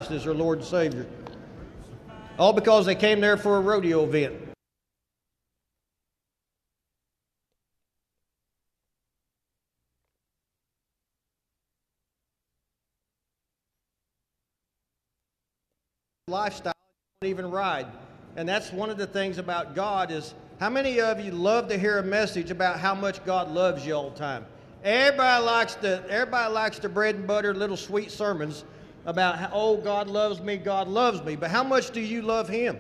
Christ as their Lord and Savior. All because they came there for a rodeo event. Lifestyle, you don't even ride. And that's one of the things about God is, how many of you love to hear a message about how much God loves you all the time? Everybody likes the bread and butter little sweet sermons about how, oh, God loves me, God loves me. But how much do you love Him?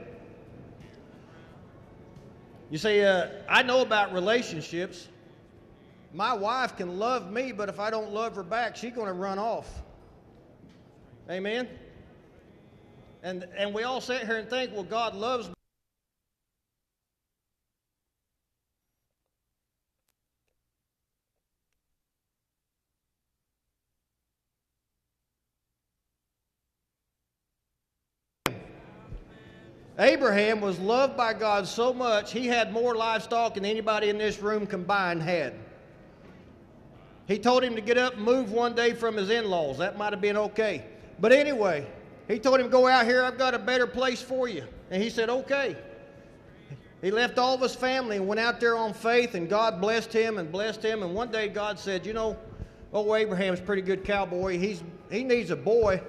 You say, I know about relationships. My wife can love me, but if I don't love her back, she's going to run off. Amen? And we all sit here and think, well, God loves me. Abraham was loved by God so much, he had more livestock than anybody in this room combined had. He told him to get up and move one day from his in-laws. That might have been okay. But anyway, he told him, go out here, I've got a better place for you. And he said, okay. He left all of his family and went out there on faith, and God blessed him and blessed him. And one day God said, you know, oh, Abraham's a pretty good cowboy. He needs a boy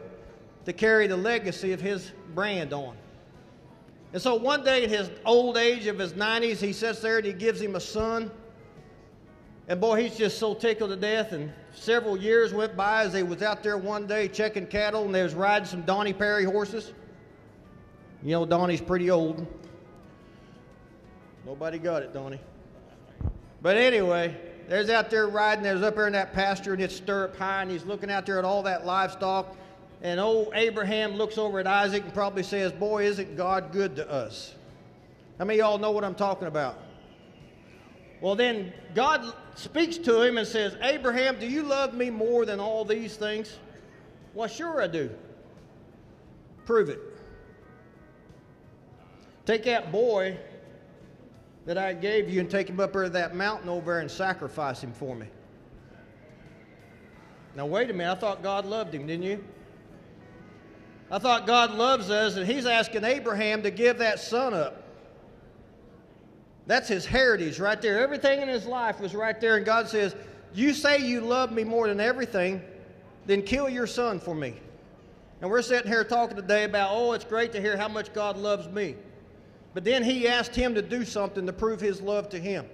to carry the legacy of his brand on. And so one day in his old age of his 90s, he sits there and he gives him a son. And boy, he's just so tickled to death. And several years went by as they was out there one day checking cattle, and they was riding some Donnie Perry horses. You know, Donnie's pretty old. Nobody got it, Donnie. But anyway, there's out there riding. There's up there in that pasture, and it's stirrup high, and he's looking out there at all that livestock. And old Abraham looks over at Isaac and probably says, boy, isn't God good to us? How many of y'all know what I'm talking about? Well, then God speaks to him and says, Abraham, do you love me more than all these things? Well, sure I do. Prove it. Take that boy that I gave you and take him up there to that mountain over there and sacrifice him for me. Now, wait a minute. I thought God loved him, didn't you? I thought God loves us, and He's asking Abraham to give that son up. That's his heritage right there. Everything in his life was right there, and God says, you say you love me more than everything, then kill your son for me. And we're sitting here talking today about, oh, it's great to hear how much God loves me. But then He asked him to do something to prove His love to him.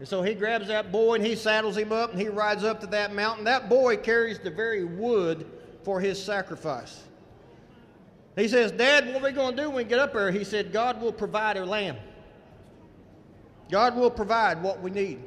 And so he grabs that boy and he saddles him up and he rides up to that mountain. That boy carries the very wood for his sacrifice. He says, Dad, what are we going to do when we get up there? He said, God will provide a lamb. God will provide what we need.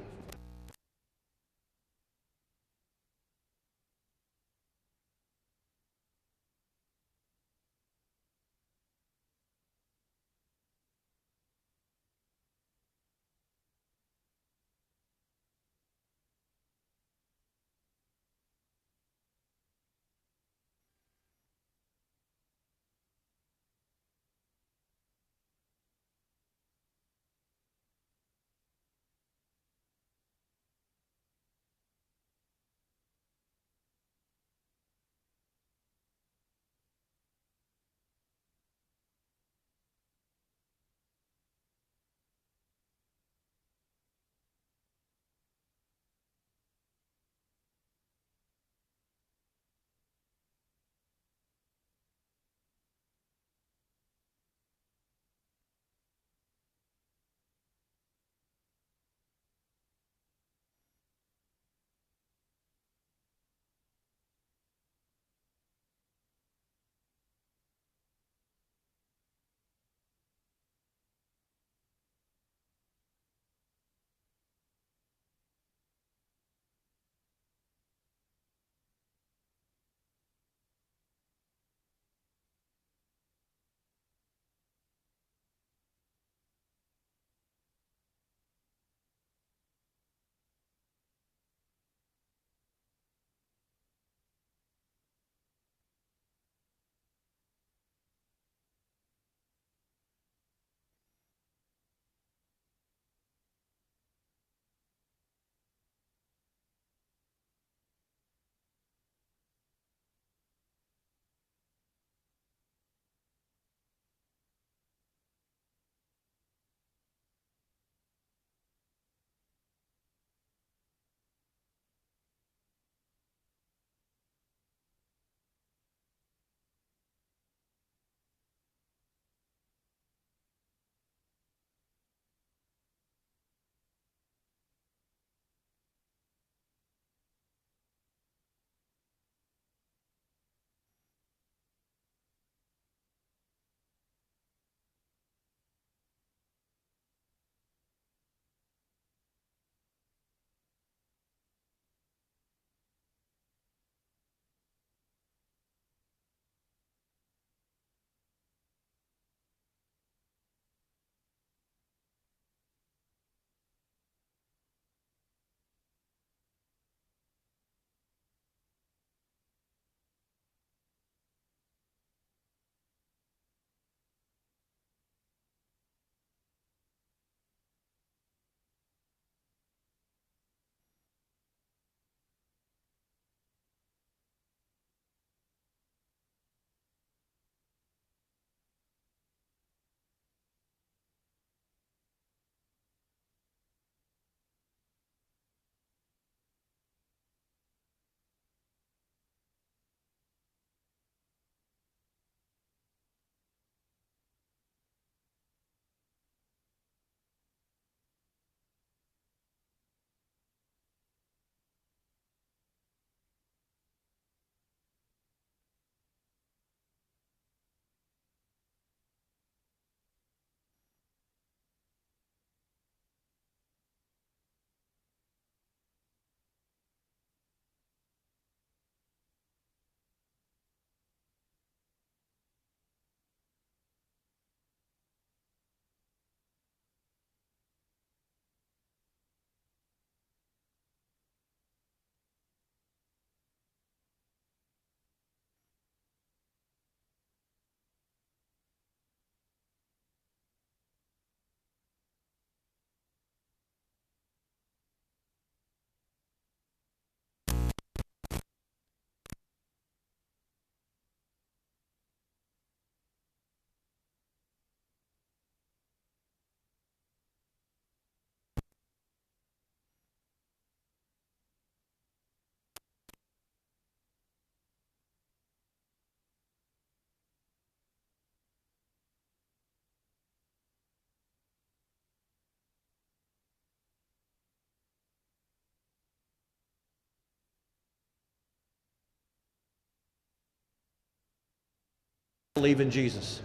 believe in Jesus.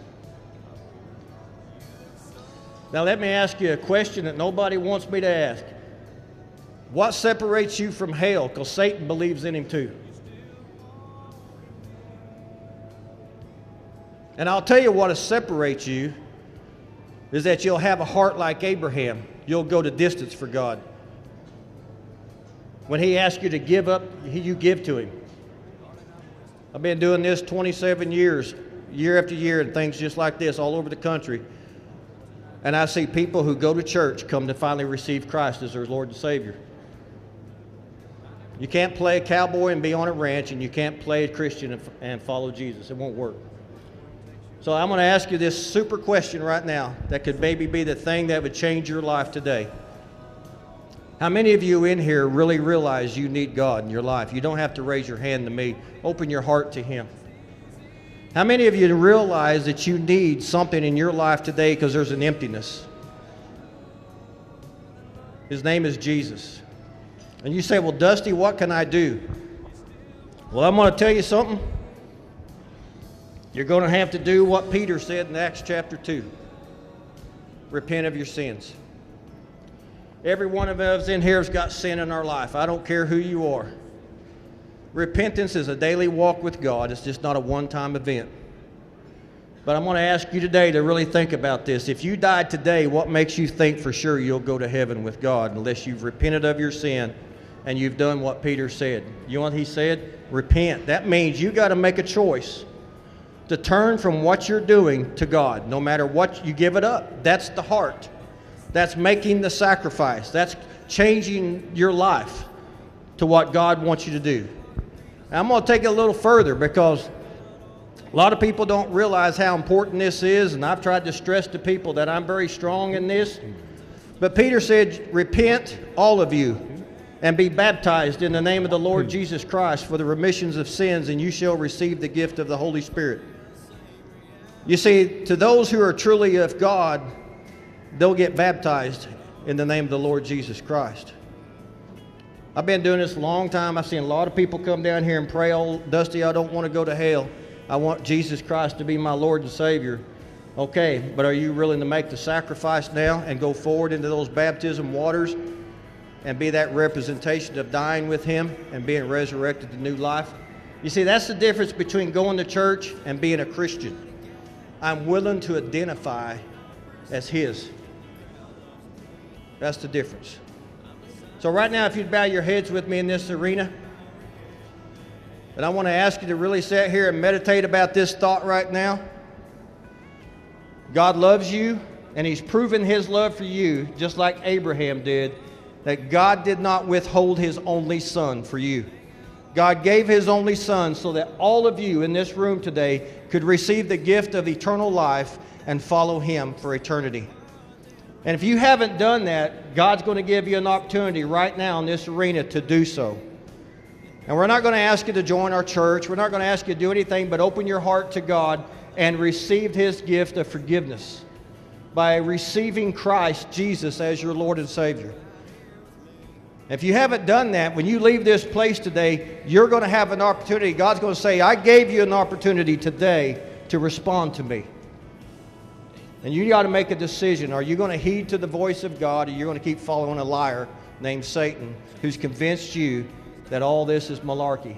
Now let me ask you a question that nobody wants me to ask. What separates you from hell? Because Satan believes in him too. And I'll tell you what separates you is that you'll have a heart like Abraham. You'll go the distance for God. When he asks you to give up, you give to him. I've been doing this 27 years, year after year, and things just like this all over the country. And I see people who go to church come to finally receive Christ as their Lord and Savior. You can't play a cowboy and be on a ranch, and you can't play a Christian and follow Jesus. It won't work. So I'm going to ask you this super question right now that could maybe be the thing that would change your life today. How many of you in here really realize you need God in your life? You don't have to raise your hand to me. Open your heart to Him. How many of you realize that you need something in your life today because there's an emptiness? His name is Jesus. And you say, well, Dusty, what can I do? Well, I'm going to tell you something. You're going to have to do what Peter said in Acts chapter 2. Repent of your sins. Every one of us in here has got sin in our life. I don't care who you are. Repentance is a daily walk with God. It's just not a one-time event. But I'm going to ask you today to really think about this. If you died today, what makes you think for sure you'll go to heaven with God unless you've repented of your sin and you've done what Peter said? You know what he said? Repent. That means you got to make a choice to turn from what you're doing to God. No matter what, you give it up. That's the heart. That's making the sacrifice. That's changing your life to what God wants you to do. And I'm going to take it a little further because a lot of people don't realize how important this is, and I've tried to stress to people that I'm very strong in this. But Peter said, repent, all of you, and be baptized in the name of the Lord Jesus Christ for the remissions of sins, and you shall receive the gift of the Holy Spirit. You see, to those who are truly of God, they'll get baptized in the name of the Lord Jesus Christ. I've been doing this a long time. I've seen a lot of people come down here and pray, oh, Dusty, I don't want to go to hell. I want Jesus Christ to be my Lord and Savior. Okay, but are you willing to make the sacrifice now and go forward into those baptism waters and be that representation of dying with Him and being resurrected to new life? You see, that's the difference between going to church and being a Christian. I'm willing to identify as His. That's the difference. So right now, if you'd bow your heads with me in this arena, and I want to ask you to really sit here and meditate about this thought right now. God loves you, and He's proven His love for you, just like Abraham did, that God did not withhold His only Son for you. God gave His only Son so that all of you in this room today could receive the gift of eternal life and follow Him for eternity. And if you haven't done that, God's going to give you an opportunity right now in this arena to do so. And we're not going to ask you to join our church. We're not going to ask you to do anything but open your heart to God and receive His gift of forgiveness by receiving Christ Jesus as your Lord and Savior. If you haven't done that, when you leave this place today, you're going to have an opportunity. God's going to say, I gave you an opportunity today to respond to me. And you got to make a decision. Are you going to heed to the voice of God, or are you going to keep following a liar named Satan who's convinced you that all this is malarkey?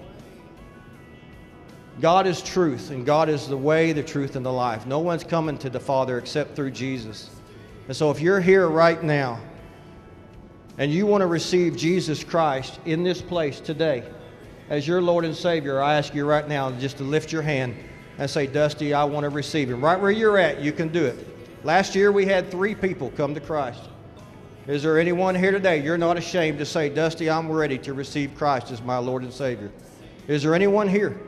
God is truth, and God is the way, the truth, and the life. No one's coming to the Father except through Jesus. And so if you're here right now, and you want to receive Jesus Christ in this place today as your Lord and Savior, I ask you right now just to lift your hand and say, Dusty, I want to receive Him. Right where you're at, you can do it. Last year we had 3 people come to Christ. Is there anyone here today you're not ashamed to say, Dusty, I'm ready to receive Christ as my Lord and Savior? Is there anyone here?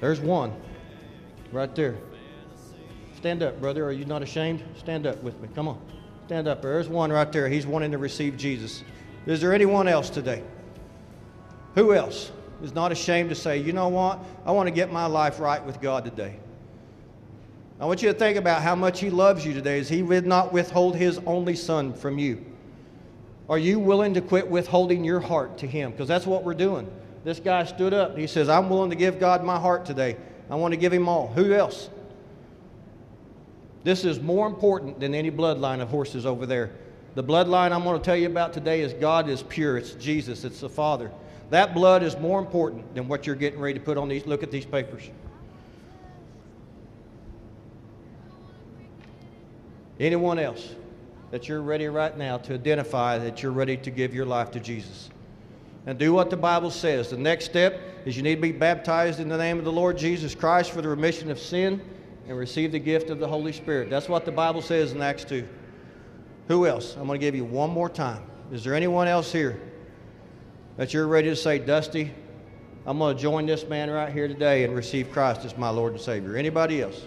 There's one right there. Stand up, brother. Are you not ashamed? Stand up with me. Come on. Stand up. There's one right there. He's wanting to receive Jesus. Is there anyone else today? Who else is not ashamed to say, you know what? I want to get my life right with God today. I want you to think about how much He loves you today, as He would not withhold His only Son from you. Are you willing to quit withholding your heart to Him? Because that's what we're doing. This guy stood up. He says, I'm willing to give God my heart today. I want to give Him all. Who else? This is more important than any bloodline of horses over there. The bloodline I'm going to tell you about today is God is pure. It's Jesus. It's the Father. That blood is more important than what you're getting ready to put on these. Look at these papers. Anyone else that you're ready right now to identify that you're ready to give your life to Jesus? And do what the Bible says. The next step is you need to be baptized in the name of the Lord Jesus Christ for the remission of sin and receive the gift of the Holy Spirit. That's what the Bible says in Acts 2. Who else? I'm going to give you one more time. Is there anyone else here that you're ready to say, Dusty, I'm going to join this man right here today and receive Christ as my Lord and Savior? Anybody else?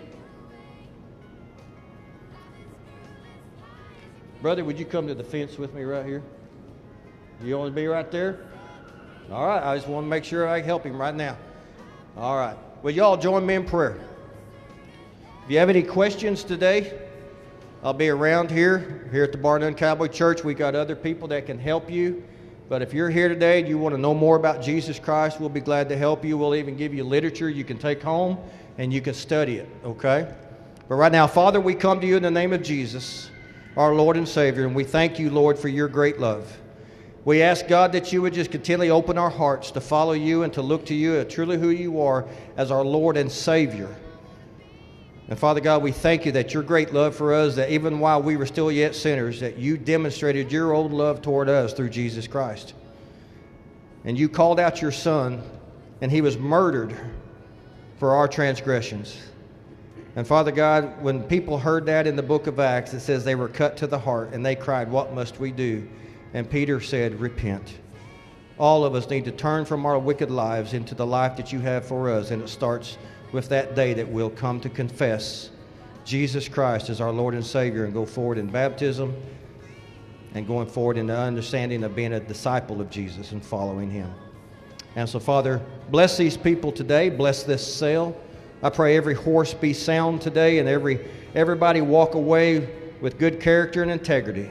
Brother, would you come to the fence with me right here? You want to be right there? All right, I just want to make sure I help him right now. All right. Will you all join me in prayer? If you have any questions today, I'll be around here at the Bar None Cowboy Church. We got other people that can help you. But if you're here today and you want to know more about Jesus Christ, we'll be glad to help you. We'll even give you literature you can take home and you can study it, okay? But right now, Father, we come to you in the name of Jesus, our Lord and Savior, and we thank you, Lord, for your great love. We ask, God, that you would just continually open our hearts to follow you and to look to you as truly who you are as our Lord and Savior. And Father God, we thank you that your great love for us, that even while we were still yet sinners, that you demonstrated your own love toward us through Jesus Christ. And you called out your Son, and he was murdered for our transgressions. And Father God, when people heard that in the book of Acts, it says they were cut to the heart, and they cried, what must we do? And Peter said, repent. All of us need to turn from our wicked lives into the life that you have for us, and it starts with that day that we'll come to confess Jesus Christ as our Lord and Savior and go forward in baptism and going forward in the understanding of being a disciple of Jesus and following him. And so, Father, bless these people today. Bless this sale. I pray every horse be sound today and everybody walk away with good character and integrity,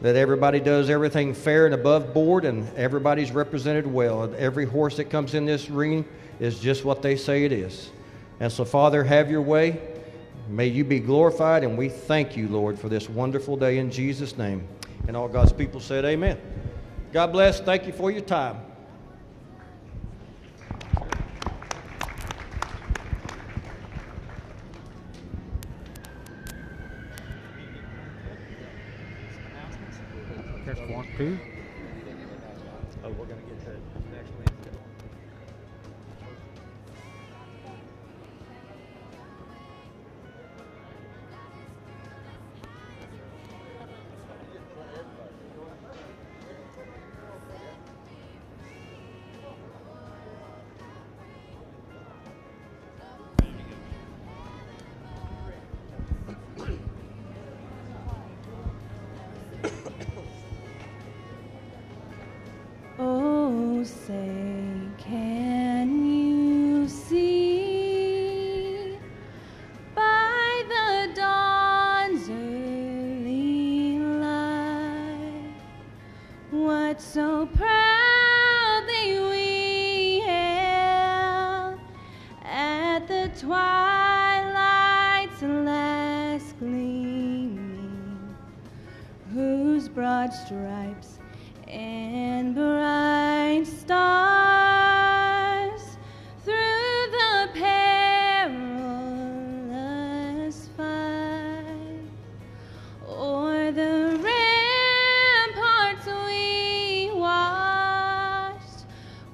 that everybody does everything fair and above board and everybody's represented well. And every horse that comes in this ring is just what they say it is. And so, Father, have your way. May you be glorified, and we thank you, Lord, for this wonderful day in Jesus' name. And all God's people said amen. God bless. Thank you for your time. There's one, two. Oh, we're going to get that next Wednesday. Oh, say, can you see by the dawn's early light what so proudly we hailed at the twilight's last gleaming, whose broad stripes and bright stars through the perilous fight o'er the ramparts we watched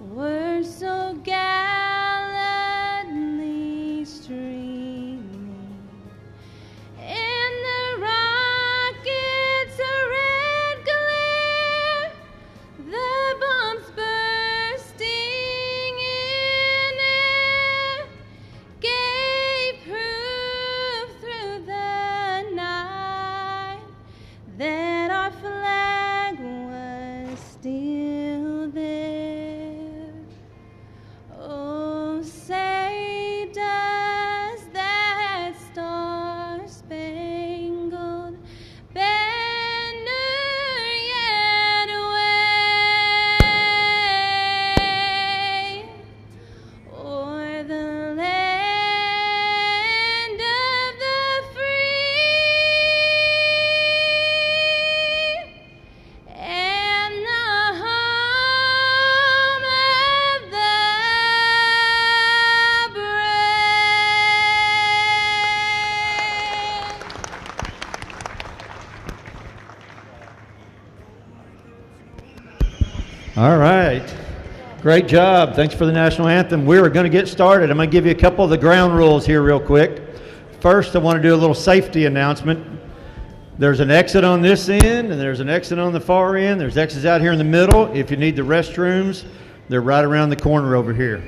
were so gallantly streaming, and the rockets a red glare, the bombs bursting All right. Great job. Thanks for the national anthem. We're going to get started. I'm going to give you a couple of the ground rules here real quick. First, I want to do a little safety announcement. There's an exit on this end, and there's an exit on the far end. There's exits out here in the middle. If you need the restrooms, they're right around the corner over here.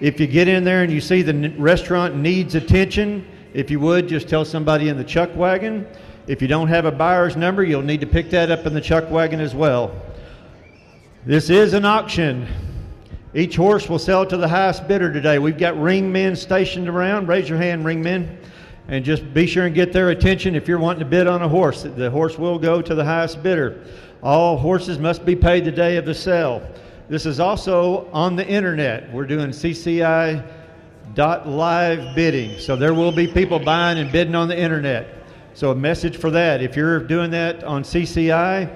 If you get in there and you see the restaurant needs attention, if you would, just tell somebody in the chuck wagon. If you don't have a buyer's number, you'll need to pick that up in the chuck wagon as well. This is an auction. Each horse will sell to the highest bidder today. We've got ring men stationed around. Raise your hand, ring men. And just be sure and get their attention if you're wanting to bid on a horse. The horse will go to the highest bidder. All horses must be paid the day of the sale. This is also on the internet. We're doing CCI.live bidding. So there will be people buying and bidding on the internet. So a message for that. If you're doing that on CCI,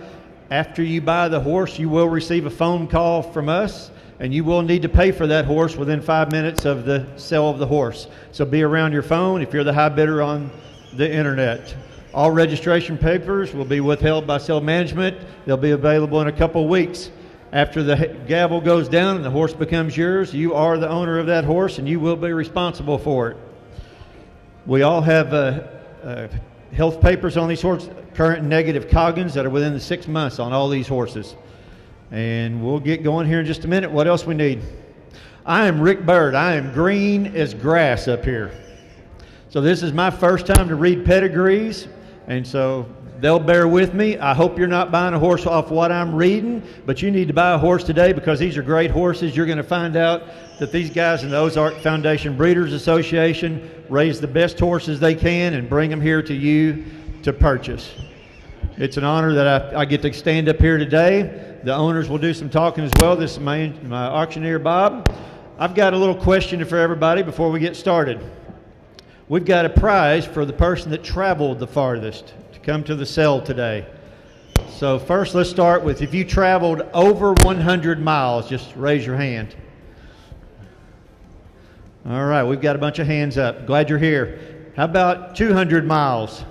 after you buy the horse, you will receive a phone call from us, and you will need to pay for that horse within 5 minutes of the sale of the horse. So be around your phone if you're the high bidder on the internet. All registration papers will be withheld by sale management. They'll be available in a couple weeks. After the gavel goes down and the horse becomes yours, you are the owner of that horse, and you will be responsible for it. We all have health papers on these horses, current and negative Coggins that are within the 6 months on all these horses. And we'll get going here in just a minute. What else we need? I am Rick Bird. I am green as grass up here. So this is my first time to read pedigrees, and so they'll bear with me. I hope you're not buying a horse off what I'm reading, but you need to buy a horse today because these are great horses. You're going to find out that these guys in the Ozark Foundation Breeders Association raise the best horses they can and bring them here to you to purchase. It's an honor that I get to stand up here today. The owners will do some talking as well. This is my auctioneer, Bob. I've got a little question for everybody before we get started. We've got a prize for the person that traveled the farthest to come to the sale today. So first, let's start with if you traveled over 100 miles, just raise your hand. All right, we've got a bunch of hands up. Glad you're here. How about 200 miles?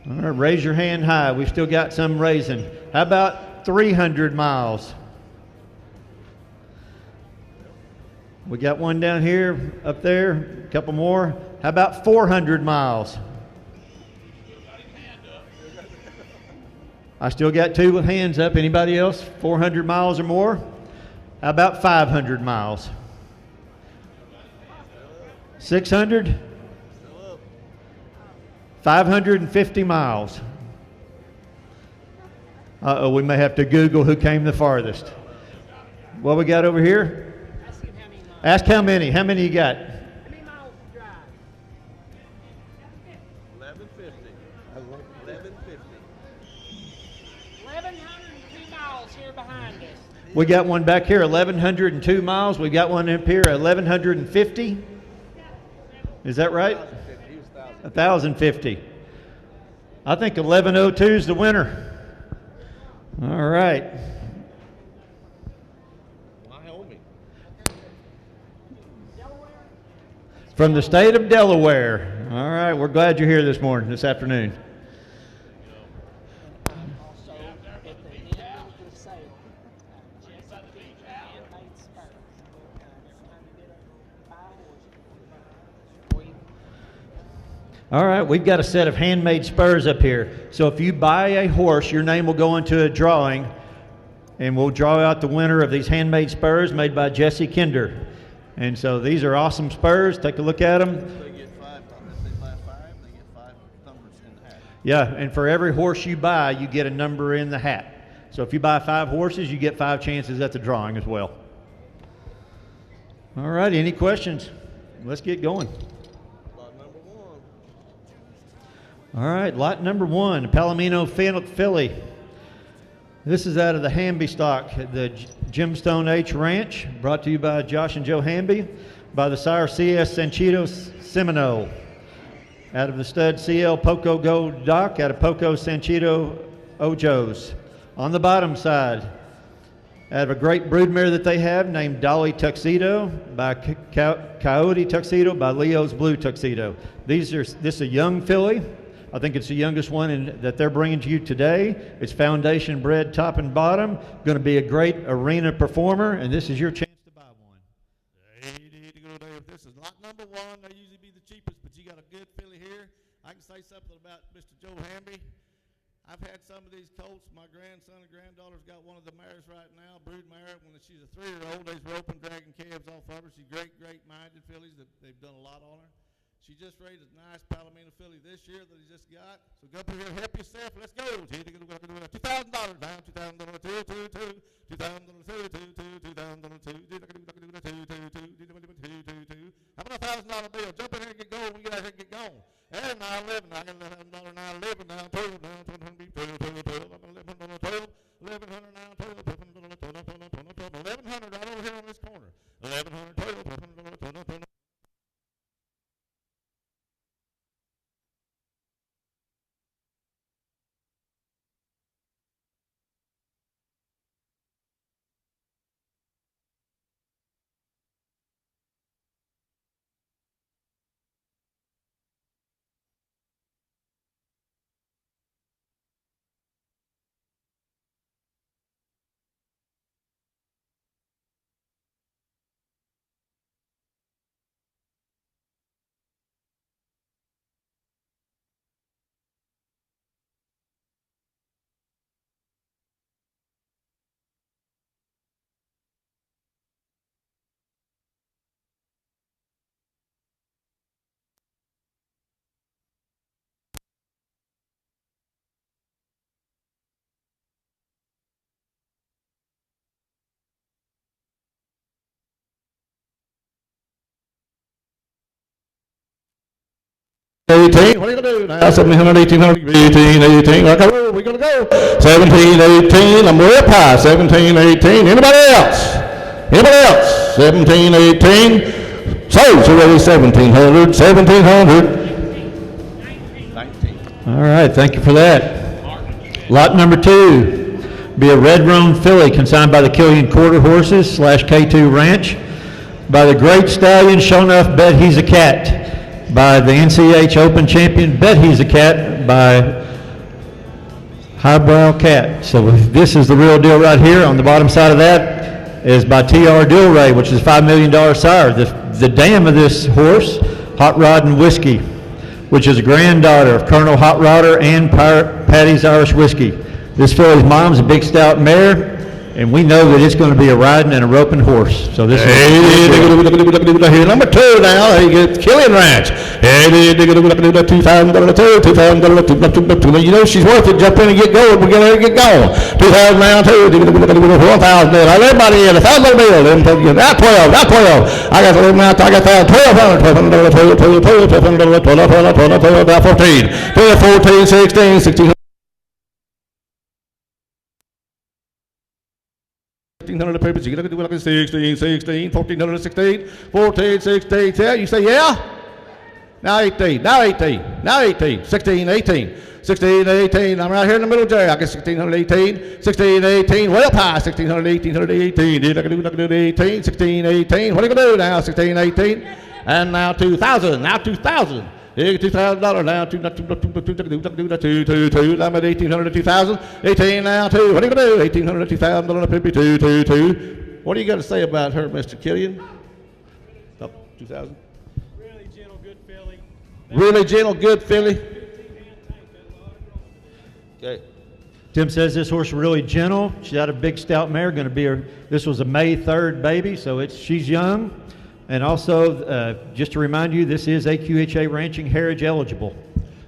All right, raise your hand high. We've still got some raising. How about 300 miles? We got one down here, up there, a couple more. How about 400 miles? I still got two with hands up. Anybody else? 400 miles or more? How about 500 miles? 600? 550 miles. Uh-oh, we may have to Google who came the farthest. What we got over here? Ask how many. How many you got? How many miles to drive? 1150. 1,102 miles here behind us. We got one back here, 1,102 miles. We got one up here, 1,150. Is that right? 1,050. I think 1,102 is the winner. All right. Wyoming. From the state of Delaware. All right, we're glad you're here this morning, this afternoon. Also, at the end of the sale, Jesse handmade spurs. Every time you get a buy a horse, All right, we've got a set of handmade spurs up here. So if you buy a horse, your name will go into a drawing, and we'll draw out the winner of these handmade spurs made by Jesse Kinder. And so these are awesome spurs. Take a look at them. They get five. If they buy five, they get 5 numbers in the hat. Yeah, and for every horse you buy, you get a number in the hat. So if you buy 5 horses, you get 5 chances at the drawing as well. All right, any questions? Let's get going. Lot number 1. All right, lot number 1, a Palomino filly. This is out of the Hamby stock, the Gemstone H Ranch, brought to you by Josh and Joe Hamby, by the sire C.S. Sanchito Seminole, out of the stud C.L. Poco Gold Dock, out of Poco Sanchito Ojos. On the bottom side, out of a great broodmare that they have named Dolly Tuxedo, by Coyote Tuxedo, by Leo's Blue Tuxedo. This is a young filly, I think it's the youngest one that they're bringing to you today. It's foundation bred top and bottom. Going to be a great arena performer, and this is your chance to buy one. This is lot number one. They usually be the cheapest, but you got a good filly here. I can say something about Mr. Joe Hamby. I've had some of these colts. My grandson and granddaughter's got one of the mares right now, brood mare. When she's a 3-year-old, they's roping, dragging calves off of her. She's great-minded fillies. They've done a lot on her. She just raised a nice Palomino filly this year that he just got. So go up here, help yourself. Let's go. $2,000 down, $2,000, $2,000, how about a $1,000 bill? Jump in here and get going. We get out here and get going. And $9.11. I got $11, $9.11 now. $12 now. $1,100 now. $1,100 right over here on this corner. $1,100. What are you going to do now? 1700, 1800, 18, like we're going to go. 17, 18, I'm way up high. 17, 18, anybody else? Anybody else? 17, 18, so ready, 1700, 1700. 19. All right, thank you for that. Lot number 2, be a red roan filly consigned by the Killian Quarter Horses / K2 Ranch, by the great stallion, Show Enough, Bet He's a Cat, by the NCH Open champion, Bet He's a Cat, by Highbrow Cat. So this is the real deal right here. On the bottom side of that is by T.R. Dilray, which is a $5 million sire. The dam of this horse, Hot Rod and Whiskey, which is a granddaughter of Colonel Hot Rodder and Patty's Irish Whiskey. This filly's mom's a big stout mare, and we know that it's going to be a riding and a roping horse. So this is number 2 now. He gets Killian Ranch. $2,000, you know she's worth it. Jump in and get going. We're going to get going. 2,000 now too. 1,000. Let everybody in. $1,000 bill. Now 12. Now 12. I got 11 now. I got $1,200. $1,200. Now 14. 14, 16, 16. 1,500 papers, you can do like 16, 16, 1,400, 16, 14, 16, yeah, you say yeah? Now 18, now 18, now 18, 16, 18, 16, 18, I'm right here in the middle, Jerry, I get 1,618, 16, 18, way up high, 1,600, 1,818, 18, 16, 18, what are you going to do now, 16, 18, and now 2,000, now 2,000. $2,000 now, I'm at 1,800 to 2,000, 18 now, 2. What are you going to do? 1,800 to 2,000, 2. What do you got to say about her, Mr. Killian? Oh, 2,000. Really gentle, good filly. Really gentle, good filly. Okay. Tim says this horse is really gentle. She's got a big stout mare. Going to be this was a May 3rd baby, so she's young. And also, just to remind you, this is AQHA Ranching Heritage eligible.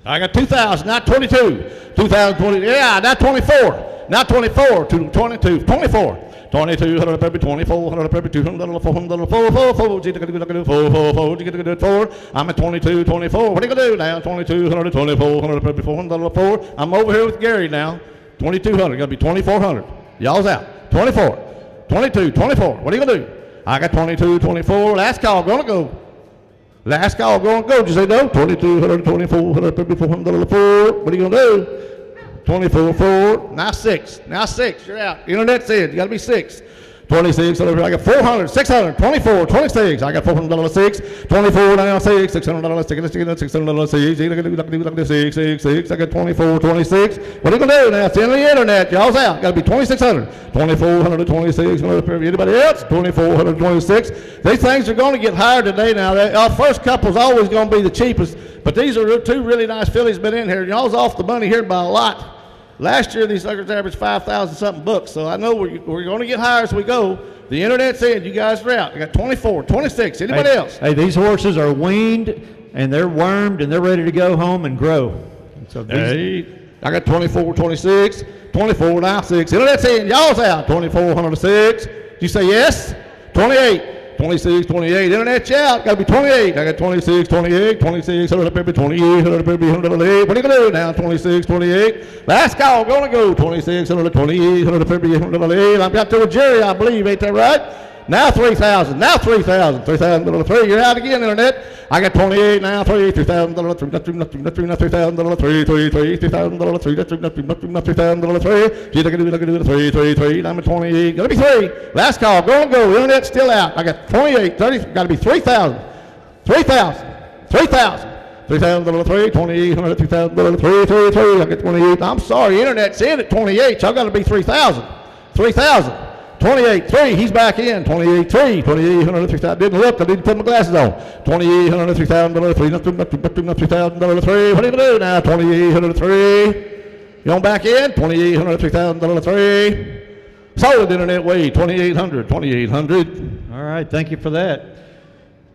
I got 2,000, not 22. 2,020, yeah, not 24. Not 24, 22, 24. 2,200 baby, 2,400 baby, 200, 400, 4. I'm at 22, 24. What are you going to do now? 2,200, 2,400 baby, 400, 4. I'm over here with Gary now. 2,200, going to be 2,400. Y'all's out. 24, 22, 24. What are you going to do? I got 22, 24. Last call, going to go. Last call, going to go. Did you say no? 2,200, 2,400, 400, 4. What are you going to do? 24, 4. Now 6. Now 6. You're out. Internet said you got to be 6. 26, I got 400, 600, 24, 26. I got $400, 24 now, 6, $600, $600, 6, I got 24, 26. What are you gonna do now? It's in the internet, y'all's out. Gotta be 2,600, 2,400, 26. Anybody else? 2,400, 26. These things are gonna get higher today now. Our first couple's always gonna be the cheapest, but these are two really nice fillies been in here. Y'all's off the money here by a lot. Last year, these suckers averaged 5,000 something bucks, so I know we're going to get higher as we go. The internet's in. You guys are out. I got 24, 26. Anybody else? Hey, these horses are weaned, and they're wormed, and they're ready to go home and grow. So I got 24, 26, 24, now 6. Internet's in. Y'all's out. 24, 6. Did you say yes? 28. 26, 28, internet's out, gotta be 28. I got 26, 28, 26, 100 baby, 28, 100 baby, 108. What are you gonna do now? 26, 28. Last call, gonna go. 26, 128, 100 baby, 108. I'm got to with Jerry, I believe, ain't that right? Now 3,000, now 3,000, 3,000, 3. You're out again, internet. I got 28 now, 3, 3,000, 3, 3,000, 3, 3, 3,000, 3, $3,000, 3. Gee, look at it, 3, 3, 3. I'm at 28. Gotta be 3. Last call, go. Internet's still out. I got 28, 30. Gotta be 3,000, 3,000, 3,000. 3,000, 3, 2,800, 3,000, 3, 3, 3. I get 28. I'm sorry, internet's in at 28. Y'all gotta be 3,000, 3,000. 28, 3, he's back in. 28, 3, 2,800, 3,000. Didn't look, I didn't put my glasses on. 2,800, 3,000, 3, $3,000, 3. What are you gonna do now? 2,800, 3. You on back in? 2,800, 3,000, 3. Solid internet way, 2,800, 2,800. All right, thank you for that.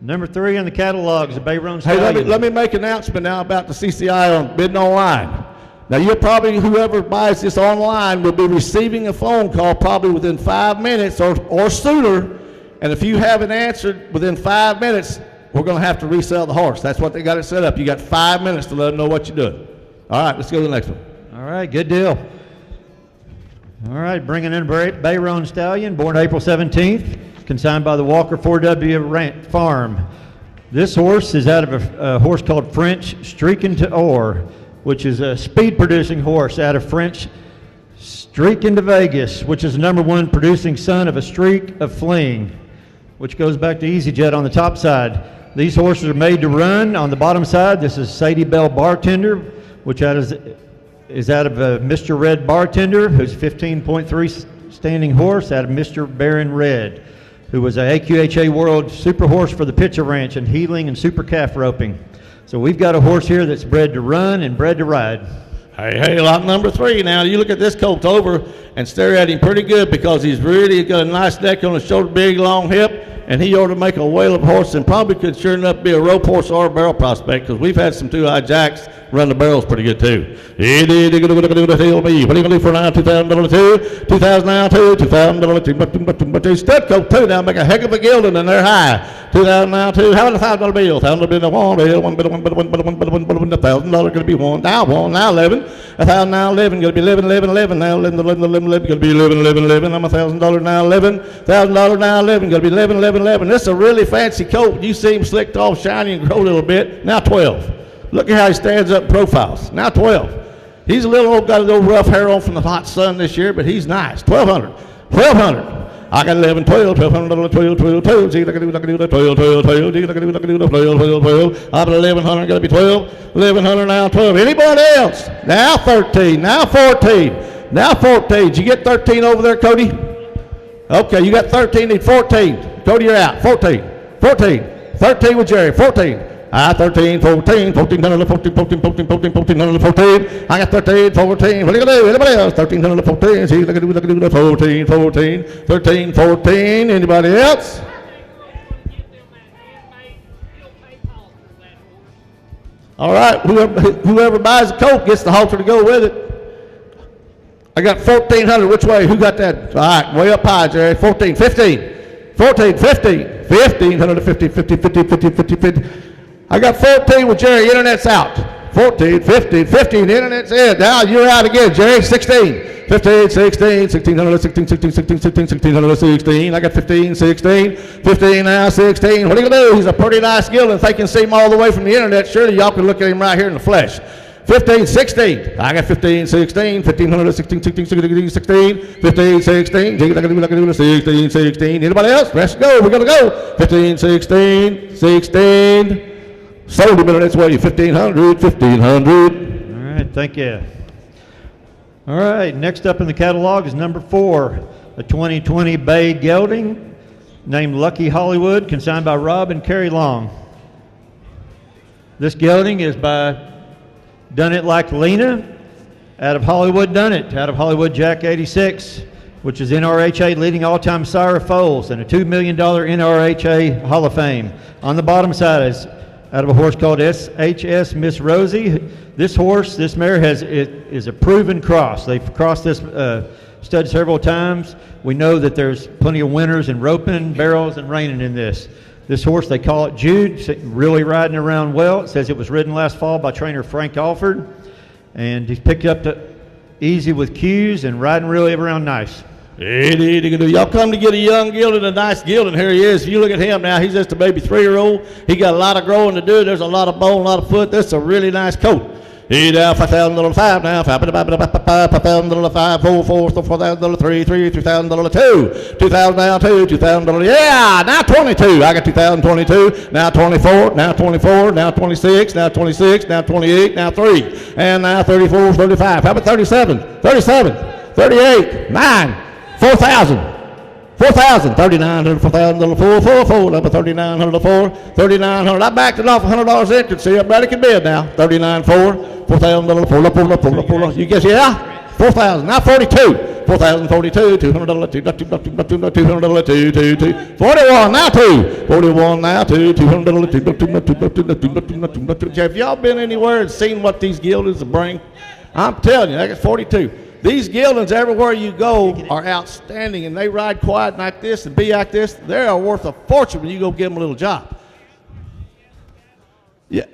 Number 3 in the catalog is the Bayron Hey, Stallion. let me make an announcement now about the CCI on bidding online. Now, you'll probably, whoever buys this online will be receiving a phone call probably within 5 minutes or sooner. And if you haven't answered within 5 minutes, we're going to have to resell the horse. That's what they got it set up. You got 5 minutes to let them know what you're doing. All right, let's go to the next one. All right, good deal. All right, bringing in Bayron Stallion, born April 17th, consigned by the Walker 4W Farm. This horse is out of a horse called French Streaking to Ore, which is a speed-producing horse out of French Streaking to Vegas, which is the #1 producing son of a Streak of Fling, which goes back to EasyJet on the top side. These horses are made to run on the bottom side. This is Sadie Bell Bartender, which is out of Mr. Red Bartender, who's 15.3 standing horse out of Mr. Baron Red, who was a AQHA World Super Horse for the Pitcher Ranch and heeling and super calf roping. So we've got a horse here that's bred to run and bred to ride. Hey, lot number 3 now. You look at this colt over and stare at him pretty good because he's really got a nice neck on his shoulder, big, long hip, and he ought to make a whale of a horse and probably could sure enough be a rope horse or a barrel prospect because we've had some 2-eye jacks run the barrels pretty good too. What are you going to do for now? $2,000, 2,000 now, $2,000, stud coat too. Now make a heck of a gilding and they're high. 2,000 now, 2. How about a $1,000 bill? $1,000 bill, $1 $1,000 going to be 1 now, 11. 1,000 now, 11 going to be 11 now, 11 going to be 11. I'm $1,000 now, 11. $1,000 now, 11 going to be 11. This is a really fancy coat. You see him slicked off, shiny and grow a little bit. Now 12. Look at how he stands up in profiles. Now 12. He's a little old, got a little rough hair on from the hot sun this year, but he's nice. 1,200. I got 11, 12, $1,200, 12. See, look at 12. I'm at 1,100, got to be 12. 1,100 now, 12. Anybody else? Now 13. Now 14. Now 14. Did you get 13 over there, Cody? Okay, you got 13, need 14. Cody, you're out. 14. 13 with Jerry. 14. 13, 14, 1,400, 14. I got 13, 14. What are you going to do? Anybody else? 1,300, 14. See, look at 14. 13, 14. Anybody else? All right, whoever buys a coat gets the halter to go with it. I got 1,400. Which way? Who got that? All right, way up high, Jerry. 14, 15. 14, 15. 1,500, 50. I got 14 with Jerry. Internet's out. 14, 15. The internet's in. Now you're out again, Jerry. 16. 15, 16. 1,600, 16. 1,600, 16. I got 15, 16. 15 now, 16. What are you going to do? He's a pretty nice gelding. If they can see him all the way from the internet, surely y'all can look at him right here in the flesh. 15, 16. I got 15, 16, 1500, 16, 16, 16, 16, 15, 16, 16, 16. Anybody else? Let's go. We're going to go. 15, 16, 16. Sold him in its way. 1500, 1500. All right, thank you. All right, next up in the catalog is number 4, a 2020 Bay gelding named Lucky Hollywood, consigned by Rob and Carrie Long. This gelding is by Done It Like Lena out of Hollywood Done It, out of Hollywood Jack 86, which is NRHA leading all-time sire of foals and a $2 million NRHA Hall of Fame. On the bottom side is out of a horse called SHS Miss Rosie. This horse, this mare is a proven cross. They've crossed this stud several times. We know that there's plenty of winners in roping, barrels, and reining in this. This horse, they call it Jude, really riding around well. It says it was ridden last fall by trainer Frank Alford, and he's picked up easy with cues and riding really around nice. Y'all come to get a young gelding, a nice gelding. Here he is. If you look at him now, he's just a baby 3-year-old. He got a lot of growing to do. There's a lot of bone, a lot of foot. This is a really nice coat. He down 5,000 5 now, 5,000 5, 4, 4, 4,000 3, 3, 3,000 2, 2,000 now 2, 2,000 yeah, now 22. I got 2,022, now 24, now 24, now 26, now 26, now 28, now 3, and now 34, 35. How about 37, 37, 38, 9, 4,000. 4,000, 3,900, 4,000, 4, 4, 4, number 3,900, 4, 3,900. I backed it off $100 entrance. See, everybody can bid now. 39.4, 4,000, 4, you guess, yeah? 4,000, now 42. 4,042, $200, $200, 2, 41, now 2. 41, now 2, $200, Have y'all been anywhere and seen what these geldings bring? I'm telling you, I got 42. These geldings, everywhere you go, are outstanding, and they ride quiet like this and be like this. They are worth a fortune when you go give them a little job. Yeah.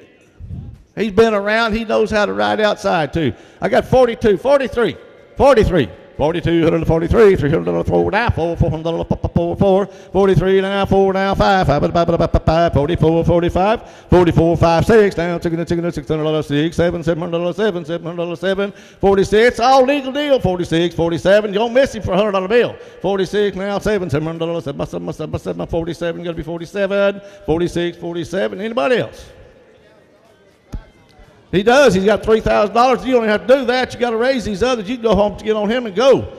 He's been around. He knows how to ride outside, too. I got 42, 43, 43. 42, 143, 304 now, 4, 400, 4, 43 now, 4 now, 5, 44, 45, 44, 5, 6 now, 600, 6, 7, 700, 7, 700, 7, 46, all legal deal, 46, 47, you don't miss him for a $100 bill. 46 now, 7, 700, 7, 47, got to be 47, 46, 47, anybody else? He does. He's got $3,000. You don't have to do that. You got to raise these others. You can go home to get on him and go.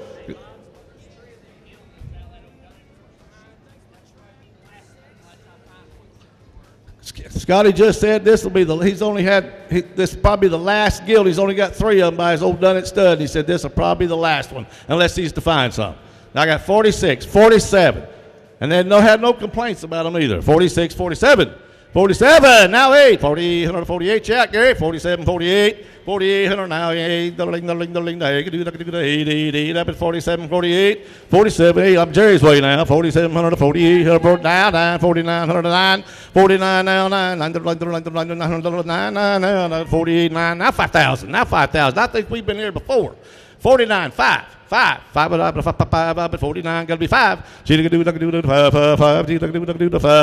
Scotty just said this will be this is probably the last guild. He's only got 3 of them by his old Done It stud. He said this will probably be the last one unless he's to find some. Now I got 46, 47, and they had no complaints about them either. 46, 47. 47, now 8, 40, 148, check, Gary, 47, 48, 4800, now 8, up at 47, 48, 47, 8, I'm Jerry's way now, 4700, 48, now, 9, 4900, 9, 49 now, 9, 9, 48, 9, now 5,000, now 5,000, I think we've been here before, 49, 5. 5, 49, gotta be 5. She can do 5,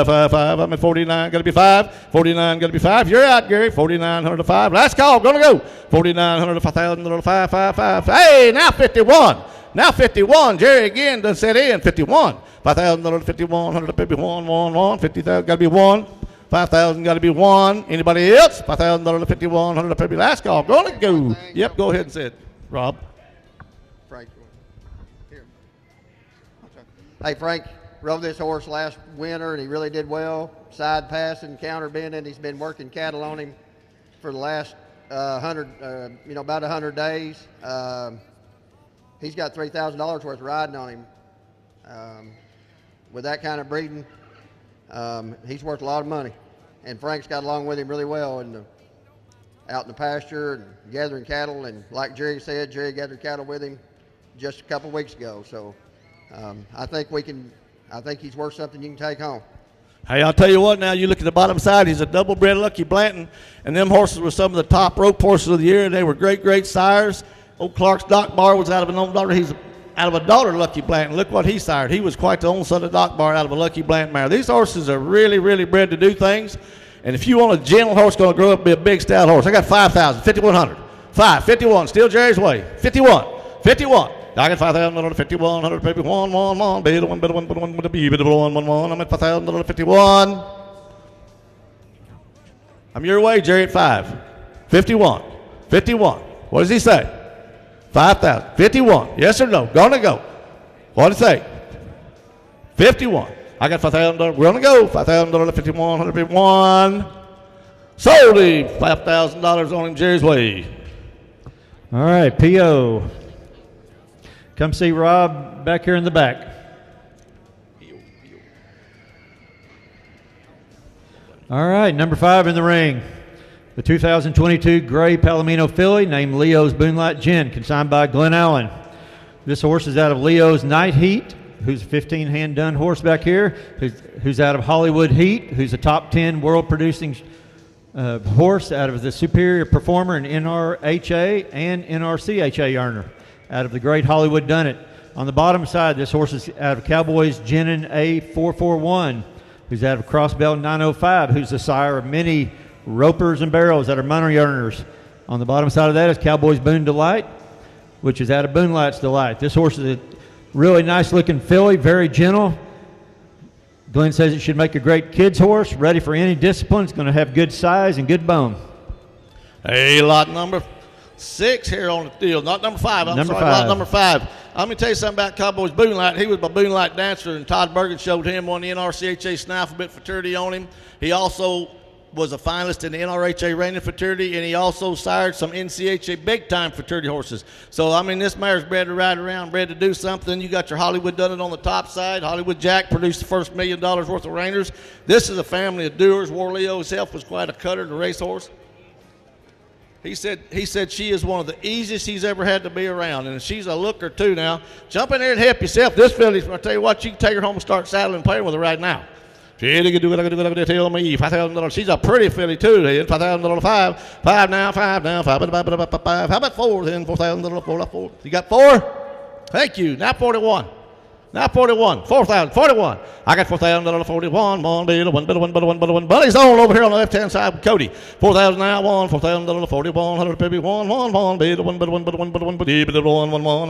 5. I'm at 49, gotta be 5. 49, gotta be 5. You're out, Gary. 4,900 5. Last call, gonna go. 4,900 5,000 5, 5, 5. Hey, now 51. Now 51. Jerry again done set in 51. 5,000 5100 maybe 1, 1, 1. 50,000 gotta be 1. 5,000 gotta be 1. Anybody else? 5,000 5,100 maybe last call. Gonna go. Yep, go ahead and sit, Rob. Hey, Frank rode this horse last winter, and he really did well. Side passing, counter bending. He's been working cattle on him for the last about 100 days. He's got $3,000 worth of riding on him. With that kind of breeding, he's worth a lot of money. And Frank's got along with him really well out in the pasture and gathering cattle. And like Jerry said, Jerry gathered cattle with him just a couple weeks ago. So. I think he's worth something you can take home. Hey, I'll tell you what now, you look at the bottom side, he's a double-bred Lucky Blanton, and them horses were some of the top rope horses of the year, and they were great, great sires. Old Clark's Doc Bar was out of an own daughter. He's out of a daughter Lucky Blanton. Look what he sired. He was quite the own son of Doc Bar out of a Lucky Blanton mare. These horses are really, really bred to do things, And if you want a gentle horse going to grow up and be a big stout horse, I got 5,000, 5,100. 5, 51, still Jerry's way. 51, 51. I got 5,000, 5,100, baby, 1, 1, 1, beta 1, beta 1, beta 1, beta B, beta 1, 1, 1. I'm at 5,000, 51. I'm your way, Jerry, at 5. 51, 51. What does he say? 5,000, 51. Yes or no? Gonna go. What does he say? 51. I got $5,000. We're gonna go. $5,000, 51, 151. Sold him. $5,000 on him, Jerry's way. All right, P.O. Come see Rob back here in the back. All right, number 5 in the ring. The 2022 Gray Palomino filly named Leo's Moonlight Gin, consigned by Glenn Allen. This horse is out of Leo's Night Heat, who's a 15-hand done horse back here, who's out of Hollywood Heat, who's a top 10 world-producing horse out of the Superior Performer and NRHA and NRCHA earner out of the Great Hollywood Dunnett. On the bottom side, this horse is out of Cowboys Genin A441, who's out of Crossbell 905, who's the sire of many Ropers and Barrels that are money earners. On the bottom side of that is Cowboys Boone Delight, which is out of Boonlight's Delight. This horse is a really nice looking filly, very gentle. Glenn says it should make a great kid's horse, ready for any discipline. It's going to have good size and good bone. Hey, lot number 6 here on the field. Not number 5. Lot number 5. Let me tell you something about Cowboys Boonlight. He was my Boonlight dancer, and Todd Bergen showed him on the NRCHA Snafflebit fraternity on him. He also was a finalist in the NRHA Reining fraternity, and he also sired some NCHA big-time fraternity horses. So, I mean, this mare's bred to ride around, bred to do something. You got your Hollywood Dunnett on the top side. Hollywood Jack produced the first $1 million worth of reiners. This is a family of doers. War Leo himself was quite a cutter and a racehorse. He said she is one of the easiest he's ever had to be around, and she's a looker too now. Jump in there and help yourself. This filly, I tell you what, you can take her home and start saddling and playing with her right now. She's a pretty filly too. $5,000, 5 now, 5 now, 5. How about 4 then? $4,000, You got 4? Thank you. Now 41. Now 41. 4,000. 41. I got $4,000, 41. One. Buddy's on over here on the left-hand side with Cody. 4,000 now. $4,000, 41. 100 baby. One. I'm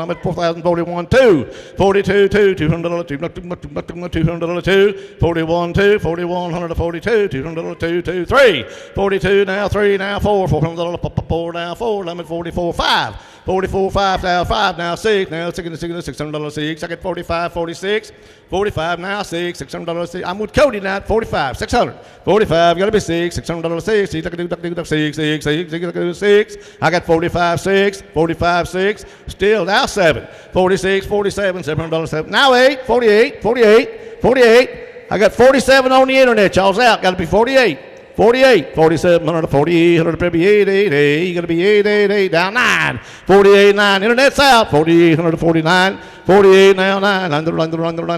at 4,041. 2. 42. 2. $200. 2. 41. 2. 41. 42. $200. 2. 3. 42 now. 3 now. 4. $400. 4 now. 4. I'm at 44. 5. 44, 5 now, 5 now, 6 now, $600, 6. I get 45, 46, 45 now, 6, $600, 6. I'm with Cody now, 45, 600, 45, gotta be 6, $600, 6. 6. I got 45, 6, 45, 6. Still now 7, 46, 47, $700, 7. Now 8, 48, 48, 48. I got 47 on the internet. Y'all's out. Gotta be 48. 48, 47, 148, 188, you got to be 888, down 9, 48, 9, internet's out, 48, 149, 48, now 9,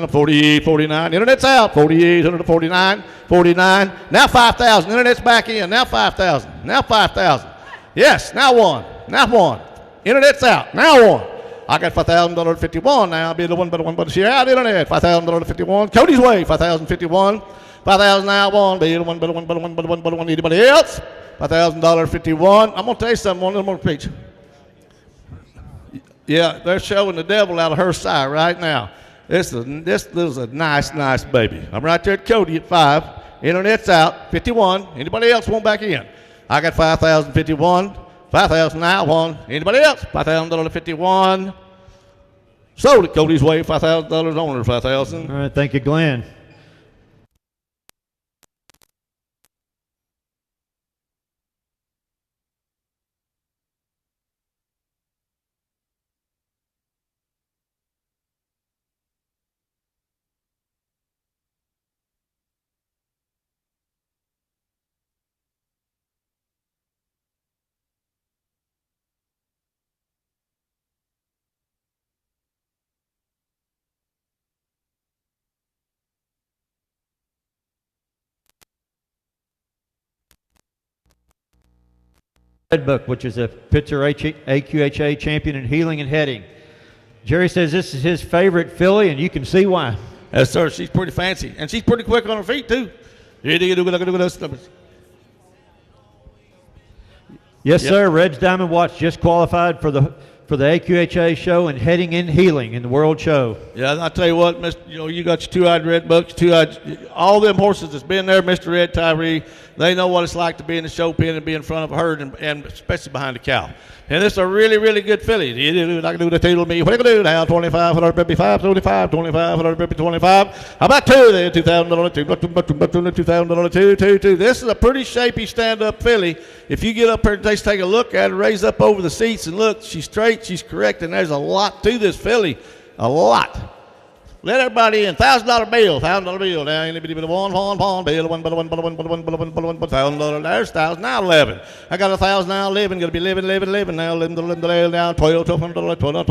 48, 49, internet's out, 48, 149, 49, now 5,000, internet's back in, now 5,000, now 5,000, yes, now 1, internet's out, now 1. I got $5,000, 51 now, I'll be the one, but she out, internet, $5,000, 51, Cody's way, 5,051. 5,000 now, 1, anybody else? $5,000, 51. I'm going to tell you something, one more picture. Yeah, they're showing the devil out of her side right now. This is a nice baby. I'm right there at Cody at 5. Internet's out, 51. Anybody else want back in? I got 5,051. 5,000 now, 1. Anybody else? $5,000, 51. Sold it Cody's way, $5,000 on her, 5,000. All right, thank you, Glenn. Red Book, which is a Pitzer AQHA champion in heeling and heading. Jerry says this is his favorite filly, and you can see why. Yes, sir. She's pretty fancy, and she's pretty quick on her feet too. Yes, Yep. sir. Red's Diamond Watch just qualified for the AQHA show and heading in healing in the World Show. Yeah, and I tell you what, you got your two-eyed red bucks, all them horses that's been there, Mr. Red Tyree, they know what it's like to be in the show pen and be in front of a herd, and especially behind a cow. And this is a really, really good filly. I can do the tail me. What do you do now? 25, 155, 25, 25, 125. How about two then? $2,000, $2,000, $2. This is a pretty shapy stand-up filly. If you get up here and take a look at her, raise up over the seats and look, she's straight, she's correct, and there's a lot to this filly. A lot. Let everybody in. $1,000 bill. $1,000 bill. Now, anybody but one bill. $1,000. There's $1,000. Now 11. I got $1,000 now. Living. Gonna be living now. Living now. 12, $1,200. 12,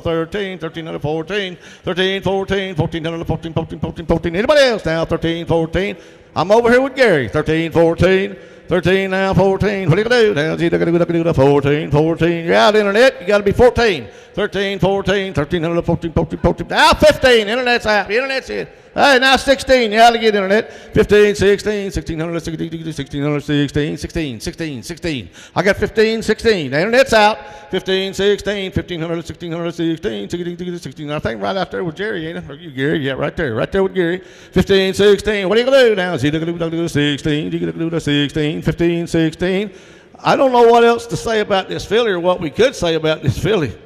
13, 1,300, 14, 13, 14, 1,400, 14, 14, 14, 14. Anybody else now? 13, 14. I'm over here with Gary. 13, 14. 13 now, 14. What are you going to do? Now, you got to do 14, 14. You're out, Internet. You got to be 14. 13, 14, 1300, 14, 14, 14. Now 15. Internet's out. Internet's in. Hey, now 16. You ought to get Internet. 15, 16, 1600, 1600, 16, 16, 16, 16. I got 15, 16. The Internet's out. 15, 16, 1500, 1600, 16, 16, 16. I think right out there with Jerry, ain't it? Or you, Gary? Yeah, right there with Gary. 15, 16. What are you going to do now? Is he going to do 16? You going to do 16, 15, 16. I don't know what else to say about this filly or what we could say about this filly.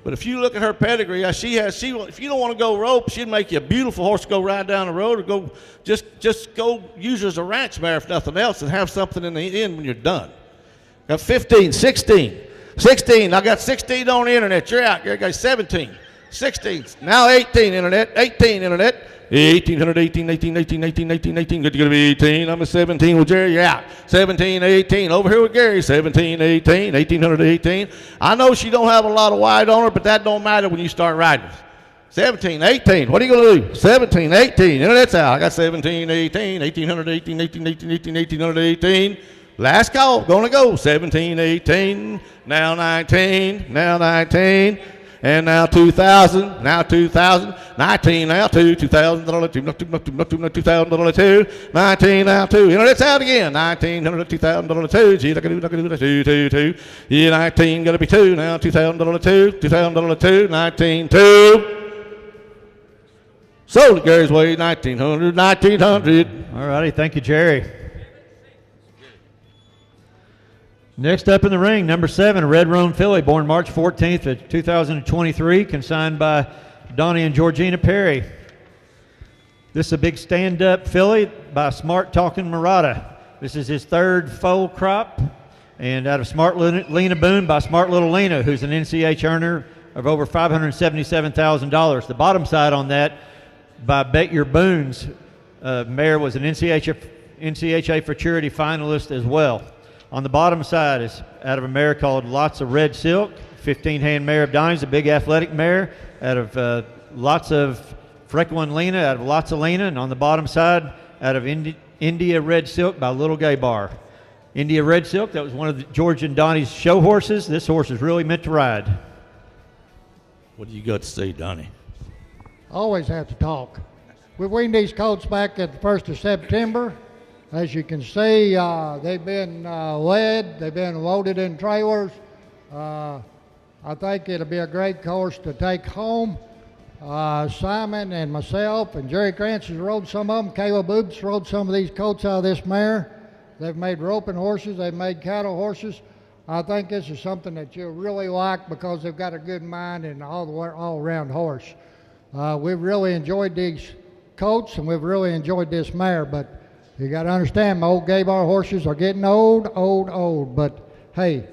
But if you look at her pedigree, if you don't want to go rope, she'd make you a beautiful horse to go ride down the road, or go just go use her as a ranch mare if nothing else, and have something in the end when you're done. Got 15, 16, 16. I got 16 on the Internet. You're out. Gary got 17, 16. Now 18 Internet, 18 Internet. 1800, 18, 18, 18, 18, 18, 18. Good to be 18. I'm a 17 with Jerry. You're out. 17, 18. Over here with Gary. 17, 18, 1800, 18. I know she don't have a lot of wide on her, but that don't matter when you start riding. 17, 18. What are you going to do? 17, 18. Internet's out. I got 17, 18, 1800, 18, 18, 18, 18, 1800, 18. Last call. Going to go. 17, 18. Now 19. Now 19. And now 2,000, now 2,000, 19 now 2, $2,000, $2,000, 2, 19 now 2. Internet's out again. 1900, $2,000, 2. Gee, I can do 2. Yeah, 19 got to be 2 now. $2,000, 2, $2,000, 2, 19 2. Sold it Gary's way. 1900, 1900. All righty, thank you, Jerry. Next up in the ring, number 7, a Red Roan filly, born March 14th of 2023, consigned by Donnie and Georgina Perry. This is a big stand-up filly by Smart Talking Murata. This is his third foal crop, and out of Smart Lena Boone by Smart Little Lena, who's an NCH earner of over $577,000. The bottom side on that by Bet Your Boone's mare was an NCHA Futurity finalist as well. On the bottom side is out of a mare called Lots of Red Silk, 15-hand mare of Donnie's, a big athletic mare, out of Lots of Freckle and Lena, out of Lots of Lena, and on the bottom side, out of India Red Silk by Little Gay Bar. India Red Silk, that was one of George and Donnie's show horses. This horse is really meant to ride. What do you got to say, Donnie? Always have to talk. We weaned these colts back at the 1st of September. As you can see, they've been led, they've been loaded in trailers. I think it'll be a great course to take home. Simon and myself and Jerry Krantz has rode some of them. Caleb Oops rode some of these colts out of this mare. They've made roping horses, they've made cattle horses. I think this is something that you'll really like because they've got a good mind and all-around horse. We've really enjoyed these colts and we've really enjoyed this mare, but you got to understand, my old gay bar horses are getting old, but hey,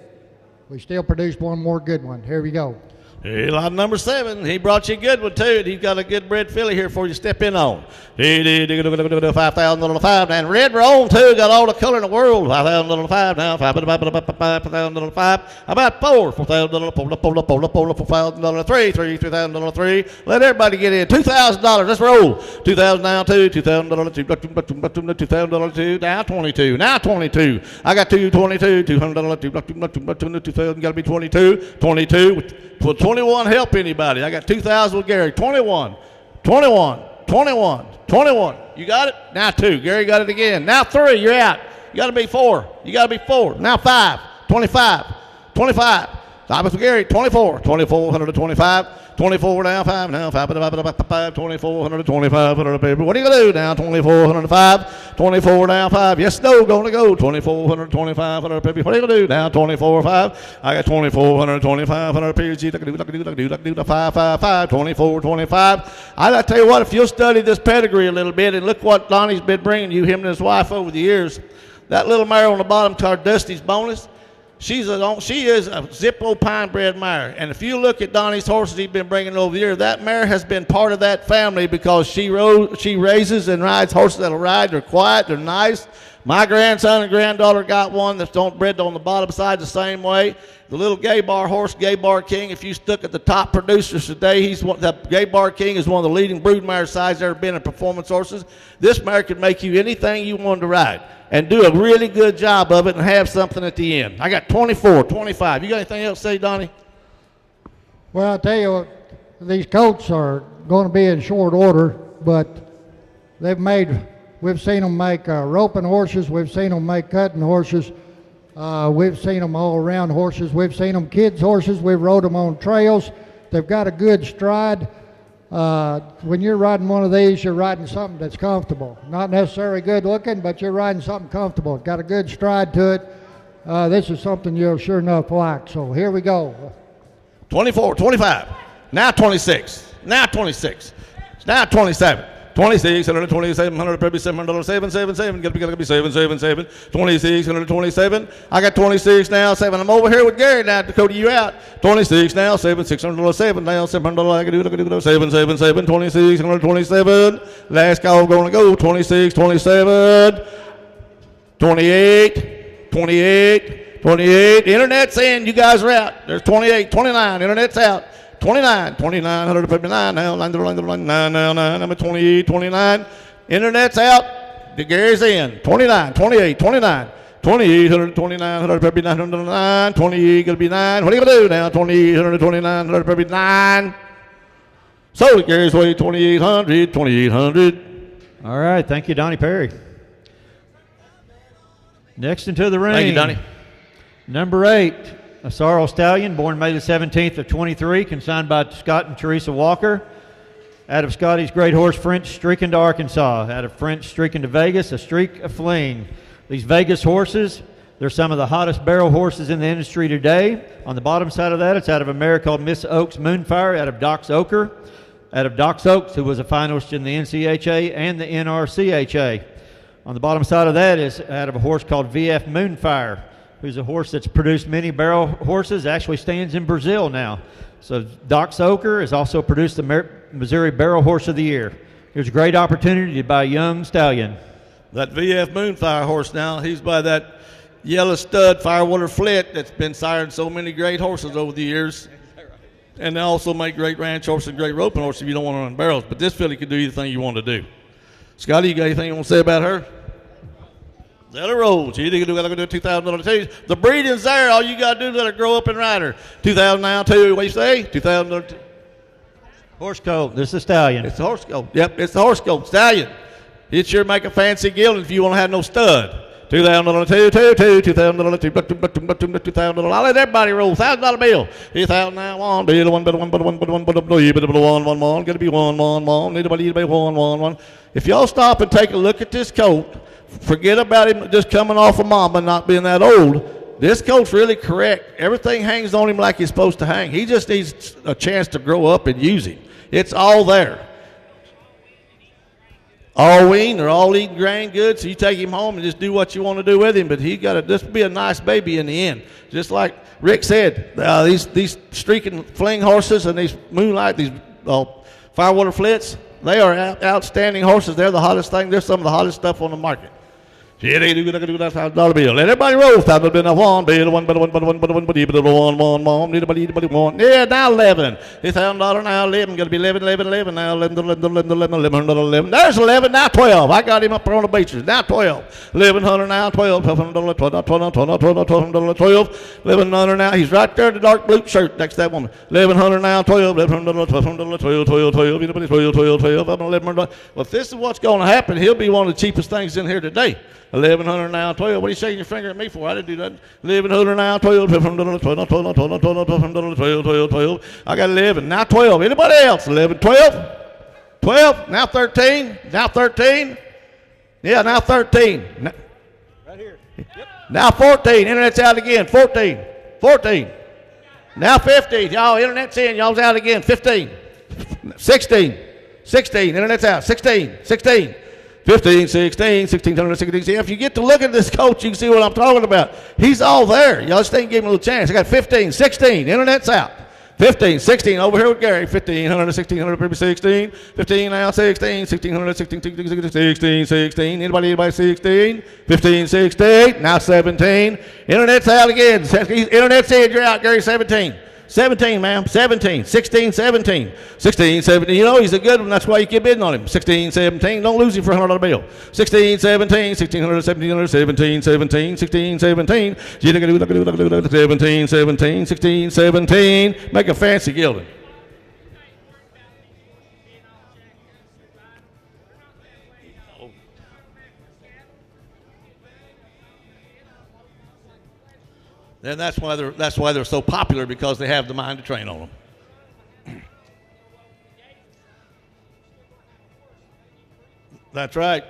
we still produced one more good one. Here we go. Hey, lot number 7. He brought you a good one, too. He's got a good bred filly here for you to step in on. He did $5,000 and Red Roan, too. Got all the color in the world. $5,000 now. $5,000. About $4,000. 3. Let everybody get in. $2,000. Let's roll. $2,000 now, too. $2,000. $2,000. Now 22. Now 22. I got $222. $200. Got to be 22. 22. Will 21 help anybody? I got 2,000 with Gary. 21. You got it? Now 2. Gary got it again. Now 3. You're out. You got to be 4. Now 5. 25, 25. Stop with Gary, 24, 2425, 24 down, 5 now, 5, 2425, paper. What are you going to do now? 2405, 24 down, 5. Yes, no, going to go. 2425, paper. What are you going to do now? 2405. I got 2425 paper. Gee, 555, 2425. I tell you what, if you'll study this pedigree a little bit and look what Donnie's been bringing you, him and his wife over the years, that little mare on the bottom called Dusty's Bonus, she is a Zippo Pine bred mare. And if you look at Donnie's horses he's been bringing over the year, that mare has been part of that family because she raises and rides horses that'll ride. They're quiet. They're nice. My grandson and granddaughter got one that's bred on the bottom side the same way. The little Gay Bar horse, Gay Bar King, if you stuck at the top producers today, the Gay Bar King is one of the leading brood mare sides ever been in performance horses. This mare could make you anything you wanted to ride and do a really good job of it and have something at the end. I got 24, 25. You got anything else to say, Donnie? Well, I'll tell you what, these colts are going to be in short order, but we've seen them make roping horses, we've seen them make cutting horses, we've seen them all around horses, we've seen them kids horses, we've rode them on trails. They've got a good stride. When you're riding one of these, you're riding something that's comfortable. Not necessarily good looking, but you're riding something comfortable. It's got a good stride to it. This is something you'll sure enough like. So here we go. 24, 25, now 26, now 26, now 27. 26, 127, 137, 777, gotta be 777, 26, 127. I got 26 now, 7. I'm over here with Gary now, Dakota, you out. 26 now, 7, 607, now 700, I can do 777, 26, 127. Last call gonna go, 26, 27, 28, 28, 28. Internet's in, you guys are out. There's 28, 29, internet's out. 29, 159 now, 9 now, I'm at 28, 29. Internet's out, the Gary's in. 29, 28, 29. 28, 129, 109, 28, gonna be 9. What are you gonna do now? 28, 129, 109. So the Gary's way, 2800, 2800. All right, thank you, Donnie Perry. Next into the ring. Thank you, Donnie. Number 8. A sorrel stallion, born May the 17th of 23, consigned by Scott and Teresa Walker. Out of Scotty's great horse, French Streaking to Arkansas. Out of French Streaking to Vegas, a Streak of Fling. These Vegas horses, they're some of the hottest barrel horses in the industry today. On the bottom side of that, it's out of a mare called Miss Oaks Moonfire, out of Doc's Oker. Out of Doc's Oaks, who was a finalist in the NCHA and the NRCHA. On the bottom side of that is out of a horse called VF Moonfire, who's a horse that's produced many barrel horses, actually stands in Brazil now. So Doc's Oker has also produced the Missouri Barrel Horse of the Year. Here's a great opportunity to buy a young stallion. That VF Moonfire horse now, he's by that yellow stud Firewater Flit that's been siring so many great horses over the years. And they also make great ranch horses and great roping horses if you don't want to run barrels. But this filly can do anything you want to do. Scotty, you got anything you want to say about her? Let her roll. You can do $2,000. The breeding's there. All you got to do is let her grow up and ride her. 2,000 now, too. What do you say? 2,000. Horse coat. This is a stallion. It's the horse coat. Yep, it's the horse coat. Stallion. It sure make a fancy gelding if you want to have no stud. $2,000, $2,000. I'll let everybody roll. $1,000 bill. 3,000 now. One bill. One. Gotta be one. Anybody one. If y'all stop and take a look at this coat, forget about him just coming off of mama, not being that old. This coat's really correct. Everything hangs on him like he's supposed to hang. He just needs a chance to grow up and use him. It's all there. All weaned, they're all eating grain good, so you take him home and just do what you want to do with him, but he got to just be a nice baby in the end. Just like Rick said, these Streaking Fling horses and these Moonlight, these Firewater Flits, they are outstanding horses. They're the hottest thing. They're some of the hottest stuff on the market. Yeah, they do that $1,000 bill. Let everybody roll. $1,000 bill. One bill. One. Yeah, now 11. $1,000 now 11. Got to be 11 now. 11. There's 11 now 12. I got him up there on the bleachers. Now 12. 1,100 now 12. $1,200 12. 1,100 now. He's right there in the dark blue shirt next to that woman. 1,100 now 12. 1,100 12. Well, if this is what's going to happen, he'll be one of the cheapest things in here today. 1100 now 12. What are you shaking your finger at me for? I didn't do that. 1100 now 12. 12, 12, 12, 12, 12, 12, 12. I got 11. Now 12. Anybody else? 11, 12. 12. Now 13. Now 13. Yeah, now 13. Right here. Yep. Now 14. Internet's out again. 14. 14. Now 15. Y'all, internet's in. Y'all's out again. 15. 16. 16. Internet's out. 16. 16. 15, 16, 1600, 16. See, if you get to look at this coach, you can see what I'm talking about. He's all there. Y'all just ain't give him a little chance. I got 15, 16. Internet's out. 15, 16. Over here with Gary. 1500, 1600, 16. 15 now, 16, 1600, 16, 16, 16. Anybody 16? 15, 16. Now 17. Internet's out again. Internet's in. You're out, Gary. 17. 17, ma'am. 17. 16, 17. 16, 17. You know, he's a good one. That's why you keep bidding on him. 16, 17. Don't lose him for a $100 bill. 16, 17. 1600, 1700, 17, 17. 16, 17. 17, 17. 16, 17. Make a fancy gilding. Then that's why they're so popular, because they have the mind to train on them. That's right.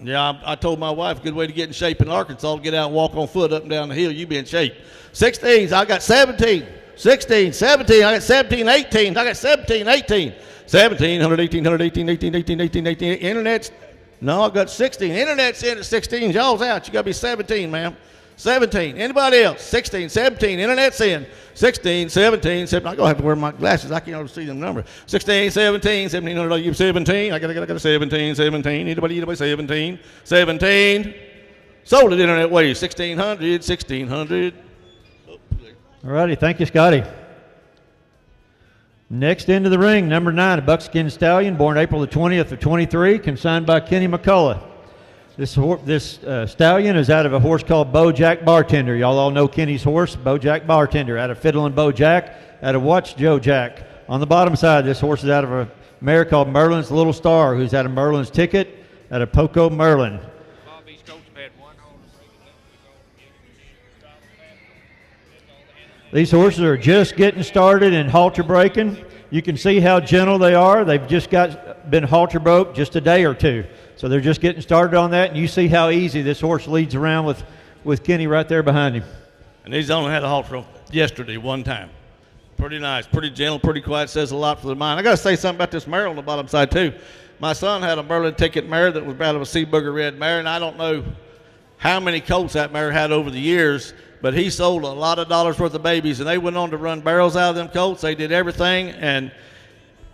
Yeah, I told my wife, a good way to get in shape in Arkansas, to get out and walk on foot up and down the hill. You be in shape. 16s, I got 17. 16, 17, I got 17, 18. I got 17, 18. 17, 100, 1800, 18, 18, 18, 18, 18. Internet's, no, I got 16. Internet's in at 16. Y'all's out. You got to be 17, ma'am. 17. Anybody else? 16, 17. Internet's in. 16, 17, 17. I'm going to have to wear my glasses. I can't see them numbers. 16, 17, 1700. You 17. I got a 17, 17. Anybody 17? 17. Sold it internet way. 1600, 1600. All righty. Thank you, Scotty. Next into the ring, number 9, a buckskin stallion, born April the 20th of 23, consigned by Kenny McCullough. This stallion is out of a horse called Bojack Bartender. Y'all all know Kenny's horse, Bojack Bartender, out of Fiddlin' Bojack, out of Watch Joe Jack. On the bottom side, this horse is out of a mare called Merlin's Little Star, who's out of Merlin's Ticket, out of Poco Merlin. These horses are just getting started in halter breaking. You can see how gentle they are. They've just been halter broke just a day or two. So they're just getting started on that, and you see how easy this horse leads around with Kenny right there behind him. And he's only had a halter yesterday one time. Pretty nice, pretty gentle, pretty quiet, says a lot for the mind. I got to say something about this mare on the bottom side too. My son had a Merlin Ticket mare that was out of a Sea Booger Red mare, and I don't know how many colts that mare had over the years, but he sold a lot of dollars worth of babies, and they went on to run barrels out of them colts. They did everything, and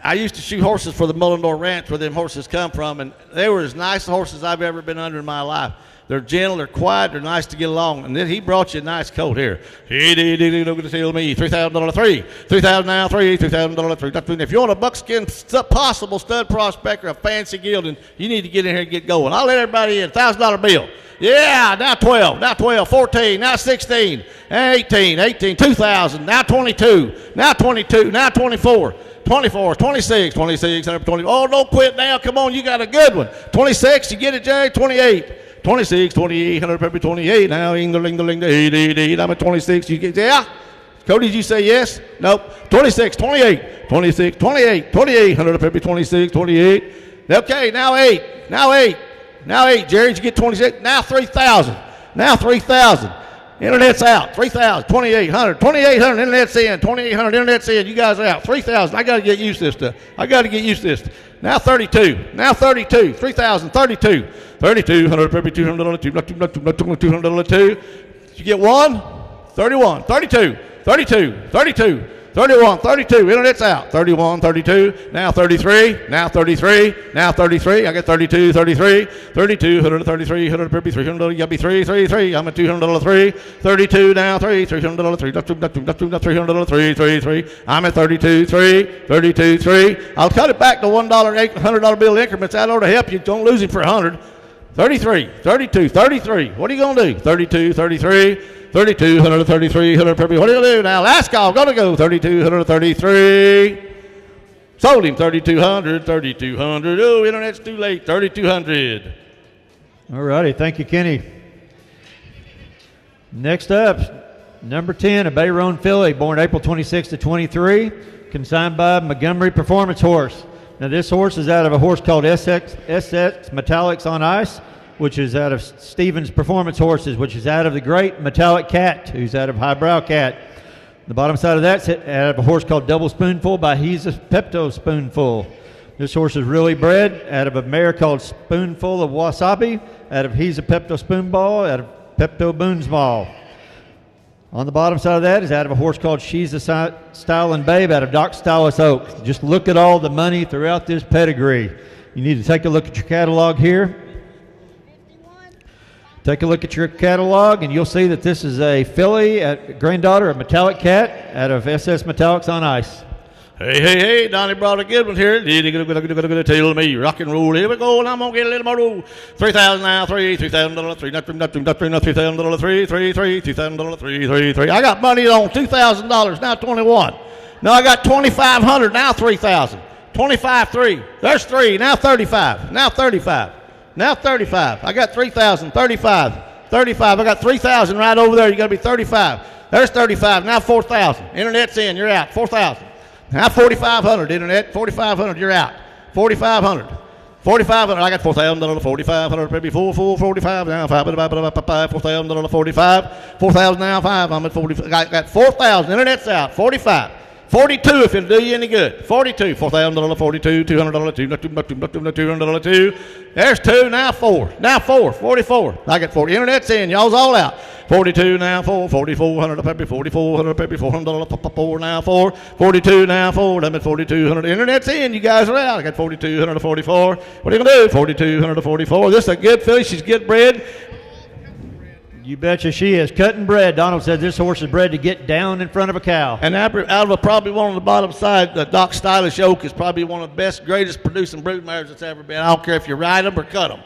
I used to shoot horses for the Mullendore Ranch where them horses come from, and they were as nice horses I've ever been under in my life. They're gentle, they're quiet, they're nice to get along. And then he brought you a nice coat here. He did look to tell me $3,000 3, $3,000 now 3, $3,000 3. If you want a buckskin possible stud prospector, a fancy gilding, you need to get in here and get going. I'll let everybody in. $1,000 bill. Yeah, now 12, now 12, 14, now 16, 18, 2,000, now 22, now 22, now 24. 24, 26, 26, 20. Oh, don't quit now. Come on, you got a good one. 26, you get it, Jerry? 28, 26, 28, 100, 28. Now, I'm at 26. You get, yeah? Cody, did you say yes? Nope. 26, 28, 26, 28, 28, 100, 26, 28. Okay, now 8, now 8, now 8. Jerry, did you get 26? Now 3,000, now 3,000. Internet's out. 3,000, 2,800, 2,800. Internet's in. 2,800. Internet's in. You guys are out. 3,000. I got to get used to this stuff. I got to get used to this. Now 32. Now 32. 3,000. 32. 32. 100. 200. 200. 2. Did you get one? 31. 32. 32. 32. 31, 32, internet's out. 31, 32, now 33, now 33, now 33. I got 32, 33, 32, 133, 133, 300. You got to be 3, 3, 3. I'm at $200 3, 32 now 3, $300 3, $300 3, 3, 3. I'm at 32, 3, 32, 3. I'll cut it back to $1, $100 bill increments. That ought to help you. Don't lose it for 100. 33, 32, 33. What are you going to do? 32, 33. 32, 133, 100. What are you going to do now? Last call, going to go. 32, 133. Sold him 3,200, 3,200. Oh, internet's too late, 3,200. All righty, thank you, Kenny. Next up, number 10, a Bayron filly, born April 26 to 23, consigned by Montgomery Performance Horse. Now this horse is out of a horse called SX Metallics on Ice, which is out of Stevens Performance Horses, which is out of the great Metallic Cat, who's out of Highbrow Cat. The bottom side of that's out of a horse called Double Spoonful by He's a Pepto Spoonful. This horse is really bred out of a mare called Spoonful of Wasabi, out of He's a Pepto Spoonball, out of Pepto Boonsball. On the bottom side of that is out of a horse called She's a Stylin' Babe out of Doc Stylus Oak. Just look at all the money throughout this pedigree. You need to take a look at your catalog here. Take a look at your catalog, and you'll see that this is a filly, granddaughter of Metallic Cat out of SS Metallics on Ice. Hey, Donnie brought a good one here. Tell me, rock and roll. Here we go, and I'm going to get a little more roll. 3,000 now, $3,000, $3,000. I got money on $2,000, now 21. Now I got 2,500, now 3,000. 25, 3. There's 3, now 35. Now 35. Now 35. I got 3,000, 35. 35. I got 3,000 right over there. You got to be 35. There's 35. Now 4,000. Internet's in. You're out. 4,000. Now 4,500. Internet. 4,500. You're out. 4,500. 4,500. I got $4,000. 4,500. Maybe 45. Now 4,000. 45. 4,000 now 5. I'm at 45. I got 4,000. Internet's out. 45. 42 if it'll do you any good. 42, $4,000, 42, $200, $200. There's 2, now 4. Now 4, 44. I got 40. Internet's in, y'all's all out. 42 now 4, 4,400 peppy, 4,400 peppy, $400, 4 now 4, 42 now 4. I'm at 4,200. Internet's in, you guys are out. I got 4,200 to 44. What are you gonna do? 4,200 to 44. This is a good filly. She's good bred. You betcha she is. Cutting bred. Donald said this horse is bred to get down in front of a cow. And out of probably one on the bottom side, the Doc Stylish Oak is probably one of the best, greatest producing brood mares that's ever been. I don't care if you ride them or cut them.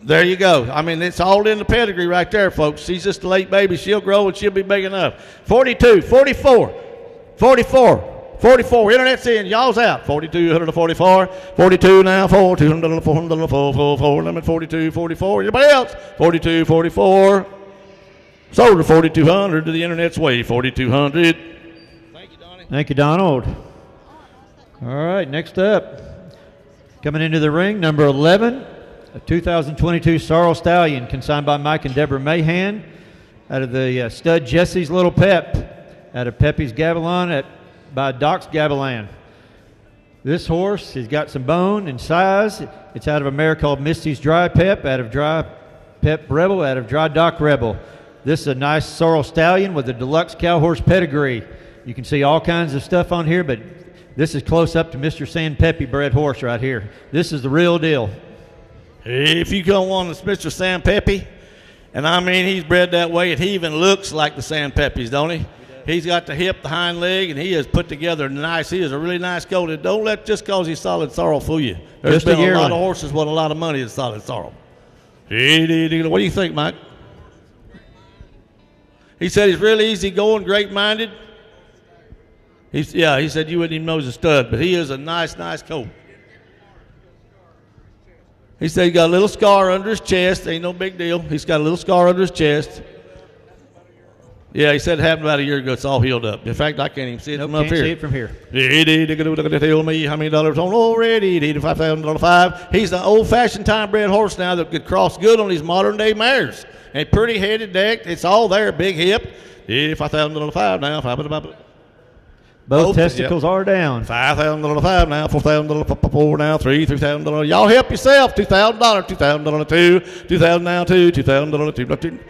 There you go. I mean, it's all in the pedigree right there, folks. She's just a late baby. She'll grow and she'll be big enough. 42, 44, 44. 44, internet's in, y'all's out. 4,200 to 44, 42 now, 4, 200 to 400 to 4, limit 42, 44. Anybody else? 42, 44. Sold to 4,200 to the internet's way, 4,200. Thank you, Donnie. Thank you, Donald. All right, next up, coming into the ring, number 11, a 2022 Sorrel Stallion, consigned by Mike and Deborah Mahan, out of the stud Jesse's Little Pep, out of Pepe's Gavilan by Doc's Gavilan. This horse has got some bone and size. It's out of a mare called Misty's Dry Pep, out of Dry Pep Rebel, out of Dry Doc Rebel. This is a nice sorrel stallion with a deluxe cow horse pedigree. You can see all kinds of stuff on here, but this is close up to Mr. San Pepe bred horse right here. This is the real deal. If you go on this Mr. San Pepe, and I mean he's bred that way, and he even looks like the San Pepes, don't he? He's got the hip, the hind leg, and he is put together nice. He is a really nice colt. And don't let just because he's solid sorrel fool you. There's been a lot of horses with a lot of money in solid sorrel. What do you think, Mike? He said he's really easygoing, great-minded. He said you wouldn't even know he's a stud, but he is a nice colt. He said he got a little scar under his chest. Ain't no big deal. He's got a little scar under his chest. Yeah, he said it happened about a year ago. It's all healed up. In fact, I can't even see it from up here. Can't see it from here. Tell me how many dollars on already. $85,000. He's an old-fashioned time-bred horse now that could cross good on these modern-day mares. And pretty headed, decked. It's all there. Big hip. $85,000 now. Both testicles are down. $5,000 now. $4,000 now. $3,000. Y'all help yourself. $2,000. $2,000 two. $2,000 now. $2,000 two.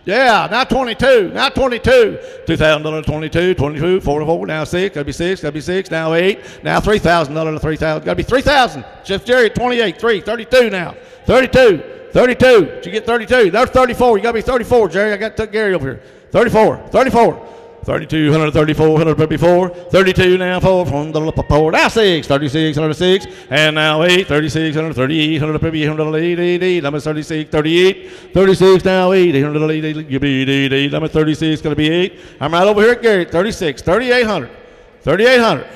Yeah, now 22. Now 22. $2,000, 22, 22, 44, now 6. Gotta be 6. Gotta be 6. Now 8. Now $3,000 to 3,000. Gotta be 3,000. Jeff Jerry at 28. 3. 32 now. 32. 32. Did you get 32? There's 34. You gotta be 34, Jerry. I got Gary over here. 34. 34. 3,200, 3,400, 34, 32 now, 4, now 6, 36, 106, and now 8, 3,600, 3,800, 3,800, number 36, 38, 36 now, 8, 800, give me 8, number 36, going to be 8. I'm right over here at Gary, 36, 3,800, 3,800.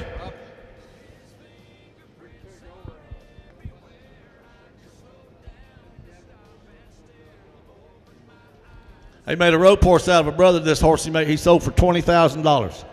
He made a road horse out of a brother. This horse he sold for $20,000.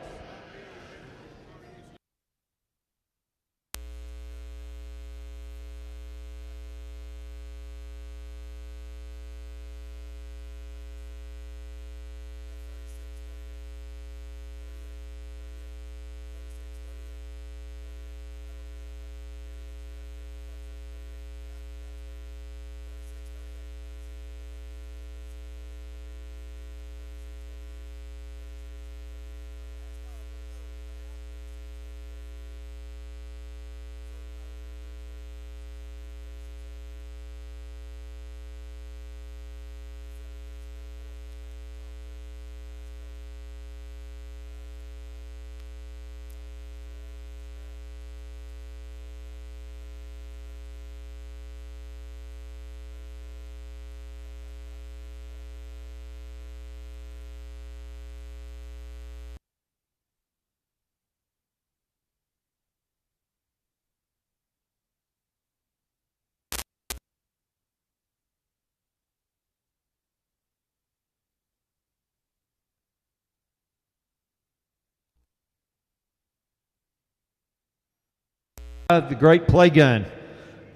The Great Play Gun.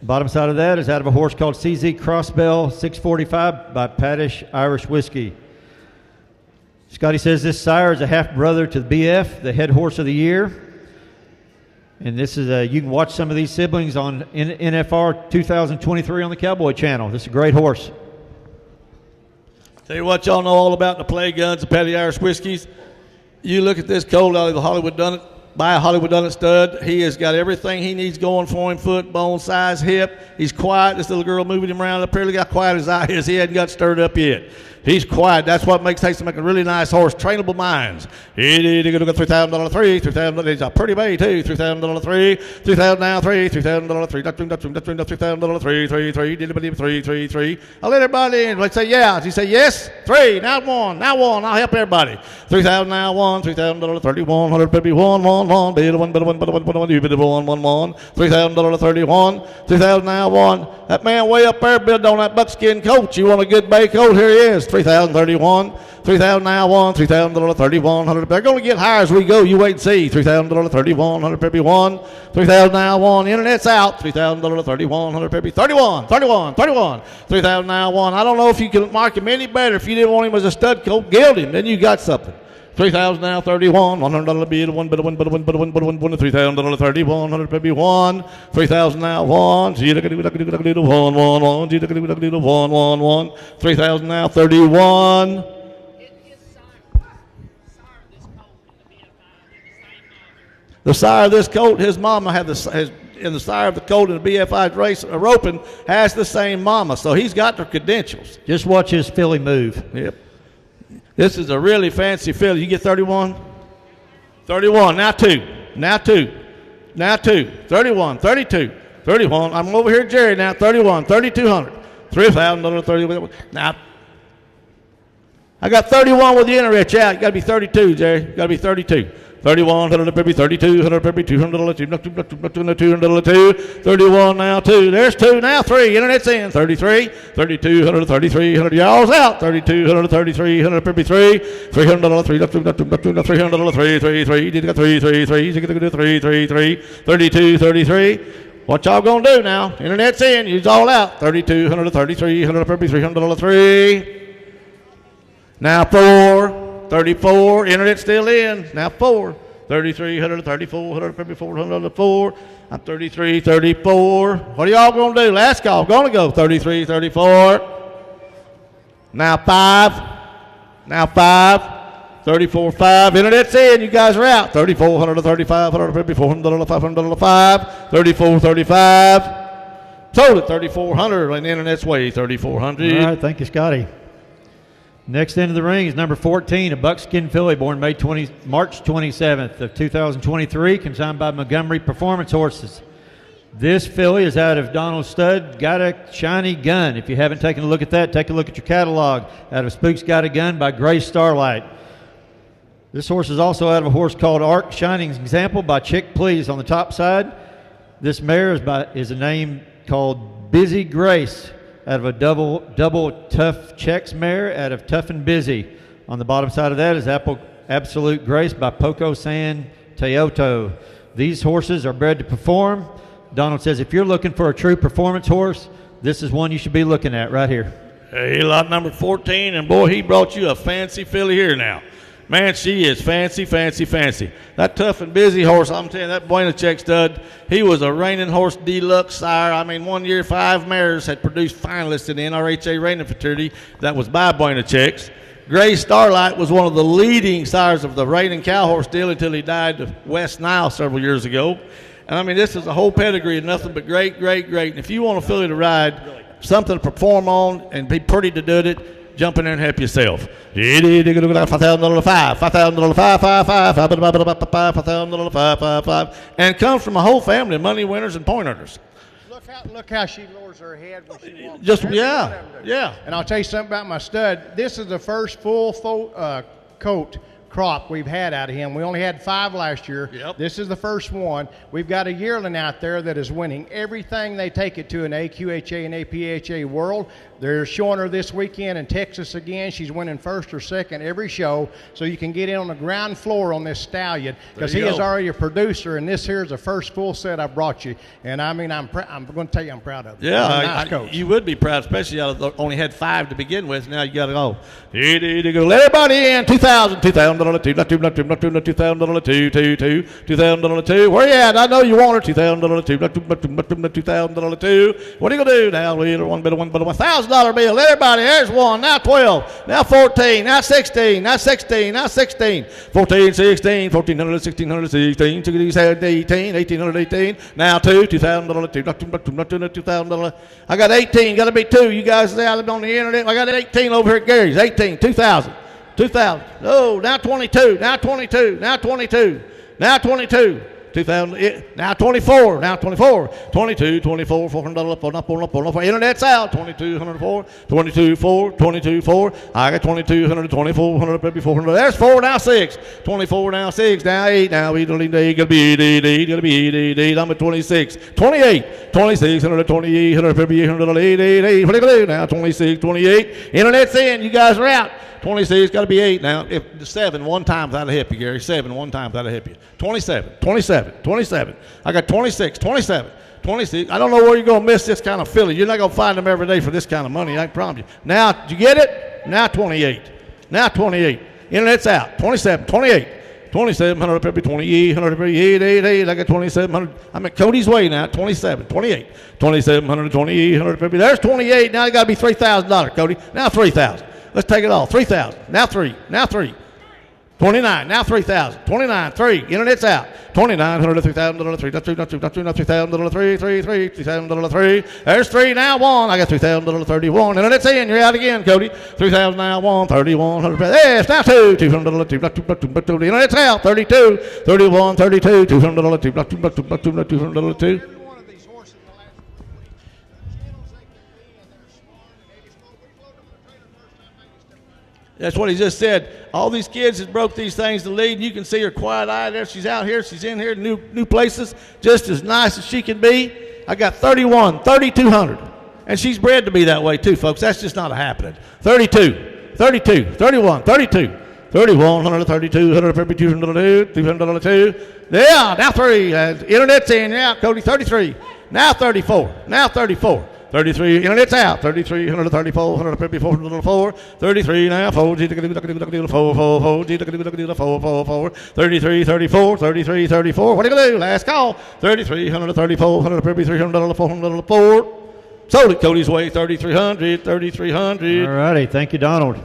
Bottom side of that is out of a horse called CZ Crossbell 645 by Paddish Irish Whiskey. Scotty says this sire is a half brother to the BF, the head horse of the year. And this is you can watch some of these siblings on NFR 2023 on the Cowboy Channel. This is a great horse. Tell you what, y'all know all about the Play Guns, the Paddy Irish Whiskeys. You look at this colt out of the Hollywood Dunnet. By a Hollywood Dunnet stud. He has got everything he needs going for him, foot, bone, size, hip. He's quiet. This little girl moving him around up here. Look how quiet his eye is. He hadn't got stirred up yet. He's quiet. That's what takes him like a really nice horse. Trainable minds. He's a $3,000 three. $3,000. He's a pretty bay too. $3,000 three. $3,000 now three. $3,000 three. $3,000 three. I'll let everybody in. Let's say yeah. He say yes. Three. Now one. I'll help everybody. $3,000 now one. $3,000 31. $151. Bid one. You bid one. $3,000 31. $3,000 now one. That man way up there bid on that buckskin coat. You want a good bay coat? Here he is. $3,031. $3,000 now one. $3,000 31. They're going to get higher as we go. You wait and see. $3,000 31. $151. $3,000 now one. Internet's out. $3,000 31. $31. $3,000 now one. I don't know if you can mark him any better. If you didn't want him as a stud coat, gild him. Then you got something. $3,000 now 31. $100 bid one. $3,000 31. $151. $3,000 now one. $1. $3,000 now 31. The sire of this colt, his mama in the sire of the colt in the BFI race roping has the same mama, so he's got their credentials. Just watch his filly move. Yep. This is a really fancy filly. You get 31? 31. Now two. 31. 32. 31. I'm over here, Jerry, now. 31. $3,200. $3,000. 31. Now, I got 31 with the internet out. You got to be 32, Jerry. You got to be 32. 31, 32, 200, 31 now 2. There's 2 now 3. Internet's in. 33, 32, 33, y'all's out. 32, 33, 300, 300, 3. You got 3. You got 3. 32, 33. What y'all gonna do now? Internet's in. You's all out. 32, 33, 300, 3. Now 4. 34, internet still in. Now 4. 33, 34, 4. I'm 33, 34. What are y'all going to do? Last call. Going to go 33, 34. Now 5. 34, 5. Internet's in. You guys are out. 34, 35, 400, 5. 34, 35. Sold it 3,400 and the internet's way 3,400. All right, thank you, Scotty. Next into the ring is number 14, a buckskin filly born March 27th of 2023, consigned by Montgomery Performance Horses. This filly is out of Donald Stud, Got a Shiny Gun. If you haven't taken a look at that, take a look at your catalog. Out of Spook's Got a Gun by Gray Starlight. This horse is also out of a horse called Arc Shining Example by Chick Please on the top side. This mare is a name called Busy Grace, out of a double tough checks mare out of Tough and Busy. On the bottom side of that is Absolute Grace by Poco San Teoto. These horses are bred to perform. Donald says if you're looking for a true performance horse, this is one you should be looking at right here. Hey, lot number 14, and boy, he brought you a fancy filly here now. Man, she is fancy, fancy, fancy. That Tough and Busy horse, I'm telling you, that Buena Check stud, he was a reigning horse deluxe sire. I mean, 1 year, 5 mares had produced finalists in the NRHA reining fraternity that was by Buena Checks. Gray Starlight was one of the leading sires of the reigning cow horse deal until he died of West Nile several years ago. And I mean, this is a whole pedigree of nothing but great, great, great. And if you want a filly to ride, something to perform on and be pretty to do it, jump in there and help yourself. $5,000 $5,000 and comes from a whole family of money winners and point earners. Look how she lowers her head when she walks. Just yeah. And I'll tell you something about my stud. This is the first full coat crop we've had out of him. We only had 5 last year. Yep. This is the first one. We've got a yearling out there that is winning everything they take it to in AQHA and APHA world. They're showing her this weekend in Texas again. She's winning first or second every show, so you can get in on the ground floor on this stallion because he is already a producer, and this here is the first full set I brought you. And I mean, I'm going to tell you I'm proud of it. Yeah, you would be proud, especially out of the, only had 5 to begin with. Now you got to go. Let everybody in. $2,000, $2,000. Where you at? I know you want her. $2,000. What are you gonna do now? One bit of $1,000 bill. Let everybody. There's 1. Now 12. Now 14. Now 16. Now 16. Now 16. 14, 16. 1,400, 1,600, 16. 18. 1,818. Now 2. $2,000. $2,000. I got 18. Got to be 2. You guys out on the internet. I got 18 over here at Gary's. 18. 2,000. 2,000. Oh, now 22. Now 22. Now 22. Now 22. 2,000. Now 24. Now 24. 22. 24. $400. Internet's out. 2,204. 22.4. 22.4. I got 2,200. 2,400. Maybe 400. There's 4. Now 6. 24. Now 6. Now 8. Now we don't need to be I'm at 26. 28. 2,600. 2,800. Maybe 800. What are you gonna do now? 26. 28. Internet's in. You guys are out. 26, got to be 8 now. If the 7 one time without a hip you, Gary. 7 one time without a hip you. 27, 27, 27. I got 26, 27, 26. I don't know where you're going to miss this kind of filly. You're not going to find them every day for this kind of money, I promise you. Now, did you get it? Now 28. Now 28. Internet's out. 27, 28. 2,700, probably 2,800, 2,888. I got 2,700. I'm at Cody's way now. 27, 28. 2,700, 2,800, probably. There's 28. Now it got to be $3,000, Cody. Now 3,000. Let's take it all. 3,000. Now 3. Now 3. 29. Now 3,000. 29. 3. Internet's out. 2,900 to $3,000. 3. Not 2. Not 2. Not 2. Not $3,000. 3. 3. 3. $3,000. 3. There's 3. Now 1. I got $3,000. 31. Internet's in. You're out again, Cody. 3,000. Now 1. 3,100. Yes. Now 2. $200. 2. Not 2. Not 2. Not 2. Internet's out. 32. 31. 32. $200. 2. Not 2. Not 2. Not 2. Not 200. 2. That's what he just said. All these kids that broke these things to lead. You can see her quiet-eyed there. She's out here. She's in here. New places. Just as nice as she can be. I got 31, 3,200. And she's bred to be that way too, folks. That's just not happening. 32, 32, 31, 32. 3,100, 3,200, 3,200, 200, yeah, now 3. Internet's in. Yeah, Cody, 33. Now 34. Now 34. 33, internet's out. 3,300, 3,400, 3,404. 33 now. 4, 33, 34, 33, 34. What are you gonna do? Last call. 3,300, 3,400, 3,300, 404. Sold it Cody's way. 3,300, 3,300. All righty, thank you, Donald.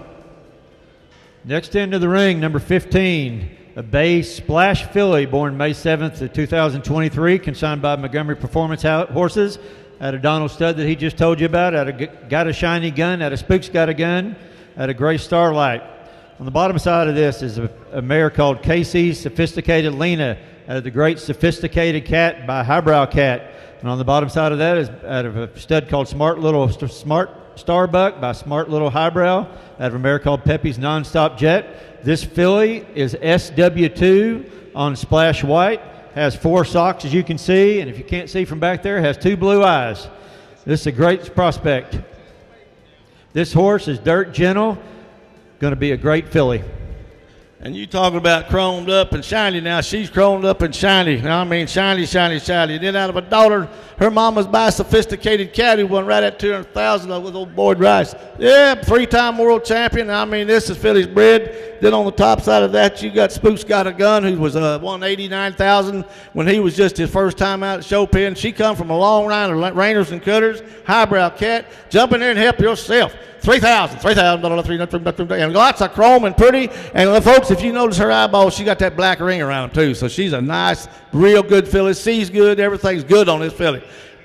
Next into the ring, number 15, a Bay Splash filly, born May 7th of 2023, consigned by Montgomery Performance Horses. Out of Donald Stud that he just told you about, out of Got a Shiny Gun, out of Spook's Got a Gun, out of Gray Starlight. On the bottom side of this is a mare called Casey's Sophisticated Lena, out of the Great Sophisticated Cat by Highbrow Cat. And on the bottom side of that is out of a stud called Smart Starbuck by Smart Little Highbrow, out of a mare called Pepe's Nonstop Jet. This filly is SW2 on Splash White. Has 4 socks, as you can see, and if you can't see from back there, has 2 blue eyes. This is a great prospect. This horse is dirt gentle, going to be a great filly. And you talking about chromed up and shiny now. She's chromed up and shiny. I mean, shiny, shiny, shiny. Then out of a daughter, her mama's by a sophisticated caddy, won right at 200,000 with old Boyd Rice. Yeah, 3-time world champion. I mean, this is filly's bred. Then on the top side of that, you got Spook's Got a Gun, who was won 89,000 when he was just his first time out at show pen. She come from a long line of Rainers and Cutters, highbrow cat. Jump in there and help yourself. $3,000, and lots of chrome and pretty. And folks, if you notice her eyeballs, she got that black ring around them too. So she's a nice, real good filly. Sees good, everything's good on this filly.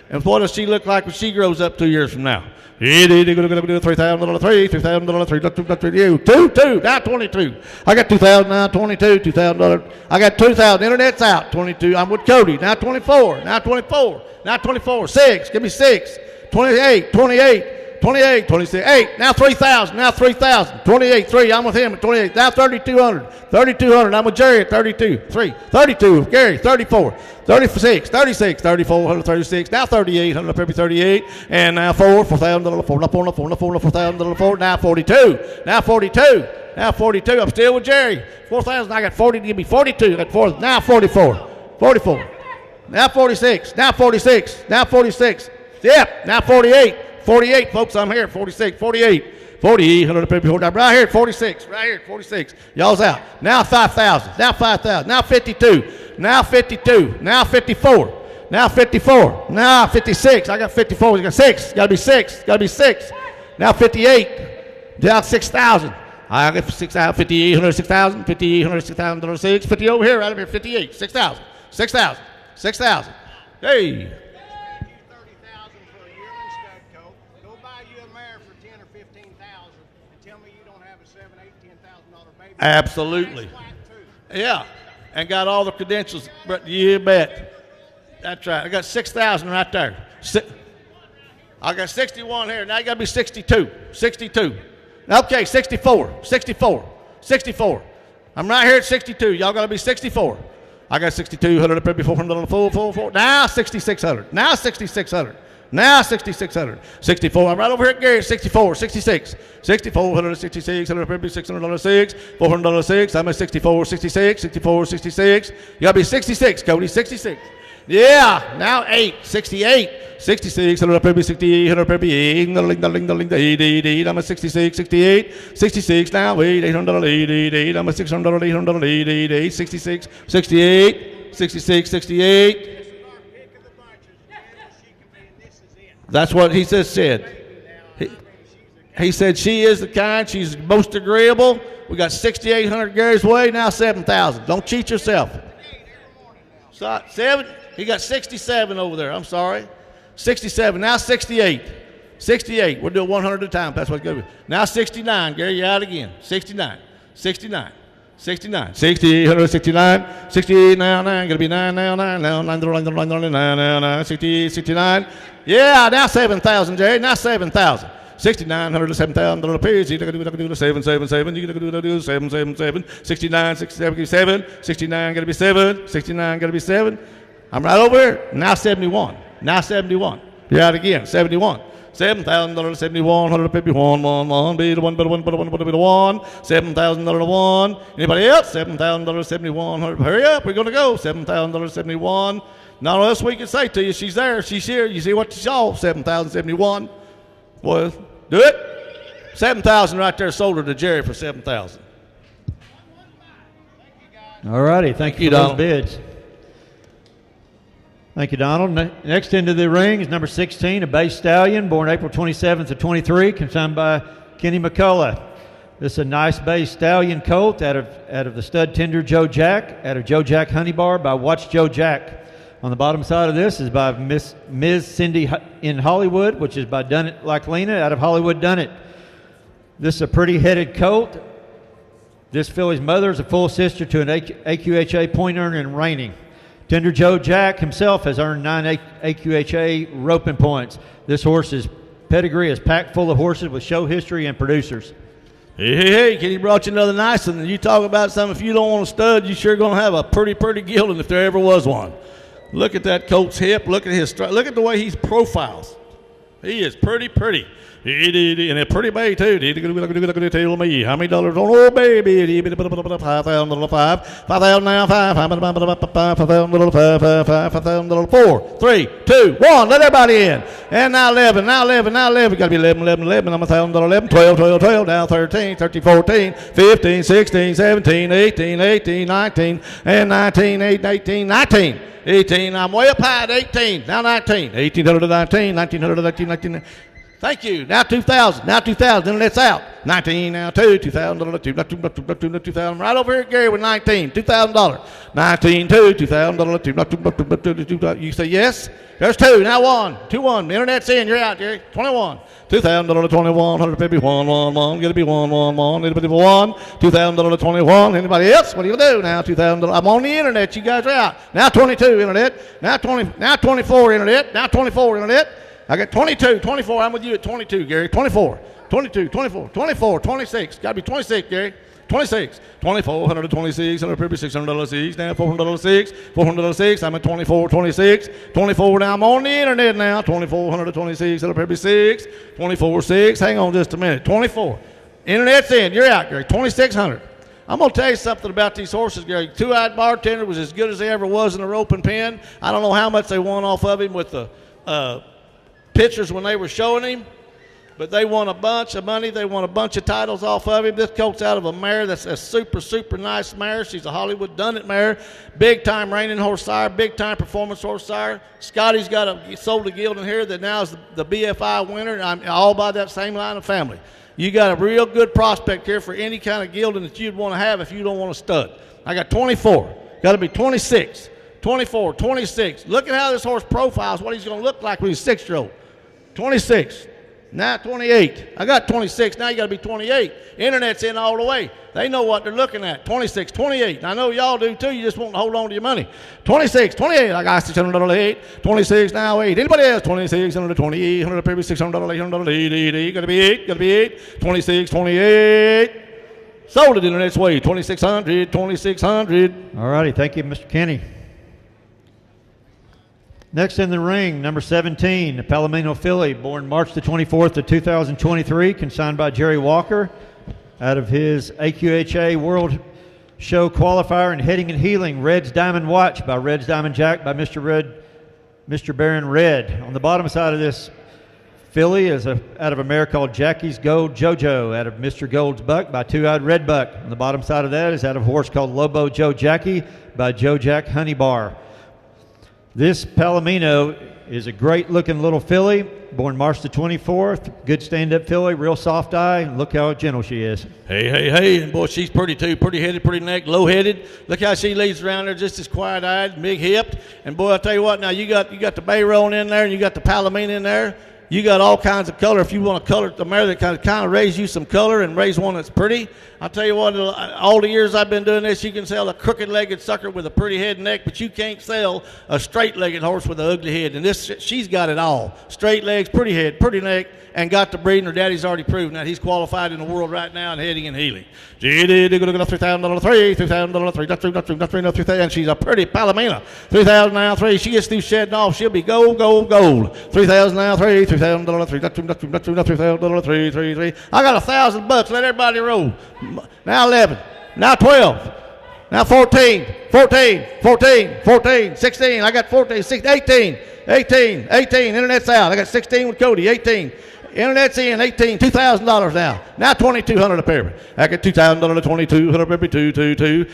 And what does she look like when she grows up 2 years from now? $3,000, $2, now 22. I got $2,000 now, 22, $2,000. I got $2,000. Internet's out, 22. I'm with Cody. Now 24, now 24, now 24. 6, give me 6. 28, 28. 28, 26, 8, now 3,000, now 3,000, 28, 3, I'm with him at 28, now 3,200, 3,200, I'm with Jerry at 32, 3, 32, Gary, 34, 36, 36, 34, 36, now 3,800, maybe 38, and now 4,000, 4,000, now 42, now 42, now 42, I'm still with Jerry, 4,000, I got 40, give me 42, I got 4, now 44, 44, now 46, now 46, now 46, yep, now 48, 48, folks, I'm here, 46, 48, 48, I'm right here at 46, right here at 46. Y'all's out. Now 5,000, now 5,000, now 52, now 52, now 54, now 54, now 56. I got 54, you got 6, gotta be 6, gotta be 6. Now 58, down 6,000. I got 6,000, 5,800, 6,000, 5,800, 6,000, 6, 50 over here, right over here, 58, 6,000, 6,000, 6,000. Hey. Absolutely. Yeah. And got all the credentials. You bet. That's right. I got 6,000 right there. I got 61 here. Now you got to be 62. 62. Okay, 64. 64. 64. I'm right here at 62. Y'all got to be 64. I got 6,200, maybe 400, 4. Now 6,600. Now 6,600. Now 6,600. 64. I'm right over here at Gary. 64. 66. 64. 66. $600, $400. I'm at 64. 66. 64. 66. You got to be 66, Cody. 66. Yeah. Now 8. 68. 66. 68. I'm at 66. 68. 66. Now 8. $800. I'm at 600. 800. 66. 68. 66. 68. That's what he said. He said she is the kind, she's most agreeable. We got 6,800 Gary's Way, now 7,000. Don't cheat yourself. 7? He got 67 over there, I'm sorry. 67, now 68. 68, we'll do it 100 at a time, that's what's good. Now 69, Gary, you're out again. 69, 69. 69, 68, 68 now, 9, gonna be 9 now, 9 now, 9, 68, 69. Yeah, now 7,000, Jerry, now 7,000. 6,900 to 7,000 apiece. You can do the 777. You can do the 777. 69, 67, 69, gotta be 7. 69, gotta be 7. I'm right over here. Now 71. Now 71. You're out again. 71. $7,000, 71, 151, 1, be the 1, be the 1, be the 1, be the 1, $7,000 1. Anybody else? $7,000, 71, 100. Hurry up, we're gonna go. $7,000, 71. Not else we can say to you, she's there, she's here. You see what you saw? 7,071. Well, do it. 7,000 right there. Sold her to Jerry for 7,000. All righty, thank you for those bids. Thank you, Donald. Next into the ring is number 16, a bay stallion, born April 27th of 23, consigned by Kenny McCullough. This is a nice bay stallion colt out of the stud tender Joe Jack, out of Joe Jack Honey Bar by Watch Joe Jack. On the bottom side of this is by Ms. Cindy in Hollywood, which is by Dunnett Like Lena out of Hollywood Dunnett. This is a pretty headed colt. This filly's mother is a full sister to an AQHA point earner in reining. Tender Joe Jack himself has earned 9 AQHA roping points. This horse's pedigree is packed full of horses with show history and producers. Hey, Kenny brought you another nice one. You talk about something, if you don't want a stud, you sure going to have a pretty gelding if there ever was one. Look at that colt's hip. Look at his strut. Look at the way he profiles. He is pretty. And a pretty bay too. Tell me how many dollars on old baby? $5,000, $5,000 now, $5,000, 4, 3, 2, 1. Let everybody in. And now 11. Got to be 11. I'm $1,000, 11, 12. Now 13, 14, 15, 16, 17, 18, 19, and 19. 18. I'm way up high at 18. Now 19. 1800 to 19. 1900 to 19. Thank you. Now 2,000. Then let's out. 19 now 2,000 2,000. Right over here, Gary, with 19. $2,000. 19 $2,000. You say yes. There's 2. Now 1. 2-1. Internet's in. You're out, Gary. 21. $2,000 21. 150 1. Get to be 1. It'll be 1. $2,000 21. Anybody else? What do you do now? $2,000. I'm on the internet. You guys are out. Now 22 internet. Now 24 internet. Now 24 internet. I got 22, 24. I'm with you at 22, Gary. 24, 22, 24, 24, 26. Got to be 26, Gary. 26, 24, $126, $600 now $400, $400. I'm at 24, 26, 24. Now I'm on the internet now. 24, $126, 24, 6. Hang on just a minute. 24. Internet's in. You're out, Gary. 2,600. I'm going to tell you something about these horses, Gary. Two-eyed bartender was as good as they ever was in the roping pen. I don't know how much they won off of him with the pictures when they were showing him, but they won a bunch of money. They won a bunch of titles off of him. This colt's out of a mare that's a super nice mare. She's a Hollywood done-it mare. Big-time reining horse sire, big-time performance horse sire. Scotty's sold a gelding here that now is the BFI winner, and I'm all by that same line of family. You got a real good prospect here for any kind of gelding that you'd want to have if you don't want a stud. I got 24. Got to be 26, 24, 26. Look at how this horse profiles, what he's going to look like when he's 6-year-old. 26. Now 28. I got 26. Now you got to be 28. Internet's in all the way. They know what they're looking at. 26, 28. And I know y'all do too. You just want to hold on to your money. 26, 28. I got $600, 8. 26 now 8. Anybody else? 26, 128, 100, maybe $600, $800, 8. Got to be 8. Got to be 8. 26, 28. Sold it Internet's way. 2,600. 2,600. All righty. Thank you, Mr. Kenny. Next in the ring, number 17, a Palomino filly, born March the 24th of 2023, consigned by Jerry Walker out of his AQHA World Show qualifier in heading and heeling, Red's Diamond Watch by Red's Diamond Jack by Mr. Baron Red. On the bottom side of this filly is out of a mare called Jackie's Gold Jojo out of Mr. Gold's Buck by Two-Eyed Red Buck. On the bottom side of that is out of a horse called Lobo Joe Jackie by Joe Jack Honey Bar. This Palomino is a great-looking little filly, born March the 24th. Good stand-up filly, real soft eye. Look how gentle she is. Hey. And boy, she's pretty too. Pretty headed, pretty neck, low-headed. Look how she leads around there just as quiet-eyed, big-hipped. And boy, I'll tell you what, now you got the bay roan in there and you got the Palomino in there. You got all kinds of color. If you want to color the mare that kind of raise you some color and raise one that's pretty, I'll tell you what, all the years I've been doing this, you can sell a crooked-legged sucker with a pretty head and neck, but you can't sell a straight-legged horse with an ugly head. And she's got it all. Straight legs, pretty head, pretty neck, and got the breed, and her daddy's already proven that. He's qualified in the world right now in heading and heeling. $3,000, and she's a pretty Palomino. $3,000 now, 3. She gets through shedding off. She'll be gold. $3,000 now, 3. $3,000, 3. I got $1,000. Let everybody roll. Now 11. Now 12. Now 14. 16. I got 14. 16, 18. Internet's out. I got 16 with Cody. 18. Internet's in. 18. $2,000 now. Now 2,200 a pair. I got $2,000 to 2,200 every 2.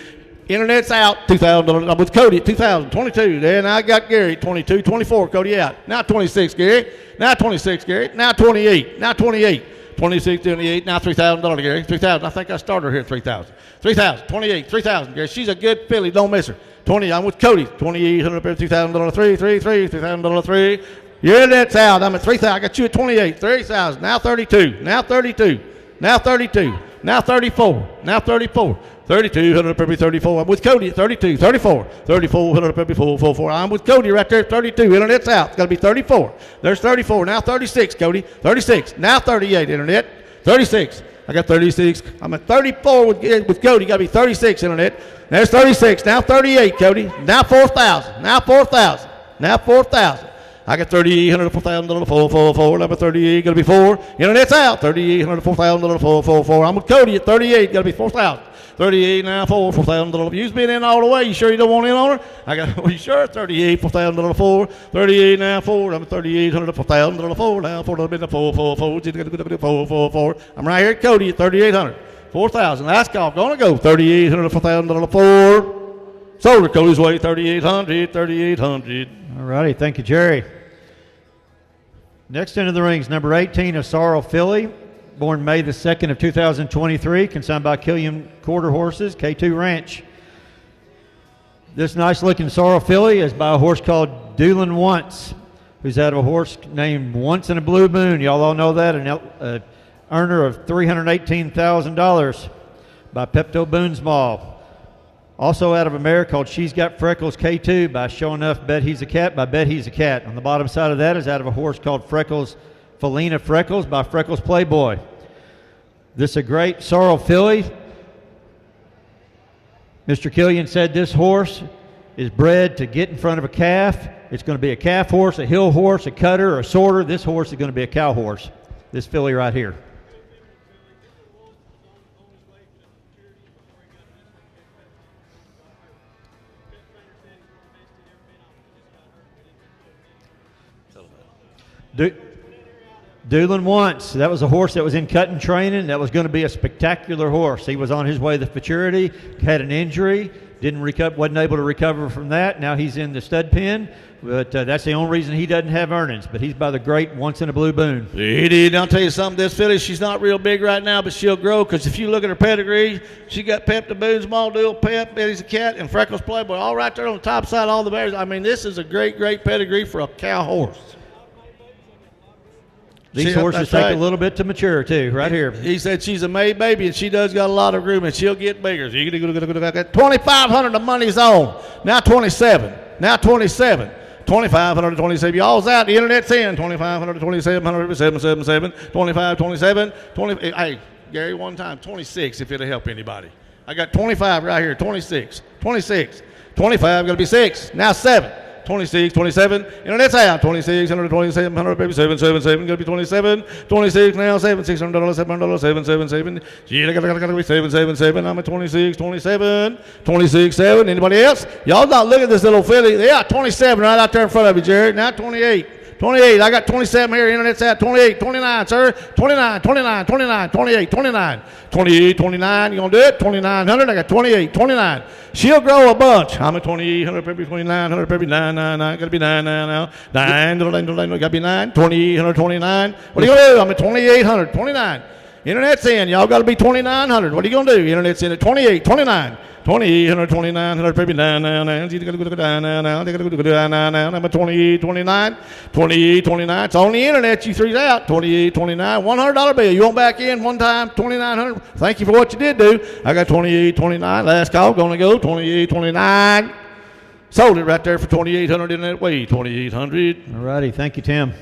Internet's out. $2,000. I'm with Cody at 2,000. 22. Then I got Gary. 22. 24. Cody out. Now 26. Gary. Now 26. Gary. Now 28. Now 28. 26, 28, now $3,000, Gary. 3,000. I think I started her here at 3,000. 3,000, 28, 3,000, Gary. She's a good filly. Don't miss her. 20, I'm with Cody. 2,800, $3,000, 3, $3,000, 3. Yeah, that's out. I'm at 3,000. I got you at 28, 3,000. Now 32, now 32, now 32, now 34, now 34. 3,200 per 34. I'm with Cody at 32, 34, 3,400 per 4. I'm with Cody right there at 32. Internet's out. It's got to be 34. There's 34. Now 36, Cody. 36. Now 38, Internet. 36. I got 36. I'm at 34 with Cody. Got to be 36, Internet. There's 36. Now 38, Cody. Now 4,000. Now 4,000. Now 4,000. I got $3,800 to $4,000 444. Number 38 gonna be 4. Internet's out. $3,800 to $4,000 444. I'm with Cody at 38. Gotta be 4,000. 38 now, $4,000. You's been in all the way. You sure you don't want in on her? I got, well, you sure? 38, $4,000 4. 38 now, 4. I'm at 3,800 $4,000 4 now. 4 to the 444. 444. I'm right here at Cody at 3,800. 4,000. Last call. Gonna go. 3,800 $4,000 4. Sold her Cody's way. 3,800. 3,800. All righty. Thank you, Jerry. Next into the rings, number 18, a Sorrel filly. Born May the 2nd of 2023, consigned by Killian Quarter Horses, K2 Ranch. This nice-looking sorrel filly is by a horse called Doolin Once, who's out of a horse named Once in a Blue Moon. Y'all all know that, an earner of $318,000 by Pepto Boonsmall. Also out of a mare called She's Got Freckles K2 by Show Enough Bet He's a Cat by Bet He's a Cat. On the bottom side of that is out of a horse called Felina Freckles by Freckles Playboy. This is a great sorrel filly. Mr. Killian said this horse is bred to get in front of a calf. It's going to be a calf horse, a hill horse, a cutter, a sorter. This horse is going to be a cow horse, this filly right here. Doolin Once, that was a horse that was in cutting training. That was going to be a spectacular horse. He was on his way to maturity, had an injury, wasn't able to recover from that. Now he's in the stud pen, but that's the only reason he doesn't have earnings. But he's by the great Once in a Blue Moon. I'll tell you something, this filly, she's not real big right now, but she'll grow, because if you look at her pedigree, she got Pep the Boone, Small Dual, Pep, Betty's a Cat, and Freckles Playboy, all right there on the top side, all the bears. I mean, this is a great, great pedigree for a cow horse. These horses take a little bit to mature, too, right here. He said she's a made baby, and she does got a lot of room, and she'll get bigger. So you can go 2,500, the money's on. Now 27. Now 27. 2,500 to 27. Y'all's out. The internet's in. 2,500 to 2,700, 777. 25, 27. 20. Hey, Gary, one time, 26 if it'll help anybody. I got 25 right here. 26. 26. 25, gonna be 6. Now 7. 26, 27, internet's out. 2600, 2700, baby, 777, gonna be 27, 26 now, $7,600, $700, 777. Gee, I gotta be 777. I'm at 26, 27, 26, 7. Anybody else? Y'all not looking at this little filly. Yeah, 27 right out there in front of you, Jared. Now 28. 28. I got 27 here. Internet's at 28. 29, sir. 29, 29, 29, 28, 29. 28, 29. You gonna do it? 2,900. I got 28, 29. She'll grow a bunch. I'm at 2,800, maybe 2,900, maybe 999. Gotta be 99 now. 9, gotta be 9. 2,800, 29. What are you gonna do? I'm at 2,800, 29. Internet's in. Y'all gotta be 2,900. What are you gonna do? Internet's in at 28, 29. 2,800, 2,900, maybe 999. You gotta go down now. They gotta go down now. I'm at 28, 29. 28, 29. It's on the internet. You three's out. 28, 29. $100 bill. You want back in one time? 2,900. Thank you for what you did do. I got 28, 29. Last call. Gonna go 28, 29. Sold it right there for 2,800 in that way. 2,800. All righty. Thank you, Tim.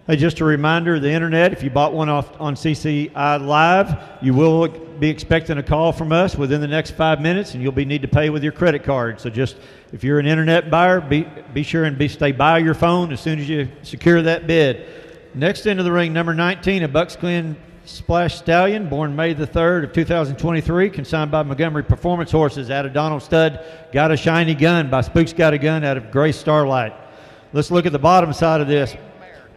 Hey, just a reminder, the internet, if you bought one off on CCI Live, you will be expecting a call from us within the next 5 minutes, and you'll need to pay with your credit card. So just, if you're an internet buyer, be sure and stay by your phone as soon as you secure that bid. Next into the ring, number 19, a Buckskin Splash Stallion, born May the 3rd of 2023, consigned by Montgomery Performance Horses out of Donald Stud. Got a Shiny Gun by Spooks Got a Gun out of Grace Starlight. Let's look at the bottom side of this.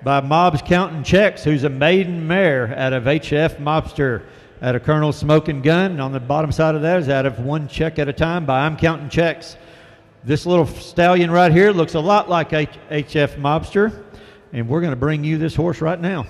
By Mob's Counting Checks, who's a maiden mare out of HF Mobster, out of Colonel Smoking Gun. And on the bottom side of that is out of One Check at a Time by I'm Counting Checks. This little stallion right here looks a lot like HF Mobster, and we're going to bring you this horse right now.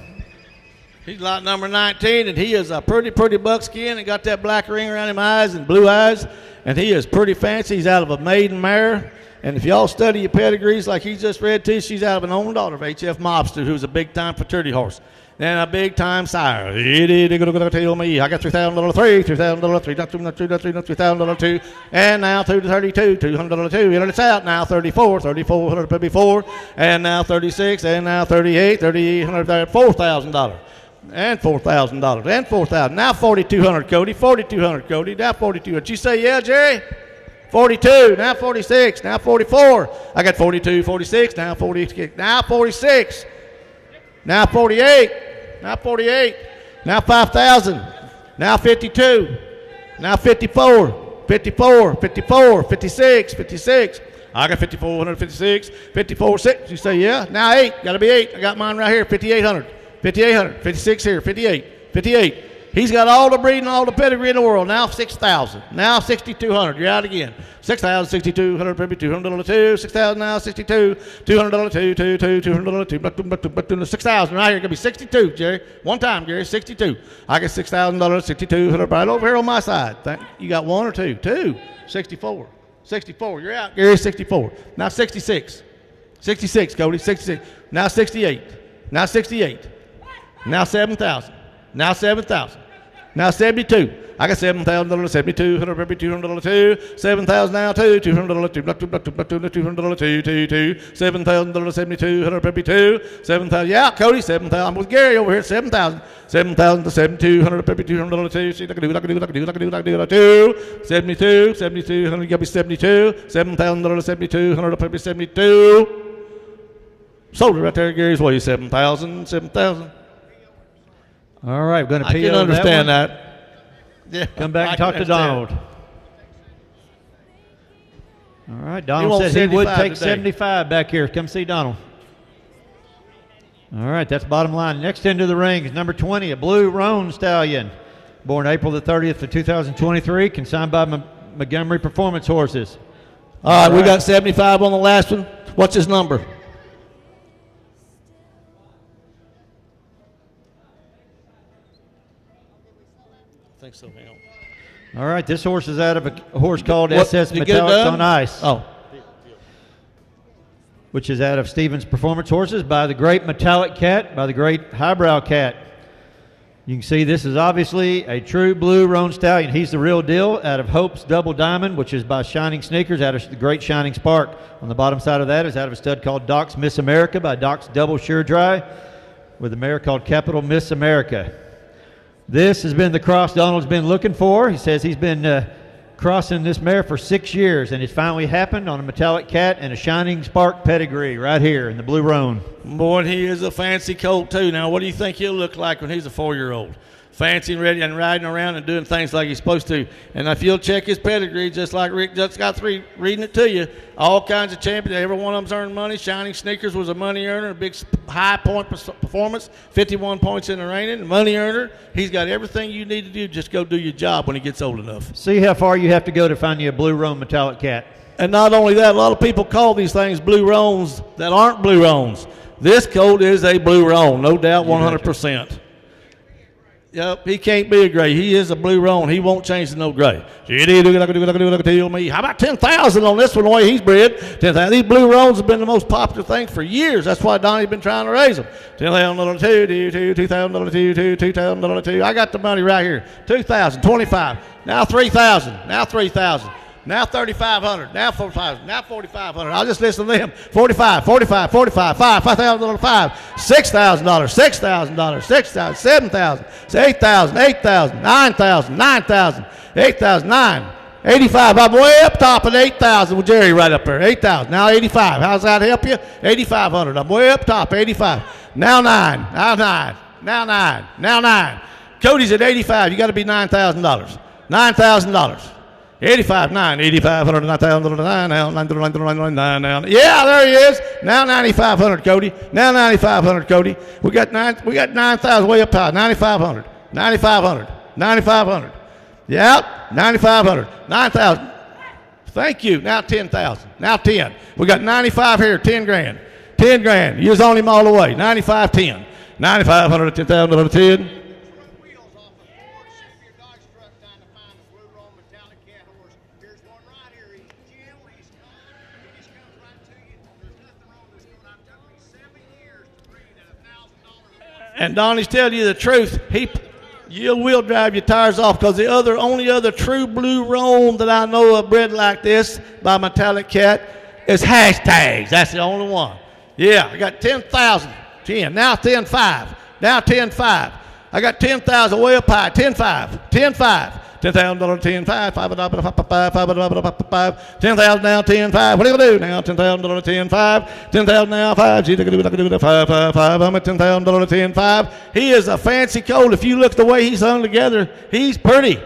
He's lot number 19, and he is a pretty buckskin and got that black ring around his eyes and blue eyes, and he is pretty fancy. He's out of a maiden mare. And if y'all study your pedigrees like he just read to you, she's out of an own daughter of HF Mobster, who's a big-time fraternity horse. And a big-time sire. They're going to tell me. I got $3,000 3, $3,000 3, not $3,000 2, and now through to 32, $200 2. And it's out now, 34, 3,400 maybe 4, and now 36, and now 38, 3,800, $4,000. And $4,000, and $4,000. Now $4,200, Cody. $4,200, Cody. Now $4,200. Did you say yeah, Jerry? 42, now 46, now 44. I got 42, 46, now 46, now 46, now 48, now 48, now 5,000, now 52, now 54, 54, 54, 56, 56. I got 5,456, 54.6. You say, yeah? Now 8. Got to be 8. I got mine right here, 5,800, 5,800, 56 here, 58, 58. He's got all the breeding, all the pedigree in the world. Now 6,000. Now 6,200. You're out again. 6,000, 6,200, $200, 6,000 now, 62, $200, $200, 6,000 right here. Gonna be 62, Jerry. One time, Jerry, 62. I get $6,000, 6,200 right over here on my side. You got one or two? Two. 64. 64. You're out, Gary. 64. Now 66. 66, Cody. 66. Now 68. Now 68. Now 7,000. Now 7,000. Now 72. I got $7,000, 72, $200, 7,000 now, $200, $200, $7,000, 72, $100, 7,000. Yeah, Cody, 7,000. I'm with Gary over here, 7,000. 7,000 to 72, $100, see, I can do, 72, 72, 100, got me 72, $7,000, 72, $100, 72. Sold it right there, Gary's way, 7,000, 7,000. All right, we're going to I can understand that. Yeah, come back and talk to Donald. All right, Donald said he would take 75 back here. Come see Donald. All right, that's bottom line. Next into the ring is number 20, a blue roan stallion. Born April the 30th of 2023, consigned by Montgomery Performance Horses. All right, we got 75 on the last one. What's his number? I think so, hang on. All right, this horse is out of a horse called SS Metallics on Ice. Oh. Which is out of Stevens Performance Horses by the great Metallic Cat, by the great Highbrow Cat. You can see this is obviously a true blue roan stallion. He's the real deal out of Hope's Double Diamond, which is by Shining Sneakers, out of the great Shining Spark. On the bottom side of that is out of a stud called Doc's Miss America by Doc's Double Sure Dry with a mare called Capital Miss America. This has been the cross Donald's been looking for. He says he's been crossing this mare for 6 years, and it finally happened on a Metallic Cat and a Shining Spark pedigree right here in the blue roan. Boy, he is a fancy colt, too. Now, what do you think he'll look like when he's a 4-year-old? Fancy and ready and riding around and doing things like he's supposed to. And if you'll check his pedigree, just like Rick just got through reading it to you, all kinds of champions, every one of them's earned money. Shining Sneakers was a money earner, a big high point performance, 51 points in the reining, money earner. He's got everything you need to do. Just go do your job when he gets old enough. See how far you have to go to find you a blue roan Metallic Cat. And not only that, a lot of people call these things blue roans that aren't blue roans. This colt is a blue roan, no doubt, 100%. Yep, he can't be a gray. He is a blue roan. He won't change to no gray. How about 10,000 on this one, the way he's bred? 10,000. These blue roans have been the most popular thing for years. That's why Donnie's been trying to raise them. $10,000, $2,000, $2,000. I got the money right here. 2,000, 25. Now 3,000. Now 3,000. Now 3,500. Now 4,500. Now 4,500. I'll just listen to them. 45, 45, 45, $5,000, $5, $6,000, $6,000, $6,000, $7,000, $8,000, $8,000, $9,000, $9,000, $8,000, $9,000, $85. I'm way up top at $8,000 with Jerry right up there. $8,000. Now $85. How's that help you? $8,500. I'm way up top. $85. Now $9. Now $9. Now $9. Now $9. Cody's at $85. You got to be $9,000. $9,000. 85, 9, 8,500, 9,000, 9, yeah, there he is. Now 9,500, Cody. Now 9,500, Cody. We got 9,000 way up top. 9,500, 9,500, 9,500. Yep, 9,500, 9,000. Thank you. Now 10,000. Now 10. We got 95 here, 10 grand. 10 grand. You was on him all the way. 95, 10. 9,500, 10,000, 10. And Donnie's telling you the truth. You will drive your tires off because the only other true blue roan that I know of bred like this by Metallic Cat is hashtags. That's the only one. Yeah, I got 10,000. 10. Now 10,5. Now 10,5. I got 10,000 way up high. 10,5. 10,5. $10,000, 10, 5, 5, 5, 5, 5, 10,000 now, 10, 5. What are you gonna do now? $10,000, 10, 5, 10,000 now, 5. Gee, I can do that, 5, 5, 5. I'm at $10,000, 10, 5. He is a fancy colt. If you look the way he's hung together, he's pretty.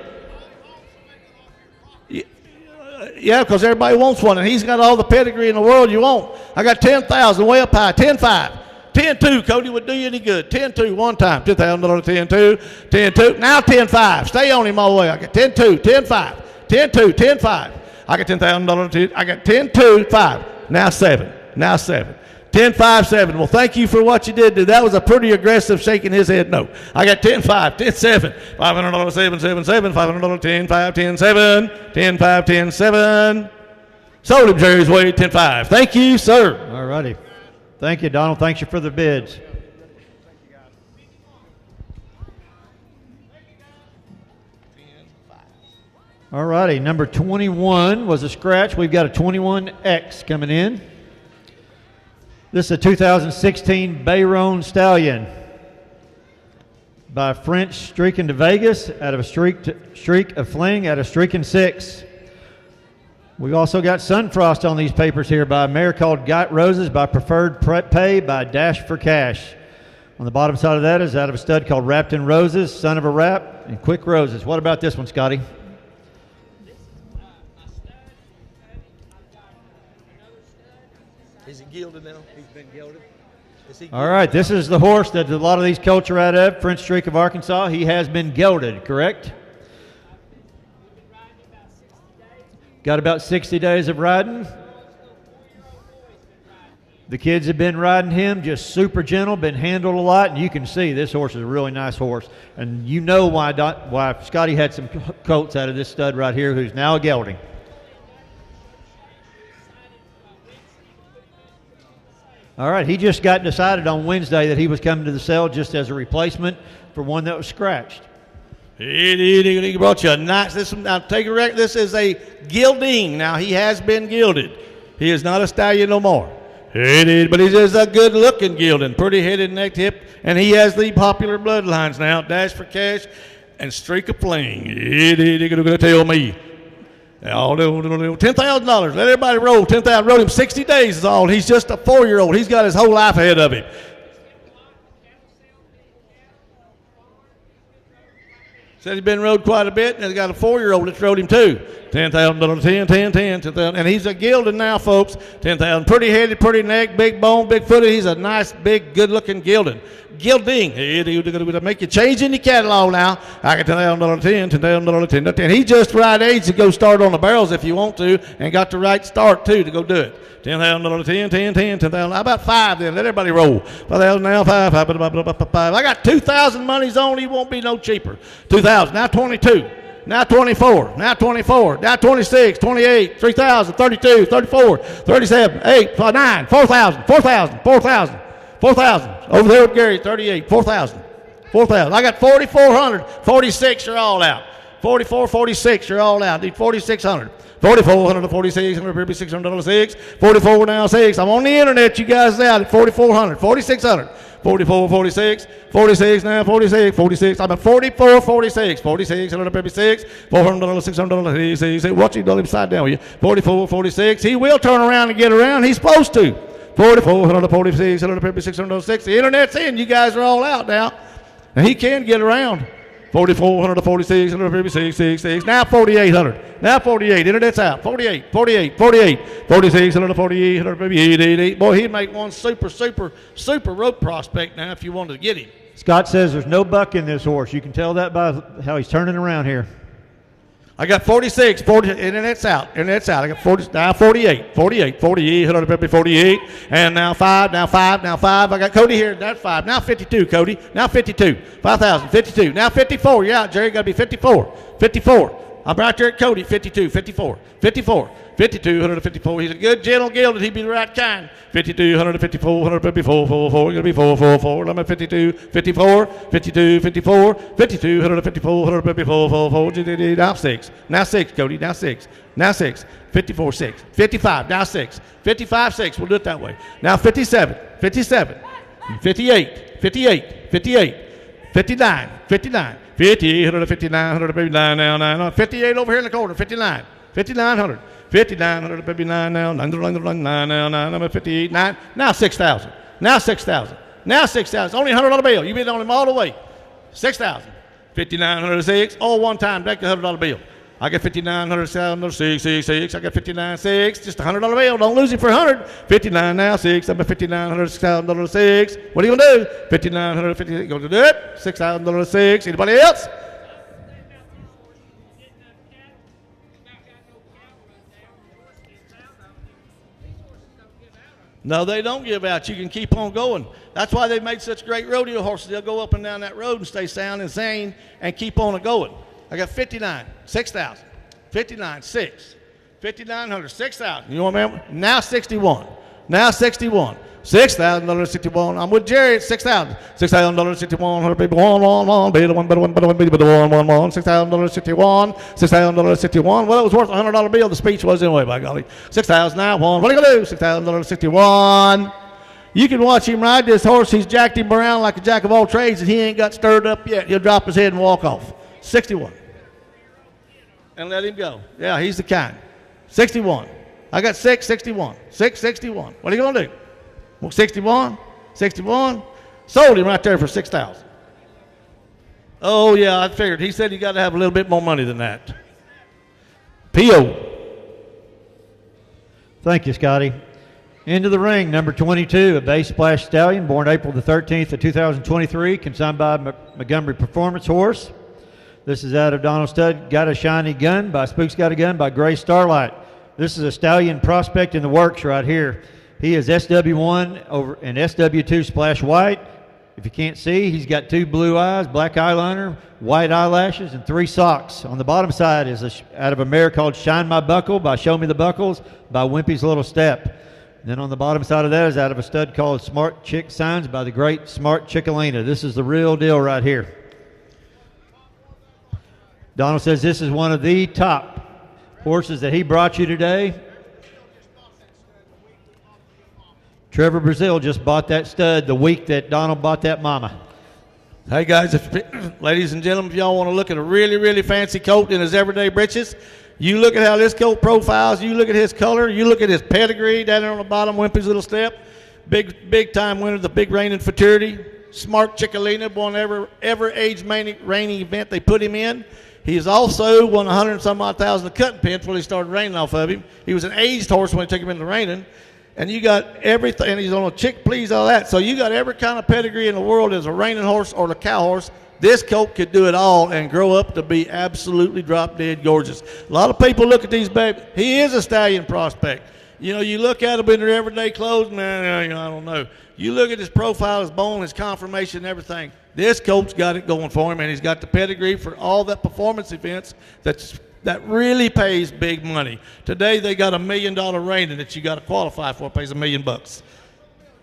Yeah, because everybody wants one, and he's got all the pedigree in the world you want. I got 10,000 way up high, 10-5. 10-2, Cody, would do you any good. 10-2 one time, $10,000, 10-2, 10-2. Now 10-5. Stay on him all the way. I got 10-2, 10-5, 10-2, 10-5. I got $10,000, I got 10-2, 5. Now 7, now 7. 10-5, 7. Well, thank you for what you did do. That was a pretty aggressive shaking his head no. I got 10-5, 10-7, $500, 7, 7, 7, $500, 10-5, 10-7, 10-5, 10-7. Sold him Jerry's way, 10-5. Thank you, sir. All righty. Thank you, Donald. Thanks you for the bids. All righty. Number 21 was a scratch. We've got a 21X coming in. This is a 2016 Bayron Stallion by French Streaking to Vegas out of a Streak of Fling out of Streaking 6. We've also got Sunfrost on these papers here by a mare called Got Roses by Preferred Pay by Dash for Cash. On the bottom side of that is out of a stud called Wrapped in Roses, Son of a Wrap, and Quick Roses. What about this one, Scotty? Is he gilded now? He's been gilded. All right, this is the horse that a lot of these colts are out of, French Streak of Arkansas. He has been gelded, correct? Got about 60 days of riding. The kids have been riding him, just super gentle, been handled a lot, and you can see this horse is a really nice horse. And you know why Scotty had some colts out of this stud right here who's now a gelding. All right, he just got decided on Wednesday that he was coming to the sale just as a replacement for one that was scratched. He brought you a nice, this is a gilding. Now, he has been gilded. He is not a stallion no more. But he's just a good-looking gilding, pretty headed, neck, hip, and he has the popular bloodlines now, Dash for Cash and Streak of Fling. Gonna tell me. $10,000. Let everybody roll. 10,000. Rode him 60 days is all. He's just a 4-year-old. He's got his whole life ahead of him. Said he's been rode quite a bit, and he's got a 4-year-old that's rode him too. $10,000, 10, 10, 10, 10,000. And he's a gilded now, folks. 10,000. Pretty headed, pretty neck, big bone, big footed. He's a nice, big, good-looking gilding. To make you change in your catalog now. I got $10,000, 10, $10,000, 10. He's just the right age to go start on the barrels if you want to, and got the right start too to go do it. $10,000, 10, 10, 10, 10,000. How about 5 then? Let everybody roll. 5,000 now, 5. I got 2,000 monies on. He won't be no cheaper. 2,000. Now 22. Now 24. Now 24. Now 26, 28, 3,000, 32, 34, 37, 8, 9, 4,000, 4,000, 4,000. 4,000. Over there with Gary, 38, 4,000. 4,000. I got 4,400. 46, you're all out. 44, 46, you're all out. Need 4,600. 4,400 to 4,600, 600 6. 44 now 6. I'm on the internet, you guys out at 4,400, 4,600. 44, 46, 46 now, 46, 46. I'm at 44, 46, 46, 156, $400, $600, 6. Watch you, don't upside down with you. 44, 46. He will turn around and get around. He's supposed to. 44, 46, 156, 6. The internet's in. You guys are all out now. And he can get around. 4,400 to 46, 156, 6. Now 4,800. Now 48. Internet's out. 48, 48, 48. 46, 148, 158. Boy, he'd make one super rope prospect now if you wanted to get him. Scott says there's no buck in this horse. You can tell that by how he's turning around here. I got 46, 40, internet's out. Internet's out. I got 40, now 48, 48, 48, 148, and now 5, now 5, now 5. I got Cody here. That's 5. Now 52, Cody. Now 52. 5,000, 52. Now 54. You're out, Jerry. Got to be 54. 54. I'm right there at Cody. 52, 54, 54. 52, 154. He's a good, gentle gilded. He'd be the right kind. 52, 154, 154, 4, going to be 4, 4, 4. I'm at 52, 54, 52, 54, 52, 154, 154, 4, 4. Now 6. Now 6, Cody. Now 6. Now 6. 54, 6. 55. Now 6. 55, 6. We'll do it that way. Now 57, 57, 58, 58, 58, 59, 59. 5,800, 5,900, baby 9 now, 9, 58 over here in the corner, 59, 5,900, 5,900, baby 9 now, 9 now, 9, 58, 9, now 6,000, now 6,000, now 6,000, only $100 bill, you bid on him all the way, 6,000, 5,906, all one time, take the $100 bill. I got 5,900, 6, 6, 6. I got 59, 6. Just a $100 bill. Don't lose it for 100. 59 now, 6. I'm at 5,900, $6,000, 6. What are you gonna do? 5,900, 50. You gonna do it? $6,000, 6. Anybody else? No, they don't give out. You can keep on going. That's why they made such great rodeo horses. They'll go up and down that road and stay sound and sane and keep on going. I got 59, 6,000, 59, 6, 5,900, 6,000. You want to remember? Now 61, now 61, $6,000, 61. I'm with Jerry at 6,000, $6,000, 61. 100 people, 1, better one, $6,000, 61, $6,000, 61. Well, it was worth a $100 bill. The speech was anyway, by golly. 6,000 now, 1. What are you gonna do? $6,000, 61. You can watch him ride this horse. He's jacked him around like a jack of all trades, and he ain't got stirred up yet. He'll drop his head and walk off. 61. And let him go. Yeah, he's the kind. 61. I got 6, 61. 6, 61. What are you going to do? Well, 61, 61. Sold him right there for 6,000. Oh, yeah, I figured. He said you got to have a little bit more money than that. P.O. Thank you, Scotty. Into the ring, number 22, a Bay Splash Stallion, born April the 13th of 2023, consigned by Montgomery Performance Horse. This is out of Donald Stud, Got a Shiny Gun by Spook's Got a Gun by Gray Starlight. This is a stallion prospect in the works right here. He is SW1 over and SW2 Splash White. If you can't see, he's got 2 blue eyes, black eyeliner, white eyelashes, and 3 socks. On the bottom side is out of a mare called Shine My Buckle by Show Me the Buckles by Wimpy's Little Step. Then on the bottom side of that is out of a stud called Smart Chick Signs by the great Smart Chickalina. This is the real deal right here. Donald says this is one of the top horses that he brought you today. Trevor Brazil just bought that stud the week that Donald bought that mama. Hey guys, ladies and gentlemen, if y'all want to look at a really, really fancy colt in his everyday britches, you look at how this colt profiles, you look at his color, you look at his pedigree down there on the bottom, Wimpy's Little Step, big time winner, the big reigning futurity, Smart Chickalina, won every age reigning event they put him in. He's also won 100 and some odd thousand of cutting pins before he started reining off of him. He was an aged horse when they took him into reining. And you got everything, and he's on a chick please, all that. So you got every kind of pedigree in the world as a reining horse or the cow horse. This colt could do it all and grow up to be absolutely drop dead gorgeous. A lot of people look at these babies. He is a stallion prospect. You know, you look at him in their everyday clothes, man, I don't know. You look at his profile, his bone, his conformation, and everything. This colt's got it going for him, and he's got the pedigree for all that performance events that really pays big money. Today they got $1 million rating that you got to qualify for. It pays $1 million.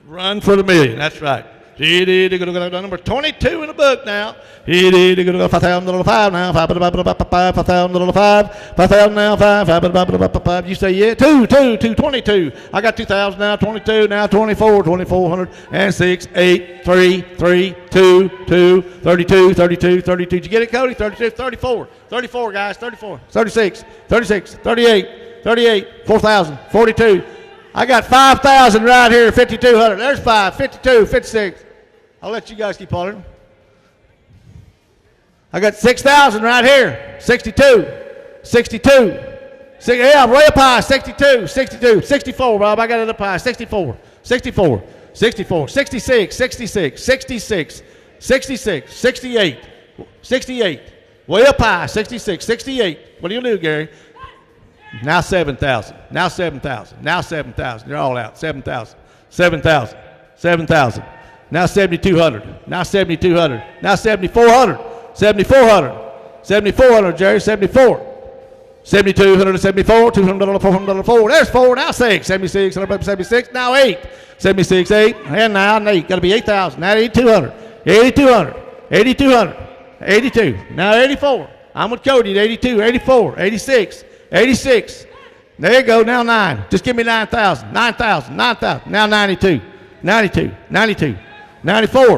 Run for the million. That's right. Number 22 in the book now. $5,000 5 now. $5,000 5 now. 5. You say yeah. 22. I got 2,000 now. 22 now. 24. 2,400 and 6, 8, 3, 2, 32. Did you get it, Cody? 32, 34. 34 guys. 34. 36. 38. 4,000. 42. I got 5,000 right here, 5,200. There's 5, 52, 56. I'll let you guys keep hollering. I got 6,000 right here, 62. Yeah, I'm way up high, 62, 64, Rob. I got it up high, 64, 66, 68. Way up high, 66, 68. What are you going to do, Gary? Now 7,000. Now 7,000. They're all out. 7,000. Now 7,200. Now 7,200. Now 7,400. 7,400, Jerry. 74. 7,200, 74, $200, $400, 4. There's 4. Now 6. 76, 76. Now 8. 76, 8. And now 8. Got to be 8,000. Now 8,200. 8,200. 82. Now 84. I'm with Cody at 82, 84, 86. 86. There you go. Now 9. Just give me 9,000. 9,000. Now 92. 94.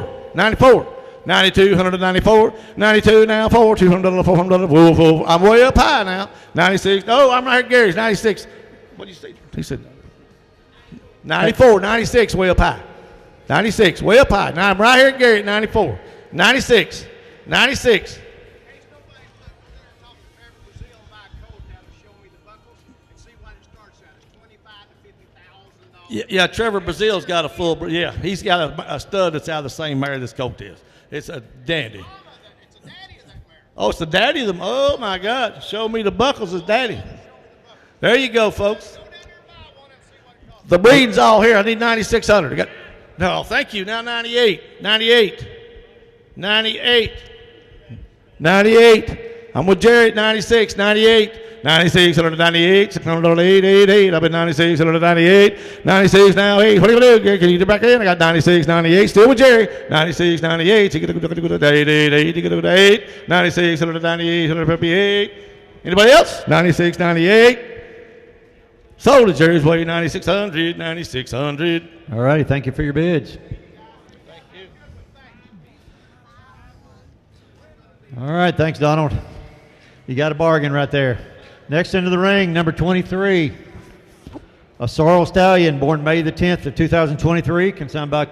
92, 194, 92 now, 4, 200, 400, whoa, whoa. I'm way up high now. 96, oh, I'm right here, Gary's 96. What did you say? He said 94, 96, way up high. 96, way up high. Now I'm right here at Gary at 94. 96, 96. Yeah, Trevor Brazil's got a full, yeah, he's got a stud that's out of the same mare this colt is. It's a dandy. Oh, it's the daddy of them. Oh, my God. Show me the buckles as daddy. There you go, folks. The breed's all here. I need 9,600. No, thank you. Now 98. 98. 98. 98. I'm with Jerry at 96. 98. 96, 198, 688, I've been 96, 198, 96 now, 8. What are you going to do? Can you get back in? I got 96, 98, still with Jerry. 96, 98, you get to 8, you get to 8, 96, 198, 158. Anybody else? 96, 98. Sold at Jerry's way, 9,600, 9,600. All righty, thank you for your bids. Thank you. All right, thanks, Donald. You got a bargain right there. Next into the ring, number 23, a sorrel stallion born May the 10th of 2023, consigned by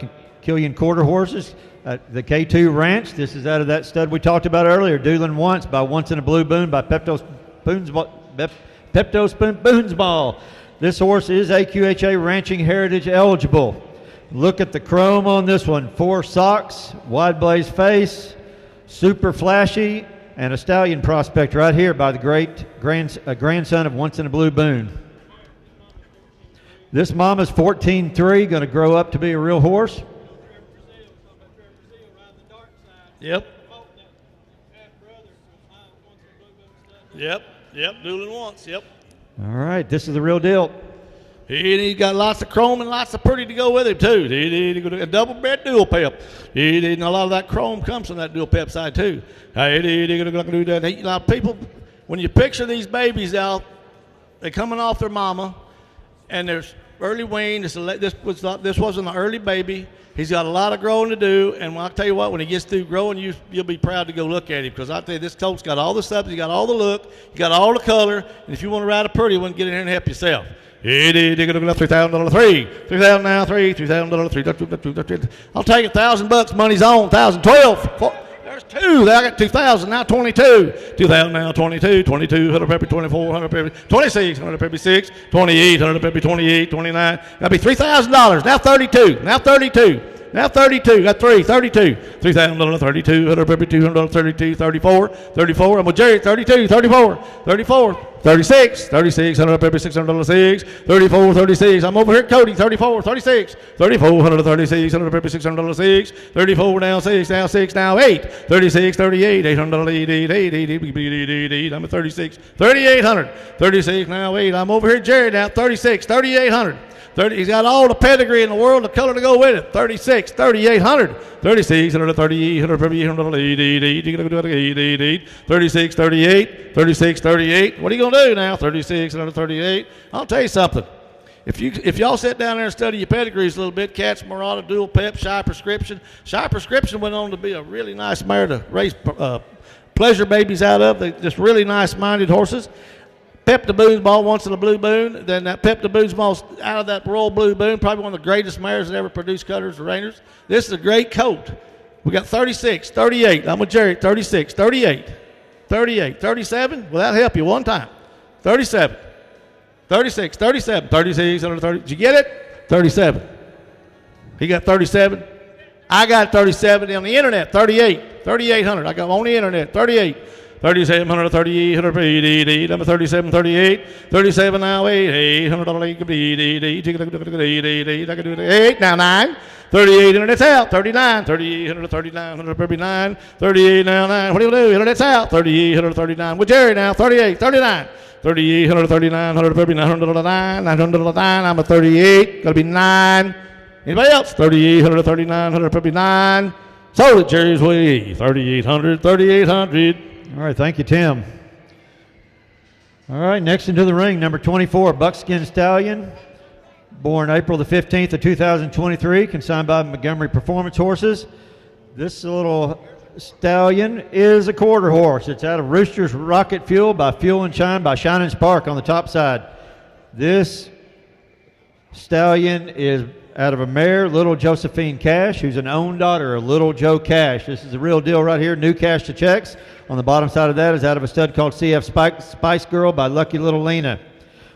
Killian Quarter Horses at the K2 Ranch. This is out of that stud we talked about earlier, Doolin Once by Once in a Blue Boon by Pepto Spoonsball. This horse is AQHA Ranching Heritage eligible. Look at the chrome on this one. 4 socks, wide blaze face, super flashy, and a stallion prospect right here by the great grandson of Once in a Blue Boon. This mama's 14-3, going to grow up to be a real horse. Yep. Yep, Doolin Once, yep. All right, this is the real deal. He's got lots of chrome and lots of pretty to go with him, too. A double-bred dual pep. And a lot of that chrome comes from that dual pep side, too. Now, people, when you picture these babies out, they're coming off their mama, and there's early wean. This wasn't an early baby. He's got a lot of growing to do, and I'll tell you what, when he gets through growing, you'll be proud to go look at him, because I'll tell you, this colt's got all the substance, he's got all the look, he's got all the color, and if you want to ride a pretty one, get in here and help yourself. $3,000, 3,000 now, 3,000, 3. I'll take $1,000. Money's on. 1,012. There's 2. I got 2,000 now. 22. 2,000 now. 22. 22. 100 peppy. 24. 100 peppy. 26. 100 peppy 6. 28. 100 peppy. 28. 29. That'll be $3,000. Now 32. Now 32. Now 32. Got 3. 32. 3,000, 32. 100 peppy. 200. 32. 34. 34. I'm with Jerry. 32. 34. 34. 36, 36, 100 peppy, $600, 34, 36. I'm over here at Cody, 34, 36, 34, 136, 100 peppy, $600, 34, now 6, now 6, now 8, 36, 38, 800, 8, I'm at 36, 3,800, 36, now 8. I'm over here at Jerry now, 36, 3,800. He's got all the pedigree in the world, the color to go with it. 36, 3,800, 36, 130, 100, 36, 38, 36, 38. What are you going to do now? 36, 138. I'll tell you something. If y'all sit down there and study your pedigrees a little bit, Cats, Marauder, Dual Pep, Shy Prescription. Shy Prescription went on to be a really nice mare to raise pleasure babies out of. They're just really nice-minded horses. Pepto Spoonsball, Once in a Blue Boon. Then that Pepto Spoonsball's out of that Royal Blue Boon, probably one of the greatest mares that ever produced cutters or reiners. This is a great colt. We got 36, 38. I'm with Jerry. 36, 38, 38, 37. Well, that'll help you one time. 37, 36, 37, 36, 30. Did you get it? 37. He got 37. I got 37 on the internet. 38, 3,800. I got on the internet. 38. 3,700, 3,800, I'm a 37, 38, 37 now, 8, 800, 8 now, 9, 38, internet's out, 39, 3,800, 39, 39, 38 now, 9, what do you do? Internet's out, 3,800, 39, with Jerry now, 38, 39, 3,800, 39, 909, 909, I'm a 38, gotta be 9. Anybody else? 3,800, 39, 9. Sold it Jerry's way, 3,800, 3,800. All right, thank you, Tim. All right, next into the ring, number 24, Buckskin Stallion, born April the 15th of 2023, consigned by Montgomery Performance Horses. This little stallion is a quarter horse. It's out of Rooster's Rocket Fuel by Fuel and Shine by Shining Spark on the top side. This stallion is out of a mare, Little Josephine Cash, who's an own daughter of Little Joe Cash. This is the real deal right here, new cash to checks. On the bottom side of that is out of a stud called CF Spice Girl by Lucky Little Lena.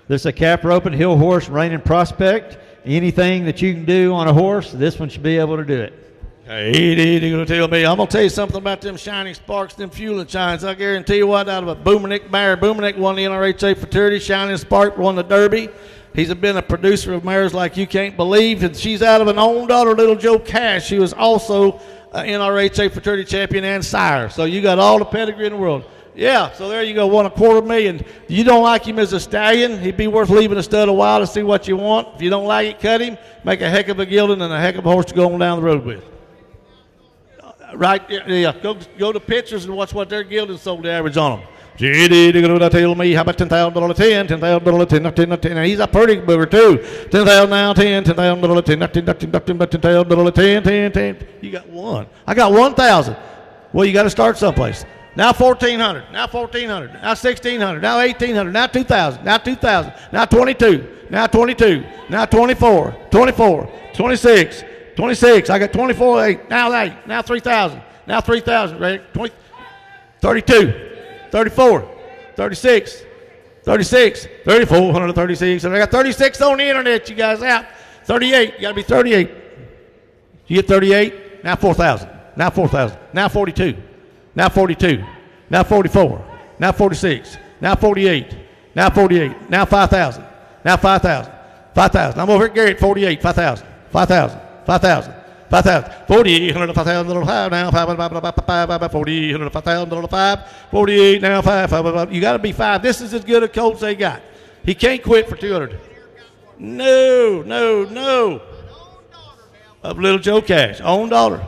This is a cap roping hill horse, reigning prospect. Anything that you can do on a horse, this one should be able to do it. Hey, you're going to tell me. I'm going to tell you something about them Shining Sparks, them Fuel and Shines. I guarantee you what, out of a Boomenick mare, Boomenick won the NRHA Fraternity, Shining Spark won the Derby. He's been a producer of mares like you can't believe, and she's out of an own daughter, Little Joe Cash. She was also an NRHA Fraternity champion and sire. So you got all the pedigree in the world. Yeah, so there you go, won $250,000. You don't like him as a stallion, he'd be worth leaving a stud a while to see what you want. If you don't like it, cut him. Make a heck of a gelding and a heck of a horse to go on down the road with. Right, yeah, go to pictures and watch what their gelding sold the average on them. They're going to tell me, how about $10,000, 10, $10,000, 10, 10, and he's a pretty booger too. 10,000 now, 10, $10,000, 10, 10,000, 10, 10, 10. You got one. I got 1,000. Well, you got to start someplace. Now 1,400, now 1,400, now 1,600, now 1,800, now 2,000, now 2,000, now 22, now 22, now 24, 24, 26, 26. I got 24, 8, now 8, now 3,000, now 3,000, right? 20, 32, 34, 36, 36, 3,436. And I got 36 on the internet, you guys out. 38, you got to be 38. You get 38, now 4,000, now 4,000, now 42. Now 42, now 44, now 46, now 48, now 48, now 5,000, now 5,000, 5,000. I'm over at Gary at 48, 5,000, 5,000, 5,000, 5,000, 4,800, 5,000, 5 now, 5, 4,800, 5,000, 5, 48 now, 5. You got to be 5. This is as good a colt they got. He can't quit for 200. No, no, no. Of Little Joe Cash, own daughter.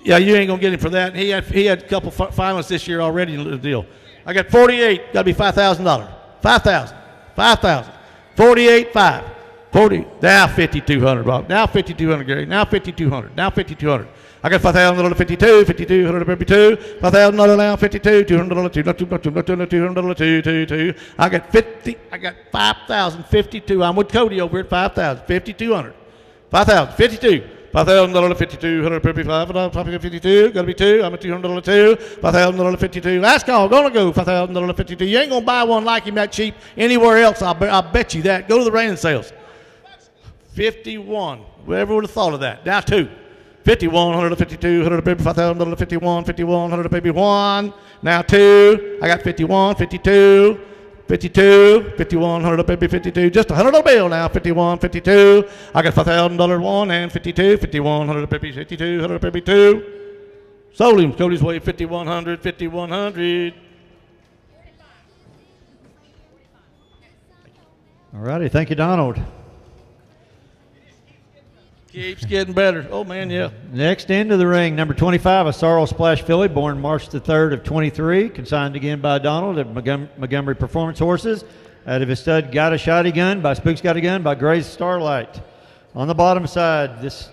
Yeah, you ain't going to get him for that. He had a couple finalists this year already in the deal. I got 48, got to be $5,000. 5,000, 5,000, 48, 5, 40, now 5,200, Bob. Now 5,200, Gary. Now 5,200, now 5,200. I got $5,000, 52, 5,200, 52, $5,000 now, 52, $200, 200, I got 50, I got 5,000, 52. I'm with Cody over at 5,000, 5,200, 5,000, 52. $5,000, 5,200, 55, 52, got to be 2. I'm at $200, 2. $5,000, 52. Last call, gonna go $5,000, 52. You ain't gonna buy one like him that cheap anywhere else. I'll bet you that. Go to the reining sales. 51. Whoever would have thought of that? Now 2. 5,100, 5,200, baby, $5,000, 51, 5,100, baby, 1. Now 2. I got 51, 52. 52, 5,100, baby, 52, just a $100 bill now, 51, 52. I got $5,000 1 and 52, 5,100, baby, 52, 100, baby, 2. Sold him, Cody's way, 5,100, 5,100. All righty, thank you, Donald. Keeps getting better. Oh, man, yeah. Next into the ring, number 25, a Sorrel Splash filly, born March the 3rd of 23, consigned again by Donald at Montgomery Performance Horses. Out of his stud, Got a Shotty Gun by Spook's Got a Gun by Gray's Starlight. On the bottom side, this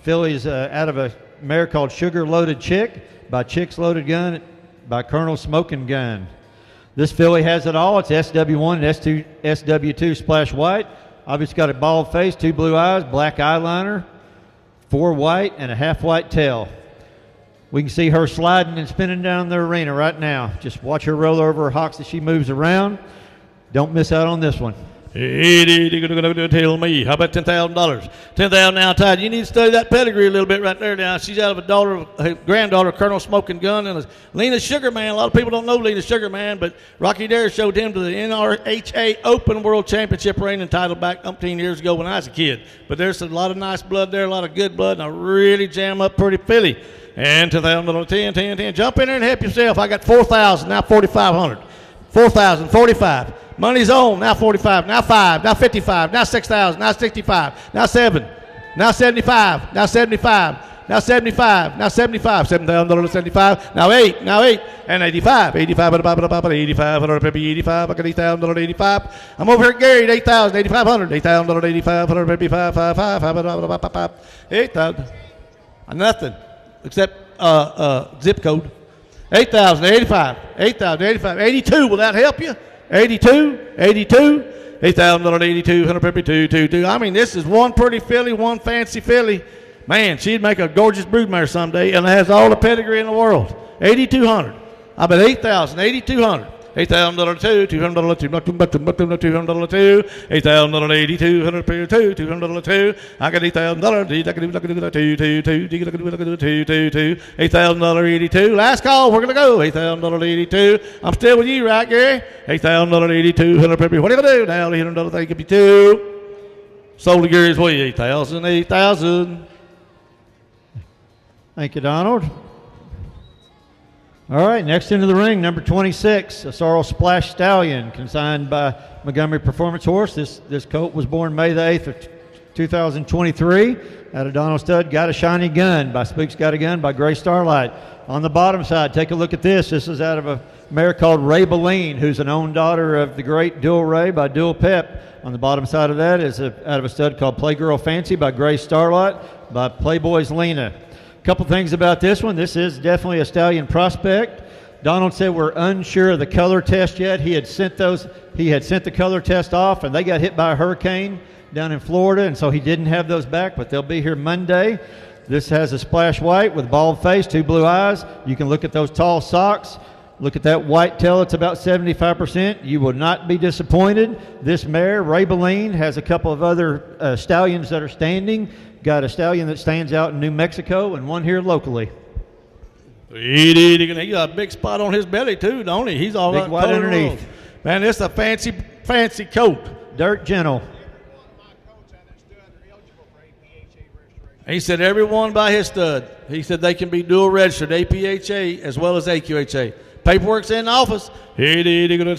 filly is out of a mare called Sugar Loaded Chick by Chick's Loaded Gun by Colonel Smoking Gun. This filly has it all. It's SW1 and SW2 Splash White. Obviously got a bald face, 2 blue eyes, black eyeliner, 4 white, and a half white tail. We can see her sliding and spinning down the arena right now. Just watch her roll over her hocks as she moves around. Don't miss out on this one. Hey, you're going to tell me. How about $10,000? $10,000 now, Todd. You need to study that pedigree a little bit right there now. She's out of a granddaughter, Colonel Smoking Gun, and Lena Sugar Man. A lot of people don't know Lena Sugar Man, but Rocky Dare showed him to the NRHA Open World Championship reigning title back umpteen years ago when I was a kid. But there's a lot of nice blood there, a lot of good blood, and a really jam-up pretty filly. And $10,000, 10, 10, 10. Jump in there and help yourself. I got 4,000, now 4,500. 4,000, 45. Money's on, now 45, now 5, now 55, now 6,000, now 65, now 7, now 75, now 75, now 75, now 75, $7,000, 75, now 8, and 85, 85, 85, 85, I got $8,000, 85. I'm over here at Gary at 8,000, 8,500, $8,000, 8,500, 5, 8,000. Nothing. except zip code. 8,085, 8,085, 82. Will that help you? 82, 82, $8,082, 152, I mean, this is one pretty filly, one fancy filly. Man, she'd make a gorgeous broodmare someday, and it has all the pedigree in the world. 8,200. I bet 8,000, 8,200. $8,002, $200, $200, $8,082, $200, I got $8,000, $8,082. Last call, we're gonna go. $8,082. I'm still with you, right, Gary? $8,082, $100. What are you gonna do now? $800, they could be two. Sold to Gary's way, 8,000, 8,000. Thank you, Donald. All right, next into the ring, number 26, a Sorrel Splash Stallion, consigned by Montgomery Performance Horse. This colt was born May the 8th of 2023 out of Donald Stud. Got a Shiny Gun by Spook's Got a Gun by Gray Starlight. On the bottom side, take a look at this. This is out of a mare called Ray Beline, who's an own daughter of the great Dual Ray by Dual Pep. On the bottom side of that is out of a stud called Playgirl Fancy by Gray Starlight by Playboy's Lena. Couple things about this one. This is definitely a stallion prospect. Donald said we're unsure of the color test yet. He had sent the color test off, and they got hit by a hurricane down in Florida, and so he didn't have those back, but they'll be here Monday. This has a splash white with bald face, 2 blue eyes. You can look at those tall socks. Look at that white tail. It's about 75%. You will not be disappointed. This mare, Ray Beline, has a couple of other stallions that are standing. Got a stallion that stands out in New Mexico and one here locally. He got a big spot on his belly too, don't he? He's all big white underneath. Man, this is a fancy coat. Dirt gentle. He said every one by his stud. He said they can be dual registered, APHA as well as AQHA. Paperwork's in the office.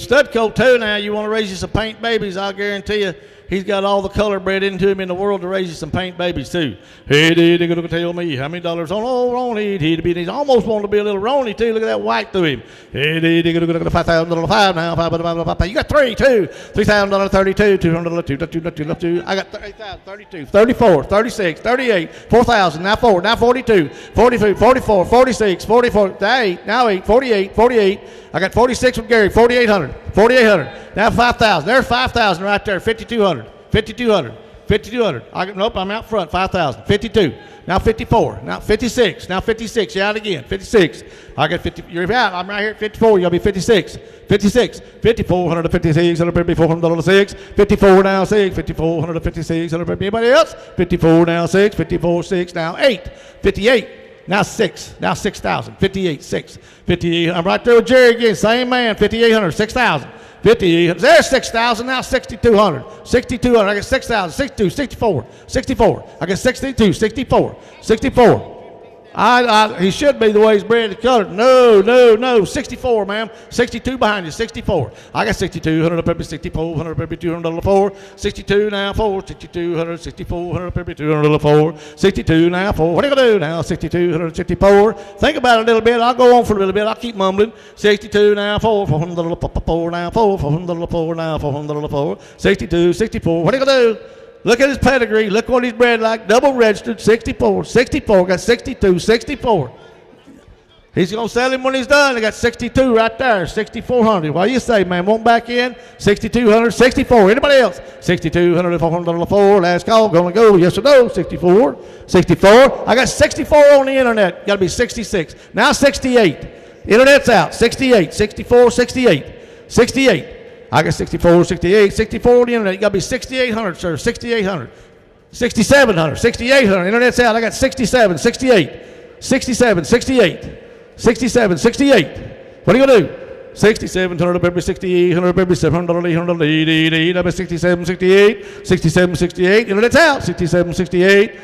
Stud coat too now. You want to raise you some paint babies, I'll guarantee you. He's got all the color bred into him in the world to raise you some paint babies too. He's going to tell me how many dollars on old Ronnie. He's almost wanting to be a little Ronnie too. Look at that white through him. He's going to go to $5,000 now. You got $3,000 too. $3,000, $32, $200, I got $8,000, $32, $34, $36, $38, $4,000, now $4, now $42, $43, $44, $46, $44, now $8, $48, $48. I got 46 with Gary, 4,800, 4,800. Now 5,000. There's 5,000 right there, 5,200, 5,200, 5,200. Nope, I'm out front, 5,000, 52. Now 54, now 56, now 56. You're out again, 56. I got 50. You're out. I'm right here at 54. You'll be 56, 56, 5,400 to 56, 400 to 6, 54 now 6, 5,400 to 56, anybody else? 54 now 6, 54 6 now 8, 58. Now 6, now 6,000, 58, 6, 58. I'm right there with Jerry again, same man, 5,800, 6,000, 58. There's 6,000, now 6,200, 6,200. I got 6,000, 62, 64, 64. I got 62, 64, 64. He should be the way he's bred and colored. No. 64, ma'am. 62 behind you. 64. I got 6,200, 6,400, 200, 62 now 4, 6,200, 6,400, 200, 4, 62 now 4. What are you gonna do now? 6,200, 64. Think about it a little bit. I'll go on for a little bit. I'll keep mumbling. 62 now 4, 400 now 4, 400 now 400, 62, 64. What are you gonna do? Look at his pedigree. Look what he's bred like. Double registered, 64, 64. Got 62, 64. He's going to sell him when he's done. I got 62 right there, 6,400. What do you say, man? Won't back in? 6,200, 64. Anybody else? 6,200, 404. Last call. Going to go. Yes or no? 64, 64. I got 64 on the internet. Got to be 66. Now 68. Internet's out. 68, 64, 68, 68. I got 64, 68, 64 on the internet. You got to be 6,800, sir. 6,800, 6,700, 6,800. Internet's out. I got 67, 68, 67, 68, 67, 68. What are you going to do? 6,700, baby, 6,800, baby, 700, 800, 888. I got 67, 68, 67, 68. Internet's out. 67, 68,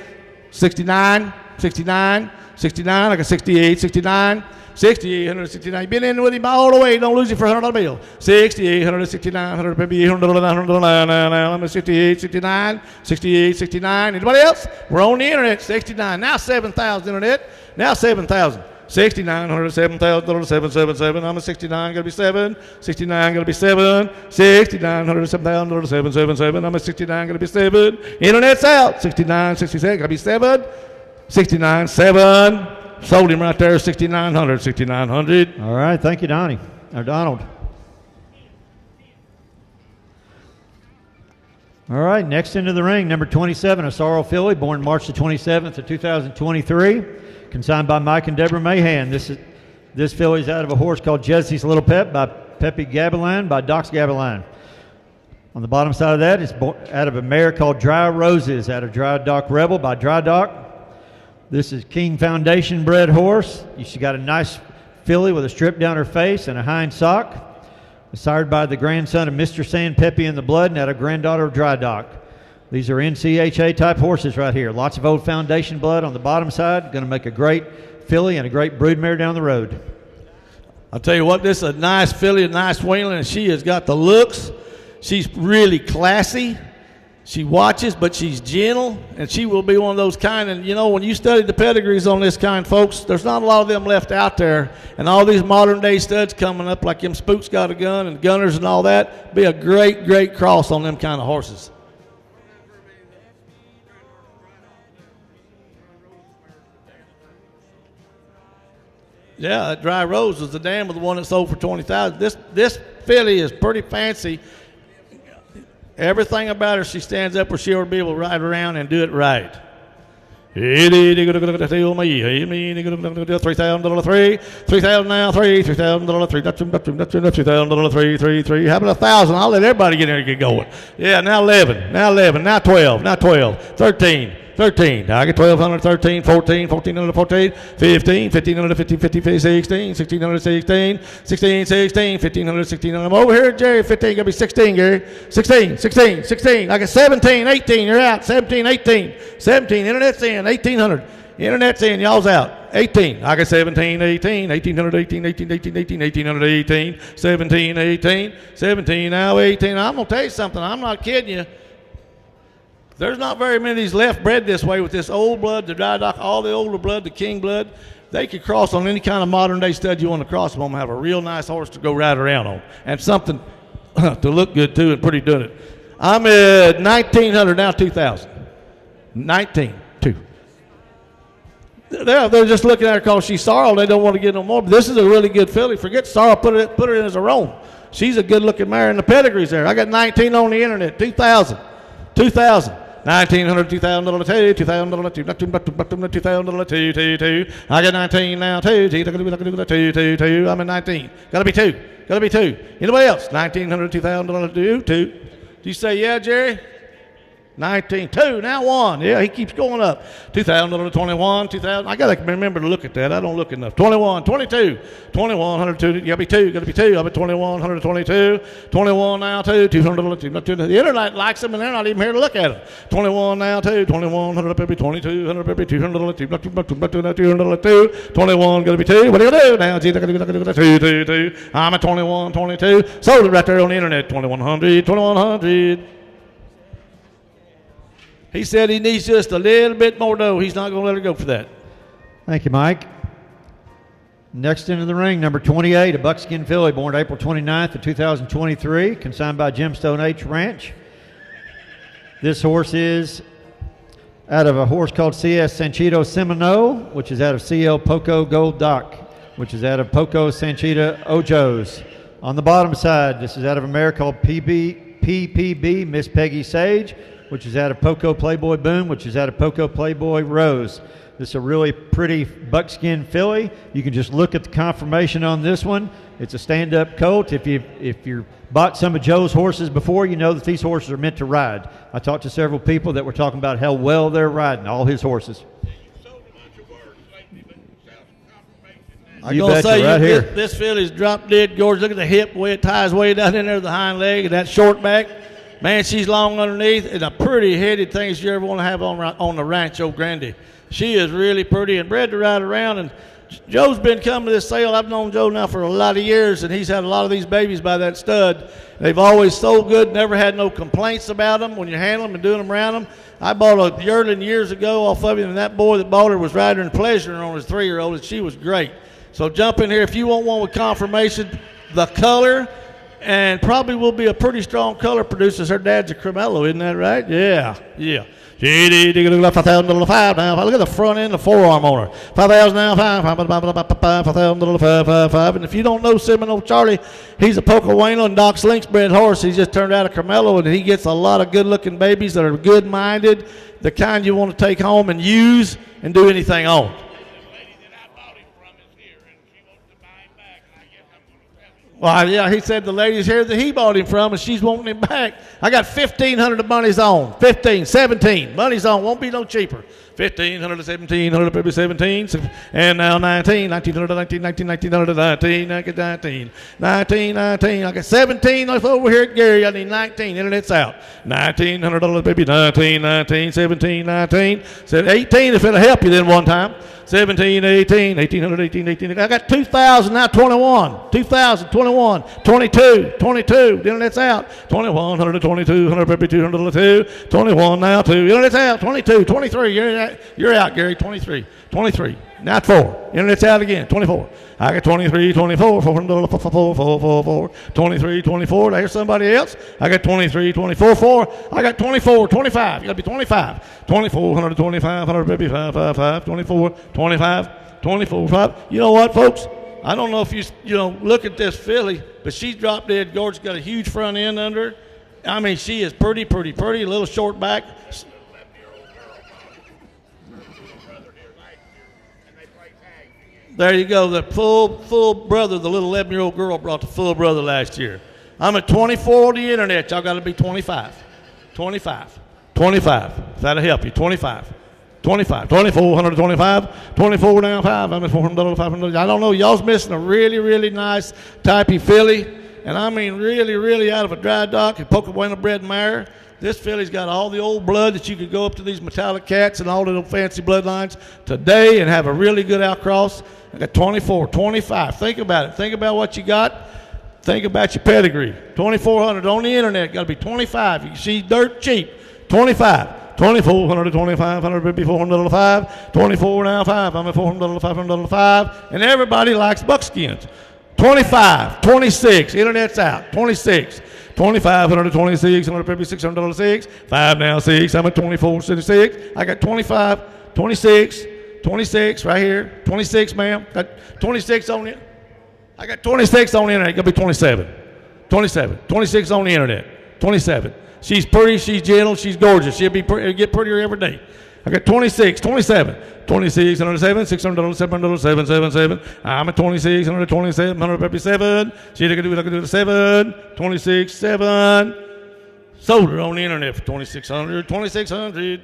69, 69, 69. I got 68, 69. 6,869. Been in with him all the way. Don't lose it for $100 bill. 6,869, 100, maybe 800, 900, now I'm at 68, 69, 68, 69. Anybody else? We're on the internet. 69. Now 7,000 internet. Now 7,000. 6,900, 7,000, 777. I'm at 69. Gotta be 7. 69. Gotta be 7. 6,900, 7,000, 777. I'm at 69. Gotta be 7. Internet's out. 69, 67. Gotta be 7. 69, 7. Sold him right there, 6,900, 6,900. All right, thank you, Donnie, or Donald. All right, next into the ring, number 27, a Sorrel filly, born March the 27th of 2023, consigned by Mike and Deborah Mahan. This filly is out of a horse called Jesse's Little Pep by Pepe Gavilan by Docs Gavilan. On the bottom side of that is out of a mare called Dry Roses, out of Dry Dock Rebel by Dry Dock. This is King Foundation bred horse. She got a nice filly with a strip down her face and a hind sock. Sired by the grandson of Mr. San Pepe in the Blood and out of granddaughter of Dry Dock. These are NCHA type horses right here. Lots of old Foundation blood on the bottom side. Going to make a great filly and a great broodmare down the road. I'll tell you what, this is a nice filly, a nice wheeling, and she has got the looks. She's really classy. She watches, but she's gentle, and she will be one of those kind. And, you know, when you study the pedigrees on this kind, folks, there's not a lot of them left out there. And all these modern-day studs coming up, like them Spooks Got a Gun and Gunners and all that, be a great, great cross on them kind of horses. Yeah, that Dry Rose was the dam of the one that sold for $20,000. This filly is pretty fancy. Everything about her, she stands up where she'll be able to ride around and do it right. $3,000 three, $3,000 now, $3,000 three, $3,000 three. How about 1,000? I'll let everybody get in there and get going. Yeah, now 11, now 12, 13. I get 1,200, 13, 14, 1,400, 14, 15, 1,500, 15, 15, 16, 1,600, 16, 16, 16, 1,500, 16. I'm over here, Jerry. 15, gonna be 16, Gary. 16. I get 17, 18. You're out. 17, 18. 17. Internet's in. 1,800. Internet's in. Y'all's out. 18. I get 17, 18. 1,800, 18, 18, 18, 18, 1,800, 18. 17, 18. 17, now 18. I'm gonna tell you something. I'm not kidding you. There's not very many of these left bred this way with this old blood, the Dry Dock, all the older blood, the King blood. They could cross on any kind of modern day stud you want to cross them on, have a real nice horse to go ride around on, and something to look good too and pretty doing it. I'm at 1,900 now, 2,000. 19, 2. They're just looking at her because she's Sorrel. They don't want to get no more. But this is a really good filly. Forget Sorrel, put her in as a roan. She's a good looking mare, and the pedigree's there. I got 19 on the internet, 2,000. 1,900, $2,000, $2,000, $2,000, $2,000. I got 19 now, 2. I'm at 19. Gotta be 2. Anybody else? 1,900, $2,000, 2. Do you say yeah, Jerry? 19, 2, now 1. Yeah, he keeps going up. $2,000, 21, 2,000. I got to remember to look at that. I don't look enough. 21, 22, 2,100, 2. You got to be 2. I'm at 2,100, 22. 21 now, 2. $200, 2. The internet likes them, and they're not even here to look at them. 21 now, 2. 2,100, 2,200, 200, 200, 21, got to be 2. What are you going to do now? 2. I'm at 21, 22. Sold it right there on the internet. 2,100, 2,100. He said he needs just a little bit more dough. He's not going to let her go for that. Thank you, Mike. Next into the ring, number 28, a buckskin filly born April 29th of 2023, consigned by Gemstone H Ranch. This horse is out of a horse called CS Sanchito Semino, which is out of CL Poco Gold Dock, which is out of Poco Sanchita Ojos. On the bottom side, this is out of a mare called PPB Miss Peggy Sage, which is out of Poco Playboy Boom, which is out of Poco Playboy Rose. This is a really pretty buckskin filly. You can just look at the conformation on this one. It's a stand-up colt. If you bought some of Joe's horses before, you know that these horses are meant to ride. I talked to several people that were talking about how well they're riding, all his horses. I'm going to say, right here. This filly's drop dead gorgeous. Look at the hip, way it ties way down in there, the hind leg, and that short back. Man, she's long underneath, and a pretty headed thing you ever want to have on the Rancho Grande. She is really pretty and bred to ride around. And Joe's been coming to this sale. I've known Joe now for a lot of years, and he's had a lot of these babies by that stud. They've always sold good, never had no complaints about them when you handle them and doing them around them. I bought a yearling years ago off of him, and that boy that bought her was riding in pleasure on his 3-year-old, and she was great. So jump in here if you want one with confirmation, the color, and probably will be a pretty strong color producer. Her dad's a Cremello, isn't that right? Yeah. $5,000 now. Look at the front end, the forearm on her. $5,000 now. $5,000 And if you don't know Seminole Charlie, he's a Pocoano and Doc Slink's bred horse. He's just turned out of Carmelo, and he gets a lot of good-looking babies that are good-minded, the kind you want to take home and use and do anything on. Well, yeah, he said the lady's here that he bought him from, and she's wanting him back. I got $1,500 of money's on. 15, 17. Money's on. Won't be no cheaper. 1,500 to 1,700, maybe 17, and now 19, 1,900, 19, 19, 1,900, 19, I get 19, 19, 19. I got 17 over here at Gary. I need 19. Internet's out. $1,900, baby. 19, 19, 17, 19. Said 18 if it'll help you then one time. 17, 18, 1,800, 18, 18. I got 2,000 now, 21. 2,000, 21, 22, 22. The internet's out. 2,100 to 2,200, baby. 200 to 2. 21 now, 2. The internet's out. 22, 23. You're out, Gary. 23, 23. Now 4. Internet's out again. 24. I got 23, 24, $400, 23, 24. There's somebody else. I got 23, 24, 4. I got 24, 25. You got to be 25. 2,400, 2,500, baby, 5, 24, 25, 24, 5. You know what, folks? I don't know if you look at this filly, but she's drop dead gorgeous. Got a huge front end under her. I mean, she is pretty, pretty, pretty. A little short back. There you go. The full brother, the little 11-year-old girl brought the full brother last year. I'm at 24 on the internet. Y'all got to be 25. 25. 25. If that'll help you. 25. 25. 2,425. 24 now 5. I'm at $400, $500. I don't know. Y'all's missing a really, really nice typey filly. And I mean really, really out of a dry dock and Pocoano bred mare. This filly's got all the old blood that you could go up to these metallic cats and all the little fancy bloodlines today and have a really good outcross. I got 24, 25. Think about it. Think about what you got. Think about your pedigree. 2,400 on the internet. Got to be 25. You can see dirt cheap. 25. 2,400 to 2,500, maybe $400 5. 24 now 5. I'm at $400, $500 5. And everybody likes buckskins. 25, 26. Internet's out. 26. 2,500 to 2,600, maybe $600 6. 5 now 6. I'm at 24, 66. I got 25, 26, 26 right here. 26, ma'am. Got 26 on it. I got 26 on the internet. Gonna be 27. 27. 26 on the internet. 27. She's pretty. She's gentle. She's gorgeous. She'll get prettier every day. I got 26, 27, 26, 107, $600, $700, 777. I'm at 26, 127, 157. See if I can do the 7, 26, 7. Sold her on the internet for 2,600, 2,600.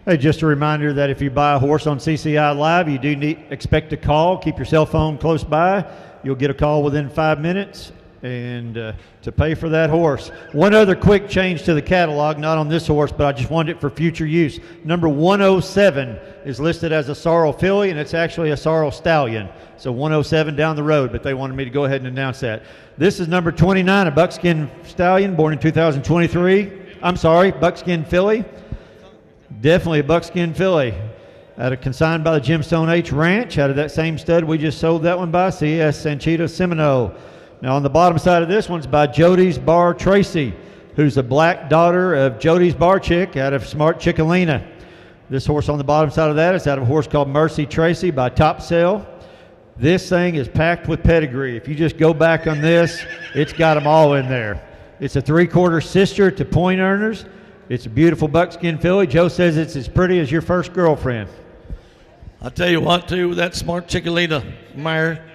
Hey, just a reminder that if you buy a horse on CCI Live, you do expect a call. Keep your cell phone close by. You'll get a call within 5 minutes and to pay for that horse. One other quick change to the catalog, not on this horse, but I just wanted it for future use. Number 107 is listed as a sorrel filly, and it's actually a sorrel stallion. So 107 down the road, but they wanted me to go ahead and announce that. This is number 29, a buckskin stallion born in 2023. I'm sorry, buckskin filly. Definitely a buckskin filly. Consigned by the Gemstone H Ranch, out of that same stud we just sold that one by, C.S. Sanchita Seminole. Now on the bottom side of this one's by Jody's Bar Tracy, who's a black daughter of Jody's Bar Chick out of Smart Chickalina. This horse on the bottom side of that is out of a horse called Mercy Tracy by Top Sale. This thing is packed with pedigree. If you just go back on this, it's got them all in there. It's a 3/4 sister to Point Earners. It's a beautiful buckskin filly. Joe says it's as pretty as your first girlfriend. I'll tell you what, too, that Smart Chickalina mare,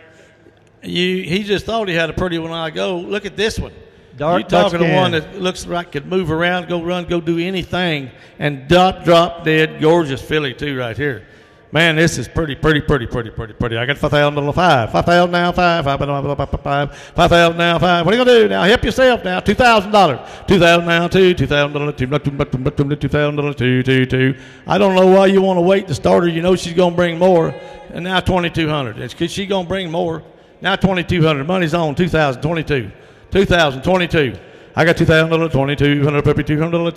he just thought he had a pretty one. I go, look at this one. Dark You're talking buckskin. to one that looks like could move around, go run, go do anything, and drop dead gorgeous filly too right here. Man, this is pretty. I got $5,000 5. 5,000 now 5. 5,000 now 5. What are you gonna do now? Help yourself now. $2,000. 2,000 now 2. $2,000 $2,000 2. I don't know why you want to wait to start her. You know she's gonna bring more. And now 2,200. It's because she's gonna bring more. Now 2,200. Money's on. 2,022. 2,022. I got $2,000, 2,200, $200, $200,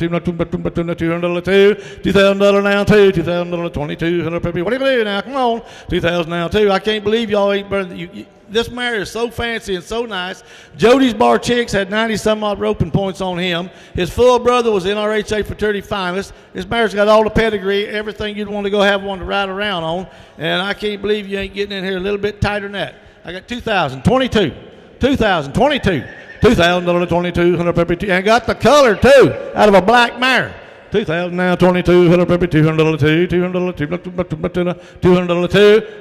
$2,000 now 2, $2,000, 2,200. What are you gonna do now? Come on, 2,000 now 2. I can't believe y'all ain't better. this mare is so fancy and so nice. Jody's Bar Chicks had 90-some-odd roping points on him. His full brother was NRHA fraternity finalist. This mare's got all the pedigree, everything you'd want to go have one to ride around on. And I can't believe you ain't getting in here a little bit tighter than that. I got 2022, 2022, 2,022, and got the color too out of a black mare. 2,000 now, 22, $200, $200,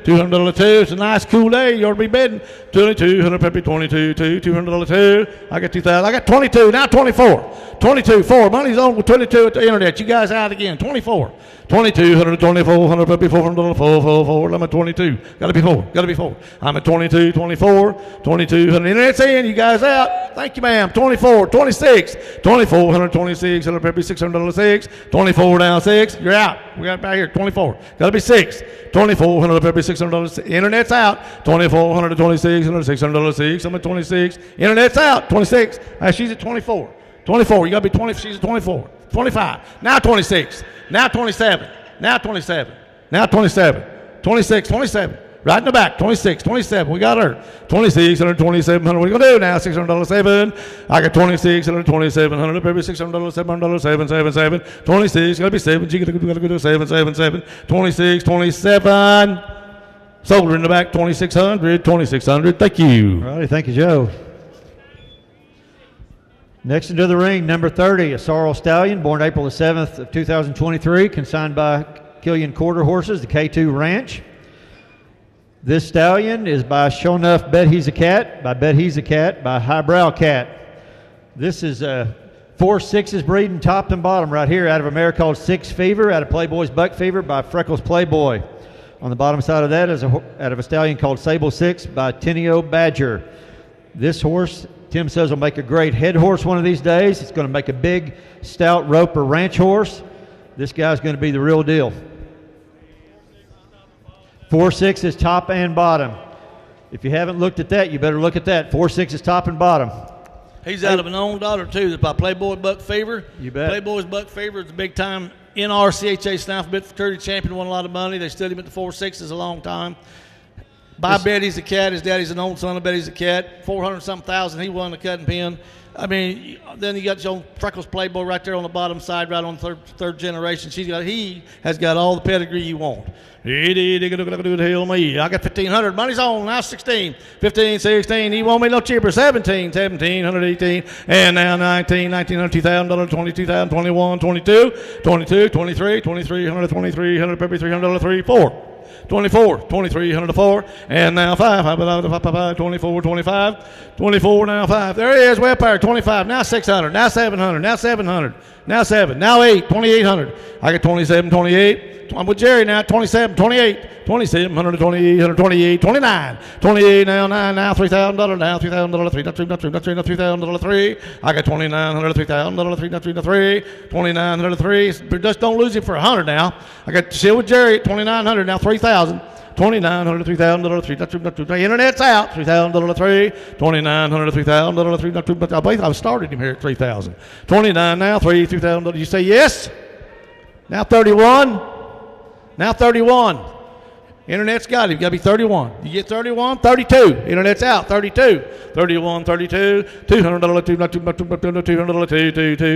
$200. It's a nice cool day. You ought to be bidding. 22, $100, 22, $200. I got 2,000. I got 22, now 24. 22, 4. Money's on with 22 at the internet. You guys out again. 24. 22, 124, $100, $400, 4. I'm at 22. Gotta be 4. Gotta be 4. I'm at 22, 24, 22, 100. Internet's in. You guys out. Thank you, ma'am. 24, 26, 24, 126, $100, $600, 24 down 6. You're out. We got back here. 24. Gotta be 6. 24, $100, $600. Internet's out. 24, 126, $600, 6. I'm at 26. Internet's out. 26. She's at 24. 24. You gotta be 20. She's at 24. 25. Now 26. Now 27. Now 27. Now 27. 26. 27. Right in the back. 26. 27. We got her. 26. 127. What are we gonna do now? $600, 7. I got 26. 127. $100. Maybe $600, $700, 7, 7, 7. 26. Gotta be 7. You gotta go to 7, 7, 7. 26. 27. Sold her in the back. 2600. 2600. Thank you. All right. Thank you, Joe. Next into the ring, number 30, a sorrel stallion, born April the 7th of 2023, consigned by Killian Quarter Horses, the K2 Ranch. This stallion is by Show Enough Bet He's a Cat, by Bet He's a Cat, by Highbrow Cat. This is 4 6s breeding top and bottom right here out of a mare called Six Fever, out of Playboy's Buck Fever by Freckles Playboy. On the bottom side of that is out of a stallion called Sable 6 by Tenio Badger. This horse, Tim says, will make a great head horse one of these days. It's going to make a big, stout rope or ranch horse. This guy's going to be the real deal. 4 6s top and bottom. If you haven't looked at that, you better look at that. 4 6s top and bottom. He's out of an own daughter, too. That's by Playboy Buck Fever. You bet. Playboy's Buck Fever is a big-time NRCHA Snaffle Bit fraternity champion, won a lot of money. They stood him at the 4 6s a long time. By Betty's a Cat. His daddy's an old son of Betty's a Cat. 400-something thousand. He won the cutting pin. I mean, then you got your own Freckles Playboy right there on the bottom side, right on third generation. He has got all the pedigree you want. I got 1,500. Money's on. Now 16. 15, 16. He won't be no cheaper. 17, 17, 118. And now 19, 1900, $2,000, 22,000, 21, 22, 22, 23, 2300, 2300, $300, 3, 4. 24, 2300 to 4, and now 5, 24, 25, 24, now 5. There he is, way up there, 25, now 600, now 700, now 700, now 7, now 8, 2,800. I got 27, 28. I'm with Jerry now, 27, 28, 27, 128, 128, 29, 28, now 9, now $3,000, now $3,000, 3, not $3,000, 3. I got 2,900, $3,000, 3, not 3, 2,900, 3. Just don't lose it for 100 now. I got still with Jerry, 2,900, now 3,000. 2,900, $3,000, 3, not 3. Internet's out, $3,000, 3. 2,900, $3,000, 3, not 2. But I believe I started him here at 3,000. 29 now, 3, $3,000. You say yes? Now 31. Now 31. Internet's got it. You got to be 31. You get 31, 32. Internet's out. 32. 31, 32. $200,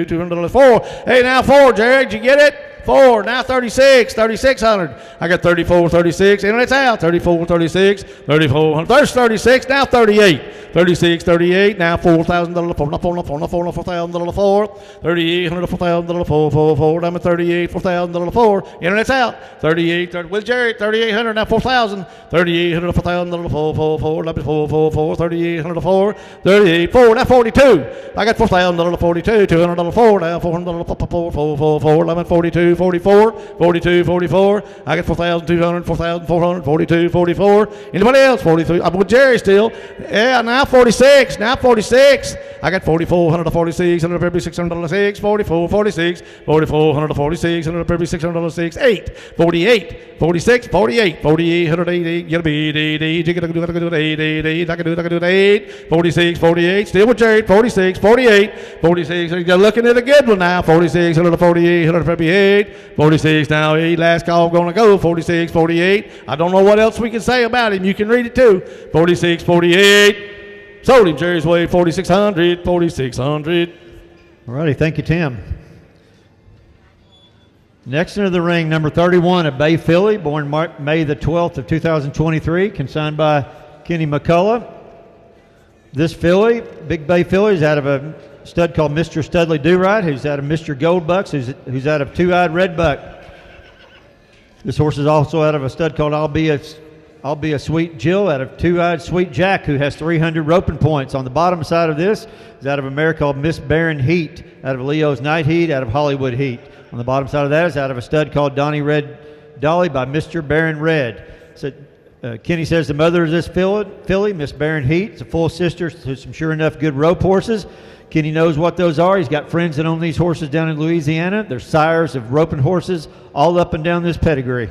$200, 4. Hey, now 4, Jared. Did you get it? 4. Now 36. 3,600. I got 34, 36. Internet's out. 34, 36. 34. There's 36. Now 38. 36, 38. Now $4,000. 4. $4,000. 4. 3,800. $4,000. 4. I'm at 38. $4,000. 4. Internet's out. 38. 30, with Jared. 3,800. Now 4,000. 3,800. $4,000. 4. 3,800. 4. 38. 4. Now 42. I got $4,000. 42. $200. 4. Now $400. 4. I'm at 42. 44. 42. 44. I got 4,200. 4,400. 42. 44. Anybody else? 43. I'm with Jerry still. Yeah, now 46. Now 46. I got 4,400 to 46. $600, 6. 44. 46. 4,400 to 46. $600, 6. 8. 48. 46. 48. 4,800. 8. Get a beat. 8. You gotta do it. 8. I can do it. 8. 46. 48. Still with Jerry. 46. 48. 46. You're looking at a good one now. 46. 48. 8. 48, 46. Now, last call going to go, 46, 48. I don't know what else we can say about him. You can read it too. 46, 48. Sold him Jerry's way, 4,600, 4,600. All righty, thank you, Tim. Next into the ring, number 31, a Bay filly, born May the 12th of 2023, consigned by Kenny McCullough. This filly, Big Bay filly, is out of a stud called Mr. Studley Do-Right, who's out of Mr. Gold Bucks, who's out of Two-Eyed Red Buck. This horse is also out of a stud called I'll Be a Sweet Jill, out of Two-Eyed Sweet Jack, who has 300 roping points. On the bottom side of this is out of a mare called Miss Barron Heat, out of Leo's Night Heat, out of Hollywood Heat. On the bottom side of that is out of a stud called Donnie Red Dolly by Mr. Barron Red. So, Kenny says the mother of this filly, Miss Barron Heat, is a full sister to some sure enough good rope horses. Kenny knows what those are. He's got friends that own these horses down in Louisiana. They're sires of roping horses all up and down this pedigree.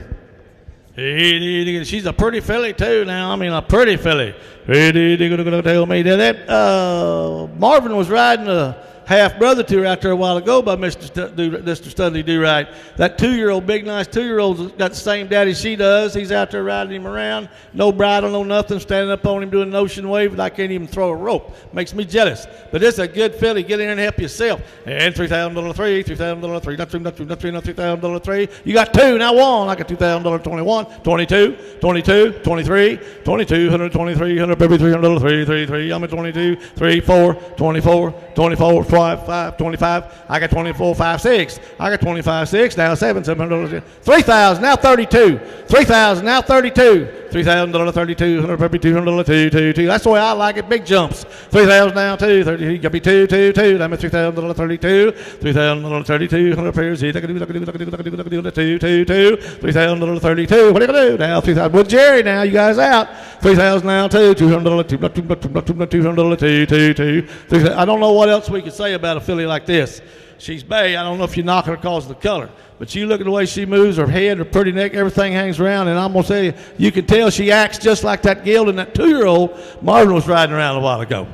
She's a pretty filly too now. I mean, a pretty filly. Tell me that Marvin was riding a half-brother to her out there a while ago by Mr. Studley Do-Right. That 2-year-old, big nice 2-year-old's got the same daddy she does. He's out there riding him around. No bridle, no nothing, standing up on him doing an ocean wave, and I can't even throw a rope. Makes me jealous. But it's a good filly. Get in there and help yourself. And $3,000 three, $3,000 three, not $3,000 three. You got two, now one. I got $2,000 21, 22, 22, 23, 2200, 2300, baby $300 three, 3, 3. I'm at 22, 3, 4, 24, 24, 5, 25. I got 24, 5, 6. I got 25, 6. Now $700. 3,000. Now 32. 3,000. Now 32. $3,000, 3,200, baby $200, 2, 2, 2. That's the way I like it. Big jumps. 3,000 now 2. 30. You got me 2, 2, 2. I'm at $3,000, 32. $3,000, 3,200 pairs. I can do 2, 2, 2. $3,000, 32. What are you gonna do now? 3,000 with Jerry. Now you guys out. 3,000 now 2. $200, 2, 2, 2. I don't know what else we could say about a filly like this. She's bay. I don't know if you knock her because of the color, but you look at the way she moves, her head, her pretty neck, everything hangs around, and I'm going to tell you, you can tell she acts just like that gelding that 2-year-old Marvin was riding around a while ago.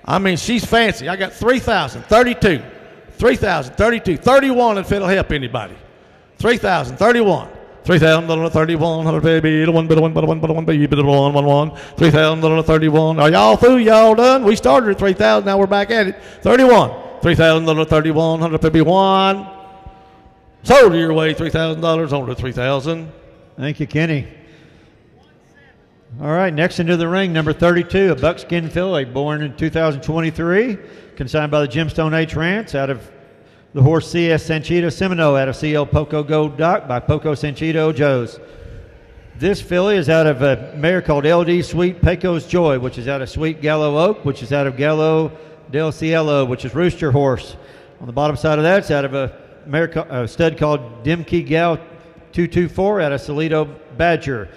I mean, she's fancy. I got 3,000, 32, 3,000, 32, 31 if it'll help anybody. 3,000, 31. $3,000, 31, baby, the one, baby, the one. $3,000, 31. Are y'all through? Y'all done? We started at 3,000. Now we're back at it. 31. $3,000, 31, baby, one. Sold your way, $3,000, on to 3,000. Thank you, Kenny. All right, next into the ring, number 32, a buckskin filly, born in 2023, consigned by the Gemstone H Ranch, out of the horse CS Sanchito Semino, out of CL Poco Gold Dock by Poco Sanchito Joes. This filly is out of a mare called LD Sweet Pecos Joy, which is out of Sweet Gallo Oak, which is out of Gallo del Cielo, which is Rooster Horse. On the bottom side of that, it's out of a stud called Dimkey Gal 224 out of Salito Badger.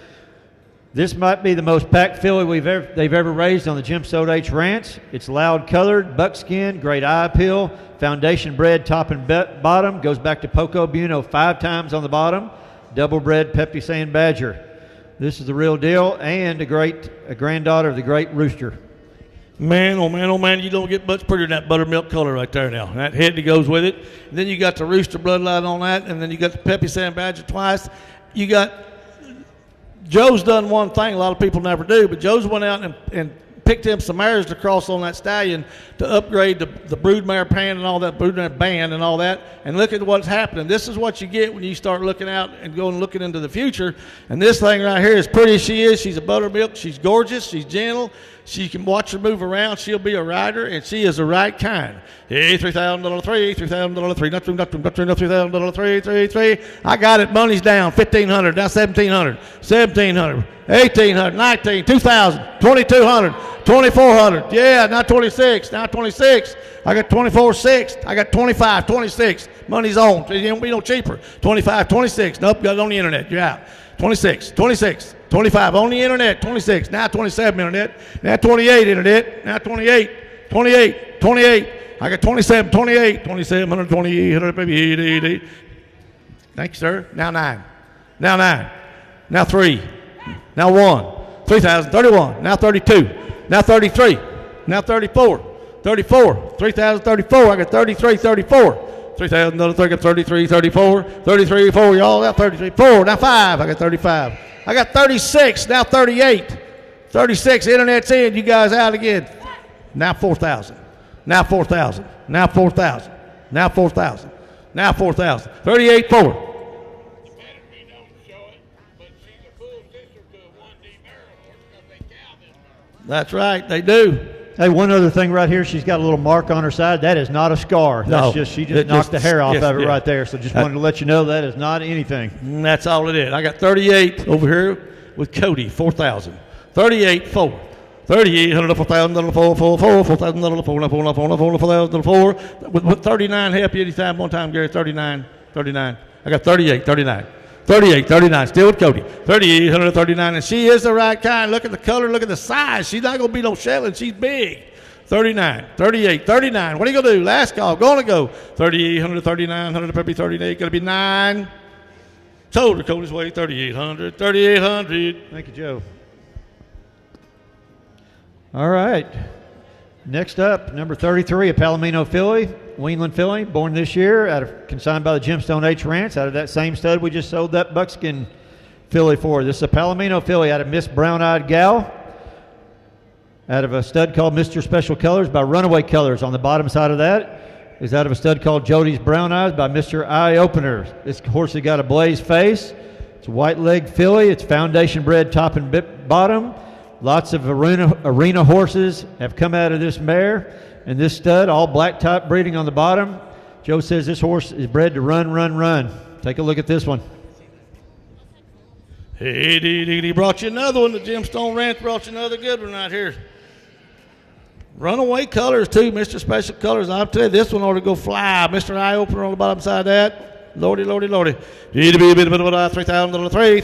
This might be the most packed filly they've ever raised on the Gemstone H Ranch. It's loud colored, buckskin, great eye appeal, foundation bred top and bottom, goes back to Poco Buno 5 times on the bottom, double bred Pepe San Badger. This is the real deal, and a granddaughter of the great Rooster. Man, oh man, oh man, you don't get much prettier than that buttermilk color right there now. That head that goes with it. And then you got the Rooster bloodline on that, and then you got the Pepe San Badger twice. You got, Joe's done one thing a lot of people never do, but Joe's went out and picked him some mares to cross on that stallion to upgrade the broodmare pan and all that, broodmare band and all that, and look at what's happening. This is what you get when you start looking out and going looking into the future. And this thing right here, as pretty as she is, she's a buttermilk, she's gorgeous, she's gentle, she can watch her move around, she'll be a rider, and she is the right kind. Hey, $3,000 three, $3,000 three, not $3,000 three, 3. I got it, money's down, $1,500, now $1,700, $1,700, $1,800, $19, $2,000, $2,200, $2,400, yeah, now $26, now $26. I got $24,600, I got $25, $26. Money's on, it won't be no cheaper. $25, $26, nope, got it on the internet, you're out. $26, $26. 25 on the internet, 26, now 27 internet, now 28 internet, now 28, 28, 28. I got 27, 28, 2700, 2800, baby. Thank you, sir. Now 9, now 9, now 3, now 1, 3,000, 31, now 32, now 33, now 34, 34, 3,034. I got 33, 34. $3,000. I got 33, 34, 33, 4. Y'all got 33, 4. Now 5. I got 35. I got 36. Now 38. 36. Internet's in. You guys out again. Now 4,000. Now 4,000. Now 4,000. Now 4,000. Now 4,000. 38, 4. That's right, they do. Hey, one other thing right here, she's got a little mark on her side. That is not a scar. That's No, she just knocked the hair off of it yeah. right there. So just wanted to let you know that is not anything. That's all it is. I got 38 over here with Cody, 4,000. 38, 4. 3,800, 4,000, 4, 4, 4, 4,000, 4, 4, 4, 4, 4,000, 4. With 39 help you anytime, one time, Gary, 39, 39. I got 38, 39. 38, 39, still with Cody. 3,800, 39, and she is the right kind. Look at the color, look at the size. She's not going to be no shelling. She's big. 39, 38, 39. What are you going to do? Last call. Going to go. 3,800, 3,900, probably 38. Going to be 9. Told her Cody's way. 3,800, 3,800. Thank you, Joe. All right. Next up, number 33, a Palomino filly, Weenland filly, born this year, consigned by the Gemstone H Ranch, out of that same stud we just sold that buckskin filly for. This is a Palomino filly out of Miss Brown-Eyed Gal, out of a stud called Mr. Special Colors by Runaway Colors. On the bottom side of that is out of a stud called Jody's Brown Eyes by Mr. Eye Opener. This horse has got a blaze face. It's a white leg filly. It's foundation bred top and bottom. Lots of arena horses have come out of this mare. And this stud, all black type breeding on the bottom. Joe says this horse is bred to run, run, run. Take a look at this one. Hey, he brought you another one. The Gemstone Ranch brought you another good one right here. Runaway Colors, too, Mr. Special Colors. I'll tell you, this one ought to go fly. Mr. Eye Opener on the bottom side of that. Lordy, lordy, lordy. $3,000, $3, $3,000, $3,000,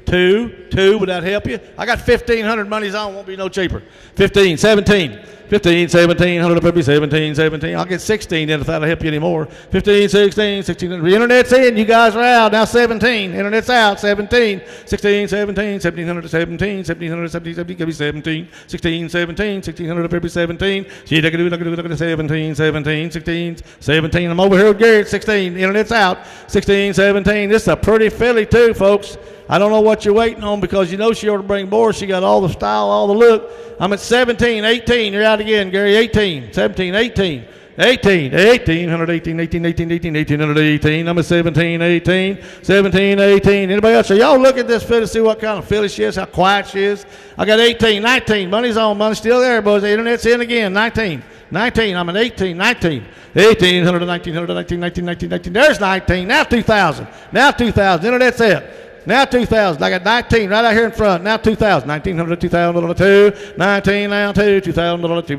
$3, $2. Would that help you? I got 1,500. Money's on. Won't be no cheaper. 15, 17. 15, 17, 100, probably 17, 17. I'll get 16 in if that'll help you anymore. 15, 16, 16. The internet's in. You guys are out. Now 17. Internet's out. 17, 16, 17, 1,700, 17, 1,700, 17, 17. Give me 17, 16, 17, 1,600, probably 17. See, look at 17, 17, 16, 17. I'm over here with Garrett. 16. The internet's out. 16, 17. This is a pretty filly too, folks. I don't know what you're waiting on because you know she ought to bring more. She got all the style, all the look. I'm at 17, 18. You're out again, Gary. 18, 17, 18. 18, 18, 118, 18, 18, 18, 1818. I'm at 17, 18, 17, 18. Anybody else? So y'all look at this filly, see what kind of filly she is, how quiet she is. I got 18, 19. Money's on. Money's still there, boys. The internet's in again. 19, 19. I'm at 18, 19. 18, 100, 19, 100, 19, 19, 19, 19. There's 19. Now 2,000. Now 2,000. Internet's it. Now 2,000. I got 19 right out here in front. Now 2,000. 1,900, 2,000, 2. 19, now 2. 2,000, 2.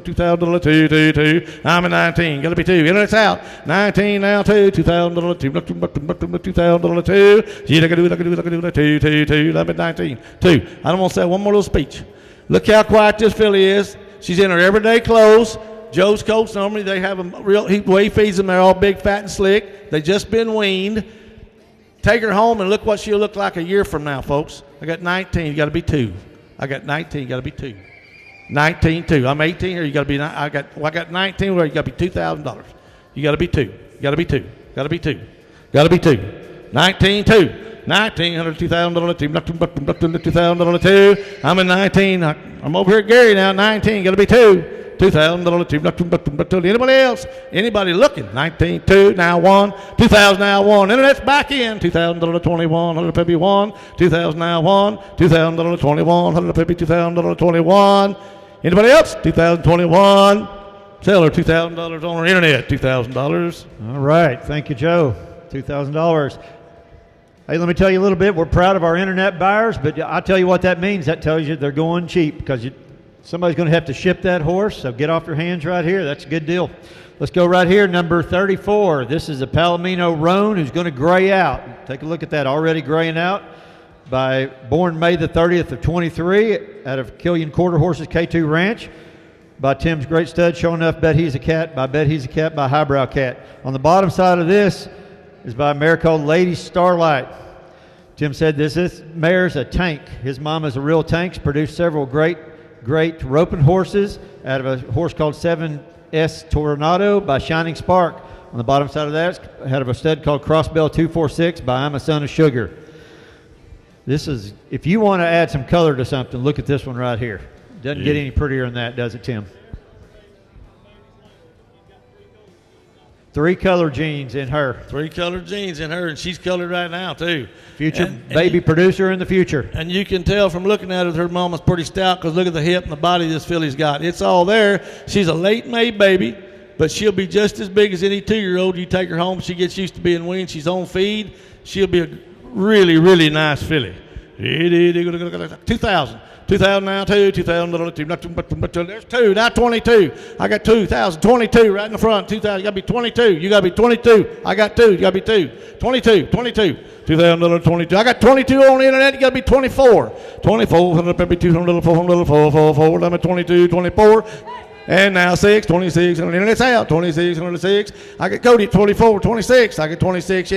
2,000, 2, 2. I'm at 19. Got to be 2. Internet's out. 19, now 2. 2,000, 2. 2,000, 2. See, I can do 2, 2. I'm at 19. 2. I don't want to say one more little speech. Look how quiet this filly is. She's in her everyday clothes. Joe's colts, normally they have them real, the way he feeds them, they're all big, fat, and slick. They just been weaned. Take her home and look what she'll look like a year from now, folks. I got 19. You got to be 2. I got 19. You got to be 2. 19, 2. I'm 18 here. You got to be. I got 19. Where you got to be $2,000. You got to be 2. You got to be 2. Got to be 2. Got to be 2. 19, 2. 1,900, $2,000, $2,000, 2. I'm at 19. I'm over here at Gary now. 19. Got to be 2. $2,000, anybody else? Anybody looking? 19, 2, now 1, 2,000, now 1. Internet's back in. $2,000, 21, 100 maybe 1, 2,000, now 1, $2,000, 21, 100 maybe $2,000, 21. Anybody else? 2021. Sell her $2,000 on her internet. $2,000. All right, thank you, Joe. $2,000. Hey, let me tell you a little bit. We're proud of our internet buyers, but I'll tell you what that means. That tells you they're going cheap because somebody's going to have to ship that horse, so get off your hands right here. That's a good deal. Let's go right here, number 34. This is a Palomino roan who's going to gray out. Take a look at that, already graying out. Born May the 30th of 23 out of Killian Quarter Horses K2 Ranch by Tim's Great Stud, Sure Enough, Bet He's a Cat by Bet He's a Cat by Highbrow Cat. On the bottom side of this is by a mare called Lady Starlight. Tim said this mare's a tank. His mama's a real tank. She's produced several great great roping horses out of a horse called 7S Tornado by Shining Spark. On the bottom side of that, out of a stud called Crossbell 246 by I'm a Son of Sugar. This is, if you want to add some color to something, look at this one right here. Doesn't get any prettier than that, does it, Tim? 3 color genes in her. 3 color genes in her, and she's colored right now, too. Future baby producer in the future. And you can tell from looking at her mama's pretty stout, because look at the hip and the body this filly's got. It's all there. She's a late May baby, but she'll be just as big as any 2-year-old. You take her home, she gets used to being weaned, she's on feed. She'll be a really, really nice filly. 2,000. 2,000 now, 2,000, there's 2, now 22. I got 2,000, 22 right in the front, 2,000, you got to be 22, you got to be 22. I got 2, you got to be 2. 22, 2,000, 22. I got 22 on the internet, you got to be 24. 24, maybe 200, 400, 444, I'm at 22, 24. And now 6, 26, and it's out, 26, 106. I got Cody 24, 26. I got 26,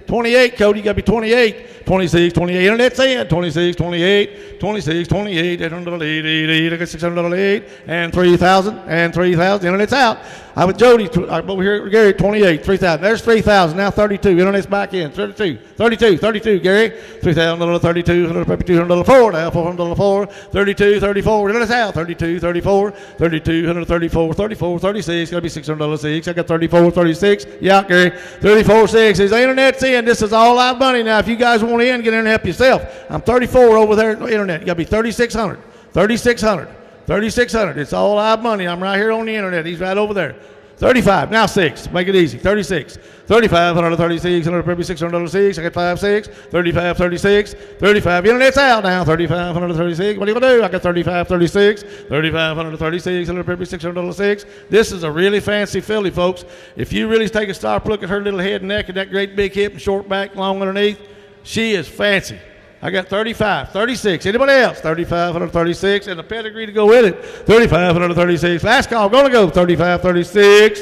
28, Cody, you got to be 28. 26, 28, and it's in, 26, 28, 26, 28, 888, I got 608, and 3,000, and 3,000, and it's out. I with Jody, I'm over here, Gary, 28, 3,000. There's 3,000, now 32, internet's back in, 32, Gary, 3,000, 32, 204, now 404, 32, 34, internet's out, 32, 34, 32, 134, 34, 36, got to be 606, I got 34, 36, yeah, Gary, 34, 6, is the internet's in, this is all live money. Now, if you guys want in, get in and help yourself. I'm 34 over there on the internet, you got to be 3,600, 3,600. 3,600. It's all live money. I'm right here on the internet. He's right over there. 35. Now 6. Make it easy. 36. 35. 136. 606. I got 5, 6. 35. 36. 35. Internet's out now. 35. 136. What are you going to do? I got 35. 36. 35. 136. 606. This is a really fancy filly, folks. If you really take a stop, look at her little head and neck and that great big hip and short back, long underneath, she is fancy. I got 35, 36. Anybody else? 35, 136, and the pedigree to go with it. 35, 136. Last call, going to go. 35, 36.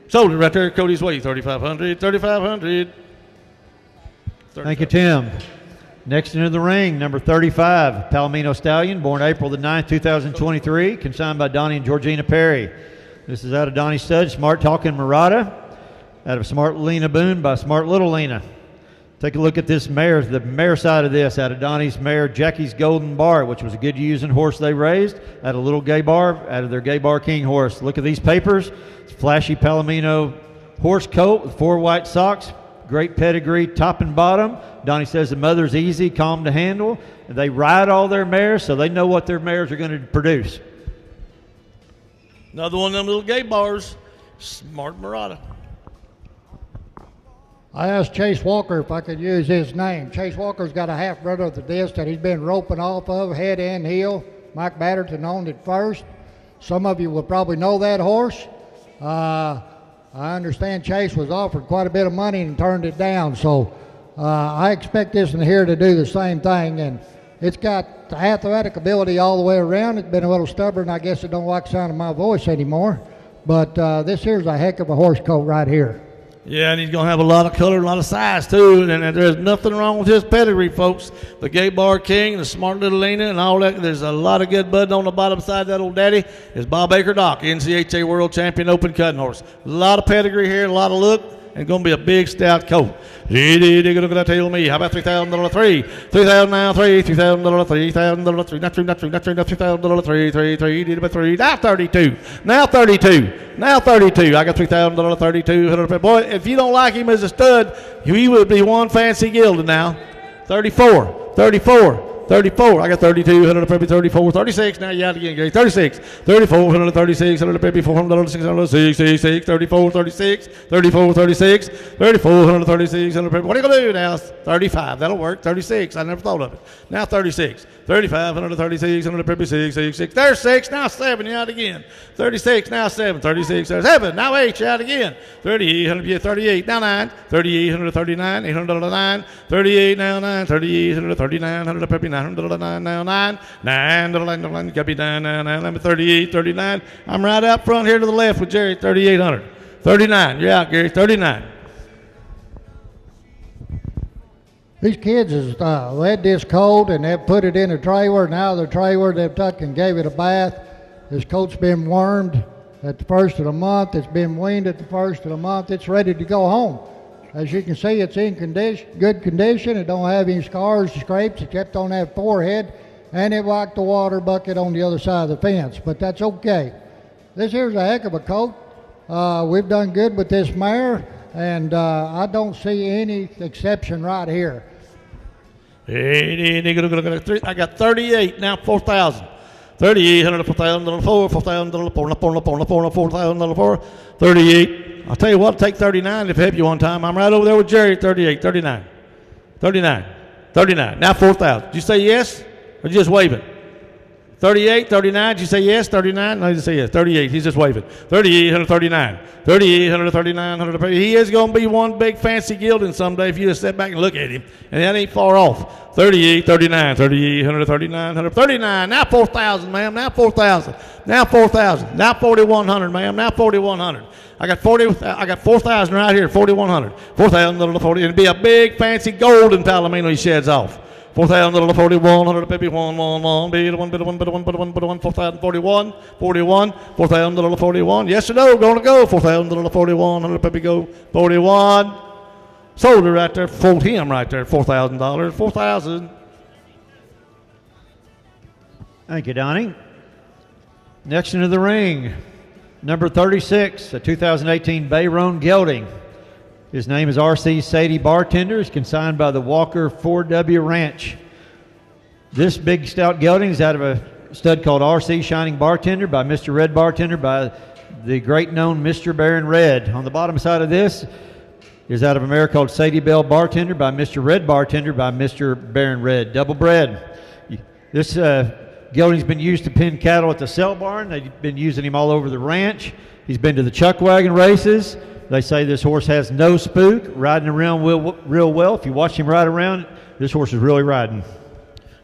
Sold it right there, Cody's way. 3,500, 3,500. Thank you, Tim. Next into the ring, number 35, Palomino Stallion, born April the 9th, 2023, consigned by Donnie and Georgina Perry. This is out of Donnie Stud, Smart Talking Murata, out of Smart Lena Boone by Smart Little Lena. Take a look at this mare, the mare side of this, out of Donnie's mare, Jackie's Golden Bar, which was a good using horse they raised, out of Little Gay Bar, out of their Gay Bar King horse. Look at these papers. It's flashy Palomino horse coat with 4 white socks, great pedigree, top and bottom. Donnie says the mother's easy, calm to handle. And they ride all their mares, so they know what their mares are going to produce. Another one of them little Gay Bars, Smart Murata. I asked Chase Walker if I could use his name. Chase Walker's got a half brother of the disc that he's been roping off of, head and heel. Mike Batterton owned it first. Some of you will probably know that horse. I understand Chase was offered quite a bit of money and turned it down. So I expect this one here to do the same thing. And it's got athletic ability all the way around. It's been a little stubborn. I guess it don't like the sound of my voice anymore. But this here's a heck of a horse coat right here. Yeah, and he's going to have a lot of color and a lot of size, too. And there's nothing wrong with his pedigree, folks. The Gay Bar King, the Smart Little Lena, and all that. There's a lot of good bud on the bottom side of that old daddy. Is Bob Baker Doc, NCHA World Champion Open Cutting Horse. A lot of pedigree here, a lot of look, and going to be a big, stout coat. They're going to tell me. How about $3,000? 3,000 now, 3,000, 3,000, 3, not 3, not 3, not 3, not 3,000, 3, did about 3, now 32, now 32, now 32. I got $3,000, 32. Boy, if you don't like him as a stud, he would be one fancy gilded now. 34, 34. 34, I got 32, 34, 36, now you out again, Gary, 36, 34, 136, 400, 666, 34, 36, 34, 36, 34, 136, what are you going to do now? 35, that'll work, 36, I never thought of it. Now 36, 35, 136, 166, there's 6, now 7, you out again. 36, now 7, 36, there's 7, now 8, you out again. 38, 38, now 9, 38, 139, 809, 38, now 9, 38, 139, 159. 9 now 9 gotta be 9 I'm at 38 39. I'm right out front here to the left with Jerry. 3800 39. You're out, Gary. 39. These kids has led this colt and they've put it in a trailer. Now the trailer they've took and gave it a bath. This colt's been wormed at the first of the month. It's been weaned at the first of the month. It's ready to go home. As you can see, it's in good condition. It don't have any scars, scrapes, except on that forehead. And it whacked the water bucket on the other side of the fence, but that's okay. This here's a heck of a colt. We've done good with this mare, and I don't see any exception right here. I got 38, now 4,000. 3,800, 4,000, 4,000, 4,000, 38. I'll tell you what, take 39 if I help you one time. I'm right over there with Jerry, 38, 39. 39, 39. Now 4,000. Did you say yes or just waving? 38, 39. Did you say yes? 39? No, he didn't say yes. 38. He's just waving. 3,800, 39. 3,800, 3,900. He is going to be one big fancy gelding someday if you just sit back and look at him. And that ain't far off. 38, 39, 3,800, 3,900, 39. Now 4,000, ma'am. Now 4,000. Now 4,000. Now 4,100, ma'am. Now 4,100. I got 4,000 right here. 4,100. 4,000 little 40. It'll be a big fancy golden Palomino he sheds off. 4,000 little 41, baby 1, bit 1, 4,041, 41, 4,000 little 41. Yes or no? Gonna go. 4,000 little 41, baby go 41. Sold her right there. Sold him right there. $4,000. 4,000. Thank you, Donnie. Next into the ring, number 36, a 2018 Bayron gelding. His name is R.C. Sadie Bartender. He's consigned by the Walker 4W Ranch. This big stout gelding is out of a stud called R.C. Shining Bartender by Mr. Red Bartender by the great known Mr. Baron Red. On the bottom side of this is out of a mare called Sadie Bell Bartender by Mr. Red Bartender by Mr. Baron Red. Double bred. This gelding's been used to pin cattle at the sale barn. They've been using him all over the ranch. He's been to the chuck wagon races. They say this horse has no spook, riding around real well. If you watch him ride around, this horse is really riding.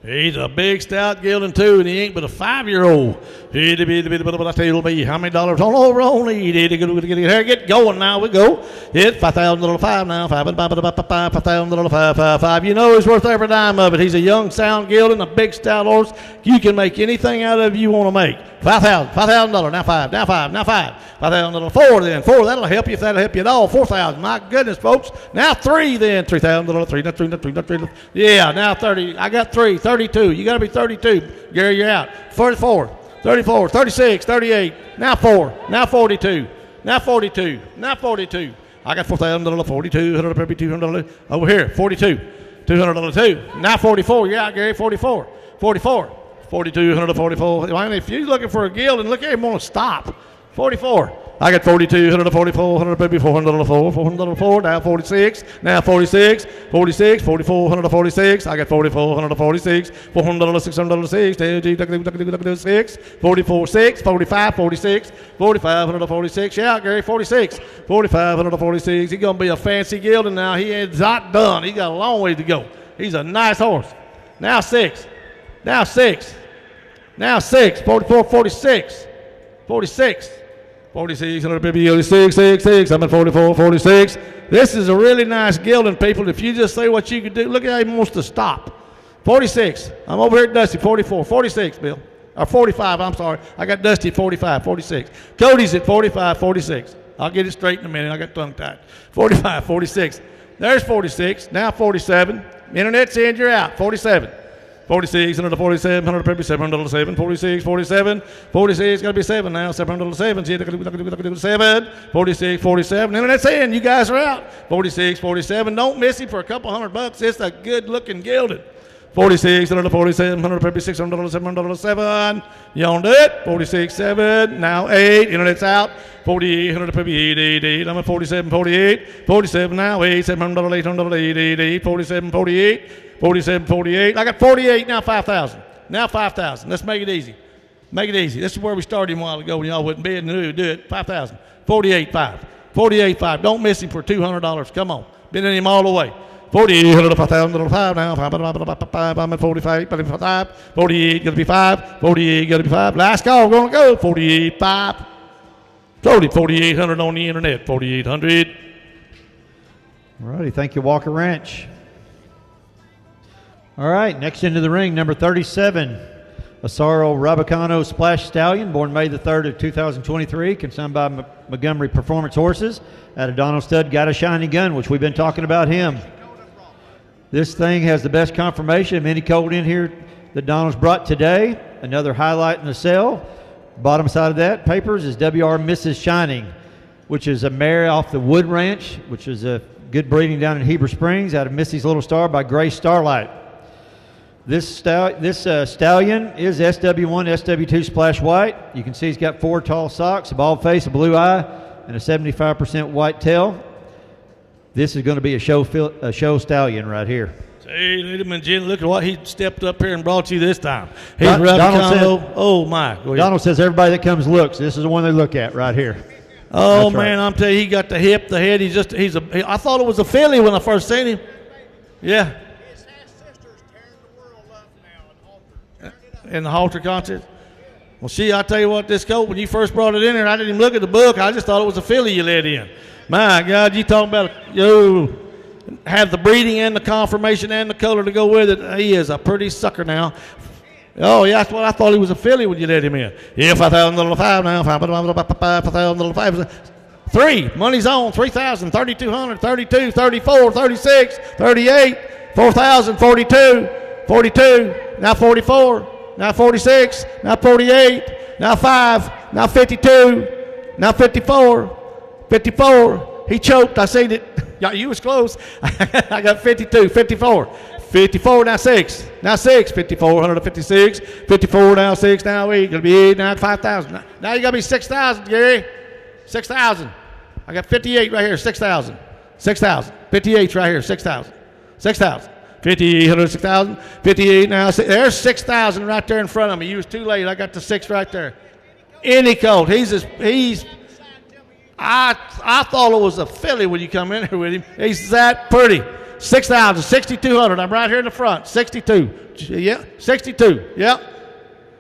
He's a big stout gelding too, and he ain't but a 5-year-old. I tell me how many dollars on over only. Get going now. We go. Hit 5,000 little 5 now. 5,000 little 5. You know he's worth every dime of it. He's a young sound gelding, a big stout horse. You can make anything out of you want to make. 5,000. $5,000. Now 5. Now 5. Now 5. 5,000 little 4 then. 4. That'll help you if that'll help you at all. 4,000. My goodness, folks. Now 3 then. 3,000 little 3. Now 3. Yeah. Now 30. I got 3. 32. You got to be 32. Gary, you're out. 44. 34, 36, 38, now 4, now 42, now 42, now 42. I got 4,000, 42, 100, 200, over here, 42, 200, 2. Now 44, you're out, Gary, 44, 44, 42, 144. If you're looking for a gelding, look at him want to stop. 44. I got 42, 144, 100, baby, 404, 404, now 46, now 46, 46, 44, 146. I got 44, 146, 400, 606, 6, 44, 6, 45, 46, 45, 146. Yeah, Gary, 46, 45, 146. He's going to be a fancy gelding now. He is not done. He got a long way to go. He's a nice horse. Now 6, now 6, now 6, 44, 46, 46. 46, 156, 6. I'm at 44, 46. This is a really nice gelding, people. If you just say what you could do, look at how he wants to stop. 46. I'm over here at Dusty, 44, 46, Bill. Or 45, I'm sorry. I got Dusty at 45, 46. Cody's at 45, 46. I'll get it straight in a minute. I got tongue tied. 45, 46. There's 46. Now 47. Internet's in, you're out. 47. 46, 147, 157, 107, 46, 47, 46, got to be 7 now, 707, 7, 46, 47, internet's in, you guys are out. 46, 47, don't miss him for a couple $100. It's a good looking gelding. 46, 147, 156, 107, you don't do it. 46, 7, now 8, internet's out. 48, 158, 8, I'm at 47, 48, 47 now, 8, 700, 800, 8, 47, 48. 47, 48. I got 48, now 5,000. Now 5,000. Let's make it easy. Make it easy. This is where we started a while ago when y'all wouldn't bid and do it. 5,000. 48, 5. 48, 5. Don't miss him for $200. Come on. Been in him all the way. 48, 5,000, 5 now. I'm at 45, 55. 48, got to be 5. 48, got to be 5. Last call, going to go. 48, 5. Sold him 4,800 on the internet. 4,800. All righty. Thank you, Walker Ranch. All right, next into the ring, number 37, Asaro Rabicano Splash Stallion, born May the 3rd of 2023, consigned by Montgomery Performance Horses. Out of Donald Stud, got a shiny gun, which we've been talking about him. This thing has the best confirmation of any colt in here that Donald's brought today. Another highlight in the cell. Bottom side of that, papers, is WR Mrs. Shining, which is a mare off the Wood Ranch, which is a good breeding down in Heber Springs, out of Missy's Little Star by Grace Starlight. This stallion is SW1, SW2 Splash White. You can see he's got 4 tall socks, a bald face, a blue eye, and a 75% white tail. This is going to be a show stallion right here. Hey, ladies and gentlemen, look at what he stepped up here and brought you this time. He's Donald says, oh, my. Donald says everybody that comes looks. This is the one they look at right here. Oh, That's man, right. I'm telling you, he got the hip, the head. I thought it was a filly when I first seen him. Yeah. In the halter contest. Well, I tell you what, this colt, when you first brought it in there, I didn't even look at the book. I just thought it was a filly you let in. My God, you talking about have the breeding and the conformation and the color to go with it. He is a pretty sucker now. Oh, yeah, that's what I thought he was a filly when you let him in. Yeah, 5,005 now. 5,005. 3. Money's on. 3,000. 3,200. 32. 34. 36. 38. 4,000. 42. 42. Now 44. Now 46. Now 48. Now 5. Now 52. Now 54. 54. He choked. I seen it. Yeah, you was close. I got 52. 54. 54, now 6. Now 6. 54, 156. 54, now 6. Now 8. Going to be 8. Now 5,000. Now you got to be 6,000, Gary. 6,000. I got 58 right here. 6,000. 6,000. 58 right here. 6,000. 6,000. 58, 6,000. 58 now. There's 6,000 right there in front of me. You was too late. I got the 6 right there. Any colt. I thought it was a filly when you come in here with him. He's that pretty. 6,000, 6,200. I'm right here in the front. 62. Yeah, 62. Yep.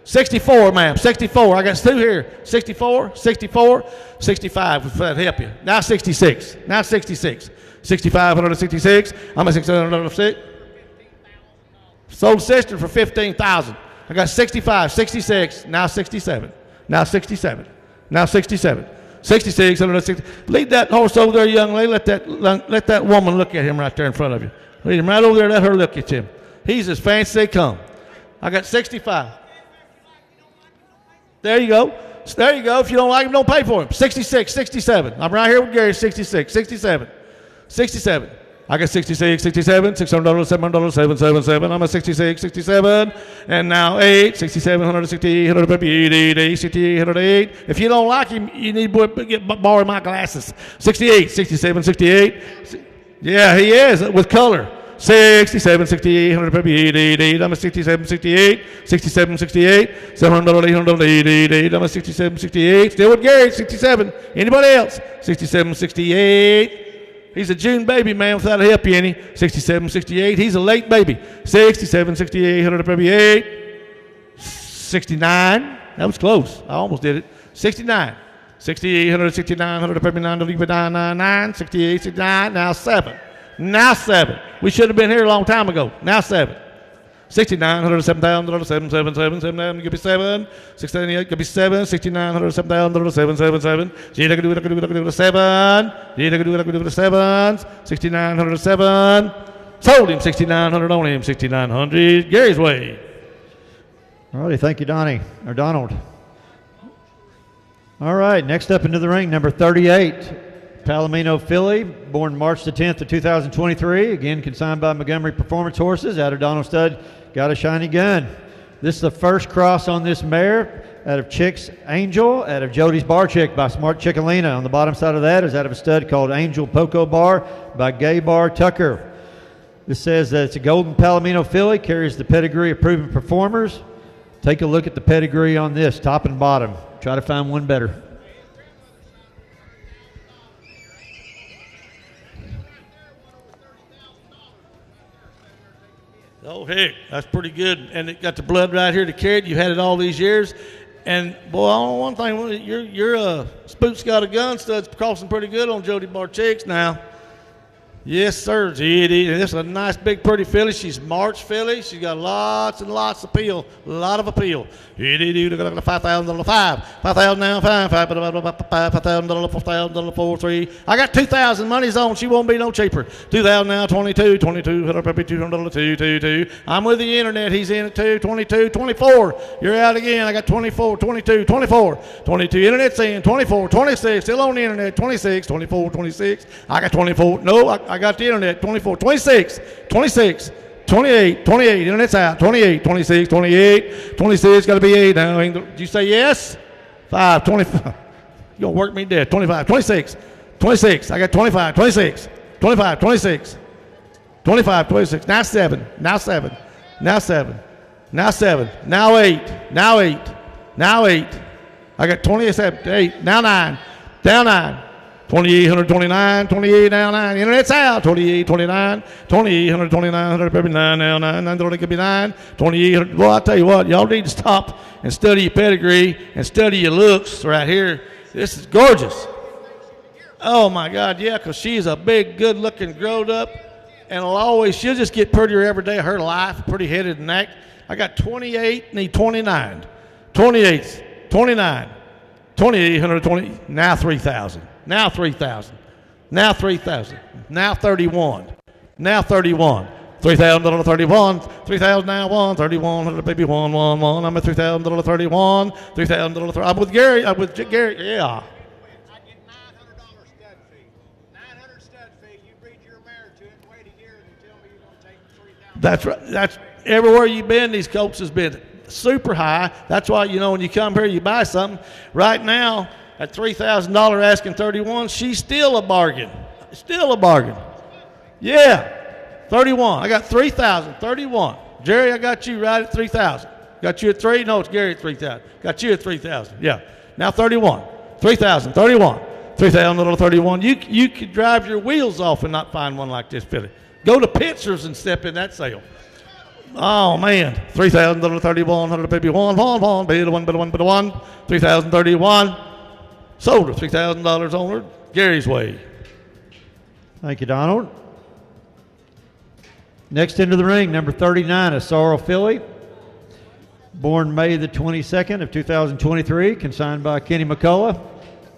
64, ma'am. 64. I got 2 here. 64, 64, 65. If that help you. Now 66. Now 66. 6,566. I'm at 6,600. Sold sister for 15,000. I got 65, 66. Now 67. Now 67. Now 67. 66, 160. Lead that horse over there, young lady. Let that woman look at him right there in front of you. Lead him right over there. Let her look at him. He's as fancy as they come. I got 65. There you go. There you go. If you don't like him, don't pay for him. 66, 67. I'm right here with Gary. 66, 67, 67. I got 66, 67, $600, $700, 777. I'm at 66, 67, and now 8, 67, 168, 158, 88, 68, 108. If you don't like him, you need to borrow my glasses. 68, 67, 68. Yeah, he is with color. 67, 68, 158, 88. I'm at 67, 68, 67, 68, $700, $800, 88. I'm at 67, 68. Still with Gary, 67. Anybody else? 67, 68. He's a June baby, man, without a help you any. 67, 68. He's a late baby. 67, 68, 158. 69. That was close. I almost did it. 69. 68, 169, 159, 68, 69. Now 7. Now 7. We should have been here a long time ago. Now 7. 69, 107,000, 777, 7, give me 7. 68, give me 7. 69, 107,000, 777. Gee, I can do it, I can do it, I can do it, 7. Gee, I can do it, I can do it, 7. 69, 107. Sold him 6,900 on him, 6,900. Gary's way. All righty, thank you, Donald. All right, next up into the ring, number 38. Palomino filly, born March the 10th of 2023. Again, consigned by Montgomery Performance Horses. Out of Donald Stud, got a shiny gun. This is the first cross on this mare out of Chick's Angel, out of Jody's Bar Chick by Smart Chickalina. On the bottom side of that is out of a stud called Angel Poco Bar by Gay Bar Tucker. This says that it's a golden Palomino filly, carries the pedigree of proven performers. Take a look at the pedigree on this, top and bottom. Try to find one better. Oh, heck, that's pretty good. And it got the blood right here to carry it. You had it all these years. And, boy, I know one thing. Your Spook's got a gun. Stud's crossing pretty good on Jody Bar Chicks now. Yes, sir. This is a nice, big, pretty filly. She's March filly. She's got lots and lots of appeal. A lot of appeal. $5,000, $5,000 now, $5,000, $4,000, 4, 3. I got $2,000. Money's on. She won't be no cheaper. $2,000 now, 22, 22, $200, 2. I'm with the internet. He's in at 2, 22, 24. You're out again. I got 24, 22, 24, 22. Internet's in 24, 26. Still on the internet. 26, 24, 26. I got 24. No, I got the internet. 24, 26, 26. 28, 28, internet's out. 28, 26, 28, 26, got to be 8 now. Did you say yes? 5, 25. You're going to work me dead. 25, 26, 26. I got 25, 26, 25, 26, 25, 26. Now 7, now 7, now 7, now 7, now 8, now 8, now 8. I got 27, 8, now 9, down 9. 2,829, 28 now 9. Internet's out. 28, 29, 2,829, 159 now 9. 9 could be 9. 2,800. Well, I'll tell you what, y'all need to stop and study your pedigree and study your looks right here. This is gorgeous. Oh my God, yeah, because she's a big, good-looking, growed up, and she'll just get prettier every day of her life, pretty headed and neck. I got 28, need 29. 28, 29, 2,820, now 3,000. Now 3,000. Now 3,000. Now 31. Now 31. $3,000 31. 3,000 now 1. 31 baby 1 1 1. I'm at $3,000 31. $3,000. I'm with Gary. I'm with Gary. Yeah. I get $900 stud fee. $900 stud fee. You breed your mare to it and wait a year and tell me you're going to take $3,000. That's right. That's everywhere you've been. These colts has been super high. That's why when you come here, you buy something. Right now. At $3,000 asking 31, she's still a bargain. Still a bargain. Yeah, 31. I got 3,000, 31. Jerry, I got you right at 3,000. Got you at 3? No, it's Gary at 3,000. Got you at 3,000. Yeah. Now 31. 3,000, 31. $3,000 31. You could drive your wheels off and not find one like this, Philly. Go to Pictures and step in that sale. Oh man, $3,000 31. 100 baby 1 1 1. Bid 1 bid 1 bid 1. 3,031. Sold her, $3,000 on her, Gary's way. Thank you, Donald. Next into the ring, number 39, a Sorrel filly. Born May the 22nd of 2023, consigned by Kenny McCullough.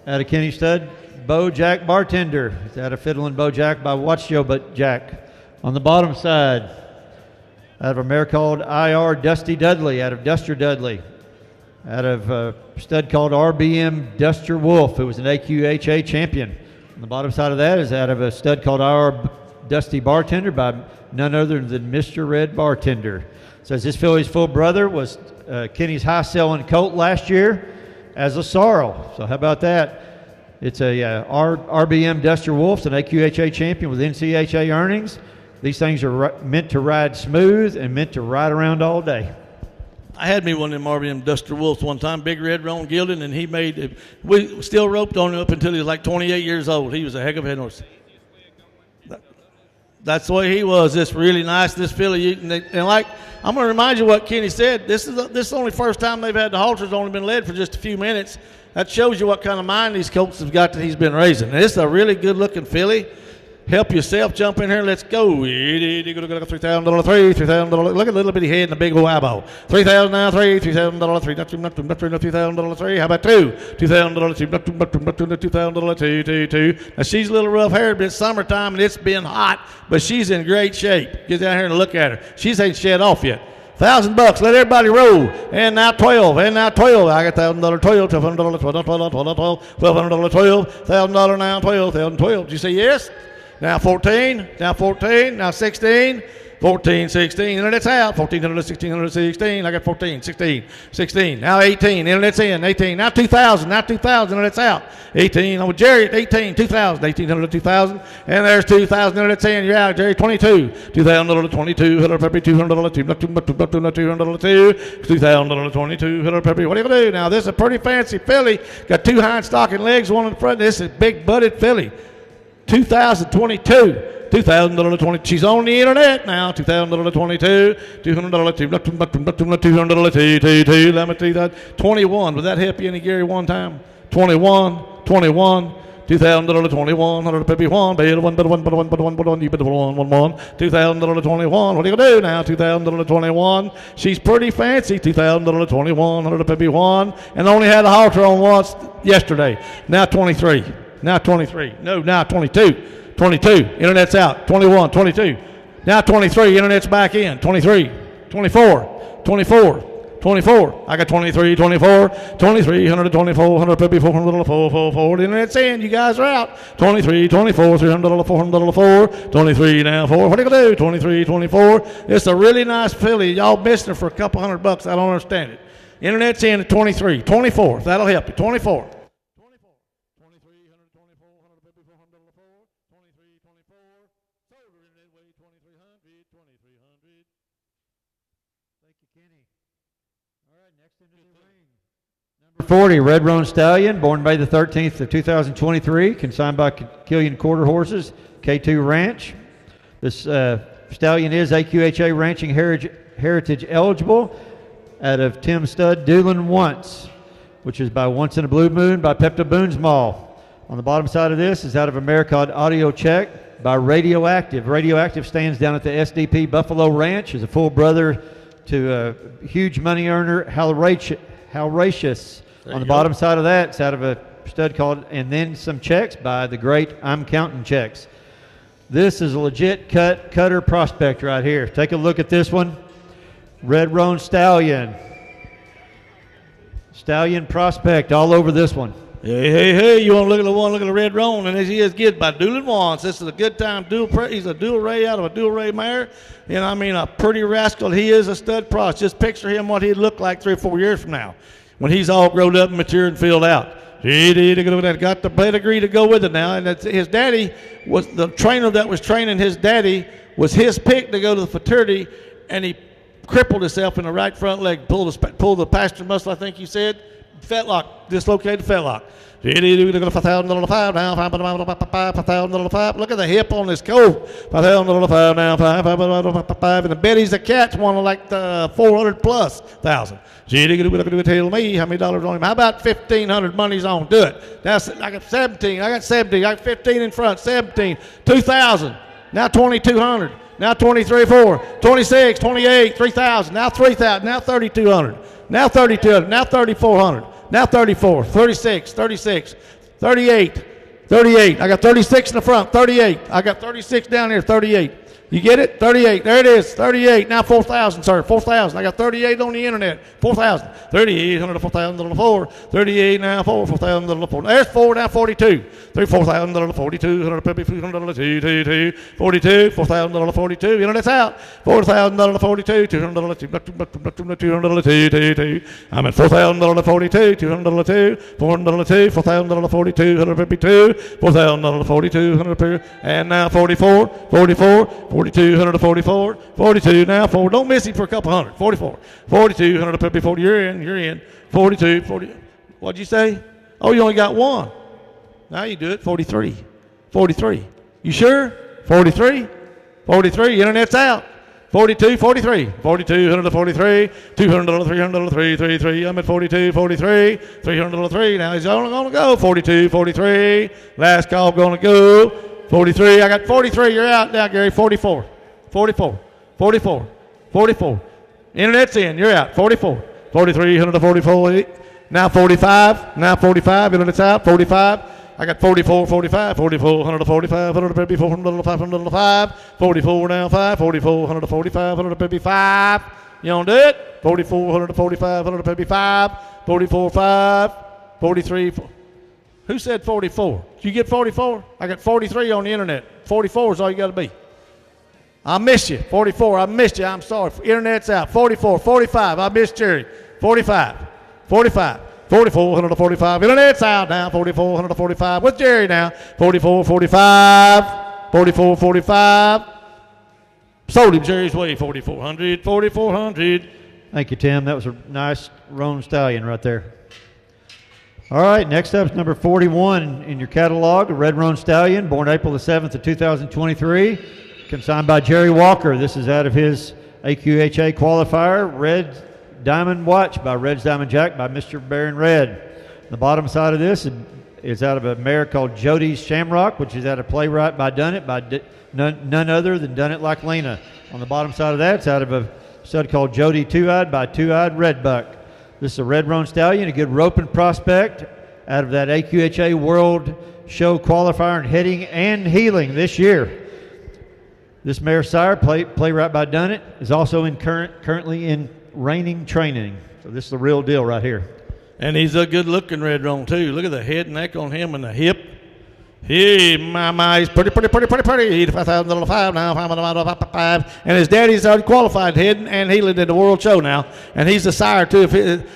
Out of Kenny Stud, Bo Jack Bartender. It's out of Fiddlin' Bo Jack by Watch Joe But Jack. On the bottom side, out of a mare called IR Dusty Dudley, out of Duster Dudley. Out of a stud called RBM Duster Wolf, who was an AQHA champion. On the bottom side of that is out of a stud called IR Dusty Bartender by none other than Mr. Red Bartender. Says this filly's full brother was Kenny's high-selling colt last year as a sorrel. So how about that? It's a RBM Duster Wolf, an AQHA champion with NCHA earnings. These things are meant to ride smooth and meant to ride around all day. I had me one of them RBM Duster Wolves one time, big red roan gilding, and we still roped on him up until he was like 28 years old. He was a heck of a head horse. That's the way he was. This really nice, this filly. And like, I'm going to remind you what Kenny said. This is the only first time they've had the halters only been led for just a few minutes. That shows you what kind of mind these colts have got that he's been raising. And it's a really good-looking filly. Help yourself, jump in here, let's go. $3,000, $3,000. Look at the little bitty head and the big old eyeball. $3,000 now, $3,000, $3,000, $3. How about $2,000, $2,000, $2,000. Now she's a little rough haired, but it's summertime and it's been hot, but she's in great shape. Get down here and look at her. She ain't shed off yet. $1,000, let everybody roll. And now 12, and now 12. I got $1,000, 12, $1,200, $1,200, 12, $1,000 now, 12, $1,012. Did you say yes? Now 14, now 14, now 16, 14, 16, internet's out, 1,400, 1,616, I got 14, 16, 16, now 18, internet's in, 18, now 2,000, internet's out, 18, I'm with Jerry at 18, 2,000, 1,800, 2,000, and there's 2,000, internet's in, you're out, Jerry, 22, $2,000, 22, $200, $2,000, 22, $100, what are you going to do? Now this is a pretty fancy filly, got 2 hind stocking legs, 1 in front, this is big butted filly. 2022, $2,000, she's on the internet now, $2,000, $200, let me tell you that, 21, would that help you any, Gary, one time? 21, $2,021, 151, bid one, bid one, bid one, bid one, bid one, you bid one, $2,021. What are you gonna do now? $2,021. She's pretty fancy. $2,021, 151, and only had a halter on once yesterday. Now 23. Now 23. No, now 22. 22. Internet's out. 21, 22. Now 23. Internet's back in. 23, 24, 24. 24. I got 23, 24, 23, 124, 154, 104, the internet's in. You guys are out. 23, 24, $300, $400, 23 now, 4. What are you going to do? 23, 24. It's a really nice filly. Y'all missing her for a couple $100. I don't understand it. Internet's in at 23, 24. That'll help you. 24. Thank you, Kenny. All right, next into the ring. Number 40, Red Roan Stallion, born May the 13th of 2023, consigned by Killian Quarter Horses, K2 Ranch. This stallion is AQHA Ranching Heritage eligible out of Tim Stud Doolin Once, which is by Once in a Blue Moon by Pepto Boone's Mall. On the bottom side of this is out of America Audio Check by Radioactive. Radioactive stands down at the SDP Buffalo Ranch, is a full brother to a huge money earner, Halracious. On the bottom side of that, it's out of a stud called And Then Some Checks by the great I'm Counting Checks. This is a legit cutter prospect right here. Take a look at this one. Red Roan Stallion. Stallion prospect all over this one. Hey, you want to look at the one, look at the Red Roan, and as he is good by Doolin Once. This is a good time. He's a dual ray out of a dual ray mare. And I mean, a pretty rascal. He is a stud pros. Just picture him what he'd look like 3 or 4 years from now when he's all grown up and mature and filled out. Got the pedigree to go with it now. And his daddy was the trainer that was training his daddy, was his pick to go to the fraternity, and he crippled himself in the right front leg, pulled the passenger muscle, I think you said. Fetlock, dislocated fetlock. $5,000 now, $5,000. Look at the hip on this coat. $5,000 now, $5,000. And the Betty's the cat's one like the 400 plus thousand. Tell me how many dollars on him. How about 1,500 money's on? Do it. I got 17. I got 17. I got 15 in front. 17. 2,000. Now 2,200. Now 23, 4, 26, 28, 3,000. Now 3,000. Now 3,200. Now 3,200. Now 3,400. Now 34, 36, 36, 38, 38. I got 36 in the front, 38. I got 36 down here, 38. You get it? 38. There it is, 38. Now 4,000, sir, 4,000. I got 38 on the internet, 4,000. 3,800, 4,000, 4. 38 now, 4,000, 4. There's 4, now 42. 4,000, 42, 200, 42, 4,000, 42. You know, that's out. 4,000, 42, 200, 200, I'm at 4,000, 42, 200, 400, 4,000, 42, 152, 4,000, 42, 100, and now 44, 44, 42, 144, 42 now, 4. Don't miss him for a couple hundred. 44, 42, 140. You're in. 42, 40. What'd you say? Oh, you only got one. Now you do it. 43, 43. You sure? 43, 43. Internet's out. 42, 43, 42, 143, 200, 300, 333. I'm at 42, 43, 303. Now he's only going to go 42, 43. Last call going to go. 43, I got 43, you're out now, Gary. 44, 44, 44, 44. Internet's in, you're out. 44, 43, 144. Now 45, now 45, internet's out. 45, I got 44, 45, 44, 145, 154, 505, 44 now, 5, 44, 145, 155. You want to do it? 44, 145, 155, 44, 5, 43, 4. Who said 44? Did you get 44? I got 43 on the internet. 44 is all you got to be. I miss you. 44, I missed you. I'm sorry. Internet's out. 44, 45, I missed Jerry. 45, 45, 44, 145. Internet's out now. 44, 145 with Jerry now. 44, 45, 44, 45. Sold him Jerry's way. 4,400, 4,400. Thank you, Tim. That was a nice Roan Stallion right there. All right, next up is number 41 in your catalog, a Red Roan Stallion, born April the 7th of 2023, consigned by Jerry Walker. This is out of his AQHA qualifier, Red Diamond Watch by Red's Diamond Jack by Mr. Baron Red. The bottom side of this is is out of a mare called Jody's Shamrock, which is out of Playwright by Done It by none other than Done It Like Lena. On the bottom side of that, it's out of a stud called Jody Two-Eyed by Two-Eyed Redbuck. This is a red roan stallion, a good roping prospect out of that AQHA World Show qualifier in heading and heeling this year. This mare sire, Playwright by Done It, is also currently in reining training. So this is the real deal right here. And he's a good-looking red roan, too. Look at the head and neck on him and the hip. Hey, my, he's pretty. He's $5,000 now, $5. And his daddy's already qualified heading and heeling in the World Show now. And he's the sire, too. If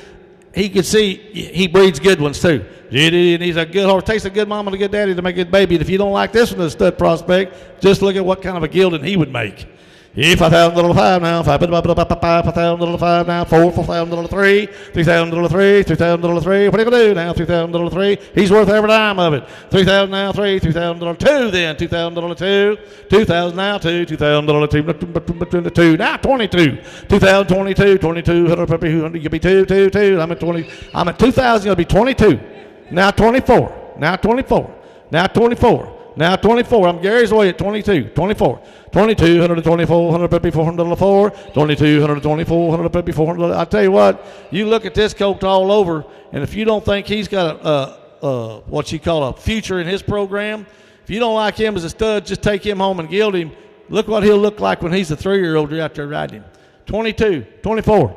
he could see, he breeds good ones, too. And he's a good horse. Takes a good mama and a good daddy to make a good baby. And if you don't like this one as a stud prospect, just look at what kind of a gelding he would make. $5,000 now, $5,000 now, $4,000 $3,000 What are you gonna do now? $3,000 He's worth every dime of it. $3,000 now, $3,000 $2 then, $2,000 $2,000 now, $2,000 $2 now, 22, 2022, 2,200 you'll be 2. I'm at 20. I'm at 2,000. You'll be 22. Now 24. Now 24. Now 24. Now 24. I'm Gary's way at 22. 24. 2,200 to 2,400, $404. 2,200 to 2,400, $400. I tell you what, you look at this colt all over, and if you don't think he's got what you call a future in his program, if you don't like him as a stud, just take him home and gild him. Look what he'll look like when he's a 3-year-old. You're out there riding him. 22, 24,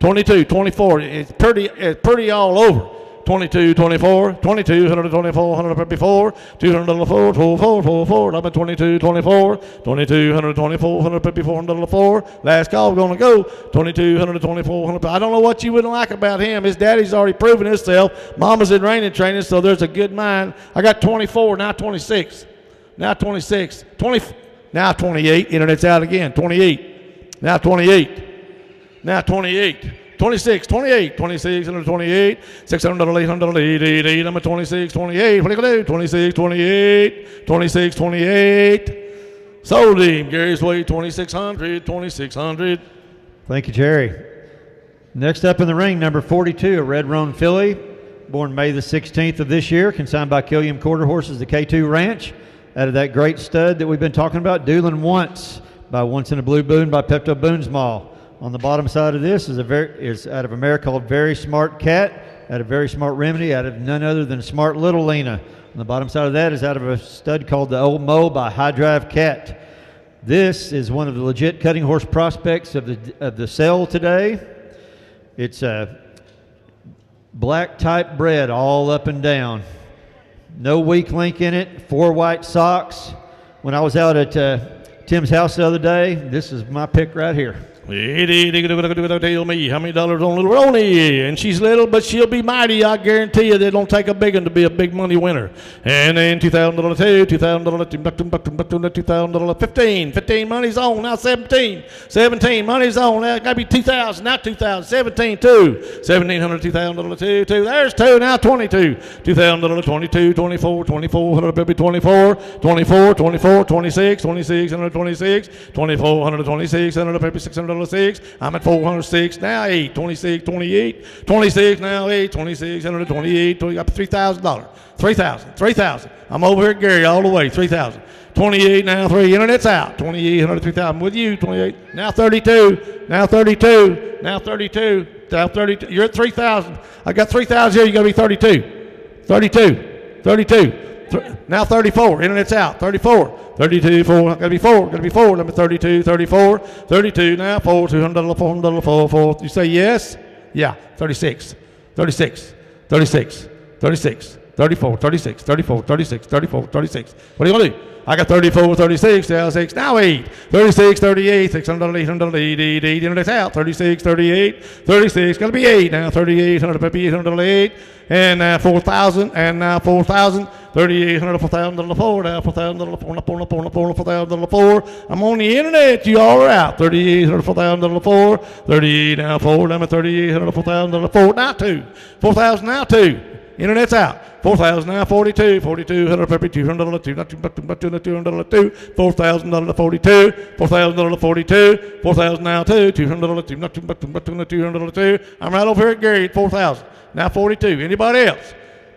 22, 24. It's pretty all over. 22, 24, 2,200 to 2,400 before, $200 4. I'm at 22, 24, 2,200 to 2,400 $404. Last call, we're going to go 2,200 to 2,400. I don't know what you wouldn't like about him. His daddy's already proven himself. Mama's in reining training, so there's a good mind. I got 24, now 26, now 26, 20, now 28. Internet's out again. 28, now 28, now 28. 26, 28, 26, 128, $600, $800, I'm at 26, 28. What are you going to do? 26, 28, 26, 28. Sold him. Gary's way, 2,600, 2,600. Thank you, Jerry. Next up in the ring, number 42, a red roan filly, born May the 16th of this year, consigned by Killiam Quarter Horses, the K2 Ranch, out of that great stud that we've been talking about, Doolin Once, by Once in a Blue Boon by Pepto Boonsmall. On the bottom side of this is out of a mare called Very Smart Cat, out of Very Smart Remedy, out of none other than Smart Little Lena. On the bottom side of that is out of a stud called the Old Mo by High Drive Cat. This is one of the legit cutting horse prospects of the sale today. It's a black type bred all up and down. No weak link in it, 4 white socks. When I was out at Tim's house the other day, this is my pick right here. Tell me how many dollars on little Roni, and she's little, but she'll be mighty. I guarantee you, they don't take a big one to be a big money winner. And then $2,000, $2,000, 15 money's on now. 17 money's on now. Gotta be 2,000 now. 2,000, 17, 2, $1,700, $2,000, 2. There's 2 now. 22, $2,000, 22, 24, 2400, baby 24, 24, 24, 26, 2600, 26, 2400, 2600, baby 600. I'm at 406 now, 8, 26, 28, 26 now, 8, 26, 128, up to $3,000. 3,000. I'm over here at Gary all the way, 3,000. 28 now, 3. Internet's out. 2,800, 3,000 with you. 28. Now 32. Now 32. Now 32. Now 32. You're at 3,000. I got 3,000 here. You got to be 32. 32. 32. Now 34. Internet's out. 34. 32, 4. Gotta be 4. Gotta be 4. Let me 32, 34. 32 now. 4, $200, $400, 4. You say yes? Yeah. 36. 36. 36. 36. 34, 36, 34, 36, 34, 36. What are you going to do? I got 34, 36, now 6, now 8. 36, 38, 600, 800, 8, internet's out. 36, 38, 36, got to be 8 now. 3,800, 808, and now 4,000, and now 4,000. 3,800, 4,000, 4, now 4,000, 4,000. I'm on the internet, you all are out. 3,800, 4,000, 4, 38 now 4, now 3,800, 4,000, 4, now 2. 4,000 now 2. Internet's out. 4,000 now 42, 4,200, $200, $200, 4,000 42, 4,000 42, 4,000 now 2, $200, $200. I'm right over here at Gary at 4,000. Now 42. Anybody else?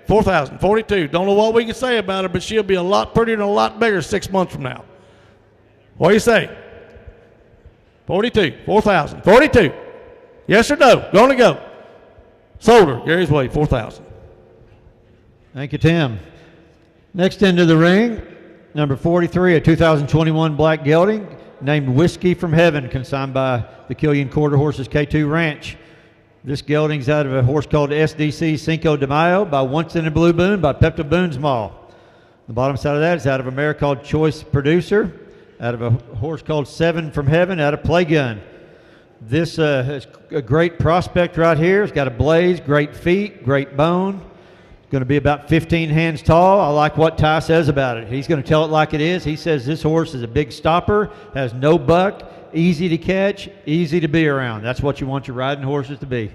4,000. 42. Don't know what we can say about her, but she'll be a lot prettier and a lot bigger 6 months from now. What do you say? 42. 4,000. 42. Yes or no? Gonna go. Sold her. Gary's way. 4,000. Thank you, Tim. Next into the ring, number 43, a 2021 black gelding named Whiskey from Heaven, consigned by the Killian Quarter Horses K2 Ranch. This gelding's out of a horse called SDC Cinco de Mayo by Once in a Blue Moon by Pepto Boone's Mall. The bottom side of that is out of a mare called Choice Producer, out of a horse called Seven from Heaven, out of Playgun. This is a great prospect right here. It's got a blaze, great feet, great bone. Going to be about 15 hands tall. I like what Ty says about it. He's going to tell it like it is. He says this horse is a big stopper, has no buck, easy to catch, easy to be around. That's what you want your riding horses to be.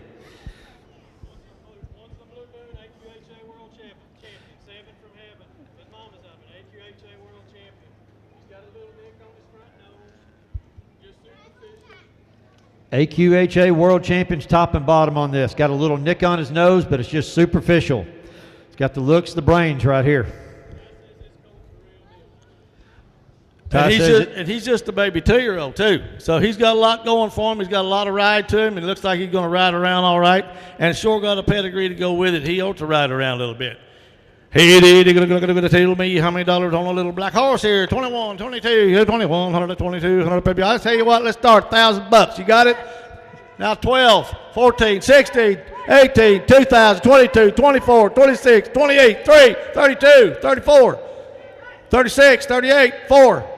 Once in a Blue Moon, AQHA World Champion. Seven from Heaven. His mama's up an AQHA World Champion. He's got a little nick on his front nose. Just superficial. AQHA World Champions top and bottom on this. Got a little nick on his nose, but it's just superficial. It's got the looks, the brains right here. And he's just a baby 2-year-old too. So he's got a lot going for him. He's got a lot of ride to him. It looks like he's going to ride around all right. And sure got a pedigree to go with it. He ought to ride around a little bit. Hey, going to tell me how many dollars on a little black horse here. 21, 22, 21, 122, 150. I tell you what, let's start $1,000. You got it? Now 12, 14, 16, 18, 2,000, 22, 24, 26, 28, 3, 32, 34, 36, 38, 4.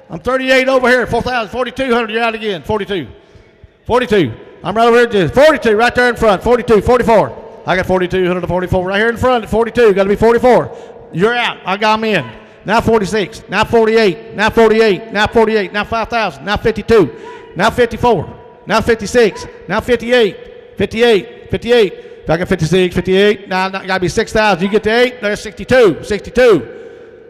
I'm 38 over here. 4,000, 4,200. You're out again. 42. 42. I'm right over here. 42 right there in front. 42, 44. I got 4,200 to 44 right here in front at 42. Got to be 44. You're out. I got them in. Now 46. Now 48. Now 48. Now 48. Now 5,000. Now 52. Now 54. Now 56. Now 58. 58. 58. If I got 56, 58. Now I got to be 6,000. You get to 8. There's 62. 62.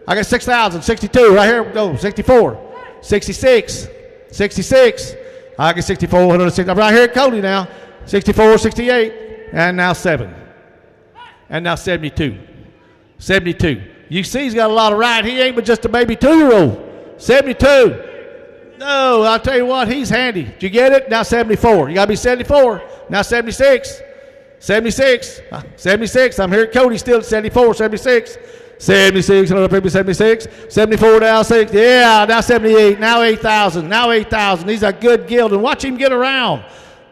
I got 6,000, 62, right here we go, 64, 66, 66, I got 64, 106, I'm right here at Cody now, 64, 68, and now 7, and now 72, 72. You see he's got a lot of ride, he ain't but just a baby 2-year-old, 72. No, I'll tell you what, he's handy. Did you get it? Now 74, you got to be 74, now 76, 76, 76, I'm here at Cody still at 74, 76. 76, 76, 74 now 6, yeah, now 78, now 8,000, now 8,000. He's a good gelding. Watch him get around.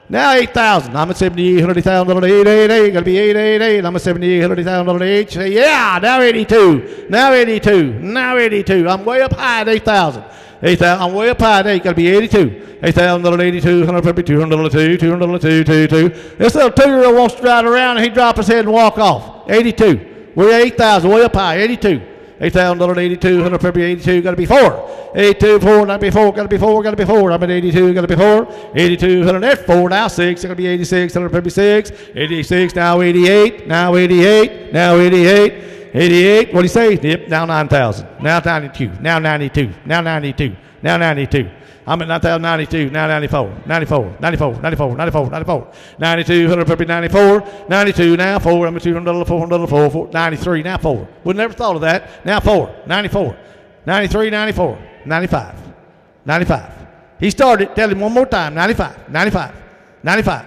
Now 8,000. I'm at 78, 100,000, 888, gotta be 888. I'm at 78, 100,000, 8. Yeah, now 82, now 82, now 82. I'm way up high at 8,000. 8,000, I'm way up high at 8, gotta be 82. 8,000, 82, 150, 202, 202, 22. This little 2-year-old wants to ride around and he drop his head and walk off. 82. We're at 8,000, way up high, 82. 8,000, 82, 150, 82, got to be 4. 82, 4, got to be 4, got to be 4, got to be 4. I'm at 82, got to be 4. 82, 100, 4, now 6, got to be 86, 156, 86, now 88, now 88, now 88, 88. What do you say? Yep, now 9,000, now 92, now 92, now 92, now 92. I'm at 9,092, now 94, 94, 94, 94, 94, 94, 92, 150, 94, 92, now 4, I'm at 200, 400, 4, 93, now 4. Would never thought of that. Now 4, 94, 93, 94, 95, 95. He started, tell him one more time, 95, 95, 95.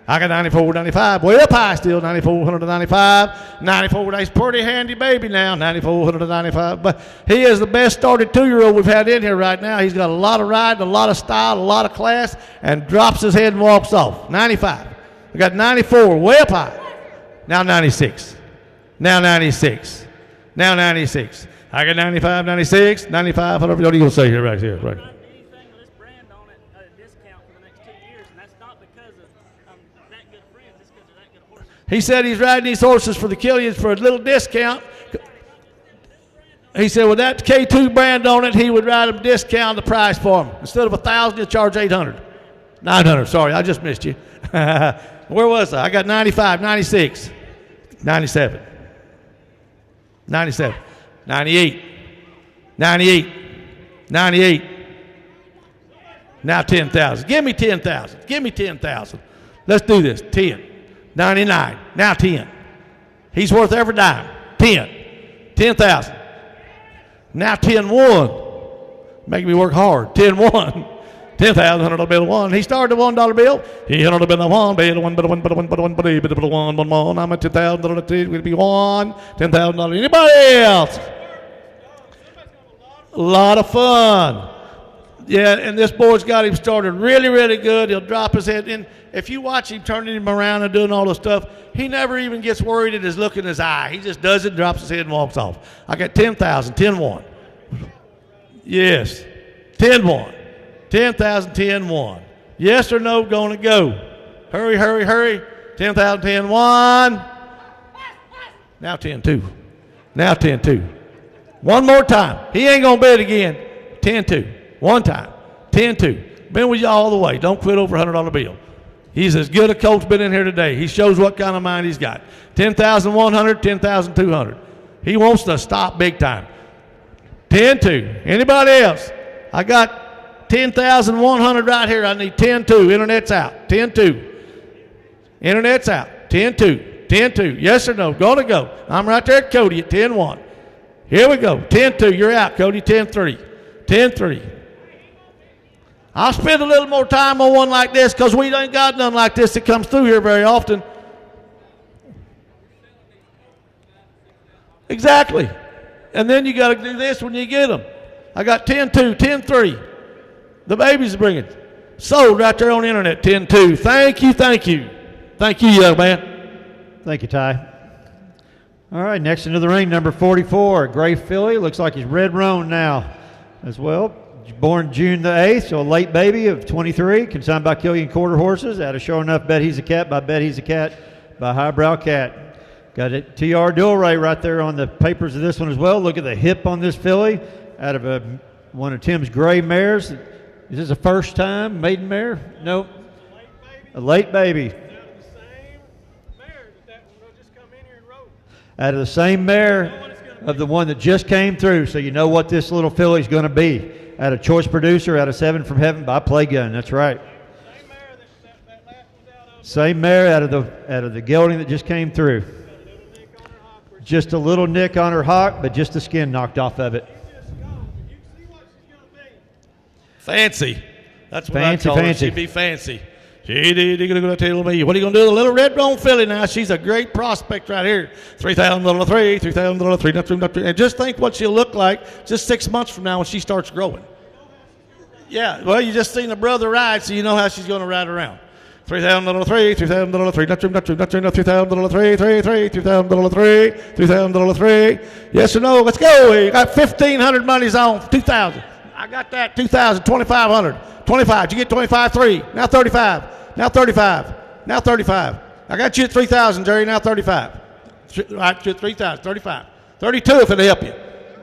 I got 94, 95, way up high still, 94, 95, 94, that's pretty handy baby now, 94, 95, but he is the best started 2-year-old we've had in here right now. He's got a lot of ride, a lot of style, a lot of class, and drops his head and walks off. 95, we got 94, way up high, now 96, now 96, now 96. I got 95, 96, 95, what are you going to say here right here? Right. He said he's riding these horses for the Killians for a little discount. He said with that K2 brand on it, he would ride them, discount the price for them. Instead of 1,000, he'll charge 800. 900, sorry, I just missed you. Where was I? I got 95, 96, 97, 97, 98, 98, 98. Now 10,000. Give me 10,000. Give me 10,000. Let's do this. 10. 99, now 10, He's worth every dime. 10. 10,000. Now 10-1. Making me work hard. 10-1. 10,000, $100 bill, one. He started the $1 bill. He $100 bill, one, bill, one, one. I'm at $10,000, two. It'll be one. $10,000. Anybody else? A lot of fun. Yeah, and this boy's got him started really, really good. He'll drop his head in. If you watch him turning him around and doing all the stuff, he never even gets worried at his look in his eye. He just does it, drops his head, and walks off. I got 10,000, 10-1. Yes, 10-1. 10,000, 10-1. Yes or no, gonna go. Hurry, hurry, hurry. 10,000, 10-1. Now 10-2. Now 10-2. One more time. He ain't gonna bet again. 10-2. One time. 10-2. Been with you all the way. Don't quit over $100 bill. He's as good a coach been in here today. He shows what kind of mind he's got. 10,100, 10,200. He wants to stop big time. 10-2. Anybody else? I got 10,100 right here. I need 10-2. Internet's out. 10-2. Internet's out. 10-2. 10-2. Yes or no? Gonna go. I'm right there at Cody at 10-1. Here we go. 10-2. You're out, Cody. 10-3. 10-3. I'll spend a little more time on one like this because we ain't got none like this that comes through here very often. Exactly. And then you got to do this when you get them. I got 10-2, 10-3. The baby's bringing. Sold right there on the internet, 10-2. Thank you, thank you. Thank you, young man. Thank you, Ty. All right, next into the ring, number 44, Gray Filly. Looks like he's red roan now as well. Born June the 8th, so a late baby of 23, consigned by Killian Quarter Horses. Out of Sure Enough, Bet He's a Cat by Bet He's a Cat by Highbrow Cat. Got a TR dual ray right there on the papers of this one as well. Look at the hip on this filly out of one of Tim's gray mares. Is this a first time maiden mare? Nope. A late baby. Out of the same mare of the one that just came through, so you know what this little filly's going to be. Out of Choice Producer, out of Seven from Heaven by Playgun. That's right. Same mare out of the gelding that just came through. Just a little nick on her hock, but just the skin knocked off of it. Fancy. That's what fancy, I call her. fancy. She'd be fancy. She's going to tell me. What are you going to do? The little red roan filly now. She's a great prospect right here. $3,000, $3,000, and just think what she'll look like just 6 months from now when she starts growing. Yeah, well, you just seen a brother ride, so you know how she's going to ride around. $3,000, $3,000, yes or no? Let's go. We got 1,500 monies on 2,000. I got that. 2,000, 2,500, 25. Did you get 25? 3. Now 35. Now 35. Now 35. I got you at 3,000, Jerry. Now 35. Right, 3,000, 35. 32 if it'll help you.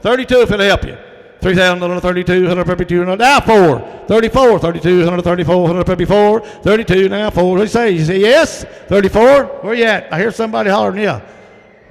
32 if it'll help you. 3,000, 32, 152, now 4, 34, 32, 134, 154, 32, now 4. What do you say? You say yes? 34? Where you at? I hear somebody hollering, yeah.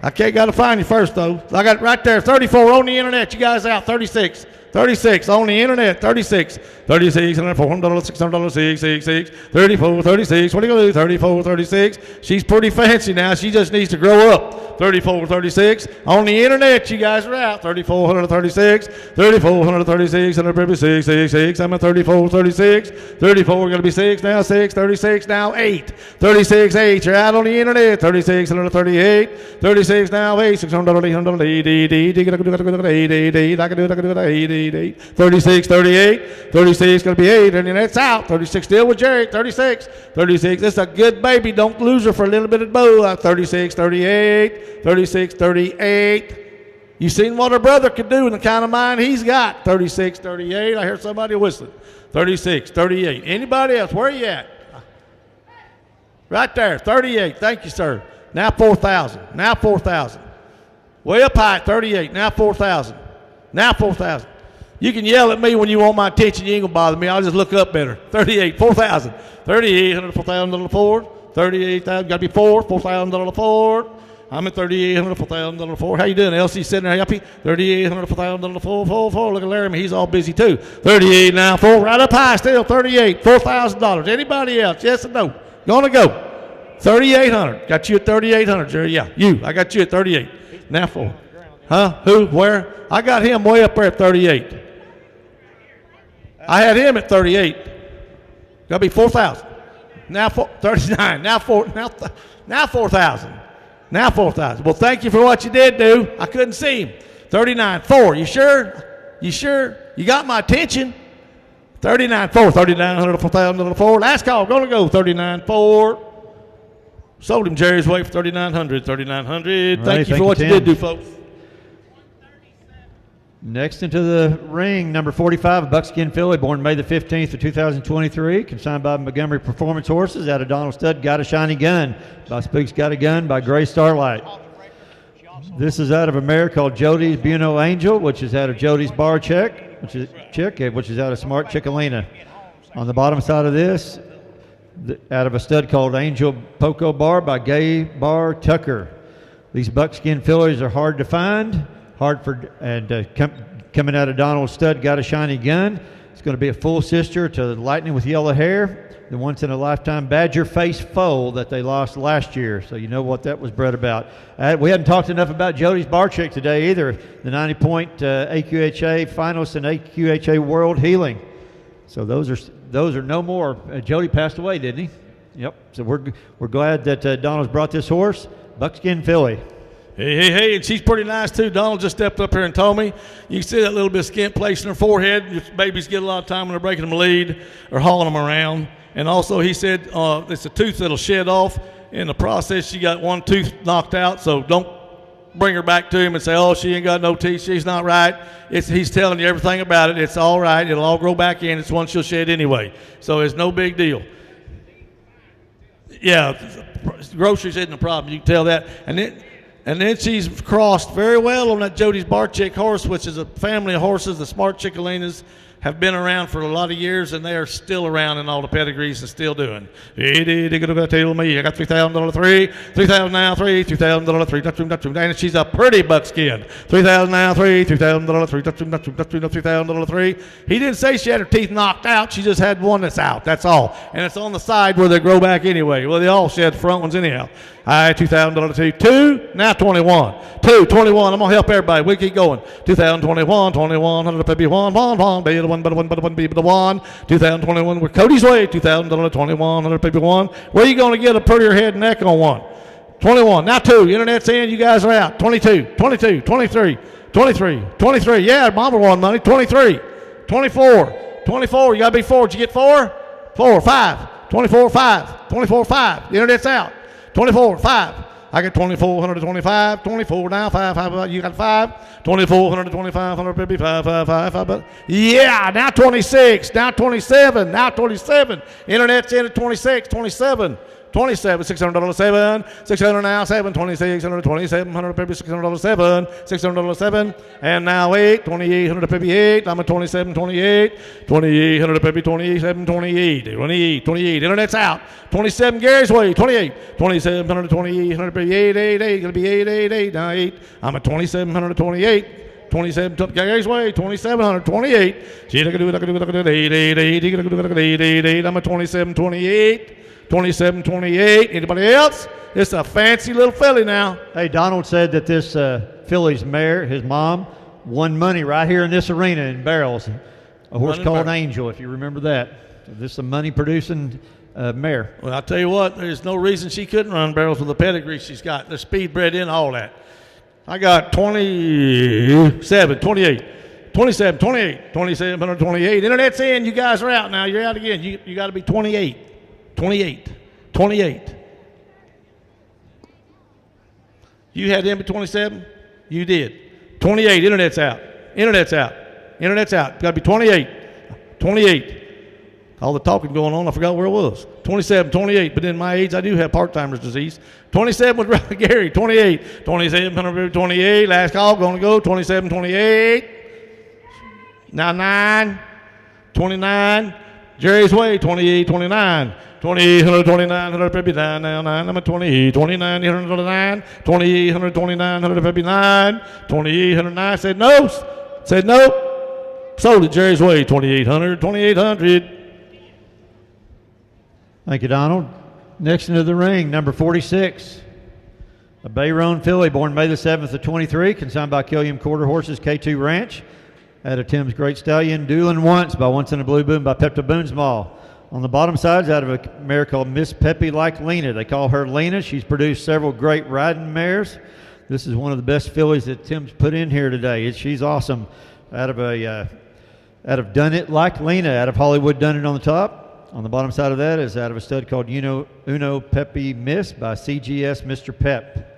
I got to find you first, though. I got it right there, 34 on the internet. You guys out, 36. 36 on the internet, 36, 36, $400, $600, 666, 34, 36. What are you going to do? 34, 36. She's pretty fancy now. She just needs to grow up. 34, 36. On the internet, you guys are out. 3436, 3436, 156, I'm at 34, 36. 34, going to be 6 now, 6, 36 now, 8. 36, 8. You're out on the internet. 36, 138. 36 now, 8, $600, $800, 8. I can do it, 8. 36, 38. 36 going to be 8, and then that's out. 36 still with Jerry. 36. 36. This is a good baby. Don't lose her for a little bit of bow. 36, 38. 36, 38. You seen what her brother could do and the kind of mind he's got. 36, 38. I hear somebody whistling. 36, 38. Anybody else? Where are you at? Right there. 38. Thank you, sir. Now 4,000. Now 4,000. Way up high. 38. Now 4,000. Now 4,000. You can yell at me when you want my attention. You ain't going to bother me. I'll just look up better. 38. 4,000. 38. $4,000 Ford. 38,000. Got to be 4. $4,000 Ford. I'm at $3,800, $4,000 Ford. How you doing? LC sitting there happy? $3,800, $4,000 Ford. Look at Laramie. He's all busy too. 38 now, 4. Right up high still. 38. $4,000. Anybody else? Yes or no? Gonna go. 3,800. Got you at 3,800, Jerry. Yeah, you. I got you at 38. Now 4. Huh? Who? Where? I got him way up there at 38. I had him at 38. Got to be 4,000. Now 39. Now 4,000. Now 4,000. Well, thank you for what you did do. I couldn't see him. 39.4. You sure? You sure? You got my attention. 39.4. 3,900 to 4,000 Last call. Gonna go 39.4. Sold him Jerry's way for 3,900. 3,900. Thank you for what you did do, folks. Next into the ring, number 45, a buckskin filly, born May the 15th of 2023, consigned by Montgomery Performance Horses out of Donald Stud, Got a Shiny Gun, by Spooks Got a Gun, by Gray Starlight. This is out of a mare called Jody's Buno Angel, which is out of Jody's Bar Check, which is out of Smart Chickalina. On the bottom side of this, out of a stud called Angel Poco Bar by Gay Bar Tucker. These buckskin fillies are hard to find. Coming out of Donald Stud, Got a Shiny Gun. It's going to be a full sister to Lightning with Yellow Hair, the once in a lifetime Badger Face foal that they lost last year. So you know what that was bred about. We hadn't talked enough about Jody's Bar Chick today either. The 90-point AQHA finalist in AQHA World Healing. So those are no more. Jody passed away, didn't he? Yep. So we're glad that Donald's brought this horse, buckskin filly. Hey, and she's pretty nice too. Donald just stepped up here and told me. You can see that little bit of skin placed in her forehead. If babies get a lot of time when they're breaking them a lead or hauling them around. And also he said it's a tooth that'll shed off. In the process, she got one tooth knocked out, so don't bring her back to him and say, oh, she ain't got no teeth, she's not right. He's telling you everything about it. It's all right. It'll all grow back in. It's one she'll shed anyway. So it's no big deal. Yeah, groceries isn't a problem. You can tell that. And then she's crossed very well on that Jody's Bar Chick horse, which is a family of horses. The Smart Chickalinas have been around for a lot of years, and they are still around in all the pedigrees and still doing. Tell me, I got $3,000 3, $3,000 now 3, $2,000 3, and she's a pretty buckskin. $3,000 now 3, $2,000 3, $3,000 3. He didn't say she had her teeth knocked out. She just had one that's out. That's all, and it's on the side where they grow back anyway. Well, they all shed the front ones anyhow. All right, $2,000 2, now 21. 21. I'm gonna help everybody. We keep going. 2021, 2100 baby one, be the one, be the one. 2021 with Cody's Way. $2,000 2100 baby one. Where are you gonna get a prettier head and neck on one? 21. Now 2. Internet's in. You guys are out. 22, 23, 23. Yeah, Mama won money. 23, 24. You gotta be 4. Did you get 4? 4, 5. 24, 5. 24, 5. The internet's out. 24, 5. I got 2,425. 24 now, 5. You got 5. 2,400 to 2,500, baby. 5. Yeah, now 26. Now 27. Now 27. Internet's in at 26. 27. $600 7, $600 now 7, 2600, 2700 baby, $600 7, $600 7, and now 8, 2800 baby 8. I'm at 27, 28, 2800 baby 27, 28. Internet's out. 27 Gary's Way, 28, 2700, 2800 baby 8, gonna be 8. Now 8. I'm at 2700 28. 27 Gary's Way, 2700, 28. Gee, I can do it, 8. I'm at 27, 28. 27, 28. Anybody else? It's a fancy little filly now. Hey, Donald said that this filly's mare, his mom, won money right here in this arena in barrels. A horse called Angel, if you remember that. So this is a money-producing mare. Well, I'll tell you what, there's no reason she couldn't run barrels with the pedigree she's got. The speed bred in, all that. I got 27, 28. 27, 28, 2700, 28. Internet's in. You guys are out now. You're out again. You got to be 28. 28. You had him at 27? You did. 28. Internet's out. Got to be 28. All the talking going on, I forgot where it was. 27, 28. But in my age, I do have part-timer's disease. 27 with Brother Gary. 28. 27, 28. Last call, going to go. 27, 28. Now 9. 29. Jerry's Way. 28, 29. 2800, 2900, baby 9, now 9, I'm at 28, 2900, 2800, 2900, baby 9, 2809, said no, sold it Jerry's Way, 2800. Thank you, Donald. Next into the ring, number 46. A Bayron filly born May the 7th of 23, consigned by Killiam Quarter Horses K2 Ranch. Out of Tim's Great Stallion, Doolin Once by Once in a Blue Boom by Pepto Boonsmall. On the bottom side is out of a mare called Miss Peppy Like Lena. They call her Lena. She's produced several great riding mares. This is one of the best fillies that Tim's put in here today. She's awesome. Out of Done It Like Lena, out of Hollywood Done It on the top. On the bottom side of that is out of a stud called Uno Peppy Miss by CGS Mr. Pep.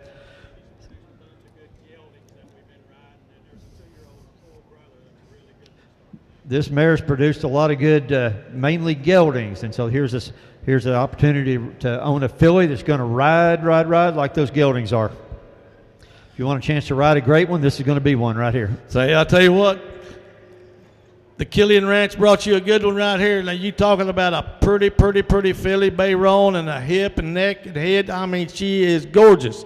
This mare's produced a lot of good, mainly geldings, and so here's an opportunity to own a filly that's going to ride like those geldings are. If you want a chance to ride a great one, this is going to be one right here. Say, I'll tell you what, the Killian Ranch brought you a good one right here. Now you talking about a pretty filly, Bayron, and a hip and neck and head. I mean, she is gorgeous.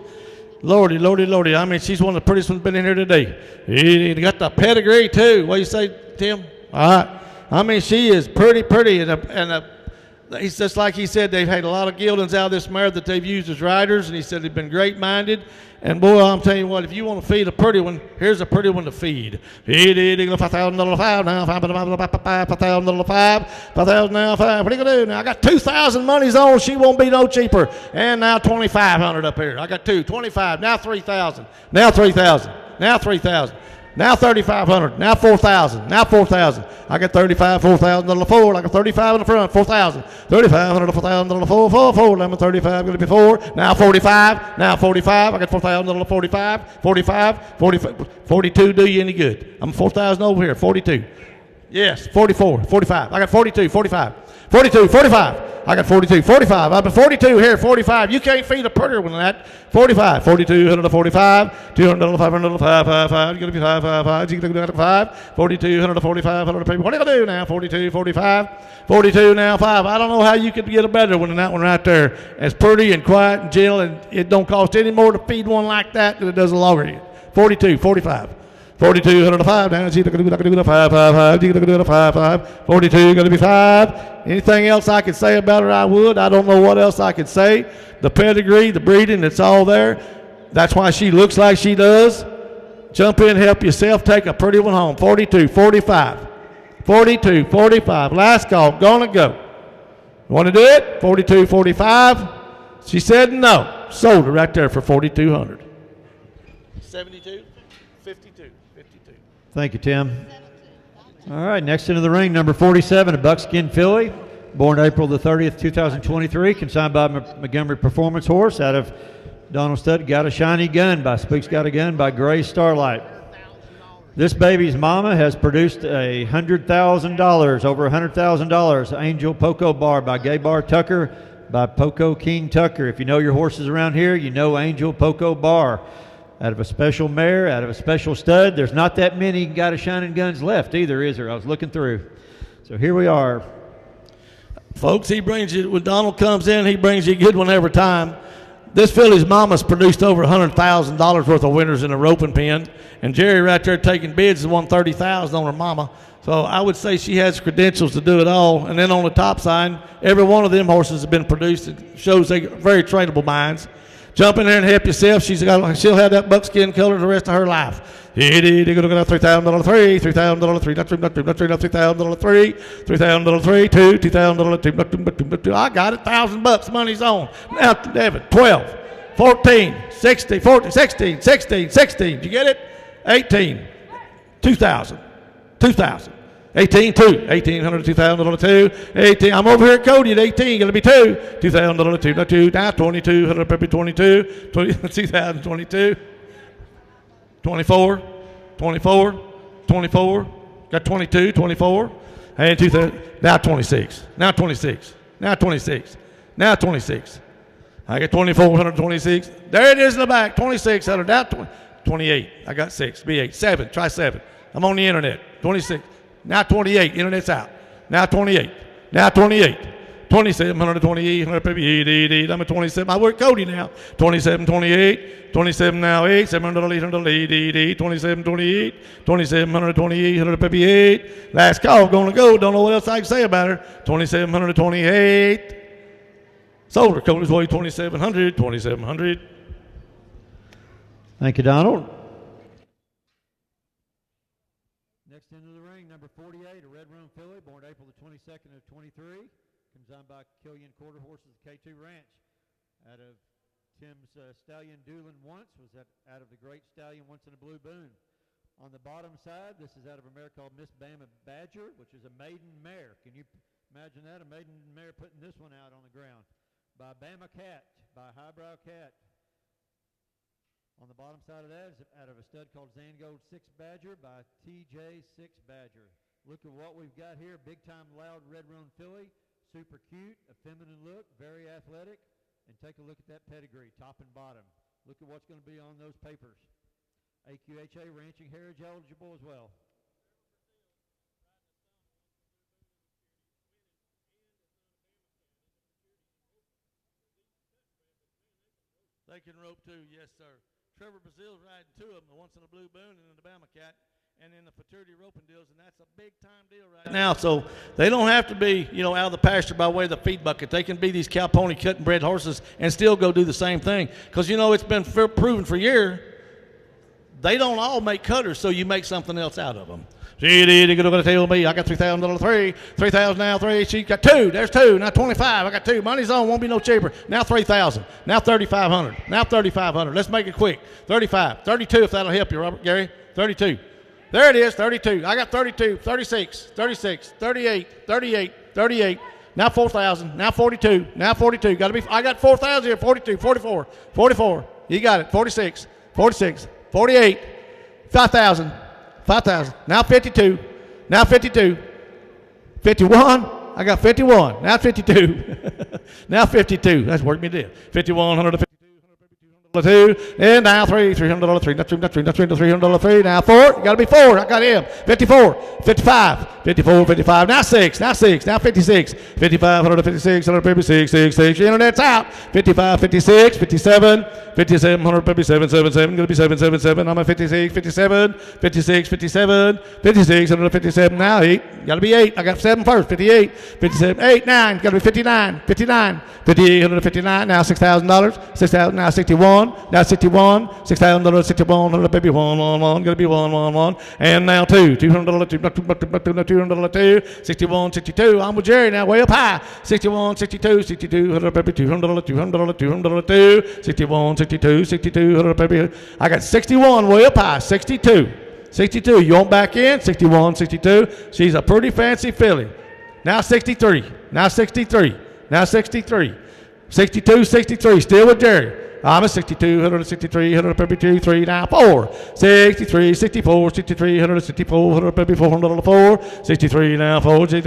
Lordy. I mean, she's one of the prettiest ones been in here today. He got the pedigree too. What do you say, Tim? All right. I mean, she is pretty, and he's just like he said, they've had a lot of geldings out of this mare that they've used as riders, and he said they've been great-minded. And boy, I'm telling you what, if you want to feed a pretty one, here's a pretty one to feed. $5,000 now, $5,000 now, $5,000. What are you gonna do now? I got 2,000 monies on. She won't be no cheaper. And now 2,500 up here. I got 25. Now 3,000. Now 3,000. Now 3,000. Now 3,500. Now 4,000. Now 4,000. I got 35, 4,000 on the forward. I got 35 in the front. 4,000. 3,500, 4,000 on the forward. I'm at 35. Going to be 4. Now 45. Now 45. I got 4,000 on the 45. 42. Do you any good? I'm 4,000 over here. 42. Yes. 44. 45. I got 42. 45. 42. 45. I got 42, 45. I'm at 42 here, 45. You can't feed a prettier one than that. 45, 42, 100 to 45, 200 to 500 to 555. You're going to be 555. You're going to do 5. 42, 100 to 45, 100 to people. What are you going to do now? 42, 45. 42 now, 5. I don't know how you could get a better one than that one right there. It's pretty and quiet and gentle, and it don't cost any more to feed one like that than it does a logger. 42, 45. 42, 100 to 5. Now, she's going to do the 555. She's going to do the 55. 42, going to be 5. Anything else I could say about her, I would. I don't know what else I could say. The pedigree, the breeding, it's all there. That's why she looks like she does. Jump in, help yourself, take a pretty one home. 42, 45. 42, 45. Last call, gonna go. Want to do it? 42, 45. She said no. Sold her right there for 4,200. 72, 52. Thank you, Tim. All right, next into the ring, number 47, a buckskin filly, born April the 30th, 2023, consigned by Montgomery Performance Horse out of Donald Stud. Got a Shiny Gun by Spook's Got a Gun by Gray Starlight. This baby's mama has produced $100,000, over $100,000. Angel Poco Bar by Gay Bar Tucker by Poco King Tucker. If you know your horses around here, you know Angel Poco Bar. Out of a special mare, out of a special stud. There's not that many Got a Shining Guns left either, is there? I was looking through. So here we are. Folks, he brings you, when Donald comes in, he brings you a good one every time. This filly's mama's produced over $100,000 worth of winners in a roping pen, and Jerry right there taking bids has won $30,000 on her mama. So I would say she has credentials to do it all. And then on the top side, every one of them horses have been produced. It shows they're very trainable minds. Jump in there and help yourself. She'll have that buckskin color the rest of her life. They're going to go $3,000 3, $3,000 3, not $3,000 3, $3,000 3, 2, $2,000 2. I got it. $1,000 money's on. Now 11, 12, 14, 16, 14, 16, 16, 16. Did you get it? 18, 2,000, 2,000. 18, 2, 1,800, 2,000 2, 18. I'm over here at Cody at 18. Going to be 2, 2,000 2, not 2. Now 22, 100 Peppy 22, 2,022, 24, 24, 24. Got 22, 24, and 2,000. Now 26. Now 26. Now 26. Now 26. I got 24, 26. There it is in the back. 2600. Now 28. I got 6. Be 8. 7. Try 7. I'm on the internet. 26. Now 28, internet's out. Now 28. Now 28. 27, 128, 158, I'm at 27. I work Cody now. 27, 28, 27 now 8, 700, 800, 27, 28, 27, 128, 158. Last call, gonna go. Don't know what else I can say about her. 27, 128. Soldier, coming his way, 2,700, 2,700. Thank you, Donald. Next into the ring, number 48, a Red Room filly, born April the 22nd of 23. Comes on by Killian Quarter Horses at K2 Ranch. Out of Tim's Stallion Doolin Once, was out of the Great Stallion Once in a Blue Boon. On the bottom side, this is out of a mare called Miss Bama Badger, which is a maiden mare. Can you imagine that? A maiden mare putting this one out on the ground. By Bama Cat, by Highbrow Cat. On the bottom side of that is out of a stud called Zangold 6 Badger by TJ 6 Badger. Look at what we've got here. Big time loud red roan filly. Super cute, a feminine look, very athletic. And take a look at that pedigree, top and bottom. Look at what's going to be on those papers. AQHA ranching heritage eligible as well. They can rope too, yes, sir. Trevor Brazil's riding two of them, the Once in a Blue Boon and the Bama Cat, and then the Futurity roping deals, and that's a big-time deal right now. So they don't have to be, out of the pasture by way of the feed bucket. They can be these cow pony cut and bred horses and still go do the same thing. Because, it's been proven for years, they don't all make cutters, so you make something else out of them. You're going to tell me I got $3,000 three, $3,000 now three. She got two. There's two. Now 25. I got two. Money's on. Won't be no cheaper. Now 3,000. Now 3,500. Now 3,500. Let's make it quick. 35, 32 if that'll help you, Robert Gary. 32. There it is. 32. I got 32, 36, 36, 38, 38, 38. Now 4,000. Now 42. Now 42. Got to be. I got 4,000 here. 42, 44, 44. You got it. 46, 46, 48, 5,000. 5,000. Now 52. Now 52. 51. I got 51. Now 52. Now 52. That's worked me deal. 5,100 to 2, and now $300, $300, now 4, you got to be 4, I got him, 54, 55, 54, 55, now 6, now 56, 5,500 to 56, 156, 6, the internet's out, 55, 56, 57, 5,700, 57, 77, going to be 777, I'm at 56, 57, 56, 57, 56, 157, now 8, got to be 8, I got 7 first, 58, 57, 8, 9, got to be 59, 59, 5,859, now $6,000, 6,000, now 61, now 61, $6,000, 61, baby, 1, gonna be 1, and now 2, $200, 200, 61, 62. I'm with Jerry now, way up high. 61, 62, 62, 100, baby, 200, 202, 61, 62, 62, 100, baby. I got 61, way up high, 62, 62. You want back in? 61, 62. She's a pretty fancy filly. Now 63, now 63, now 63, 62, 63. Still with Jerry. I'm at 62, 163, 152, 3, now 4, 63, 64, 63, 164, 154, 4, 63, now 4, do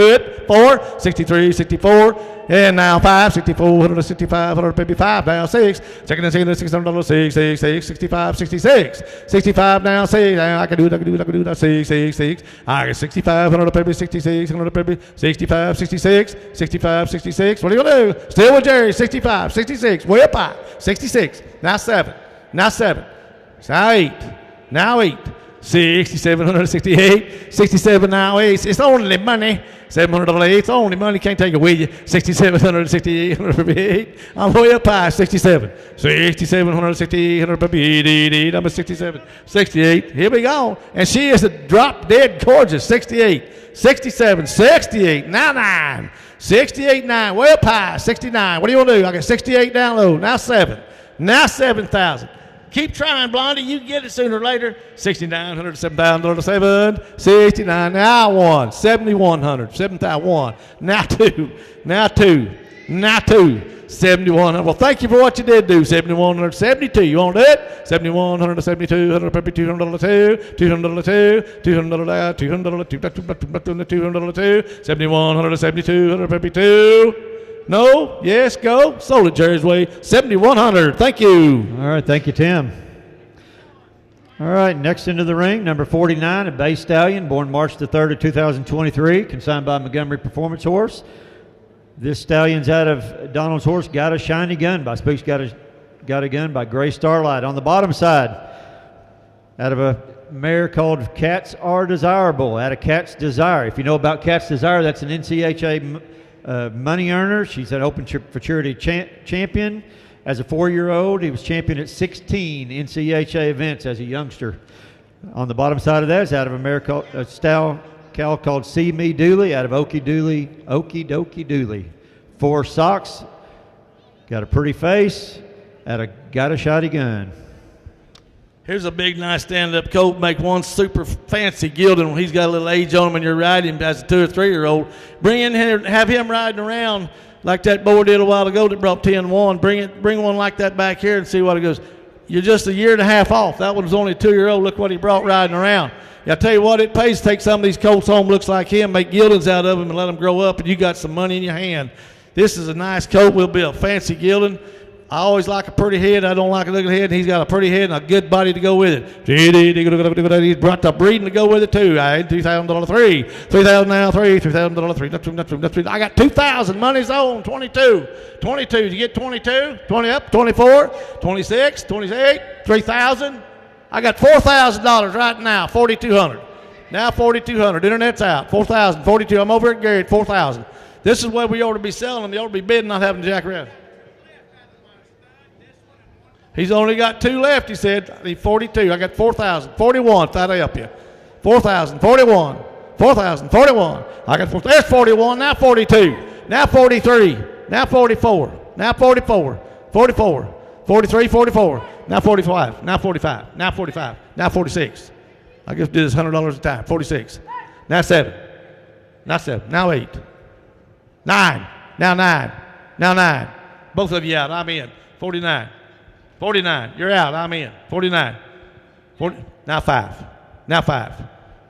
it, 4, 63, 64, and now 5, 64, 165, 155, now 6, second and second, $600, 6, 6, 6, 65, 66, 65, now 6, now I can do that, 6, 6, 6, I got 65, 100, 66, 100, 65, 66, 65, 66, what are you going to do? Still with Jerry, 65. 66, way up high, 66, now 7, now 7, now 8, now 8, 6,768, 67, now 8, it's only money, $700, it's only money, can't take it with you, 6,768, 158, I'm way up high, 67, 6,768, 158, I'm at 67, 68, here we go, and she is a drop dead gorgeous, 68, 67, 68, now 9, 68, 9, way up high, 69. What do you want to do? I got 68 down low. Now 7. Now 7,000. Keep trying, Blondie. You can get it sooner or later. 6,900, 7,000, 7, 69. Now 1, 7,100, 7,001. Now 2, now 2, now 2. 7,100. Well, thank you for what you did do. 7,172. You want it? 7,172. 100, 202. 202. 200. 202. 7,172. 152. No? Yes? Go? Sold it Jerry's way. 7,100. Thank you. All right. Thank you, Tim. All right. Next into the ring, number 49, a Bay Stallion, born March the 3rd of 2023, consigned by Montgomery Performance Horse. This stallion's out of Donald's horse, Got a Shiny Gun by Spooks Got a Gun by Gray Starlight. On the bottom side, out of a mare called Cats Are Desirable, out of Cat's Desire. If you know about Cat's Desire, that's an NCHA money earner. She's an Open for Charity champion. As a 4-year-old, he was champion at 16 NCHA events as a youngster. On the bottom side of that is out of America, a style cow called See Me Dooley out of Okie Dokie Dooley. 4 socks, got a pretty face, got a shoddy gun. Here's a big, nice stand-up colt. Make one super fancy gelding when he's got a little age on him and you're riding him as a 2 or 3-year-old. Bring in here, have him riding around like that boy did a while ago that brought 10-1. Bring one like that back here and see what it goes. You're just a year and a half off. That one was only a 2-year-old. Look what he brought riding around. I tell you what, it pays to take some of these colts home, looks like him, make geldings out of them and let them grow up, and you got some money in your hand. This is a nice colt. Will be a fancy gelding. I always like a pretty head. I don't like a looking head, and he's got a pretty head and a good body to go with it. He's brought the breeding to go with it, too. I had $2,000 3. $3,000 now, 3. $3,000 3. I got $2,000. Money's on. 22. 22. Did you get 22? 20 up. 24. 26. 28. 3,000. I got $4,000 right now. 4,200. Now 4,200. Internet's out. 4,000. 42. I'm over at Gary at 4,000. This is where we ought to be selling them. You ought to be bidding, not having to jack around. He's only got 2 left, he said. He's 42. I got 4,000. 41, if that'll help you. 4,000. 41. 4,000. 41. I got 4. There's 41. Now 42. Now 43. Now 44. Now 44. 44. 43. 44. Now 45. Now 45. Now 45. Now 46. I just did this $100 a time. 46. Now 7. Now 7. Now 8. 9. Now 9. Now 9. Both of you out. I'm in. 49. 49. You're out. I'm in. 49. 40. Now 5. Now 5.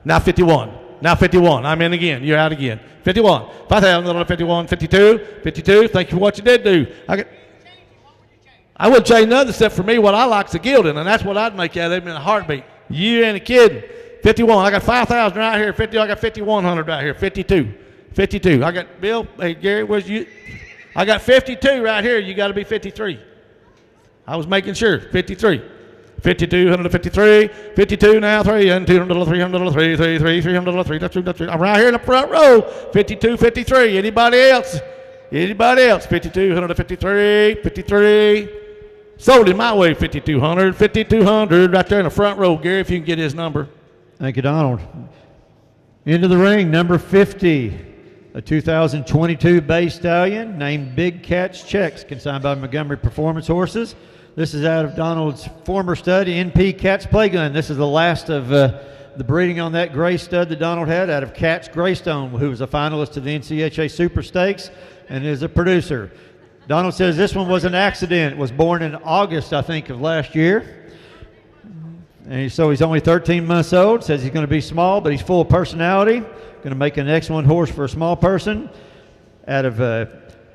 Now 51. Now 51. I'm in again. You're out again. 51. 5,000. 51. 52. 52. Thank you for what you did do. I wouldn't change nothing except for me. What I like is a gelding, and that's what I'd make out of him in a heartbeat. You ain't kidding. 51. I got 5,000 right here. 50. I got 5,100 right here. 52. 52. I got Bill. Hey Gary, where's you? I got 52 right here. You got to be 53. I was making sure. 53. 52, 153, 52 now, 3, and $200, $300, 3, 3, 3, $300, 3, that's 2, that's 3. I'm right here in the front row. 52, 53. Anybody else? Anybody else? 52, 153, 53. Sold him my way, 5,200, 5,200 right there in the front row. Gary, if you can get his number. Thank you, Donald. Into the ring, number 50. A 2022 Bay Stallion named Big Cat's Checks, consigned by Montgomery Performance Horses. This is out of Donald's former stud, NP Cat's Playgun. This is the last of the breeding on that gray stud that Donald had out of Cat's Greystone, who was a finalist to the NCHA Super Stakes and is a producer. Donald says this one was an accident. It was born in August, I think, of last year. And so he's only 13 months old. Says he's going to be small, but he's full of personality. Going to make an excellent horse for a small person. Out of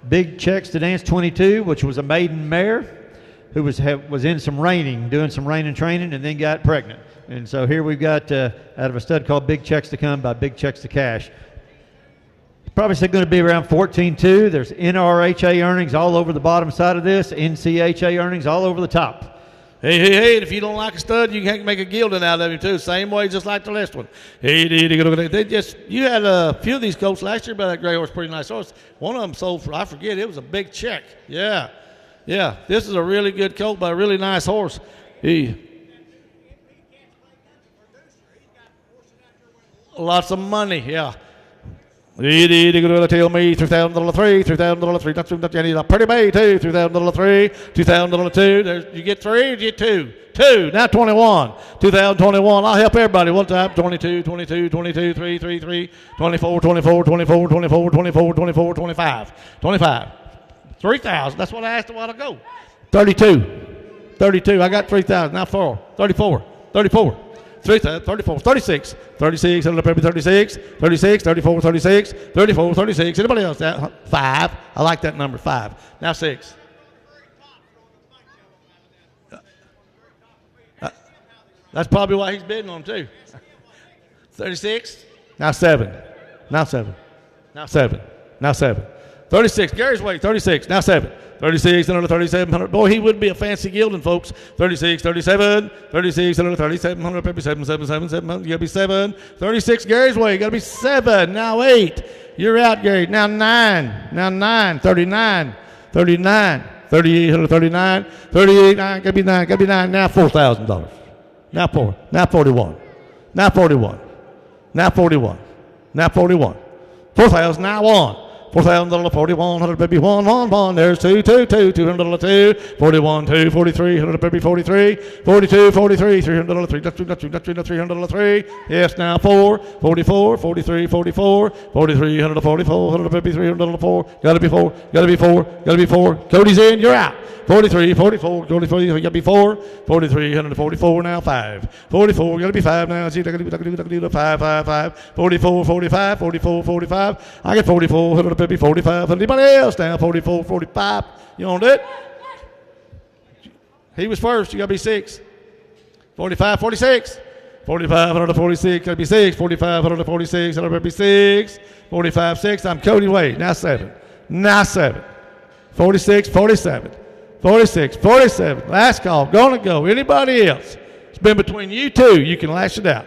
Big Checks to Dance 22, which was a maiden mare who was in some reining, doing some reining training, and then got pregnant. And so here we've got out of a stud called Big Checks to Come by Big Checks to Cash. Probably said going to be around 14.2. There's NRHA earnings all over the bottom side of this, NCHA earnings all over the top. Hey, and if you don't like a stud, you can make a gelding out of him too. Same way, just like the last one. You had a few of these colts last year, but that gray horse, pretty nice horse. One of them sold for, I forget, it was a big check. Yeah. This is a really good colt by a really nice horse. Lots of money, yeah. Tell me $3,000 3, $3,000 3. That's I need a pretty bay too. $3,000 3, $2,000 2. There's, you get 3 or you get 2? 2. Now 21. 2021. I'll help everybody one time. 22, 22, 22, 3, 3, 3, 24, 24, 24, 24, 24, 24, 25. 25. 3,000. That's what I asked a while ago. 32. 32. I got 3,000. Now 4. 34. 34. 34, 36, 36, 36, 36, 34, 36, 34, 36. Anybody else? 5. I like that number, 5. Now 6. That's probably why he's bidding on too. 36. Now 7. Now 7. Now 7. Now 7. 36. Gary's way, 36. Now 7. 36, another 3,700. Boy, he would be a fancy gelding, folks. 36, 37, 36, another 3,700. Maybe 7, 7, 7, 700. You got to be 7. 36, Gary's way. You got to be 7. Now 8. You're out, Gary. Now 9. Now 9. 39. 39. 38, 39. 38, 9. Got to be 9. Got to be 9. Now $4,000. Now 4. Now 41. Now 41. Now 41. Now 41. 4,000. Now 1. $4,000, 4,100, baby, 1, 1, 1. There's 2, 2, 2, $200, 2, 41, 2, 43, 100, baby, 43, 42, 43, $300, 3, that's 2, that's 2, that's 3, that's $300, 3. Yes, now 4, 44, 43, 44, 43, 100, 44, 100, baby, $300, 4. Gotta be 4, gotta be 4, gotta be 4. Cody's in, you're out. 43, 44, 44, you gotta be 4, 43, 144, now 5. 44, gotta be 5 now. See, I gotta do 5, 5, 5. 44, 45, 44, 45. I get 44, 100, baby, 45. Anybody else now? 44, 45. You want it? He was first. You got to be 6. 45, 46. 45, 146. Got to be 6. 45, 146. 146. 45, 6. I'm Cody Wade. Now 7. Now 7. 46, 47. 46, 47. Last call. Gonna go. Anybody else? It's been between you two. You can lash it out.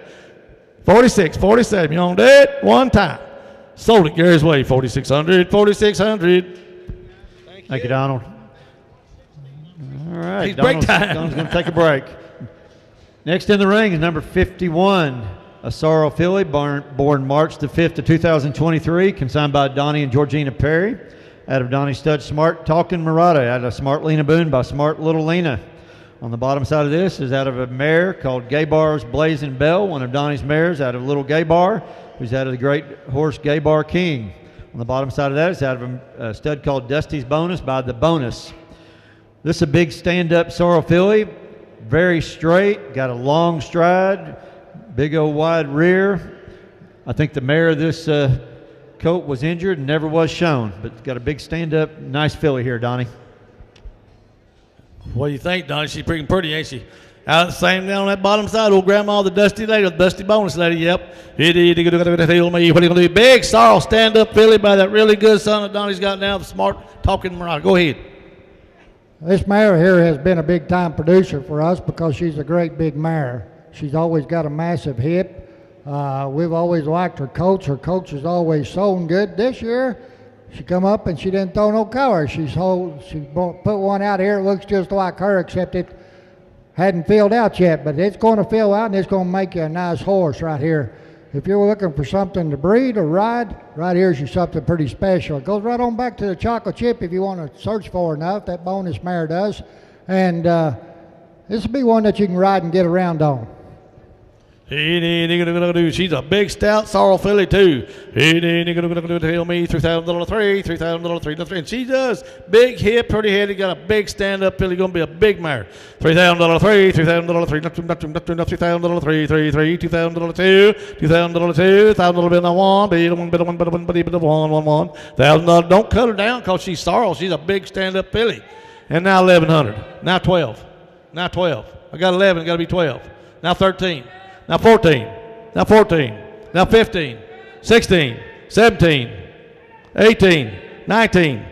46, 47. You want it? One time. Sold it Gary's way, 4,600, 4,600. Thank you, Donald. All right, It's break time. Donald's going to take a break. Next in the ring is number 51, a Sorrel filly, born March the 5th of 2023, consigned by Donnie and Georgina Perry, out of Donnie Stud Smart Talking Murata, out of Smart Lena Boone by Smart Little Lena. On the bottom side of this is out of a mare called Gaybar's Blazing Bell, one of Donnie's mares out of Little Gaybar, who's out of the great horse Gaybar King. On the bottom side of that is out of a stud called Dusty's Bonus by The Bonus. This is a big stand-up sorrel filly, very straight, got a long stride, big old wide rear. I think the mare of this colt was injured and never was shown, but got a big stand-up, nice filly here, Donnie. What do you think, Donnie? She's pretty, ain't she? Out the same down on that bottom side, old grandma, the Dusty lady, the Dusty Bonus lady, yep. What are you going to do? Big sorrel stand-up filly by that really good son that Donnie's got now, the Smart Talking Murata. Go ahead. This mare here has been a big-time producer for us because she's a great big mare. She's always got a massive hip. We've always liked her coach. Her coach is always sown good. This year, she come up and she didn't throw no color. She put one out here. It looks just like her, except it hadn't filled out yet. But it's going to fill out, and it's going to make you a nice horse right here. If you're looking for something to breed or ride, right here's you something pretty special. It goes right on back to the chocolate chip if you want to search for enough. That bonus mare does. And this will be one that you can ride and get around on. She's a big, stout sorrel filly, too. Tell me $3,000, 3, $3,000, 3, and she does. Big hip, pretty headed, got a big stand-up filly, going to be a big mare. $3,000, 3, $3,000, 3, $3,000, 3, 3, 3, $2,000, 2, $2,000, 2, $1,000 bit on 1, bit on 1, bit on 1, bit on 1, $1,000. Don't cut her down because she's sorrel. She's a big stand-up filly. And now 1,100. Now 12. Now 12. I got 11. Got to be 12. Now 13. Now 14, now 14, now 15, 16, 17, 18, 19,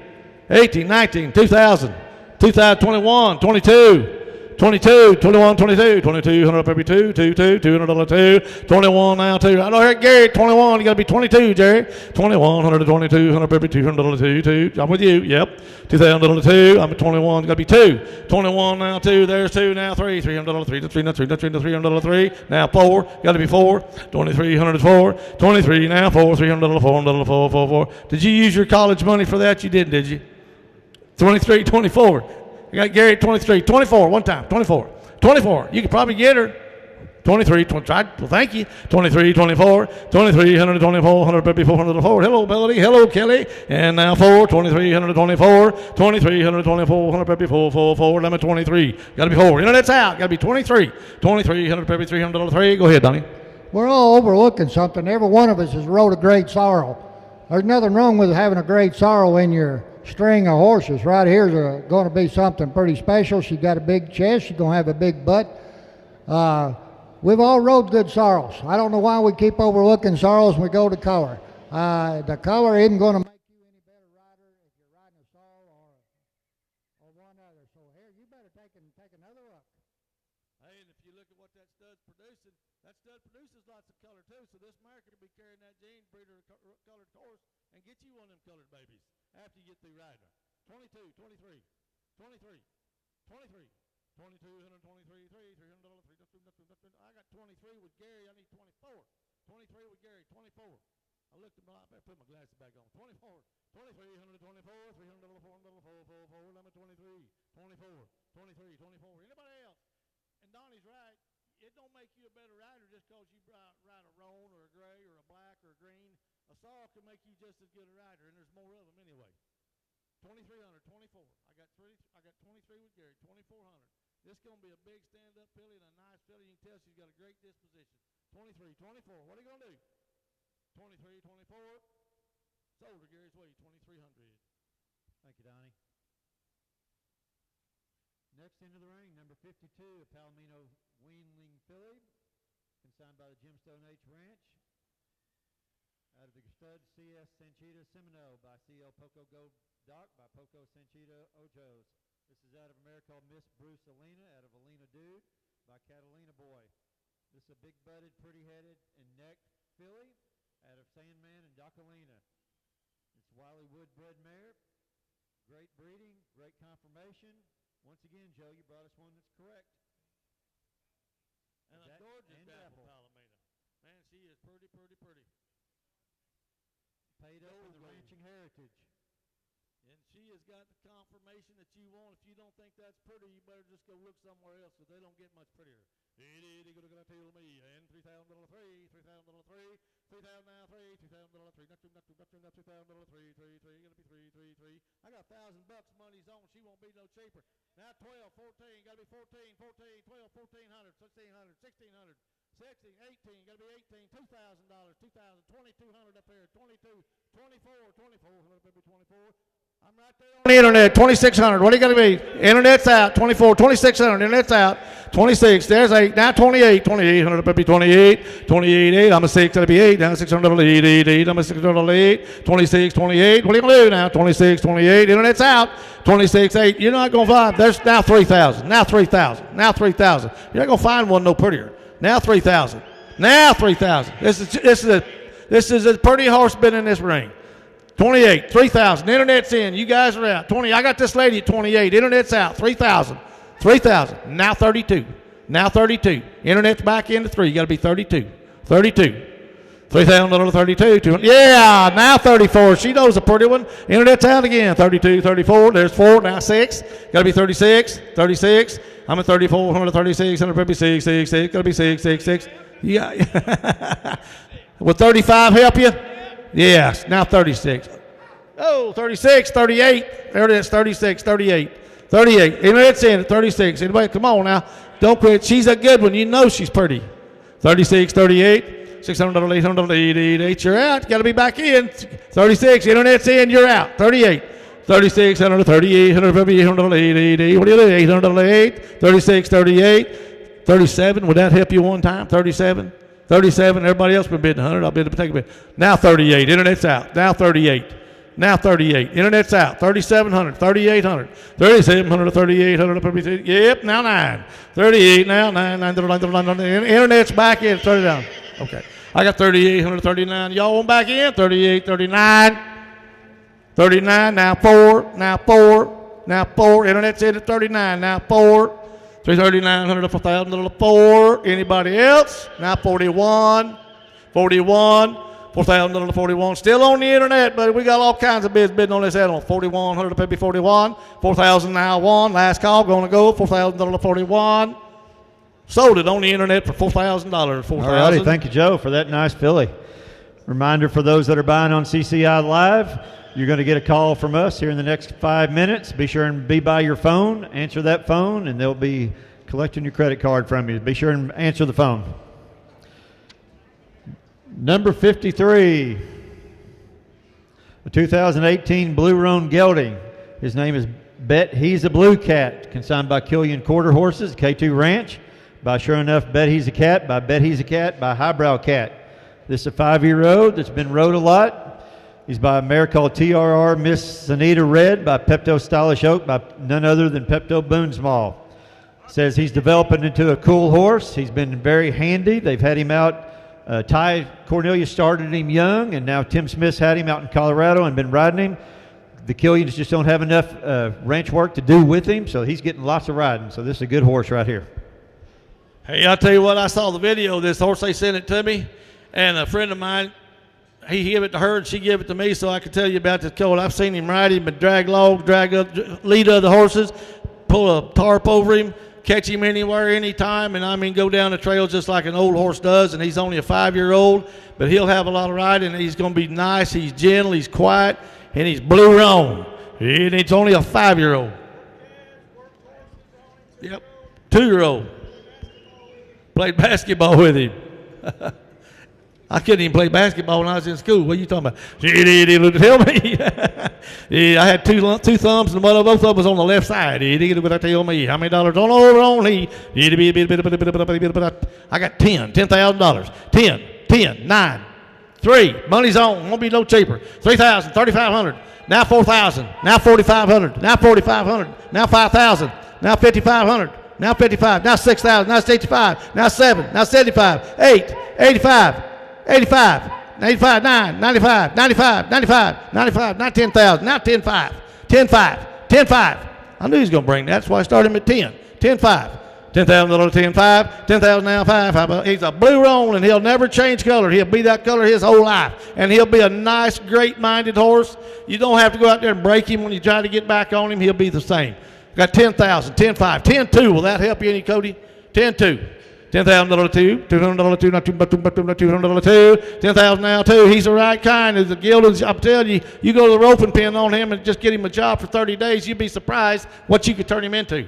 18, 19, 2000, 2021, 22, 22, 21, 22, 22, 100 every 2, 2, 2, $200, 2, 21 now 2. I know here, Gary, 21, you got to be 22, Jerry. 21, 122, 100 every $200, 2, 2. I'm with you, yep. $2,000, 2. I'm at 21, got to be 2. 21 now 2, there's 2 now 3. $300, 3, 3, 3, 3, 300, 3. Now 4, got to be 4. 2300 4. 23 now 4, $300, 400, 4, 4, 4. Did you use your college money for that? You didn't, did you? 23, 24. I got Gary at 23, 24, one time, 24, 24. You could probably get her. 23, 20, well, thank you. 23, 24, 23, 124, 100, baby, 404. Hello, Melody. Hello, Kelly. And now 4, 23, 124, 23, 124, 100, baby, 444. Limit 23. Got to be 4. Internet's out. Got to be 23. 23, 100, baby, $300, 3. Go ahead, Donnie. We're all overlooking something. Every one of us has rode a great sorrel. There's nothing wrong with having a great sorrel in your string of horses. Right here's going to be something pretty special. She's got a big chest. She's going to have a big butt. We've all rode good sorrels. I don't know why we keep overlooking sorrels when we go to color. The color isn't going to make you any better rider America to be carrying that gene breeder colored horse and get you one of them colored babies after you get through riding her. 22, 23, 23, 23, 22, 123, $300. I got 23 with Gary. I need 24. 23 with Gary, 24. I looked at my, I better put my glasses back on. 24, 23, 124, $300, $400, number 23, 24, 23, 24. Anybody else? And Donnie's right. It don't make you a better rider just because you ride a roan or a gray or a black or a green. A sorrel can make you just as good a rider, and there's more of them anyway. 2300, 24. I got 23 with Gary, 2400. This is going to be a big stand-up filly and a nice filly. You can tell she's got a great disposition. 23, 24. What are you going to do? 23, 24. Sold her Gary's way, 2300. Thank you, Donnie. Next into the ring, number 52, a Palomino Weanling filly, consigned by the Gemstone H Ranch. Out of the stud CS Sanchita Semino by CL Poco Gold Doc by Poco Sanchita Ojos. This is out of a mare called Miss Bruce Alina, out of Alina Dude by Catalina Boy. This is a big-butted, pretty-headed, and necked filly out of Sandman and Docalina. It's Wiley Wood bred mare. Great breeding, great conformation. Once again, Joe, you brought us one that's correct. And a gorgeous dapple Palomino. Man, she is pretty, pretty, pretty. Paid up for the ranching heritage. And she has got the conformation that you want. If you don't think that's pretty, you better just go look somewhere else because they don't get much prettier. And $3,000 free, $3,000 free, $3,000 now free, $2,000 free, $2,000 free, $3,3. Gotta be $3,3. I got $1,000 money's on. She won't be no cheaper. Now 12, 14, gotta be 14, 14, 12, 1400, 1600, 1600. 16, 18, got to be 18, $2,000, 2,000, 2,200 up there, 22, 24, 24, maybe 24. I'm right there on the internet, 2,600. What do you got to be? Internet's out, 24, 2,600. Internet's out, 26. There's 8. Now 28, 2,800. Maybe 28, 28, 8. I'm a 6. That'll be 8. Now 600. 8, 8, 8. I'm a 600. 8. 26, 28. What are you gonna do now? 26, 28. Internet's out, 26, 8. You're not gonna find. There's now 3,000. Now 3,000. Now 3,000. You're not gonna find one no prettier. Now 3,000. Now 3,000. This is a pretty horse been in this ring. 28, 3,000. Internet's in. You guys are out. 20. I got this lady at 28. Internet's out. 3,000. 3,000. Now 32. Now 32. Internet's back into 3. You got to be 32. 32. $3,000, 32. 200. Yeah, now 34. She knows a pretty one. Internet's out again. 32, 34. There's 4. Now 6. Got to be 36. 36. I'm at 34, 136, 156, 6, 6. Got to be 6, 6, 6. Yeah. Will 35 help you? Yes. Now 36. Oh, 36, 38. There it is. 36, 38. 38. Internet's in at 36. Anybody, come on now. Don't quit. She's a good one. You know she's pretty. 36, 38. $600, $800, 888. You're out. Got to be back in. 36. Internet's in. You're out. 38. 36, 138, 150, 888. What do you do? 808. 36, 38. 37. Would that help you one time? 37. 37. Everybody else been bidding 100. I'll bid to take a bid. Now 38. Internet's out. Now 38. Now 38. Internet's out. 3,700. 3,800. 3,700. 3,800. Yep. Now 9. 38. Now 9. 9. Internet's back in. 30 down. Okay. I got 3,800. 39. Y'all want back in? 38. 39. 39, now 4, now 4, now 4. Internet's in at 39, now 4. 3,900 for $1,000, 4. Anybody else? Now 41, 41, $4,000, 41. Still on the internet, but we got all kinds of bids bidding on this animal. 4,100 maybe 41. 4,000 now 1. Last call, going to go. $4,000, 41. Sold it on the internet for $4,000. $4,000. All righty, thank you, Joe, for that nice filly. Reminder for those that are buying on CCI Live, you're going to get a call from us here in the next 5 minutes. Be sure and be by your phone. Answer that phone, and they'll be collecting your credit card from you. Be sure and answer the phone. Number 53, a 2018 Blue Roan Gelding. His name is Bet He's a Blue Cat, consigned by Killian Quarter Horses, K2 Ranch, by Sure Enough Bet He's a Cat, by Bet He's a Cat, by Highbrow Cat. This is a 5-year-old that's been rode a lot. He's by a mare called TRR Miss Sanita Red by Pepto Stylish Oak by none other than Pepto Boonsmall. Says he's developing into a cool horse. He's been very handy. They've had him out Ty Cornelius started him young, and now Tim Smith's had him out in Colorado and been riding him. The Killians just don't have enough ranch work to do with him, so he's getting lots of riding. So this is a good horse right here. Hey, I'll tell you what, I saw the video of this horse. They sent it to me, and a friend of mine, he gave it to her, and she gave it to me so I could tell you about this colt. I've seen him ride him, but drag logs, drag up, lead other horses, pull a tarp over him, catch him anywhere, anytime, and I mean go down the trail just like an old horse does, and he's only a 5-year-old, but he'll have a lot of riding, and he's going to be nice, he's gentle, he's quiet, and he's blue roan, and it's only a 5-year-old. Yep, 2-year-old. Played basketball with him. I couldn't even play basketball when I was in school. What are you talking about? Tell me. Yeah, I had two thumbs, and both of them was on the left side. Tell me how many dollars on over only. I got $10,000. 10, 9, 3. Money's on. Won't be no cheaper. 3,000, 3,500. Now 4,000. Now 4,500. Now 4,500. Now 5,000. Now 5,500. Now 55. Now 6,000. Now 65. Now 7. Now 75. 8. 85. 85, 85, 9, 95, 95, 95, 95, now 10,000, now 10,5, 10,5, 10,5. I knew he was going to bring that. That's why I started him at 10, 10,5, $10,000, 10,5, 10,000 now 5. He's a blue roan, and he'll never change color. He'll be that color his whole life, and he'll be a nice, great-minded horse. You don't have to go out there and break him when you try to get back on him. He'll be the same. Got 10,000, 10,5, 10,2. Will that help you any, Cody? 10,2. $10,000 two, $200 two, not $200 two, 10,000 now two. He's the right kind. As the gilded, I'm telling you, you go to the roping pen on him and just get him a job for 30 days, you'd be surprised what you could turn him into.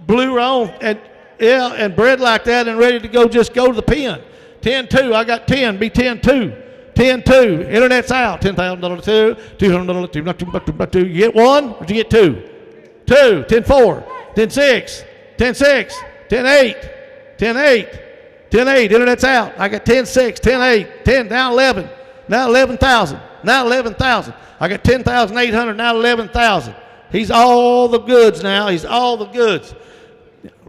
Blue roan, and yeah, and bred like that and ready to go. Just go to the pen. 10-2. I got 10. Be 10-2. 10-2. Internet's out. $10,000 two, $200 two, not $200 You get one, or you get two? 2. 10-4. 10-6. 10-6. 10-8. 10-8, 10-8, internet's out. I got 10-6, 10-8, 10, now 11, now 11,000, now 11,000. I got 10,800, now 11,000. He's all the goods now. He's all the goods.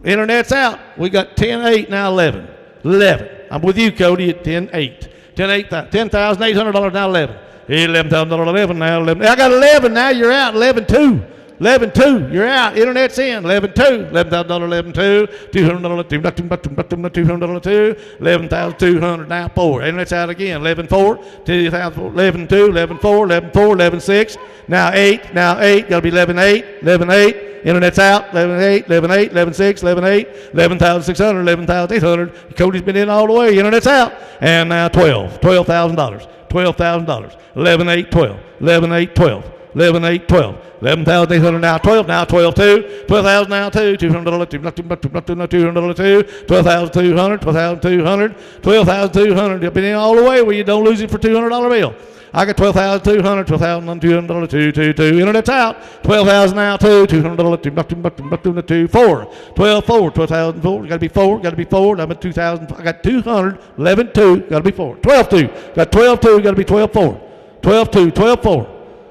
Internet's out. We got 10-8, now 11. 11. I'm with you, Cody, at 10-8. 10,800 now 11. $11,000, 11 now 11. I got 11 now. You're out. 11-2. 11-2, you're out. Internet's in. 11-2, $11,000, 11-2, $200 two, $200 two, 11,200 now 4. Internet's out again. 11-4, 2,000, 11-2, 11-4, 11-4, 11-6. Now 8, now 8. Got to be 11-8, 11-8. Internet's out. 11-8, 11-8, 11-6, 11-8, 11,600, 11,800. Cody's been in all the way. Internet's out. And now 12, $12,000, $12,000, 11-8, 12, 11-8, 12. 11-8, 12. 11,800 now 12. Now 12-2. 12,000 now 2. $200 2. $200 2. 12,200. 12,200. 12,200. You've been in all the way where you don't lose it for $200 bill. I got 12,200. 12,200 2. Internet's out. 12,000 now 2. $200 2. 4. 12,4. 12,004. Got to be 4. Got to be 4. I'm at 2,000. I got 200. 11-2. Got to be 4. 12-2. Got 12-2. Got to be 12-4. 12-2. 12-4.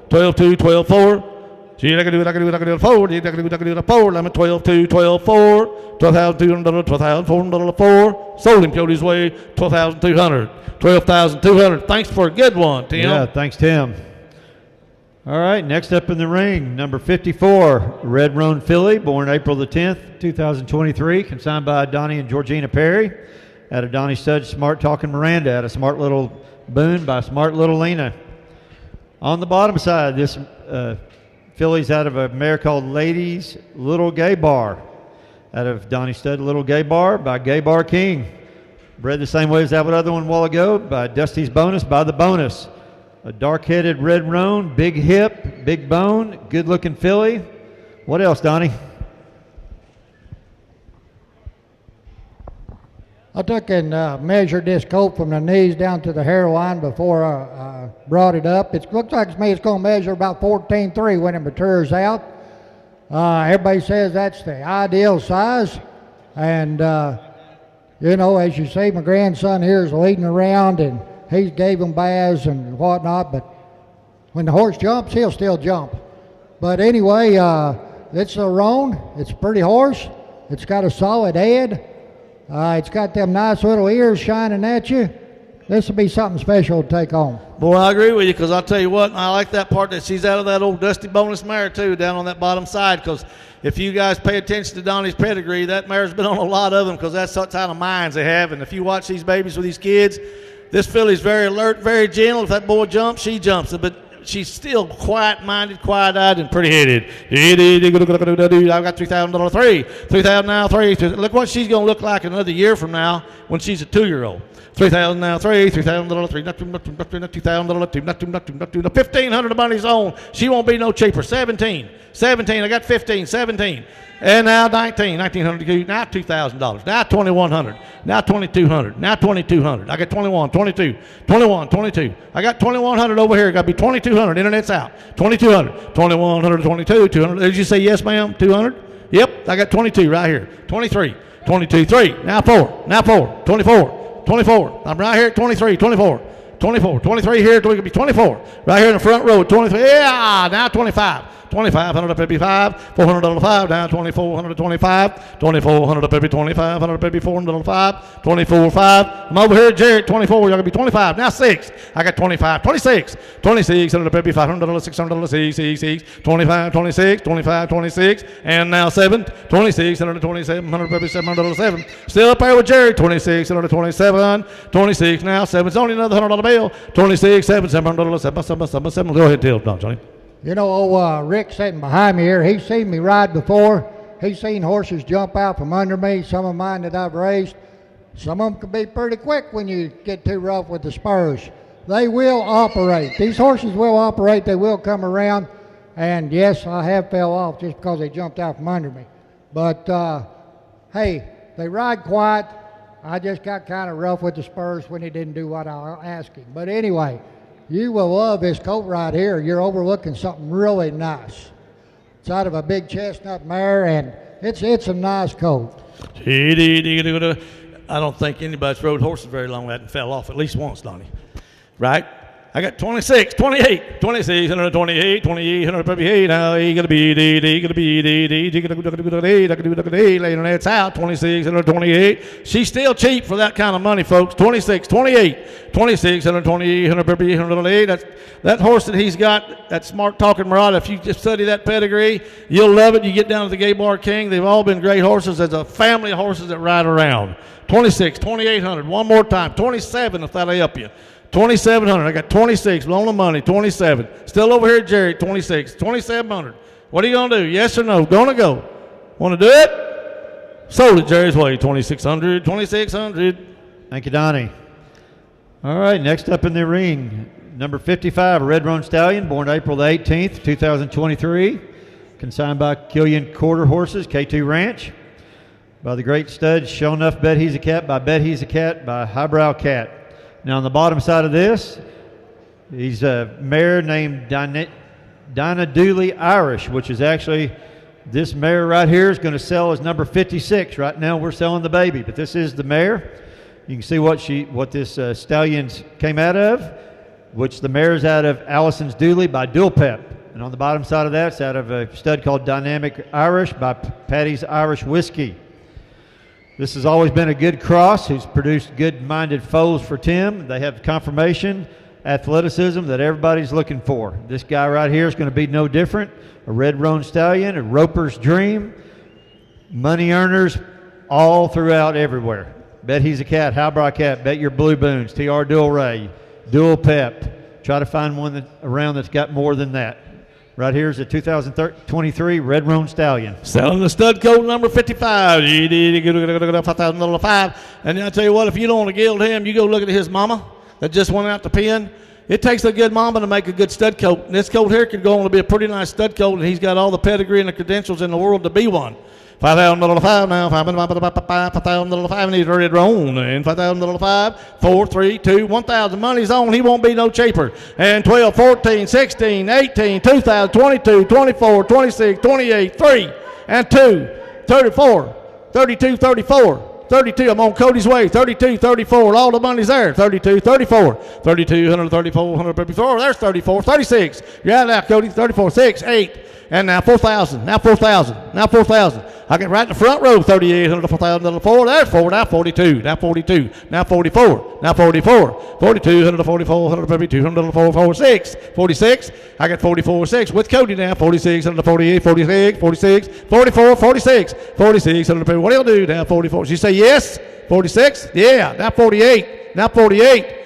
12-2, 12-4. Gee, I can do it, I can do it, I can do it 4. I can do it 4. I'm at 12-2, 12-4. $12,200, $12,400 4. Sold him Cody's way, 12,200. 12,200. Thanks for a good one, Tim. Yeah, thanks, Tim. All right, next up in the ring, number 54, Red Roan Filly, born April the 10th, 2023, consigned by Donnie and Georgina Perry. Out of Donnie Stud, Smart Talking Miranda, out of Smart Little Boone by Smart Little Lena. On the bottom side, this filly's out of a mare called Ladies Little Gay Bar. Out of Donnie Stud, Little Gay Bar by Gay Bar King. Bred the same way as that other one a while ago by Dusty's Bonus by The Bonus. A dark-headed red roan, big hip, big bone, good-looking filly. What else, Donnie? I took and measured this colt from the knees down to the hairline before I brought it up. It looks like to me it's going to measure about 14.3 when it matures out. Everybody says that's the ideal size. And, you know, as you see, my grandson here is leading around and he gave him baths and whatnot. But when the horse jumps, he'll still jump. But anyway, it's a roan. It's a pretty horse. It's got a solid head. It's got them nice little ears shining at you. This will be something special to take on. Boy, I agree with you, because I'll tell you what, I like that part that she's out of that old dusty bonus mare, too, down on that bottom side, because if you guys pay attention to Donnie's pedigree, that mare's been on a lot of them, because that's what kind of minds they have. And if you watch these babies with these kids, this filly's very alert, very gentle. If that boy jumps, she jumps. But she's still quiet-minded, quiet-eyed, and pretty-headed. I've got $3,000 three. $3,000 now, three. Look what she's going to look like another year from now when she's a 2-year-old. $3,000 now, three. $3,000 three. $2,000 two. $1,500 the money's on. She won't be no cheaper. 17. I got 15. 17. And now 19. $1,900. Now $2,000. Now $2,100. Now $2,200. Now $2,200. I got 21. 22. 21. 22. I got $2,100 over here. Got to be $2,200. Internet's out. $2,200. $2,100. 22. 200. Did you say yes, ma'am? 200. Yep. I got 22 right here. 23. 22. 3. Now 4. Now 4. 24. 24. I'm right here at 23. 24. 24. 23 here. We could be 24. Right here in the front row. 23. Yeah. Now 25. 2,500 up every 5, $400 5, down 2,400 25, 2,400 up every 2,500 up every $400 24 5. I'm over here, Jared, 24. Y'all gonna be 25. Now 6. I got 25, 26, 2600 up every $500, $600, 6, 25, 26, 25, 26, and now 7, 2600 2700 up every $700 7. Still up there with Jared, 2600 27, 26 now 7. It's only another $100 bill. 26, 7, $700 7. Go ahead, tell Don Johnny. You know, old Rick sitting behind me here, he's seen me ride before. He's seen horses jump out from under me, some of mine that I've raced. Some of them can be pretty quick when you get too rough with the spurs. They will operate. These horses will operate. They will come around. And, yes, I have fell off just because they jumped out from under me. But, hey, they ride quiet. I just got kind of rough with the spurs when he didn't do what I asked him. But anyway, you will love this coat right here. You're overlooking something really nice. It's out of a big chestnut mare, and it's a nice coat. I don't think anybody's rode horses very long that and fell off at least once, Donnie. Right? I got 26, 28, 26, 128, 2800 per 8. Now you gotta be later. It's out 26, 128. She's still cheap for that kind of money, folks. 26, 28, 26, 128, 100 per 8. That horse that he's got, that smart talking Murata. If you just study that pedigree, you'll love it. You get down to the Gay Bar King. They've all been great horses. There's a family of horses that ride around. 26, 2800. One more time. 27 if that'll help you. 2,700. I got 26. Blown the money. 27. Still over here, Jerry. 26. 2,700. What are you gonna do? Yes or no? Gonna go? Want to do it? Sold it Jerry's way. 2,600. 2,600. Thank you, Donnie. All right. Next up in the ring, number 55, a Red Roan Stallion, born April the 18th, 2023. Consigned by Killian Quarter Horses, K2 Ranch. By the great stud, Show Enough Bet He's a Cat, by Bet He's a Cat, by Highbrow Cat. Now on the bottom side of this, he's a mare named Dinah Dooley Irish, which is actually, this mare right here is going to sell as number 56. Right now we're selling the baby, but this is the mare. You can see what this stallion came out of, which the mare is out of Allison's Dooley by Dual Pep. And on the bottom side of that, it's out of a stud called Dynamic Irish by Patty's Irish Whiskey. This has always been a good cross who's produced good-minded foals for Tim. They have confirmation, athleticism that everybody's looking for. This guy right here is going to be no different. A Red Roan Stallion, a Roper's Dream, money earners all throughout everywhere. Bet He's a Cat, Highbrow Cat, Bet Your Blue Boons, TR Dual Ray, Dual Pep. Try to find one around that's got more than that. Right here is a 2023 Red Roan Stallion. Selling the stud coat number 55. $5,000 5. And I tell you what, if you don't want to gild him, you go look at his mama that just went out to pen. It takes a good mama to make a good stud coat. And this coat here could go on to be a pretty nice stud coat, and he's got all the pedigree and the credentials in the world to be one. $5,000 5 now. $5,000 5. And he's Red Roan. And $5,000 5. 4, 3, 2, 1,000. Money's on. He won't be no cheaper. And 12, 14, 16, 18, 2,000, 22, 24, 26, 28, 3, and 2, 34, 32, 34. 32, I'm on Cody's way. 32, 34, all the money's there. 32, 34, 32, 134, 154. There's 34, 36. You're out now, Cody. 34, 6, 8, and now 4,000. Now 4,000. Now 4,000. I get right in the front row, 3,800 to 4,000 to 4. There's 4. Now 42. Now 42. Now 44. Now 44. 4,200 to 4,400 to 200 to 446. 46. I got 44.6 with Cody now. 4600 to 48. 46. 46. 44. 46. 4600 to. What do you do now? 44. She say yes. 46. Yeah. Now 48. Now 48.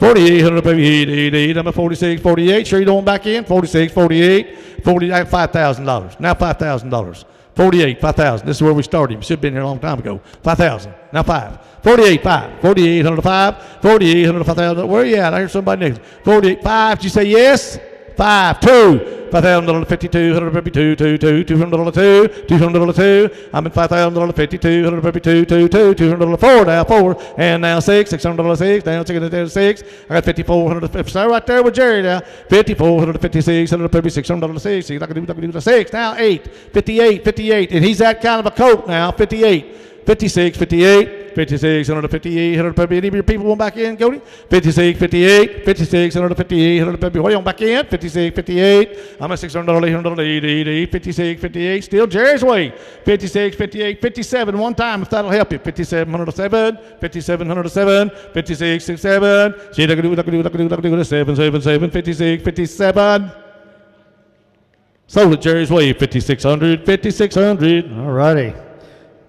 4,800, baby, I'm at 46, 48. Sure you don't want back in? 46, 48, 40, $5,000. Now $5,000. 48, 5,000. This is where we started. We should have been here a long time ago. 5,000. Now 5. 48, 5. 4,800 to 5. 4,800 to 5,000. Where are you at? I heard somebody next. 48, 5. Did you say yes? 5, 2. $5,000, 52, 2, 2, 2, $200, 2, $200, 2. I'm at $5,000, 52, 2, 2, 2, $200, 4, now 4, and now 6, $600, 6, down 6, I got 5,400, so right there with Jerry now, 5,456, 600, 6, I can do the 6, now 8, 58, 58, and he's that kind of a coat now, 58. 56, 58, 56, 158, 150. Any of your people want back in, Cody? 56, 58, 56, 158, 150. What do you want back in? 56, 58. I'm at 600, 800, 56, 58. Still Jerry's way. 56, 58, 57. One time, if that'll help you. 5707, 5707, 56, 67. See, I can do 7, 7, 7, 56, 57. Sold it Jerry's way. 5600, 5600. All righty.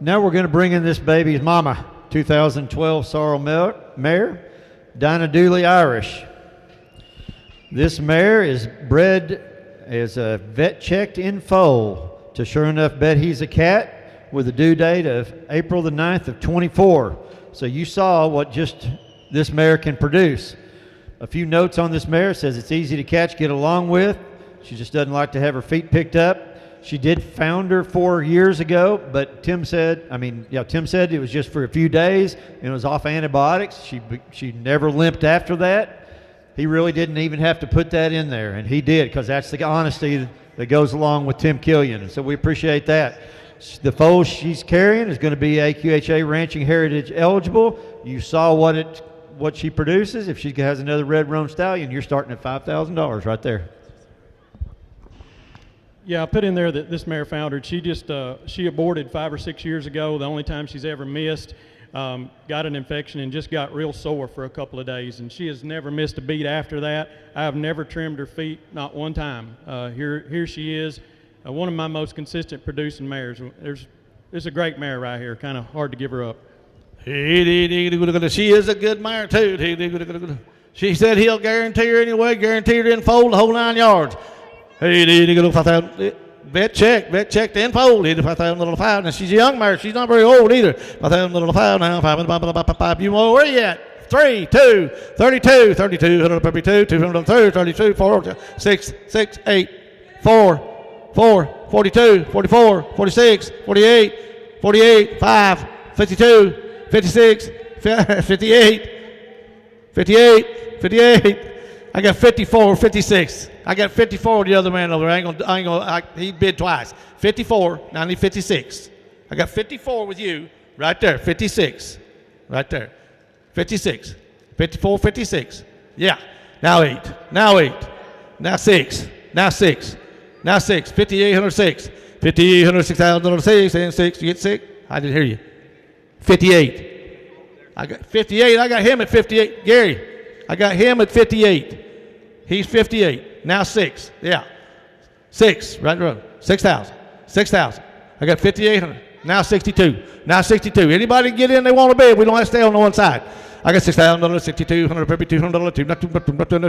Now we're going to bring in this baby's mama, 2012 Sorrel mare, Dinah Dooley Irish. This mare is bred as a vet checked in foal to sure enough bet he's a cat with a due date of April the 9th of 24. So you saw what just this mare can produce. A few notes on this mare. It says it's easy to catch, get along with. She just doesn't like to have her feet picked up. She did founder 4 years ago, but Tim said it was just for a few days and it was off antibiotics. She never limped after that. He really didn't even have to put that in there, and he did, because that's the honesty that goes along with Tim Killian, and so we appreciate that. The foal she's carrying is going to be AQHA Ranching Heritage eligible. You saw what she produces. If she has another red roan stallion, you're starting at $5,000 right there. Yeah, I put in there that this mare foundered. She aborted 5 or 6 years ago, the only time she's ever missed. Got an infection and just got real sore for a couple of days, and she has never missed a beat after that. I have never trimmed her feet, not one time. Here she is, one of my most consistent producing mares. There's a great mare right here, kind of hard to give her up. She is a good mare too. She said he'll guarantee her anyway, guarantee her in foal the whole 9 yards. Vet check, then fold. 5,000 Now she's a young mare. She's not very old either. 5,000 now. 5. You know where you at? 3, 2, 32, 32, 132, 232, 32, 4, 6, 6, 8, 4, 4, 42, 44, 46, 48, 48, 5, 52, 56, 58, 58, 58. I got 54, 56. I got 54 with the other man over there. He bid twice. 54, now I need 56. I got 54 with you, right there, 56. Right there. 56. 54, 56. Yeah. Now 8. Now 8. Now 6. Now 6. Now 6. 5,806. 5,800, 6,006, and 6. You get 6? I didn't hear you. 58. I got 58. I got him at 58. Gary, I got him at 58. He's 58. Now 6. Yeah. 6. Right in the road. 6,000. 6,000. I got 5,800. Now 62. Now 62. Anybody get in they want to bid. We don't have to stay on the one side. I got $6,000, 62, $150, $200,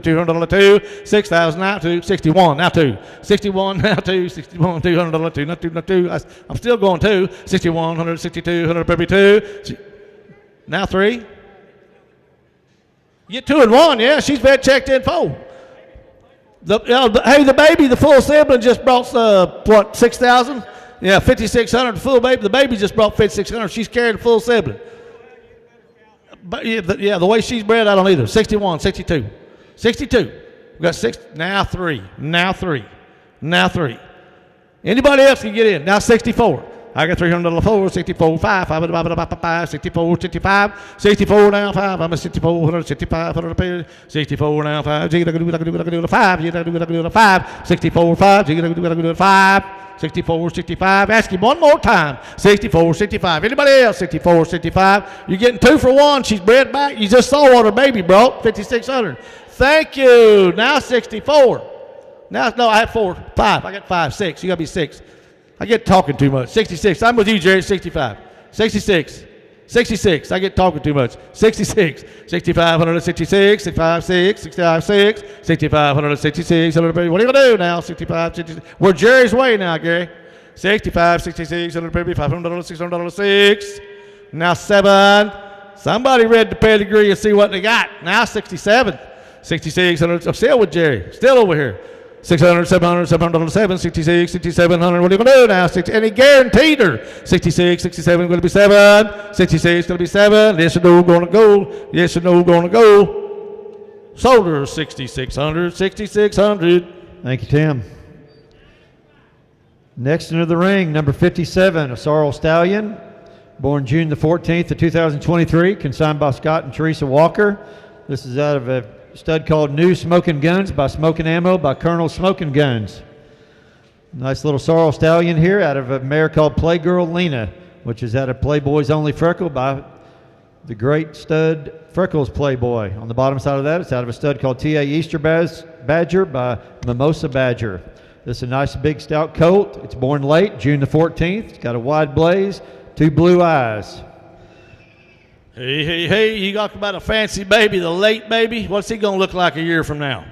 $200, 6,000 now 2, 61 now 2, 61 now 2, 61, $200, 2, I'm still going 2, 61, 162, 152. Now 3. You get 2 and 1. Yeah, she's vet checked in 4. The baby, the full sibling just brought 6,000. Yeah, 5,600. The full baby. The baby just brought 5,600. She's carrying the full sibling. But yeah, the way she's bred, I don't either. 61, 62, 62. We got 6. Now 3. Now 3. Now 3. Anybody else can get in. Now 64. I got $300, 64, 5, 5, 64, 65, 64 now 5. I'm at 64, 65, 64 now 5. 5, 64, 5. 5. 64, 65. Ask him one more time. 64, 65. Anybody else? 64, 65. You're getting 2 for 1. She's bred back. You just saw what her baby brought. 5,600. Thank you. Now 64. Now, no, I have 4, 5. I got 5, 6. You got to be 6. I get talking too much. 66. I'm with you, Jerry. 65. 66. 66. I get talking too much. 66. 6,566. 65, 6. 65, 6. 6,566. What are you going to do now? 65, 66. We're Jerry's way now, Gary. 65, 66. $500, $600, 6. Now 7. Somebody read the pedigree and see what they got. Now 67. 66. I'm still with Jerry. Still over here. 600, 700, 707, 66, 6,700. What are you going to do now? 60, and he guaranteed her. 66, 67, going to be 7. 66, going to be 7. Yes or no, going to go. Yes or no, going to go. Sold her 6,600, 6,600. Thank you, Tim. Next into the ring, number 57, a sorrel stallion, born June the 14th of 2023, consigned by Scott and Teresa Walker. This is out of a stud called New Smoking Guns by Smoking Ammo by Colonel Smoking Guns. Nice little sorrel stallion here out of a mare called Playgirl Lena, which is out of Playboy's Only Freckle by the great stud Freckles Playboy. On the bottom side of that, it's out of a stud called T.A. Easter Badger by Mimosa Badger. This is a nice big stout colt. It's born late, June the 14th. It's got a wide blaze, 2 blue eyes. Hey, you talk about a fancy baby, the late baby. What's he going to look like a year from now?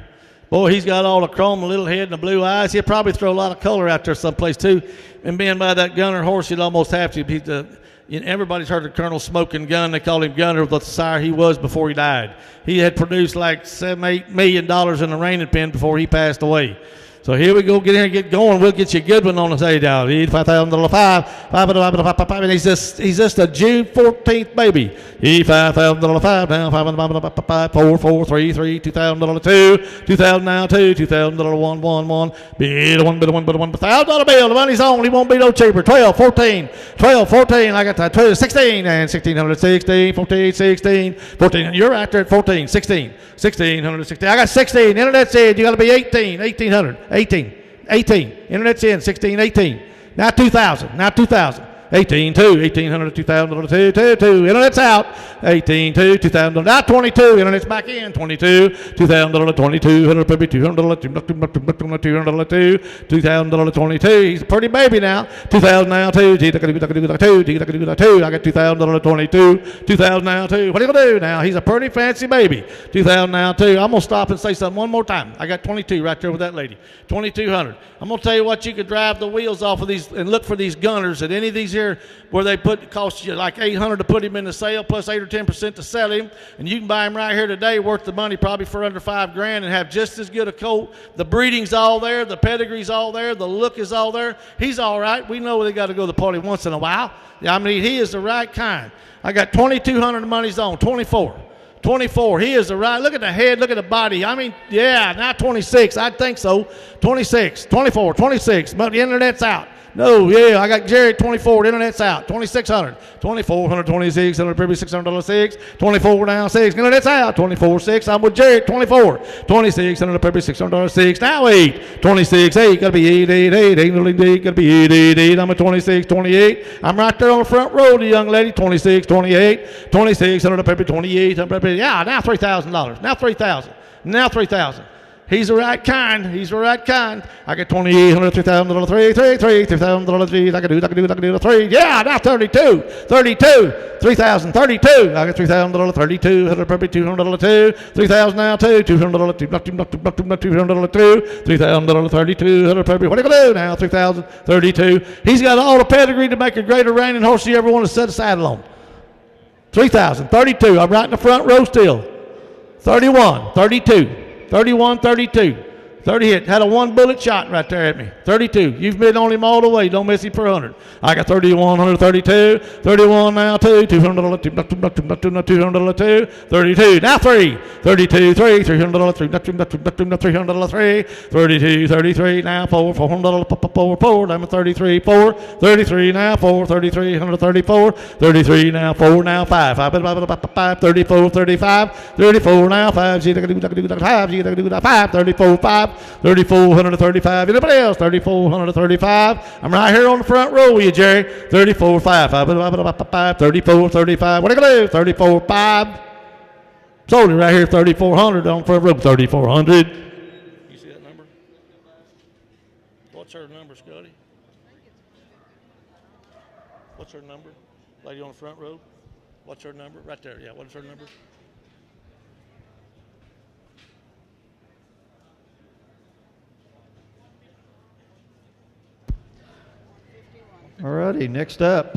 Boy, he's got all the chrome, the little head, and the blue eyes. He'll probably throw a lot of color out there someplace, too. And being by that Gunner horse, you'd almost have to. Everybody's heard of Colonel Smoking Gun. They called him Gunner, the sire he was before he died. He had produced like $7-8 million in the reining pen before he passed away. So here we go, get in here, get going. We'll get you a good one on the say down. $5,000 and he's just a June 14th baby. $5,000 now, 4, 4, 3, 3, $2,000 2, $2,000 now 2, $2,000 1, bid a $1 $1,000 bill. The money's on. He won't be no cheaper. 12, 14, 12, 14. I got that 16 and 1,600, 16, 14, 16, 14. You're right there at 14, 16, 1,660. I got 16. Internet said you got to be 18, 1,800. 18. Internet's in. 16, 18. Now 2,000. 18, 2, 1,800, 2,000, 2. Internet's out. 18, 2, 2,000. Now 22. Internet's back in. 22, 2,000, 22, 200, 200, 200, 2,000, 22. He's a pretty baby now. 2,000 now 2. I got 2,000, 22. 2,000 now 2. What are you gonna do now? He's a pretty fancy baby. 2,000 now 2. I'm gonna stop and say something one more time. I got 22 right there with that lady. 2,200. I'm gonna tell you what, you could drive the wheels off of these and look for these gunners at any of these here where they cost you like $800 to put him in the sale plus 8 or 10% to sell him, and you can buy him right here today worth the money probably for under $5,000 and have just as good a colt. The breeding's all there, the pedigree's all there, the look is all there. He's all right. We know they got to go to the party once in a while. I mean, he is the right kind. I got 2,200. The money's on 24. 24. He is the right. Look at the head. Look at the body. I mean, yeah, not 26. I think so. 26, 24, 26. But the internet's out. No, yeah, I got Jerry at 24. The internet's out. 2,600. 2,400, 2,600, probably $600 6. 24 now 6. Internet's out. 24 6. I'm with Jerry at 24. 2,600, probably $600 6. Now 8. 26 8. Gotta be 8 8 8. 8 gotta be 8 8 8. I'm at 26 28. I'm right there on the front row, the young lady. 26 28. 2,600, probably 28. I'm probably, yeah, now $3,000. Now 3,000. Now 3,000. He's the right kind. He's the right kind. I got 2,800, $3,000 3, $3,000 3. I can do the 3. Yeah, now 32, 3,000, 32. I got $3,000 32, probably $200 2, 3,000 now 2, $200 2, $200 2, $3,000 32, probably. What are you gonna do now? 3,000 32. He's got all the pedigree to make a greater reining horse you ever want to set a saddle on. 3,000 32. I'm right in the front row still. 31, 32. 31, 32. 30 hit. Had a 1 bullet shot right there at me. 32. You've been on him all the way. Don't miss him per 100. I got 3,100, 32. 31 now 2. $200, 200, 2. 32. Now 3. 32, 3. $300, 300, 3. 32, 33. Now 4. $400, 4, 4. I'm at 33, 4. 33 now 4. 33, 134. 33 now 4. Now 5. 5. 34, 35. 34 now 5. 5. 34, 5. 3,435. Anybody else? 3,435. I'm right here on the front row with you, Jerry. 34.5. 34.35. What are you gonna do? 34.5. Sold it right here. 3,400 on the front row. 3,400. You see that number? What's her number, Scotty? What's her number? Lady on the front row. What's her number? Right there. Yeah. What's her number? All righty, next up.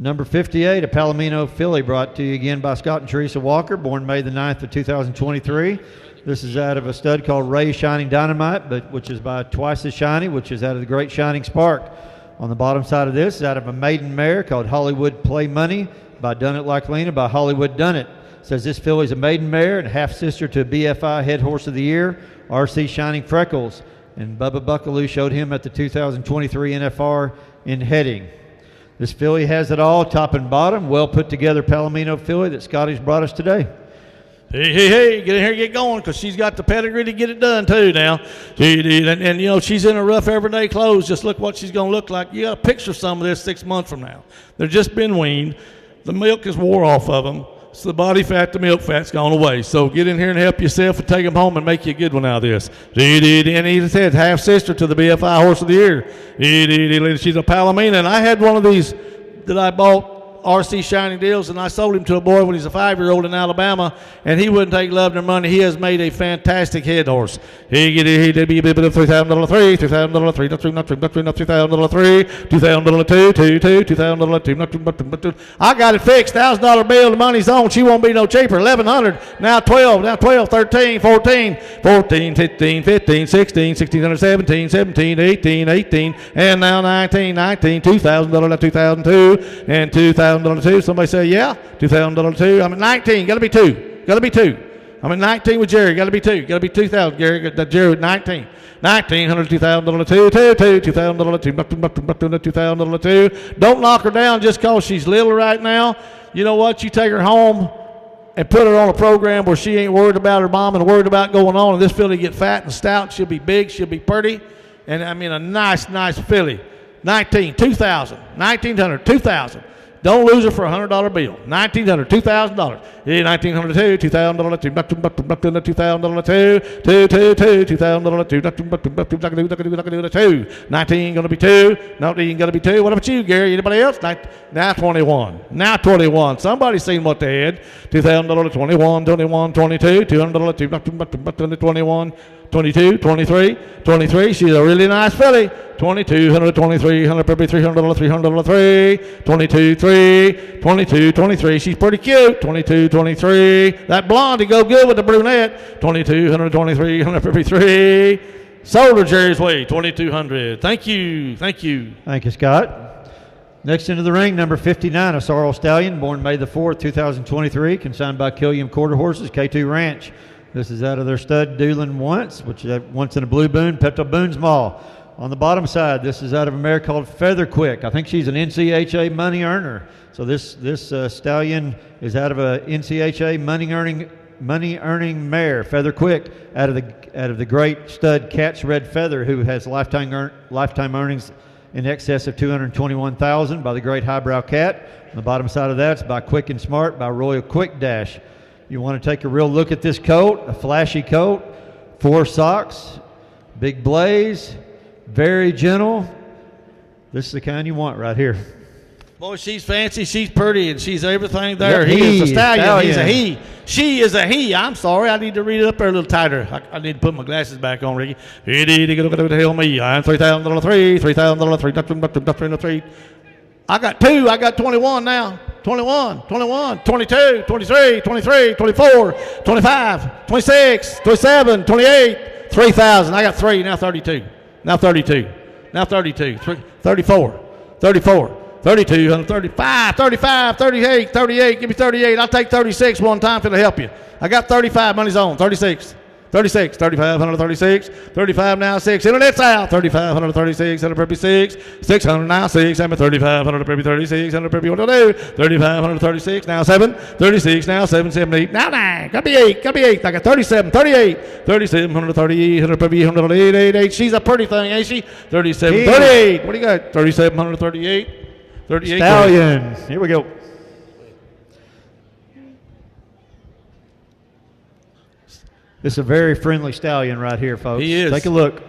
Number 58, a Palomino filly, brought to you again by Scott and Teresa Walker, born May the 9th of 2023. This is out of a stud called Ray Shining Dynamite, which is by Twice as Shiny, which is out of the Great Shining Spark. On the bottom side of this is out of a maiden mare called Hollywood Play Money by Done It Like Lena by Hollywood Done It. Says this filly's a maiden mare and half sister to BFI Head Horse of the Year, RC Shining Freckles. And Bubba Buckaloo showed him at the 2023 NFR in heading. This filly has it all, top and bottom, well put together Palomino filly that Scotty's brought us today. Hey, get in here and get going, because she's got the pedigree to get it done too now. And, you know, she's in her rough everyday clothes. Just look what she's going to look like. You got to picture some of this 6 months from now. They've just been weaned. The milk is wore off of them. So the body fat, the milk fat's gone away. So get in here and help yourself and take them home and make you a good one out of this. And he said half sister to the BFI Horse of the Year. She's a Palomino. And I had one of these that I bought, RC Shining Deals, and I sold him to a boy when he's a 5-year-old in Alabama, and he wouldn't take love nor money. He has made a fantastic head horse. He did be a bit of $3,000 3, $3,000 3, not $3,000 3, $2,000 2, $2,000 2. I got it fixed. $1,000 bill. The money's on. She won't be no cheaper. 1,100. Now 12. Now 12. 13. 14. 14. 15. 15. 16. 1600. 17. 17. 18. 18. And now 19. 19. $2,000. 2,002. And 2,000. $2,000 Somebody say, yeah, $2,000 2. I'm at 19. Got to be 2. Got to be 2. I'm at 19 with Jerry. Got to be 2. Got to be 2,000. Jerry at 19. 1,900. $2,000 2. $2,000 2. $2,000 2. Don't knock her down just because she's little right now. You know what? You take her home and put her on a program where she ain't worried about her mom and worried about going on. And this filly get fat and stout. She'll be big. She'll be pretty. And I mean a nice filly. 19. 2,000. 1,900. 2,000. Don't lose her for a $100 bill. $1,900, $2,000. Yeah, $1,900 2, $2,000 2, $2,000 2, $2,000 2, 19 gonna be 2, 19 gonna be 2. What about you, Gary? Anybody else? Now 21. Now 21. Somebody's seen what they had. $2,000 21, 21, 22, $200 21. 22, 23, 23. She's a really nice filly. 2200, 2300, probably $300, $300 3. 22, 3, 22, 23. She's pretty cute. 22, 23. That blonde to go good with the brunette. 2200, 2300, probably 3. Sold her Jerry's way. 2200. Thank you. Thank you. Thank you, Scott. Next into the ring, number 59, a Sorrel Stallion, born May the 4th, 2023, consigned by Killiam Quarter Horses, K2 Ranch. This is out of their stud Doolin Once, which is once in a Blue Boone, Pepto Boone's Mall. On the bottom side, this is out of a mare called Feather Quick. I think she's an NCHA money earner. So this stallion is out of a NCHA money earning mare, Feather Quick, out of the great stud Cat's Red Feather, who has lifetime earnings in excess of $221,000 by the great Highbrow Cat. On the bottom side of that, it's by Quick and Smart by Royal Quick Dash. You want to take a real look at this coat, a flashy coat, 4 socks, big blaze, very gentle. This is the kind you want right here. Boy, she's fancy, she's pretty, and she's everything there. Yeah, he is a stallion. He's a he. She is a he. I'm sorry, I need to read it up there a little tighter. I need to put my glasses back on, Ricky. Hell me. I'm $3,000 3, $3,000 3, I got 2. I got 21 now. 21, 21, 22, 23, 23, 24, 25, 26, 27, 28, 3,000. I got 3, now 32. Now 32. Now 32. 34, 34, 32, 35, 35, 38, 38. Give me 38. I'll take 36 one time if it'll help you. I got 35. Money's on. 36. 36, 3,536, 35 now 6, internet south, 3,536, 136, 600 now 6, I'm at 3,536, 132, 3,536 now 7, 36 now 7, 7, 8, now 9, gotta be 8, I got 37, 38, 3,738, 138, 8, she's a pretty thing, ain't she? 37, 38, what do you got? 3,738, 38. Stallions, here we go. This is a very friendly stallion right here, folks. He is. Take a look.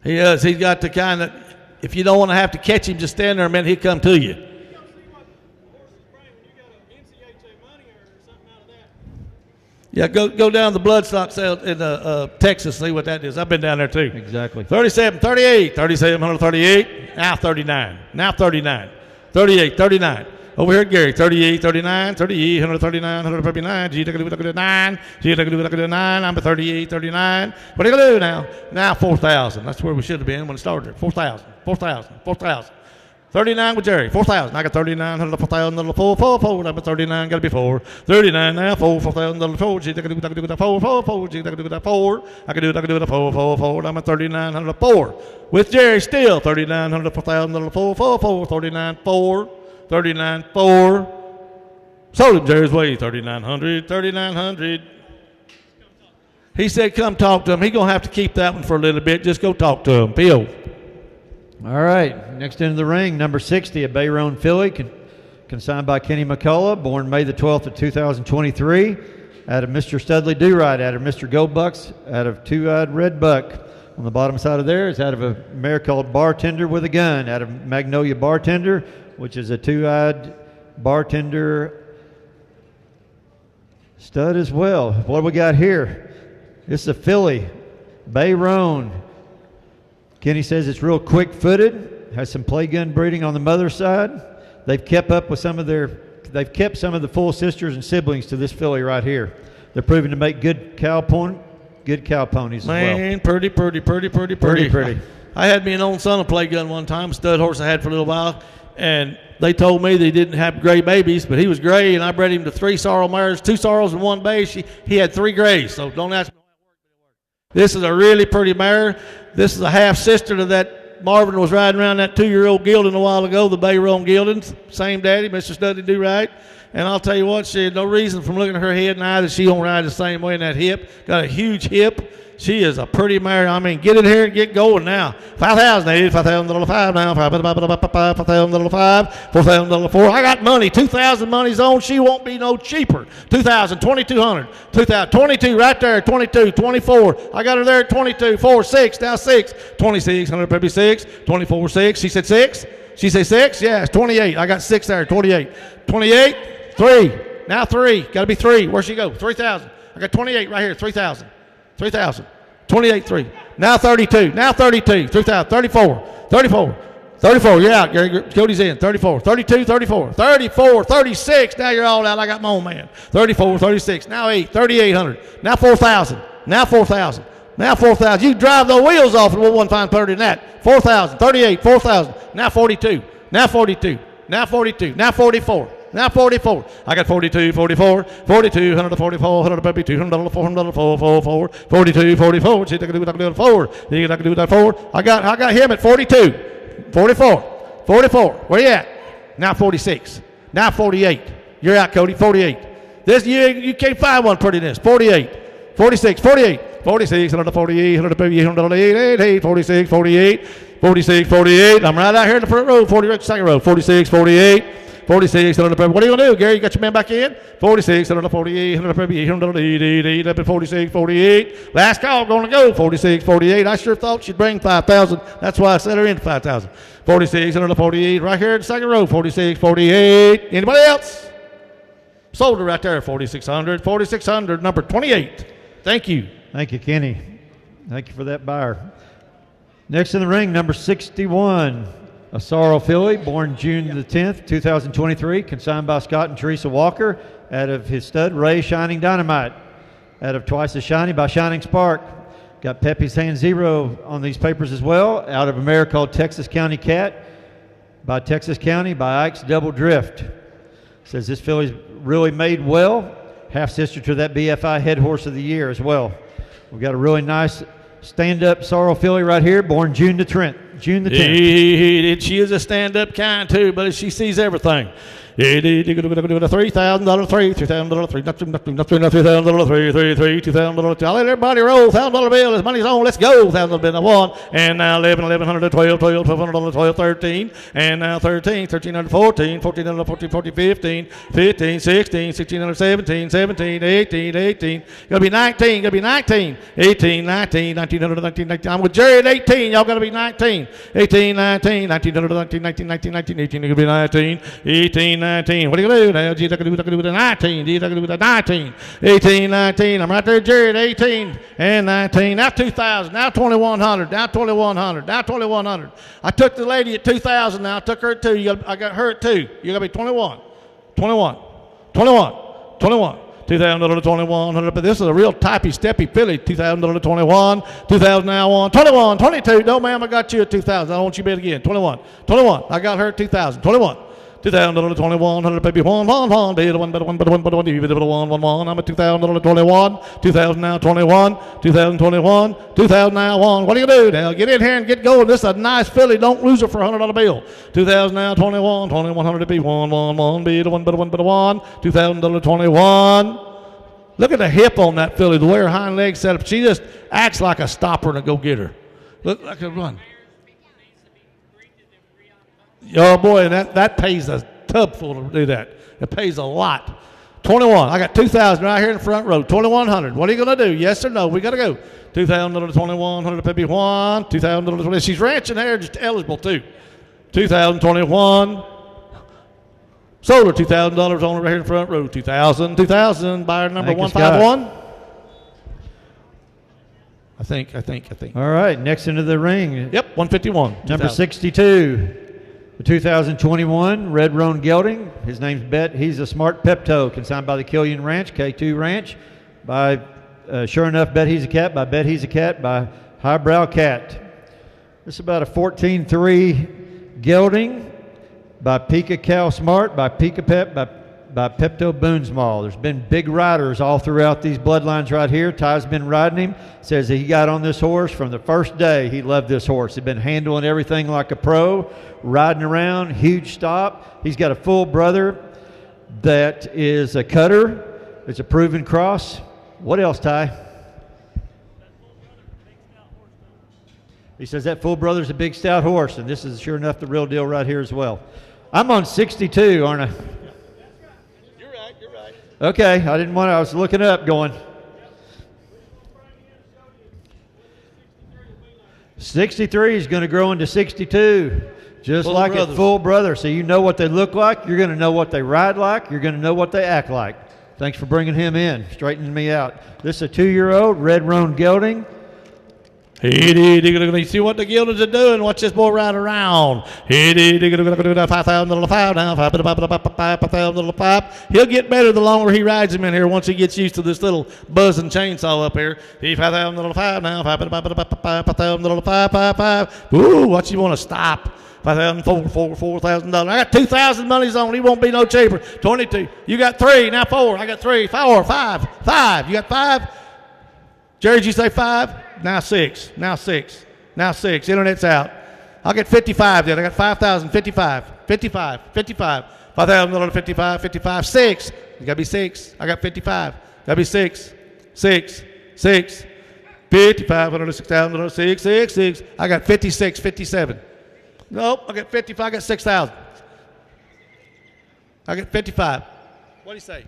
He is. He's got the kind that if you don't want to have to catch him, just stand there a minute, he'll come to you. Yeah, go down the bloodstock sale in Texas, see what that is. I've been down there too. Exactly. 37, 38, 3,738, now 39, now 39, 38, 39. Over here, Gary, 38, 39, 38, 139, 159, G, look at 9, G, look at 9, I'm at 38, 39. What are you going to do now? Now 4,000. That's where we should have been when it started. 4,000, 4,000, 4,000. 39 with Jerry, 4,000. I got 39, 4,000, 4, I'm at 39, got to be 4. 39 now, 4,000, 4, G, look at 4, G, look at 4. I can do it, 4, I'm at 39, 4. With Jerry still, 39, 4,000, 4, 39, 4. 39, 4. Sold him Jerry's way, 3,900, 3,900. He said, come talk to him. He's going to have to keep that one for a little bit. Just go talk to him. P.O. All right, next into the ring, number 60, a Bayron filly, consigned by Kenny McCullough, born May the 12th of 2023, out of Mr. Studley Do-Right, out of Mr. Gold Bucks, out of Two-Eyed Red Buck. On the bottom side of there is out of a mare called Bartender with a Gun, out of Magnolia Bartender, which is a Two-Eyed Bartender stud as well. What do we got here? This is a filly, Bayron. Kenny says it's real quick-footed, has some play gun breeding on the mother's side. They've kept up with they've kept some of the full sisters and siblings to this filly right here. They're proving to make good cow ponies as well. Man, pretty. I had me an own son a play gun one time, a stud horse I had for a little while. And they told me they didn't have gray babies, but he was gray, and I bred him to 3 sorrel mares, 2 sorrels and 1 bay. He had 3 grays, so don't ask me how it worked, but it worked. This is a really pretty mare. This is a half-sister to that Marvin was riding around that 2-year-old gelding a while ago, the Bayron gelding. Same daddy, Mr. Studley Do-Right. And I'll tell you what, she had no reason from looking at her head and eye that she don't ride the same way in that hip. Got a huge hip. She is a pretty mare. I mean, get in here and get going now. 5,000, 5,000, 5 now. 5,000, 5, 4,000, 4. I got money. 2,000 money's on. She won't be no cheaper. 2,000, 2,200, 2,000, 22 right there. 22, 24. I got her there at 22, 4, 6. Now 6, 26, 156, 24, 6. She said 6. She said 6. Yeah, it's 28. I got 6 there. 28, 28, 3. Now 3. Got to be 3. Where'd she go? 3,000. I got 28 right here. 3,000. 3,000, 28, 3. Now 32, now 32, 3,000, 34, 34, 34. You're out, Gary. Cody's in. 34, 32, 34, 34, 36. Now you're all out. I got my own man. 34, 36. Now 8, 3,800. Now 4,000. Now 4,000. Now 4,000. You drive the wheels off and we'll one find better than that. 4,000, 38, 4,000. Now 42. Now 42. Now 42. Now 44. Now 44. I got 42, 44, 42, 144, 152, 100, 400, 444, 42, 44. See, I can do that 4. See, I can do that 4. I got him at 42, 44, 44. Where you at? Now 46. Now 48. You're out, Cody. 48. This you can't find one pretty than this. 48, 46, 48, 46, 148, 158, 188, 46, 48, 46, 48. I'm right out here in the front row. 48, second row. 46, 48. 46, what are you going to do, Gary? You got your man back in? 46, 148, 158, 188, up at 46, 48. Last call, going to go. 46, 48. I sure thought she'd bring 5,000. That's why I set her in 5,000. 46, 148, right here in the second row. 46, 48. Anybody else? Sold her right there. 4,600, 4,600, number 28. Thank you. Thank you, Kenny. Thank you for that buyer. Next in the ring, number 61. A sorrel filly, born June the 10th, 2023, consigned by Scott and Teresa Walker, out of his stud, Ray Shining Dynamite, out of Twice as Shiny by Shining Spark. Got Pepe's Hand Zero on these papers as well, out of a mare called Texas County Cat, by Texas County, by Ike's Double Drift. Says this filly's really made well. Half sister to that BFI head horse of the year as well. We've got a really nice stand-up sorrel filly right here, born June the 10th. She is a stand-up kind too, but she sees everything. $3,000 three, $3,000 three, $3,000 three, $2,000. I'll let everybody roll. $1,000 bill. His money's on. Let's go. $1,000 bill. One. And now 11, 1100, 12, 12, $1,200, 12, 13. And now 13, 1300, 14, 1400, 14, 14, 15, 15, 16, 1600, 17, 17, 18, 18. Gonna be 19. Gonna be 19. 18, 19, 1900, 19, 19. I'm with Jerry at 18. Y'all gotta be 19. 18, 19, 1900, 19, 19, 19, 19, 18. Gonna be 19. 18, 19. What are you going to do now? G's not going to do with the 19. G's not going to do with the 19. 18, 19. I'm right there, Jerry, at 18 and 19. Now 2,000. Now 2,100. Now 2,100. Now 2,100. I took the lady at 2,000 now. I took her at 2. I got her at 2. You got to be 21. 21. 21. 21. $2,000 $2,100, but this is a real typey, steppy filly. $2,000 $21, $2,000 now on, 21, 22. No, ma'am, I got you at 2,000. I don't want you to bet again. 21, 21. I got her at 2,000. 21. $2,000 $2,100, baby, one, baby, one, one, one. I'm at $2,000 21, $2,000 now 21, $2,021, $2,000 now one. What are you gonna do now? Get in here and get going. This is a nice filly. Don't lose her for a $100 bill. $2,000 now 21, 2,100 to be one, be one, $2,000 21. Look at the hip on that filly. The way her hind legs set up. She just acts like a stopper and a go getter. Look like a run. Oh boy, that pays a tub full to do that. It pays a lot. 21. I got 2,000 right here in the front row. 2,100. What are you going to do? Yes or no? We got to go. $2,000 $2,100 maybe one. $2,000 $20. She's ranching there, just eligible too. 2021. Sold her $2,000 on her right here in the front row. 2,000. Buyer number 151. I think. All right, next into the ring. Yep, 151. Number 62. The 2021 Red Roan Gelding. His name's Bet. He's a smart Pepto, consigned by the Killian Ranch, K2 Ranch, by Sure Enough Bet He's a Cat, by Bet He's a Cat, by Highbrow Cat. This is about a 14-3 gelding by Pika Cow Smart, by Pika Pep, by Pepto Boonsmall. There's been big riders all throughout these bloodlines right here. Ty's been riding him. Says that he got on this horse from the first day. He loved this horse. He'd been handling everything like a pro, riding around, huge stop. He's got a full brother that is a cutter. It's a proven cross. What else, Ty? He says that full brother's a big stout horse, and this is sure enough the real deal right here as well. I'm on 62, aren't I? You're right. Okay, I was looking up going. 63 is going to grow into 62, just Full like brothers. a full brother. So you know what they look like, you're going to know what they ride like, you're going to know what they act like. Thanks for bringing him in, straightening me out. This is a 2-year-old Red Roan Gelding. You see what the Gilders are doing. Watch this boy ride around. $5,000 five now. $5,000 five. He'll get better the longer he rides him in here once he gets used to this little buzzing chainsaw up here. $5,000 five now. $5,000 five. Ooh, what you want to stop? $4,000. I got 2,000 monies on. He won't be no cheaper. 22. You got 3. Now 4. I got 3. 4. 5. 5. You got 5. Jerry, did you say 5? Now 6. Now 6. Now 6. Internet's out. I'll get 55 then. I got 5,000. 55. 55. 55. $5,000. 55. 55. 6. You got to be 6. I got 55. Got to be 6. 6. 6. 5,500. 6,000. 6. 6. 6. I got 56. 57. Nope. I got 55. I got 6,000. I got 55. What do you say?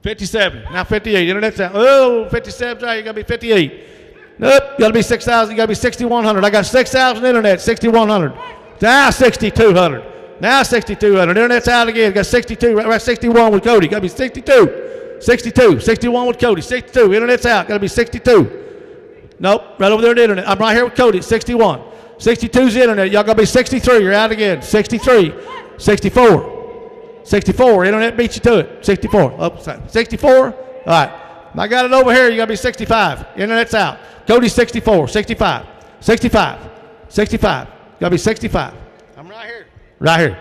57. Now 58. Internet's out. Oh, 57. Right. You got to be 58. Nope. You got to be 6,000. You got to be 6,100. I got 6,000 internet. 6,100. Now 6,200. Now 6,200. Internet's out again. Got 62. Right. 61 with Cody. Got to be 62. 62. 61 with Cody. 62. Internet's out. Got to be 62. Nope. Right over there at the internet. I'm right here with Cody. 61. 62's internet. Y'all got to be 63. You're out again. 63. 64. 64. Internet beats you to it. 64. Oh, sorry. 64. All right. I got it over here. You got to be 65. Internet's out. Cody's 64. 65. 65. 65. Got to be 65. I'm right here. Right here.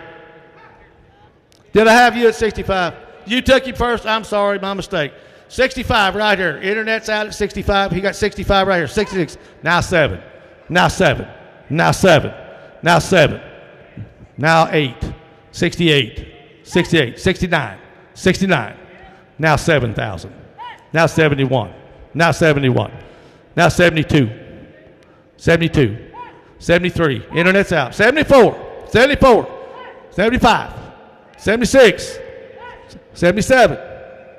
Did I have you at 65? You took him first. I'm sorry, my mistake. 65 right here. Internet's out at 65. He got 65 right here. 66. Now 7. Now 7. Now 7. Now 7. Now 8. 68. 68. 69. 69. Now 7,000. Now 71. Now 71. Now 72. 72. 73. Internet's out. 74. 74. 75. 76. 77.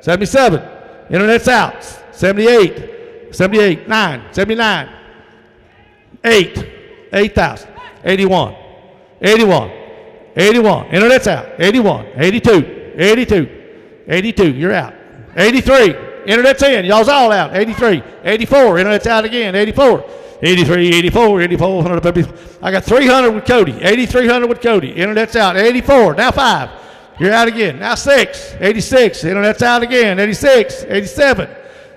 77. Internet's out. 78. 78. 9. 79. 8. 8,000. 81. 81. 81. Internet's out. 81. 82. 82. 82. You're out. 83. Internet's in. Y'all's all out. 83. 84. Internet's out again. 84. 83, 84, 84, 100. I got 300 with Cody. 8,300 with Cody. Internet's out. 84. Now 5. You're out again. Now 6. 86. Internet's out again. 86. 87.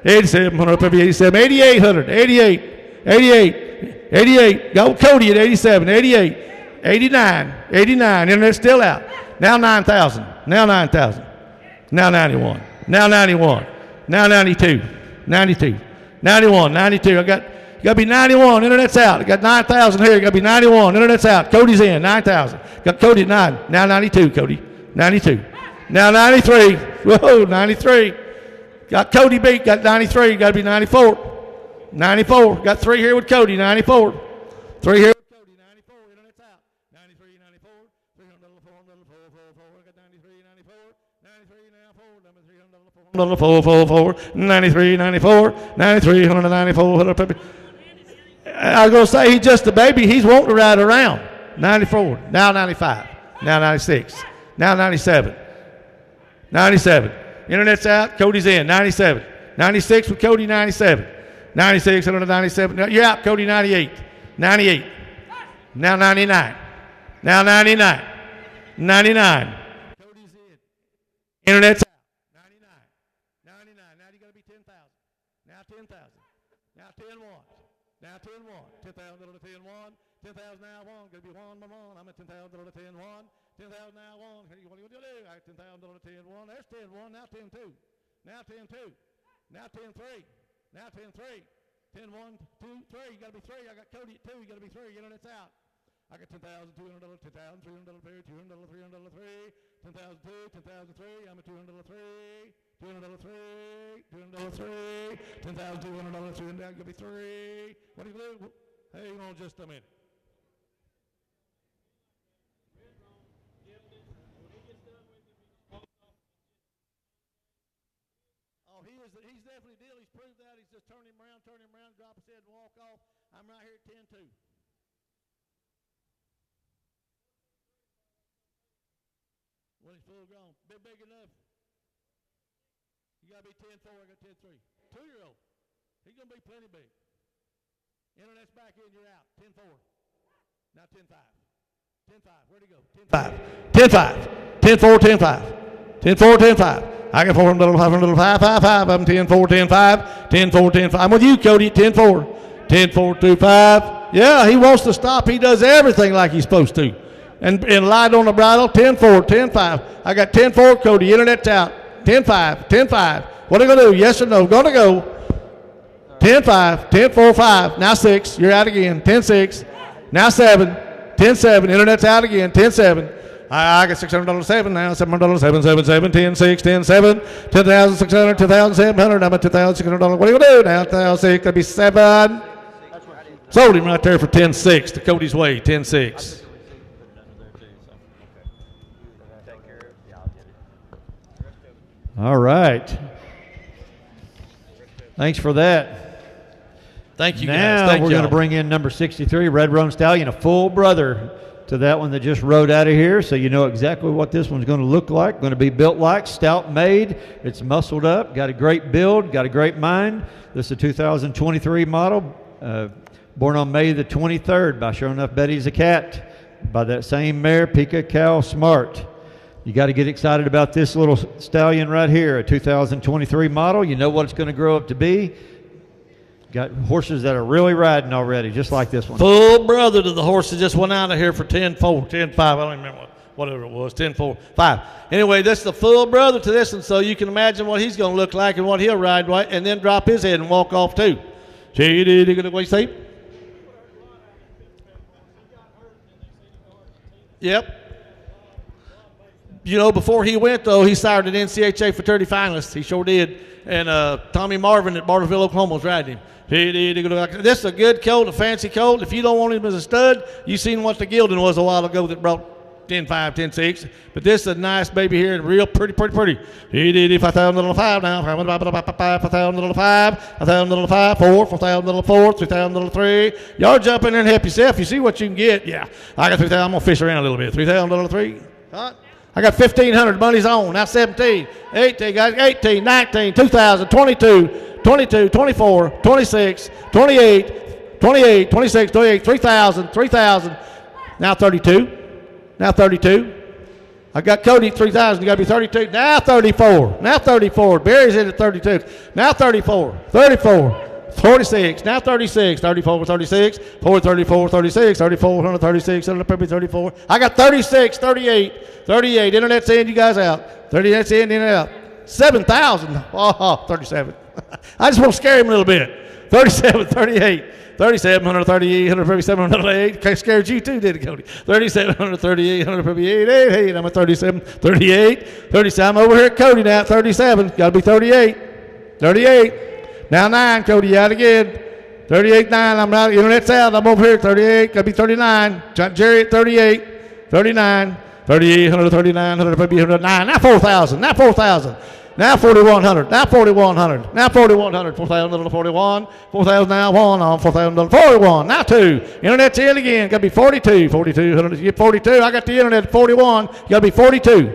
87. 87. 8,800. 88. 88. 88. Go Cody at 87. 88. 89. 89. Internet's still out. Now 9,000. Now 9,000. Now 91. Now 91. Now 92. 92. 91. 92. You got to be 91. Internet's out. You got 9,000 here. You got to be 91. Internet's out. Cody's in. 9,000. Got Cody at 9. Now 92, Cody. 92. Now 93. Whoa, 93. Got Cody beat. Got 93. Got to be 94. 94. Got 3 here with Cody. 94. 3 here. $4, 93, 94, 93, 194, 150. I was going to say he's just a baby. He's wanting to ride around. 94, now 95, now 96, now 97, 97. Internet's out, Cody's in, 97. 96 with Cody, 97. 96, 197. You're out, Cody, 98. 98. Now 99. Now 99. 99. Cody's in. Internet's out. 99. 99. Now you got to be 10,000. Now 10,000. Now 10 1. Now 10 1. 10,000 to 10 1. 10,000 now 1. Got to be 1 by 1. I'm at 10,000 to 10 1. 10,000 now 1. What are you going to do? I got 10,000 to 10 1. There's 10 1. Now 10 2. Now 10 2. Now 10 3. Now 10 3. 10 1 2 3. You got to be 3. I got Cody at 2. You got to be 3. Internet's out. I got 10,200, 10,300, 200, 300, 3, 10,002, 10,003. I'm at 200, 3, 200, 3, 200, 3, 10,200, 3, and down. Give me 3. What do you do? Hang on just a minute. Oh, he's definitely deal. He's proved that. He's just turn him around, drop his head, and walk off. I'm right here at 10-2. When he's full grown, big enough. You got to be 10-4, I got 10-3. 2-year-old, he's going to be plenty big. Internet's back in, you're out. 10-4. Now 10-5. 10-5, where'd he go? 10-5. 10-5. 10-4, 10-5. 10-4, 10-5. I got 400, 500, 5, 5, 5. I'm 10-4, 10-5. 10-4, 10-5. I'm with you, Cody, 10-4. 10-4, 2-5. Yeah, he wants to stop. He does everything like he's supposed to. And light on the bridle, 10-4, 10-5. I got 10-4, Cody. Internet's out. 10-5, 10-5. What are you going to do? Yes or no? Going to go. 10-5, 10-4, 5. Now 6. You're out again. 10-6. Now 7. 10-7. Internet's out again. 10-7. I got $600.07 now. $700.7, 7, 7, 10, 6, 10, 7. 10,600, 10,700. I'm at $2,600. What are you going to do? Now 10,600. That'd be 7. Sold him right there for 10-6 to Cody's way. 10-6. All right. Thanks for that. Thank you, guys. Now we're going to bring in number 63, Red Roan Stallion, a full brother to that one that just rode out of here, so you know exactly what this one's going to look like, going to be built like, stout made. It's muscled up, got a great build, got a great mind. This is a 2023 model, born on May the 23rd by Sure Enough Betty's a Cat, by that same mare, Pika Cow Smart. You got to get excited about this little stallion right here, a 2023 model. You know what it's going to grow up to be. Got horses that are really riding already, just like this one. Full brother to the horse that just went out of here for 10-4, 10-5. I don't even remember what. whatever it was, 10.45. Anyway, this is the full brother to this one, so you can imagine what he's going to look like and what he'll ride, right, and then drop his head and walk off too. What you say? Yep. You know, before he went, though, he sired an NCHA fraternity finalist. He sure did. And Tommy Marvin at Bartlesville, Oklahoma was riding him. This is a good colt, a fancy colt. If you don't want him as a stud, you seen what the gelding was a while ago that brought 10.5, 10.6. But this is a nice baby here, real pretty. 5,000 5 now. 5,000 5, 5,000 5, 4, 4,000 4, 3,000 3. Y'all jump in there and help yourself. You see what you can get. Yeah, I got 3,000. I'm gonna fish around a little bit. 3,000 3. Huh? I got 1,500. Money's on. Now 17, 18, guys. 18, 19, 2,000, 22, 22, 24, 26, 28, 28, 26, 28, 3,000, 3,000. Now 32. Now 32. I got Cody at 3,000. You got to be 32. Now 34. Now 34. Barry's in at 32. Now 34. 34. 46. Now 36. 34, 36. 4, 34, 36. 34, 136. 134. I got 36, 38. 38. Internet's in. You guys out. 38's in and out. 7,000. Oh, 37. I just want to scare him a little bit. 37, 38. 3,700, 38, 137, 108. Scared you too, did it, Cody? 3,700, 38, 138, 88. I'm at 37, 38, 37. I'm over here at Cody now at 37. Got to be 38. 38. Now 9, Cody out again. 38, 9. I'm out. Internet's out. I'm over here at 38. Got to be 39. Jerry at 38. 39. 38, 139, 109. Now 4,000. Now 4,000. Now 4,100. Now 4,100. Now 4,100. 4,041. 4,000 now 1 on 4,041. Now 2. Internet's in again. Got to be 42. 42. 100. You get 42. I got the internet at 41. You got to be 42.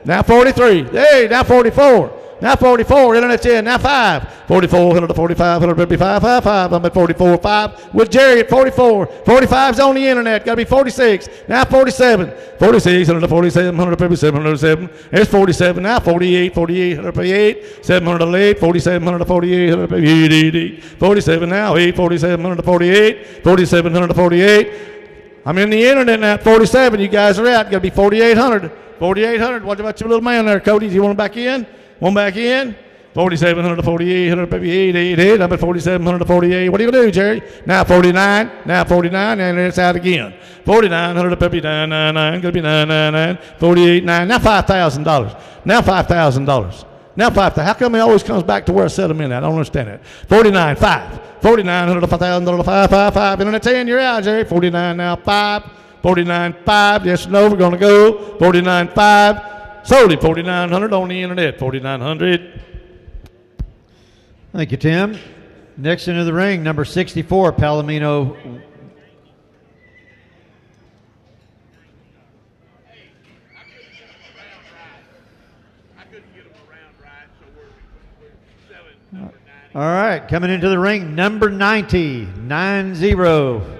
Now 43. Hey, now 44. Now 44. Internet's in. Now 5. 44. 145. 155. 55. I'm at 44. 5 with Jerry at 44. 45's on the internet. Got to be 46. Now 47. 46. 147. 157. 107. It's 47. Now 48. 48. 158. 708. 47. 148. 158. 47 now. 8. 47. 148. 47. 148. I'm in the internet now at 47. You guys are out. Got to be 4,800. 4,800. What about your little man there, Cody? Do you want him back in? One back in. 47, 48, 88. I'm at 47, 148. What are you going to do, Jerry? Now 49. Now 49. And it's out again. 49, 159, 99. Going to be 999. 48, 9. Now $5,000. Now $5,000. Now 5,000. How come he always comes back to where I set him in at? I don't understand that. 49, 5. 49, 100, 5, 5, 5. Internet's in. You're out, Jerry. 49 now 5. 49, 5. Yes or no? We're going to go. 49, 5. Sold him 4,900 on the internet. 4,900. Thank you, Tim. Next into the ring, number 64, Palomino. All right, coming into the ring, number 90, 9-0.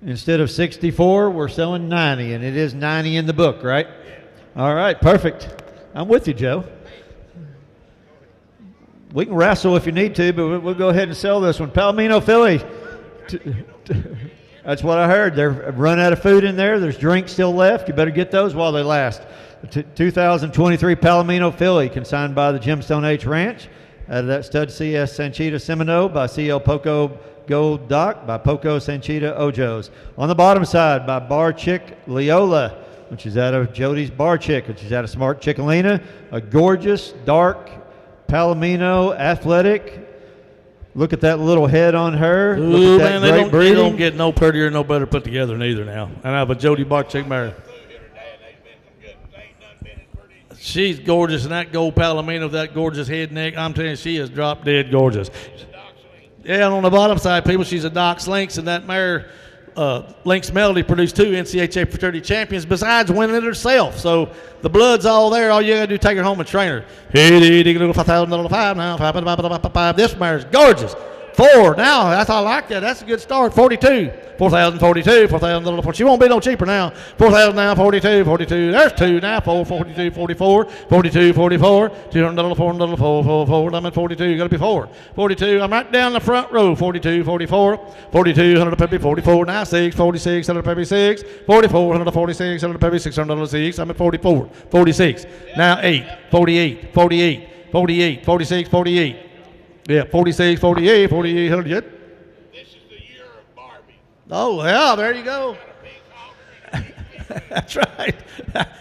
Instead of 64, we're selling 90, and it is 90 in the book, right? All right, perfect. I'm with you, Joe. We can wrestle if you need to, but we'll go ahead and sell this one. Palomino filly. That's what I heard. They're run out of food in there. There's drinks still left. You better get those while they last. 2023 Palomino filly, consigned by the Gemstone H Ranch. Out of that stud CS Sanchita Semino by CL Poco Gold Doc by Poco Sanchita Ojos. On the bottom side by Bar Chick Leola, which is out of Jody's Bar Chick, which is out of Smart Chickalina. A gorgeous, dark, Palomino, athletic. Look at that little head on her. Ooh, look at that man, great breeding. They don't get no prettier, no better put together neither now. And I have a Jody Bar Chick mare. She's gorgeous, and that gold Palomino, that gorgeous head neck, I'm telling you, she is drop dead gorgeous. Yeah, and on the bottom side, people, she's a Dox Lynx, and that mare, Lynx Melody, produced 2 NCHA fraternity champions besides winning it herself. So the blood's all there. All you got to do is take her home and train her. $5,000 now. This mare's gorgeous. 4. Now, I like that. That's a good start. 42. 4,042. 4,000. She won't be no cheaper now. 4,000 now. 42. 42. There's 2 now. 4. 42. 44. 42. 44. 200. 400. 4. I'm at 42. You got to be 4. 42. I'm right down the front row. 42. 44. 42. 100. 44. Now 6. 46. 100. 6. 44. 146. 100. 606. I'm at 44. 46. Now 8. 48. 48. 48. 46. 48. Yeah, 46, 48, 48, 100 yet? This is the year of Barbie. Oh, yeah, there you go. That's right.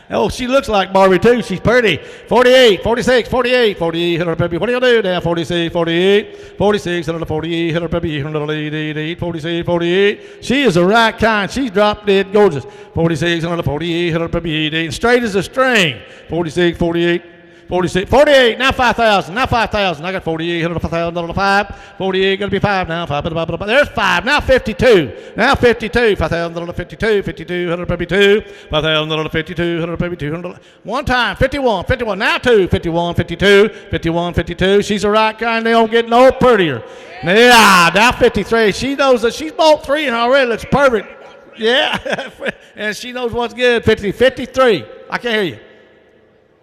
Oh, she looks like Barbie, too. She's pretty. 48, 46, 48, 48, 100 peppy. What do you do now? 46, 48, 46, 148, 100 peppy, 188, 46, 48. She is the right kind. She's drop dead gorgeous. 46, 148, 100 peppy, 88. Straight as a string. 46, 48. 46, 48, now 5,000, now 5,000. I got 48, 100, 5. 48, gotta be 5 now. 5, there's 5, now 52. Now 52, 5,000, 52, 52, 100, 2. 5,000, 52, 100, 200. One time, 51, 51, now 2, 51, 52, 51, 52. She's the right kind, they don't get no prettier. Yeah, now 53. She knows that she's bought 3 and already looks perfect. Yeah, and she knows what's good. 50, 53. I can't hear you.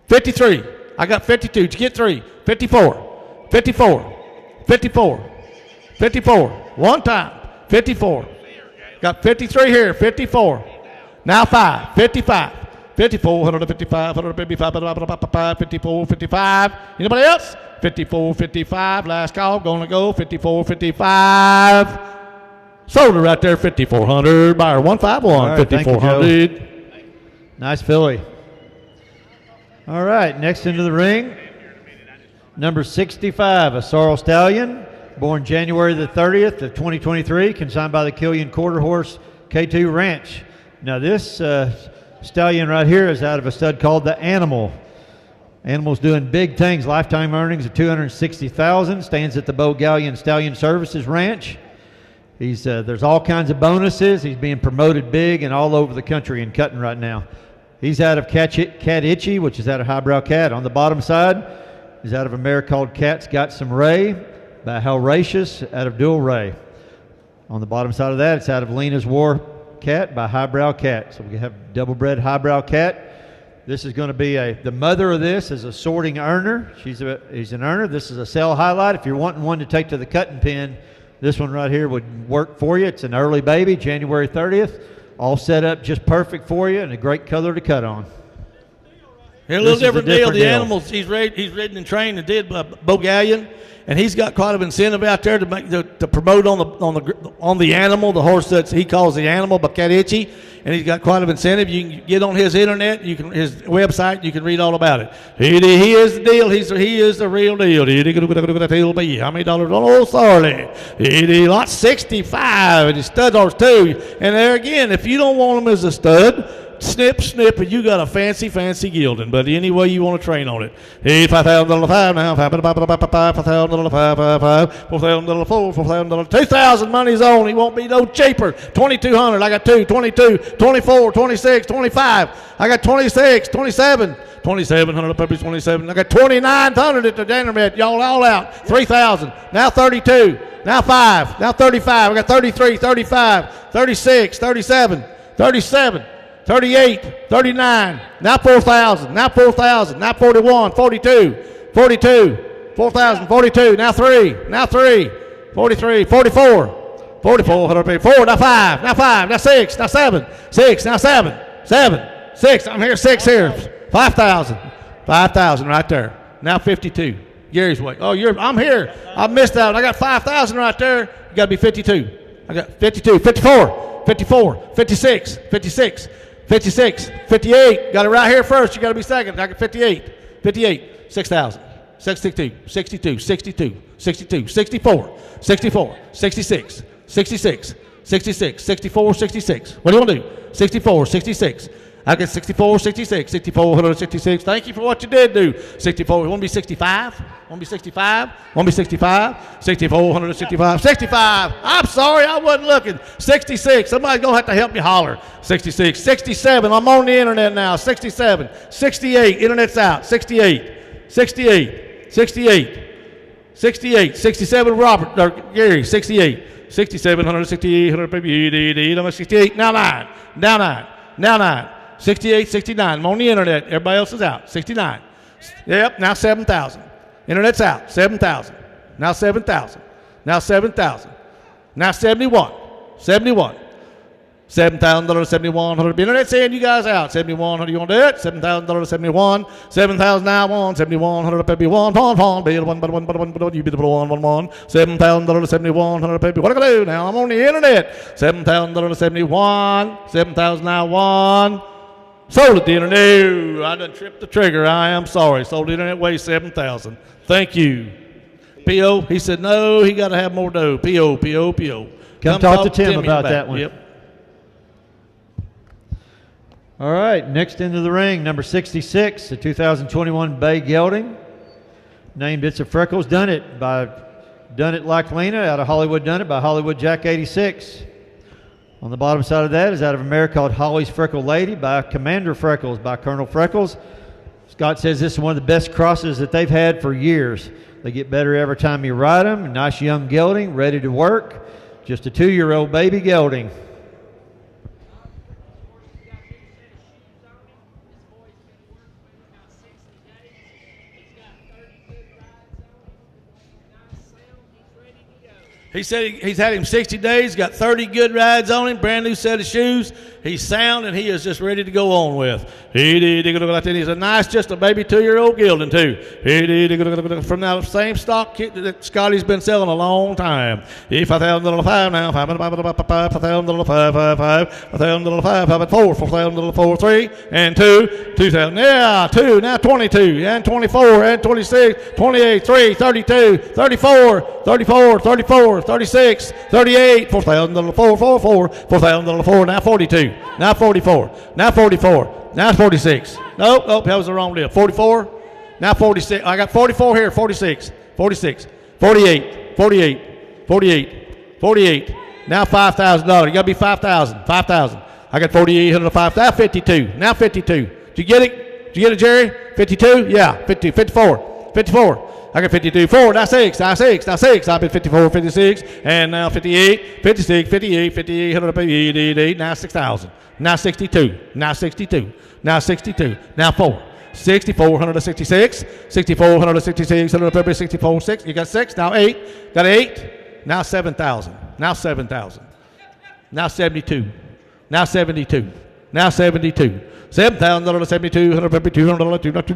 53. I got 52. Did you get 3? 54. 54. 54. 54. One time. 54. Got 53 here. 54. Now 5. 55. 54. 155. 155. 54. 55. Anybody else? 54. 55. Last call. Gonna go. 54. 55. Sold it right there. 5,400. Buyer 151. Right, 5,400. Nice filly. All right, next into the ring, number 65, a Sorrel Stallion, born January the 30th of 2023, consigned by the Killian Quarter Horse K2 Ranch. Now this stallion right here is out of a stud called the Animal. Animal's doing big things, lifetime earnings of $260,000, stands at the Bo Gallion Stallion Services Ranch. There's all kinds of bonuses. He's being promoted big and all over the country and cutting right now. He's out of Cat Itchy, which is out of Highbrow Cat. On the bottom side, he's out of a mare called Cat's Got Some Ray by Halracious out of Dual Ray. On the bottom side of that, it's out of Lena's War Cat by Highbrow Cat. So we have double bred Highbrow Cat. This is going to be the mother of this is a sorting earner. He's an earner. This is a sell highlight. If you're wanting one to take to the cutting pen, this one right here would work for you. It's an early baby, January 30th. All set up just perfect for you and a great color to cut on. Here's a little different deal. The animals he's ridden and trained and did by Bo Gallion, and he's got quite an incentive out there to promote on the animal, the horse that he calls the Animal by Cat Itchy, and he's got quite an incentive. You can get on his internet, his website, you can read all about it. He is the deal. He is the real deal. How many dollars on old Sarley? Lot 65, and his stud horse too. And there again, if you don't want him as a stud, snip, and you got a fancy gilding. But any way you want to train on it. Hey, $5,000 now. $5,000 $4,000 $4,000 $2,000 money's on. He won't be no cheaper. 2,200. I got 2, 22, 24, 26, 25. I got 26, 27. 2,700 puppies, 27. I got 2,900 at the Danamet. Y'all all out. 3,000. Now 32. Now 5. Now 35. I got 33, 35, 36, 37, 37. 38, 39, now 4,000, now 4,000, now 41, 42, 42, 4,000, 42, now 3, 43, 44, 44, 104, now 5, now 6, now 7, 6, now 7, 6, I'm here, 6 here, 5,000 right there, now 52, Gary's way. Oh, I'm here, I missed out, I got 5,000 right there, you got to be 52, I got 52, 54, 54, 56, 56, 56, 58, got it right here first, you got to be second, I got 58, 6,000, 62, 62, 62, 62, 64, 64, 66, 66, 66, 64, 66, what do you want to do? 64, 66, I get 64, 66, 64, 166. Thank you for what you did do. 64, you want to be 65? Want to be 65? Want to be 65? 64, 165, 65. I'm sorry, I wasn't looking. 66, somebody's going to have to help me holler. 66, 67, I'm on the internet now. 67, 68, internet's out. 68, 68, 68. 68, 67, Robert, or Gary, 68, 67, 168, 100, baby, 68, now 9, now 9, now 9, 68, 69. I'm on the internet. Everybody else is out. 69. Yep, now 7,000. Internet's out. 7,000. Now 7,000. Now 7,000. Now 71. 71. $7,000, 7,100. Internet saying you guys out. 7,100. You want to do it? $7,000, 71. 7,000 now one. 7,100. Baby one. Be the one. You be the one. $7,000, 7,100. Baby. What am I gonna do now? I'm on the internet. $7,000, 71. 7,000 now one. Sold it, the internet. I done tripped the trigger. I am sorry. Sold the internet way 7,000. Thank you. P.O. He said no. He got to have more dough. P.O. P.O. P.O. Come talk to Tim about that one. Yep. All right, next into the ring, number 66, the 2021 Bay Gelding. Named It's a Freckles. Done It Like Lena out of Hollywood. Done It by Hollywood Jack 86. On the bottom side of that is out of America called Holly's Freckle Lady by Commander Freckles by Colonel Freckles. Scott says this is one of the best crosses that they've had for years. They get better every time you ride them. Nice young gelding, ready to work. Just a 2-year-old baby gelding. He said he's had him 60 days, got 30 good rides on him, brand new set of shoes. He's sound, and he is just ready to go on with. He's a nice, just a baby 2-year-old gelding, too. From that same stock that Scotty's been selling a long time. $5,000 now, $5,000 $5,000 4, $4,000 4, 3, and 2, 2,000. Yeah, 2, now 22, and 24, and 26, 28, 3, 32, 34, 34, 34, 36, 38, $4,000 4, 4, 4, $4,000 4, now 42. Now 44. Now 44. Now 46. Nope, that was the wrong deal. 44. Now 46. I got 44 here. 46. 46. 48. 48. 48. 48. Now $5,000. You got to be 5,000. 5,000. I got 4,800. 5. Now 52. Now 52. Did you get it? Did you get it, Jerry? 52? Yeah. 50. 54. 54. I got 52, 4, now 6, now 6, now 6. I've been 54, 56, and now 58, 56, 58, 5800, 88, now 6,000. Now 62, now 62, now 62, now 4. 6,466, 6,466, 64, 6. You got 6, now 8, got 8, now 7,000, now 7,000, now 72, now 72, now 72. $7,000, 7,200, $200, $200,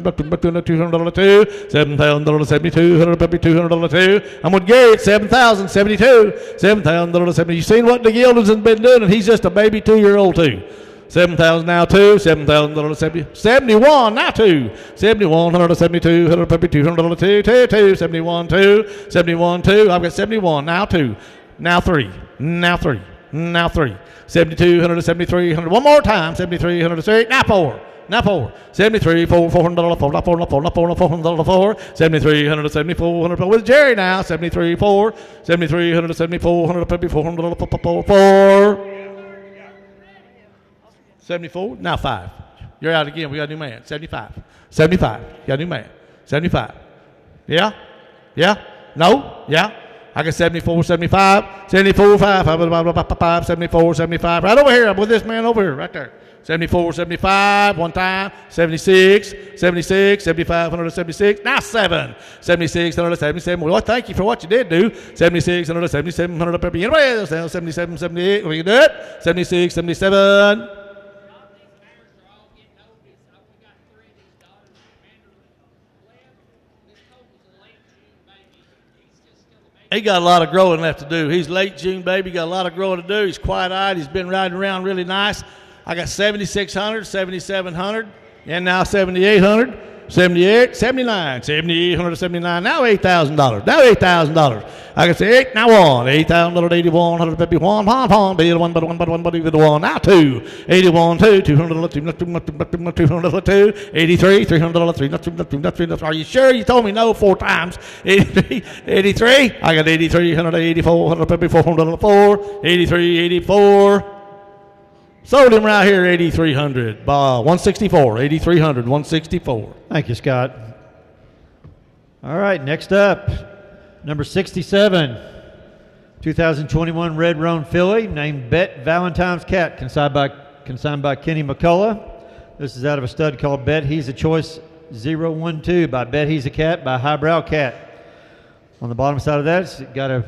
$7,000, 200, I'm with Gary at 7,000, 72, $7,000, 70. You seen what the Gildens has been doing, and he's just a baby 2-year-old too. 7,000 now 2, $7,000, 70, 71 now 2, 7,100, 7,200, $200, 2, 71 2, 71 2. I've got 71 now 2, now 3, now 3, now 3. 7,200, 7,300. One more time. 7,300, 8. Now 4. Now 4. 73, 4, $400, 4, 4, 4, 4, 400, 4. 7,300, 7,400. With Jerry now. 73, 4. 7,300, 7,400, 400, 4. 74. Now 5. You're out again. We got a new man. 75. 75. You got a new man. 75. Yeah? Yeah? No? Yeah? I got 74, 75, 74, 5, 74, 75. Right over here. I'm with this man over here, right there. 74, 75, one time. 76, 76, 7,500, 76. Now 7. 76, 77. Well, thank you for what you did do. 76, 7,700. Anybody else? 77, 78. We can do it. 76, 77. He got a lot of growing left to do. He's late June baby, got a lot of growing to do. He's quiet-eyed. He's been riding around really nice. I got 7,600, 7,700, and now 7,800, 78, 79, 7,800, 79. Now $8,000. Now $8,000. I can say 8, now 1. $8,000, 81, 151, be the one, but the one. Now 2, 81, 2, $200, 200, 83, $300, 3. Are you sure? You told me no 4 times. 83. I got 8,300, 84, 404, 83, 84. Sold him right here, 8,300. 164, 8,300, 164. Thank you, Scott. All right, next up, Number 67, 2021 Red Roan filly named Bet Valentine's Cat, consigned by Kenny McCullough. This is out of a stud called Bet He's a Choice 012 by Bet He's a Cat by Highbrow Cat. On the bottom side of that, it's got out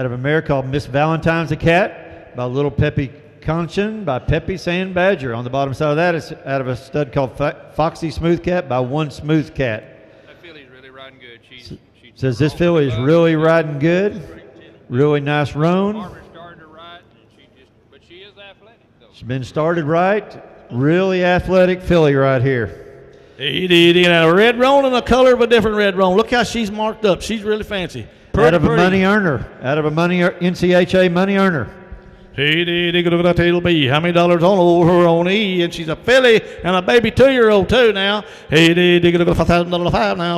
of a mare called Miss Valentine's a Cat by Little Peppy Conchin by Peppy Sand Badger. On the bottom side of that, it's out of a stud called Foxy Smooth Cat by One Smooth Cat. That filly's really riding good. She's Says this filly is really riding good. Really nice roan. Barbara started her right, but she is athletic though. She's been started right. Really athletic filly right here. A red roan and a color of a different red roan. Look how she's marked up. She's really fancy. Out of a money earner. Out of a NCHA money earner. It'll be how many dollars on her on E, and she's a filly and a baby 2-year-old too now. $5,000 now,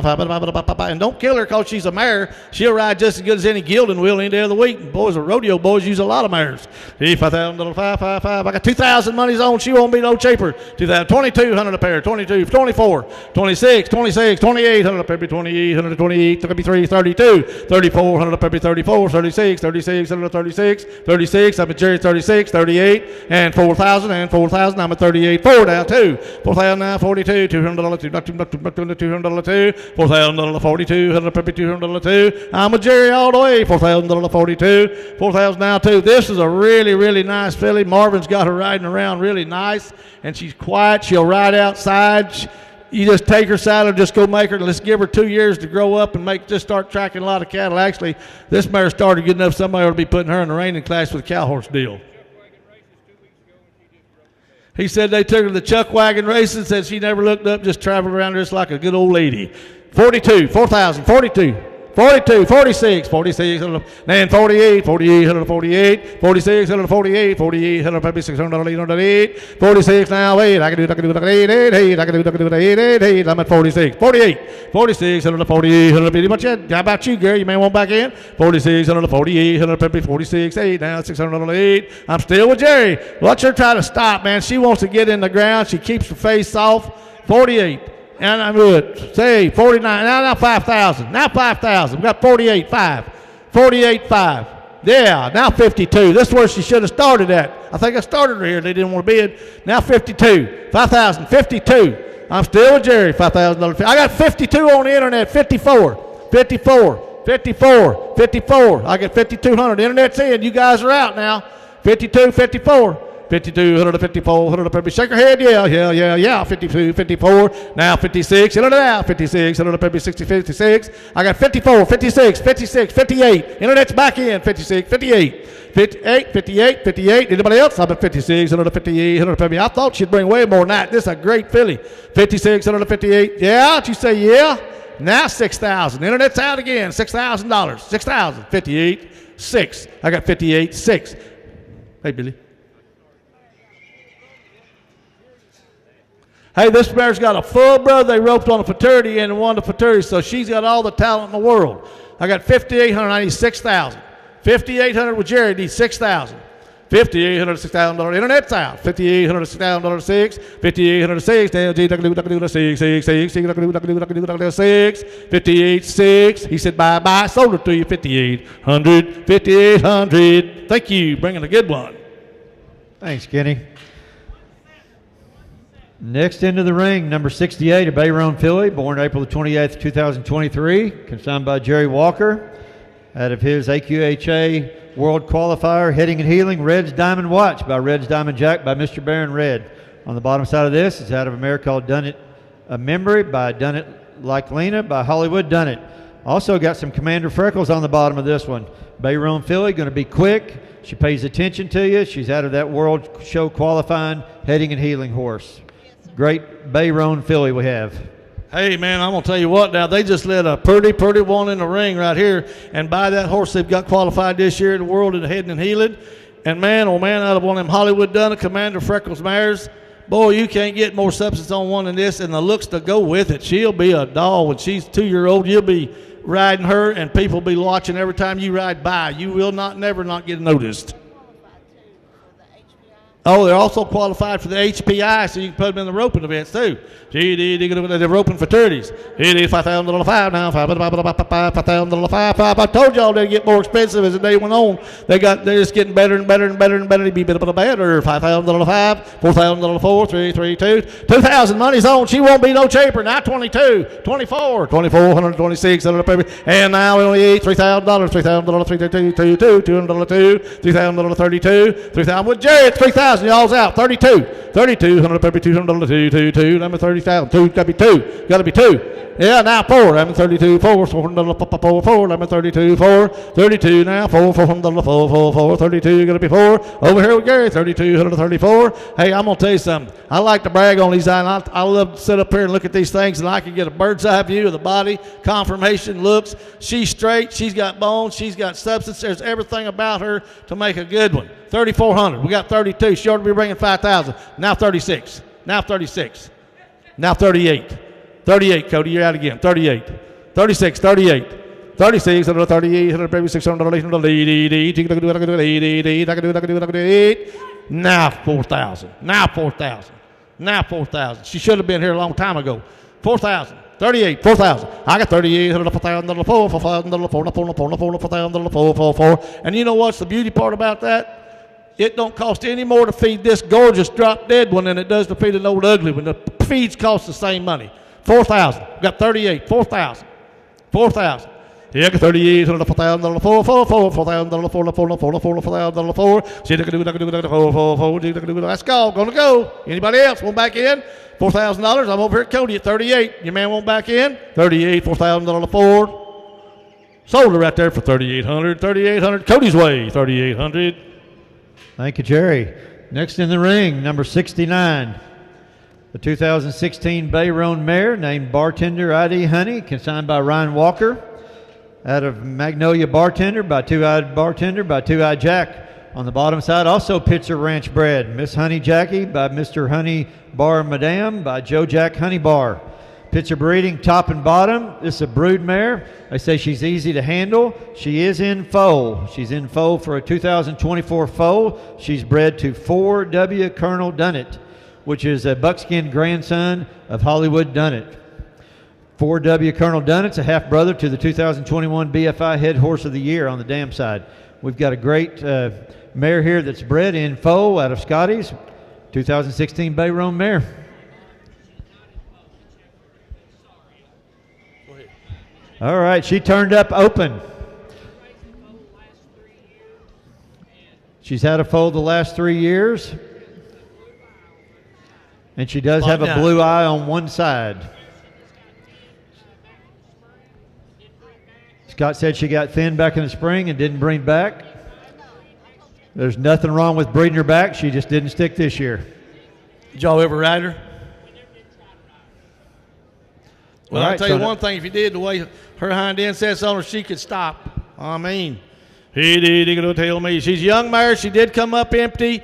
and don't kill her because she's a mare. She'll ride just as good as any gelding will any day of the week. Boys, the rodeo boys use a lot of mares. $5,000, $5,500. I got 2,000 monies on. She won't be no cheaper. 2,200 a pair. 22, 24, 26, 26, 2,800 a pair. 2,800, 28, 33, 32, 3,400 a pair. 34, 36, 36, 36, 36. I'm a Jerry 36, 38, and 4,000, and 4,000. I'm at 38. 4 now, 2. 4,000 now, 42, $200, $200, $4,000, 42, $200, $200. I'm a Jerry all the way. $4,000, 42. 4,000 now, 2. This is a really, really nice filly. Marvin's got her riding around really nice, and she's quiet. She'll ride outside. You just take her saddle, just go make her. Let's give her 2 years to grow up and just start tracking a lot of cattle. Actually, this mare started good enough somebody ought to be putting her in the reining class with a cow horse deal. He said they took her to the chuck wagon races, said she never looked up, just traveled around just like a good old lady. 42, 4,000, 42. 42, 46, 46, then 48, 48, 148, 46, 148, 48, 156, 808, 46 now, 8, I can do it, 8, I can do it, 8, I'm at 46, 48, 46, 148, 150, but yeah, how about you, Gary, you may want back in, 46, 148, 150, 46, 8, now 608, I'm still with Jerry, watch her try to stop, man, she wants to get in the ground, she keeps her face off, 48, and I'm good. Say 49. Now 5,000. Now 5,000. We got 48, 5. 48, 5. Yeah, now 52. This is where she should have started at. I think I started her here. They didn't want to bid. Now 52. 5,000. 52. I'm still with Jerry. $5,000. I got 52 on the internet. 54. 54. 54. 54. I got 5,200. The internet's in. You guys are out now. 52, 54. 52, 154, 100, shake your head, yeah, 52, 54, now 56, now 56, 60, 56, I got 54, 56, 56, 58, internet's back in, 56, 58, 58, 58, 58, anybody else? I'm at 56, 158, 150, I thought she'd bring way more than that, this is a great filly, 56, 158, yeah, did you say yeah? Now 6,000, internet's out again, $6,000, 6,000, 58, 6, I got 58, 6, hey Billy. Hey, this mare's got a full brother they roped on a fraternity and won the fraternity, so she's got all the talent in the world. I got 5,800, I need 6,000. 5,800 with Jerry, need 6,000. 5,800, $6,000, internet's out. 5,800, $6,000, 6. 5,800, 6. 6. 58, 6. He said, bye-bye, sold it to you, 5,800, 5,800. Thank you, bringing a good one. Thanks, Kenny. Next into the ring, number 68, a Bayron filly, born April the 28th, 2023, consigned by Jerry Walker, out of his AQHA World Qualifier, Heading and Healing, Red's Diamond Watch by Red's Diamond Jack by Mr. Baron Red. On the bottom side of this, it's out of a mare called Done It a Memory by Done It Like Lena by Hollywood Done It. Also got some Commander Freckles on the bottom of this one. Bayron filly, going to be quick. She pays attention to you. She's out of that World Show qualifying Heading and Healing horse. Great Bayron filly we have. Hey, man, I'm going to tell you what now. They just let a pretty one in the ring right here. And by that horse they've got qualified this year in the world in the Heading and Healing. And, man, oh, man, out of one of them Hollywood Done It, Commander Freckles mares, boy, you can't get more substance on one than this and the looks to go with it. She'll be a doll. When she's 2-year-old, you'll be riding her and people will be watching every time you ride by. You will never not get noticed. Oh, they're also qualified for the HPI, so you can put them in the roping events too. They're roping fraternities. $5,000 now, $5,000. I told y'all they'd get more expensive as the day went on. They're just getting better and better and better and better. To be better. $5,000, $4,000, 4, 3, 3, 2, 2,000. Money's on. She won't be no cheaper. Now 22, 24, 2400, 2600, and now we only eat $3,000, $3,000, 3, 2, $200, 2, $3,000, 32, $3,000 with Jerry. It's $3,000. Y'all's out. 32, 100, $200, 2, number 30,000. 2, gotta be 2. Yeah, now 4. I'm 32, 4, $400, 4, I'm 32, 4, 32 now, 4, $400, 4, 32, gotta be 4. Over here with Gary, 32, 34. Hey, I'm gonna tell you something. I like to brag on these items. I love to sit up here and look at these things, and I can get a bird's eye view of the body, conformation, looks. She's straight, she's got bones, she's got substance. There's everything about her to make a good one. 3,400. We got 32. She ought to be bringing 5,000. Now 36. Now 36. Now 38. 38, Cody, you're out again. 38. 36, 38. 36, 38, 600, now 4,000. Now 4,000. Now 4,000. She should have been here a long time ago. 4,000. 38, 4,000. I got 38, $4,000, 4,000, and you know what's the beauty part about that? It don't cost any more to feed this gorgeous drop dead one than it does to feed an old ugly one. The feeds cost the same money. 4,000. Got 38, 4,000. 4,000. Yeah, I got 38, $4,000, 4, $4,000, 4. See, let's go. Gonna go. Anybody else want back in? $4,000. I'm over here at Cody at 38. Your man want back in? 38, $4,000, 4. Sold her right there for 3,800. 3,800. Cody's way. 3,800. Thank you, Jerry. Next in the ring, number 69. The 2016 Bay Roan mare named Bartender ID Honey, consigned by Ryan Walker. Out of Magnolia Bartender by Two-Eyed Bartender by Two-Eyed Jack. On the bottom side, also Pitzer Ranch bred. Miss Honey Jackie by Mr. Honey Bar Madame by Joe Jack Honey Bar. Pitzer breeding top and bottom. This is a brood mare. They say she's easy to handle. She is in foal. She's in foal for a 2024 foal. She's bred to 4W Colonel Dunnett, which is a buckskin grandson of Hollywood Dunnett. 4W Colonel Dunnett's a half-brother to the 2021 BFI Head Horse of the Year on the dam side. We've got a great mare here that's bred in foal out of Scotty's, 2016 Bay Roan mare. All right, she turned up open. She's had a foal the last 3 years. And she does have a blue eye on one side. Scott said she got thin back in the spring and didn't breed back. There's nothing wrong with breeding her back. She just didn't stick this year. Did y'all ever ride her? Well, Right, I'll tell you one thing. If you did, the way her hind end sets on her, she could stop. I mean, he gonna tell me. She's a young mare. She did come up empty.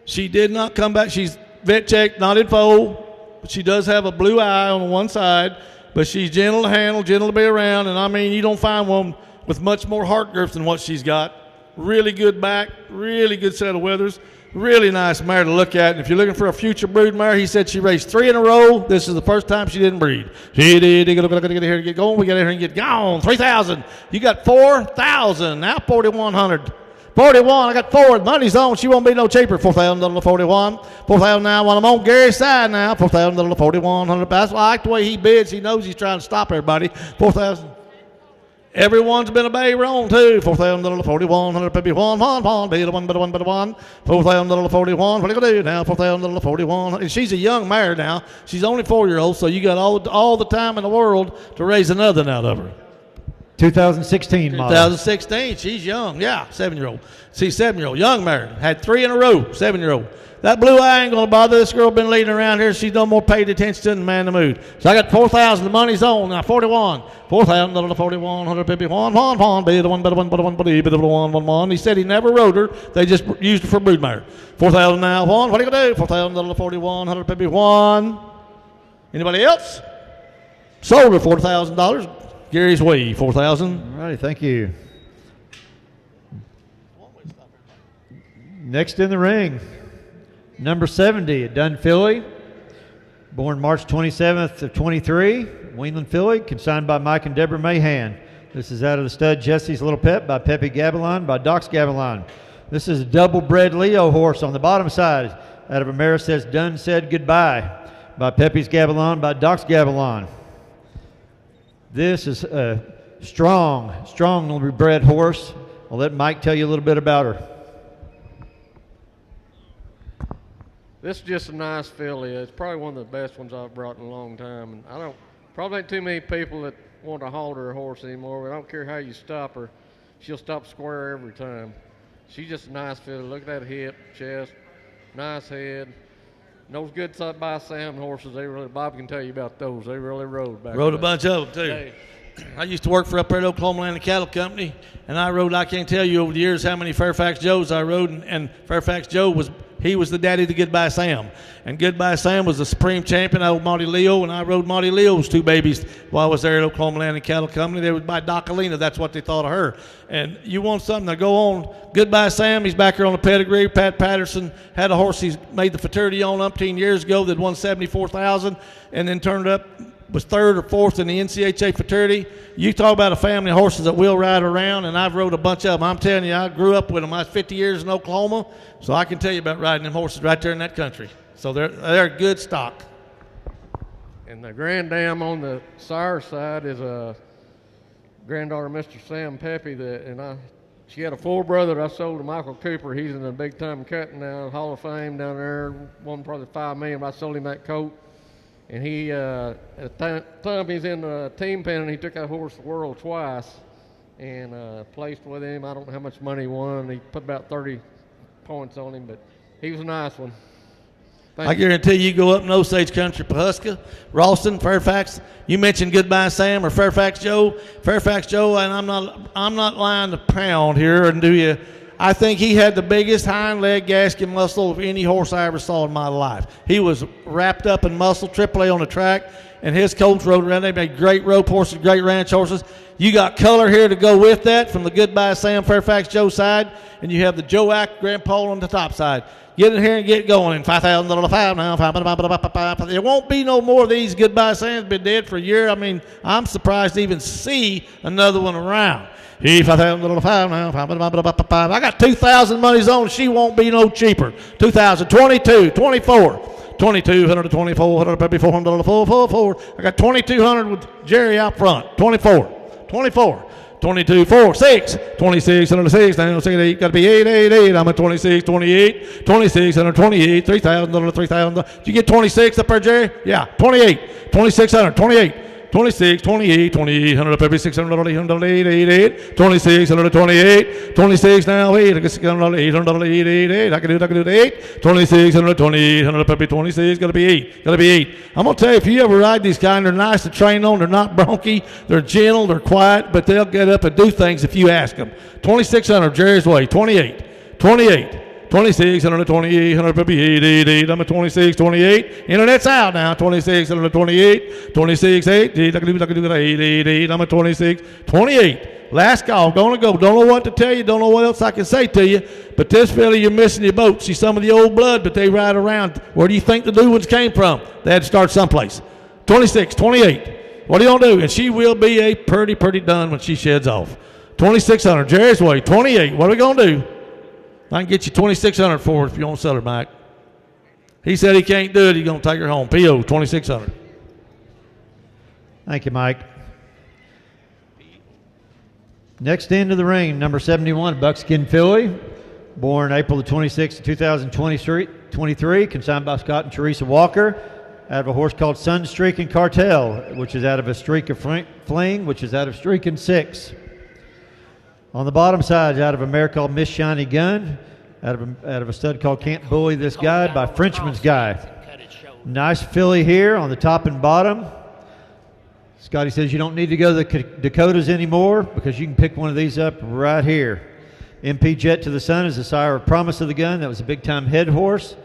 She did not come back. She's vet checked, not in foal. But she does have a blue eye on one side. But she's gentle to handle, gentle to be around. And, I mean, you don't find one with much more heart girth than what she's got. Really good back, really good set of withers. Really nice mare to look at. And if you're looking for a future brood mare, he said she raced 3 in a row. This is the first time she didn't breed. She did. Get here and get going. We got here and get gone. 3,000. You got 4,000. Now 4,100. 41. I got 4. Money's on. She won't be no cheaper. $4,000 41. 4,000 now. When I'm on Gary's side now. $4,000 4,100. That's why I like the way he bids. He knows he's trying to stop everybody. 4,000. Everyone's been a Bay Roan too. $4,000 4,100. Maybe one. Be the one. $4,000 41. What are you gonna do now? $4,000 41. And she's a young mare now. She's only 4-year-old, so you got all the time in the world to raise another one out of her. 2016 model. 2016. She's young. Yeah, 7-year-old. See, 7-year-old. Young mare. Had 3 in a row. 7-year-old. That blue eye ain't going to bother this girl. Been leading around here. She's no more paid attention to the man the mood. So I got 4,000. The money's on. Now 41. $4,000 41. 151. Be the one. He said he never rode her. They just used her for broodmare. 4,000 now. What are you going to do? $4,000 41. 151. Anybody else? Sold her $4,000. Gary's way, 4,000. All righty, thank you. Next in the ring, Number 70, a dun filly, born March 27th of 23, Weenland filly, consigned by Mike and Deborah Mahan. This is out of the stud Jesse's Little Pet by Pepe Gavilon by Docs Gavilon. This is a double-bred Leo horse on the bottom side out of Amerisays Done Said Goodbye by Pepe's Gavilon by Docs Gavilon. This is a strong bred horse. I'll let Mike tell you a little bit about her. This is just a nice filly. It's probably one of the best ones I've brought in a long time. And I don't, probably ain't too many people that want to halter a horse anymore, but I don't care how you stop her. She'll stop square every time. She's just a nice filly. Look at that hip, chest, nice head. And those good by Sam horses, Bob can tell you about those. They really rode back. Rode a bunch of them, too. Hey. I used to work for up there at Oklahoma Land and Cattle Company, and I can't tell you over the years how many Fairfax Joes I rode, and Fairfax Joe was the daddy to Goodbye Sam. And Goodbye Sam was the supreme champion of Monty Leo, and I rode Monty Leo's two babies while I was there at Oklahoma Land and Cattle Company. They was by Docalina. That's what they thought of her. And you want something to go on. Goodbye Sam, he's back here on the pedigree. Pat Patterson had a horse he's made the fraternity on umpteen years ago that won $74,000 and then turned up, was third or fourth in the NCHA fraternity. You talk about a family of horses that will ride around, and I've rode a bunch of them. I'm telling you, I grew up with them. I was 50 years in Oklahoma, so I can tell you about riding them horses right there in that country. So they're good stock. And the grand dam on the sire side is a granddaughter, Mr. Sam Pepe, she had a full brother that I sold to Michael Cooper. He's in the big time cutting now, Hall of Fame down there, won probably $5 million, but I sold him that colt. And he, at the time he's in the team pen, and he took that horse to the world twice and placed with him. I don't know how much money he won. He put about 30 points on him, but he was a nice one. I guarantee you go up in Osage Country, Pawhuska, Ralston, Fairfax. You mentioned Goodbye Sam or Fairfax Joe, and I'm not lying to pound here, and do you? I think he had the biggest hind leg gasket muscle of any horse I ever saw in my life. He was wrapped up in muscle, AAA on the track, and his colts rode around. They made great rope horses, great ranch horses. You got color here to go with that from the Goodbye Sam Fairfax Joe side, and you have the Joe Ack Grandpa on the top side. Get in here and get going. $5,000 now. There won't be no more of these Goodbye Sams. Been dead for a year. I mean, I'm surprised to even see another one around. $5,000 now. I got 2,000 monies on. She won't be no cheaper. 2,000, 22, 24. 2,200 to 2,400, probably $400, 444. I got 2,200 with Jerry out front. 24, 24. 22, 4, 6, 26, 6, now 8, got to be 8, 8, 8. I'm at 26, 28, 26, 28, $3,000, $3,000. Did you get 26 up there, Jerry? Yeah, 28, 2,600, 28, 26, 28, 2,800, probably $600, 800, 8, 8, 8, 2,600, 28, 26 now, 8, I guess $600, 800, 8, 8, 8. I can do it, 8, 2,600, 2,800, probably 26, got to be 8, got to be 8. I'm going to tell you, if you ever ride these kind, they're nice to train on, they're not bronky, they're gentle, they're quiet, but they'll get up and do things if you ask them. 2,600, Jerry's way, 28, 28. 2600, 2800, probably 8, 8, 8. I'm at 26, 28. Internet's out now. 2600, 28, 26, 8. I can do 8, 8, 8. I'm at 26, 28. Last call. Gonna go. Don't know what to tell you. Don't know what else I can say to you. But this fella, you're missing your boat. She's some of the old blood, but they ride around. Where do you think the new ones came from? They had to start someplace. 26, 28. What are you gonna do? And she will be a pretty done when she sheds off. 2600, Jerry's way. 28. What are we gonna do? I can get you 2,600 for it if you want to sell her, Mike. He said he can't do it. He's going to take her home. P.O. 2,600. Thank you, Mike. Next into the ring, number 71, Buckskin filly, born April the 26th, 2023, consigned by Scott and Teresa Walker, out of a horse called Sunstreak and Cartel, which is out of a Streak of Fling, which is out of Streak and 6. On the bottom side, out of a mare called Miss Shiny Gun, out of a stud called Can't Bully This Guy by Frenchman's Guy. Nice filly here on the top and bottom. Scotty says you don't need to go to the Dakotas anymore because you can pick one of these up right here. MP Jet to the Sun is the sire of Promise of the Gun. That was a big-time head horse.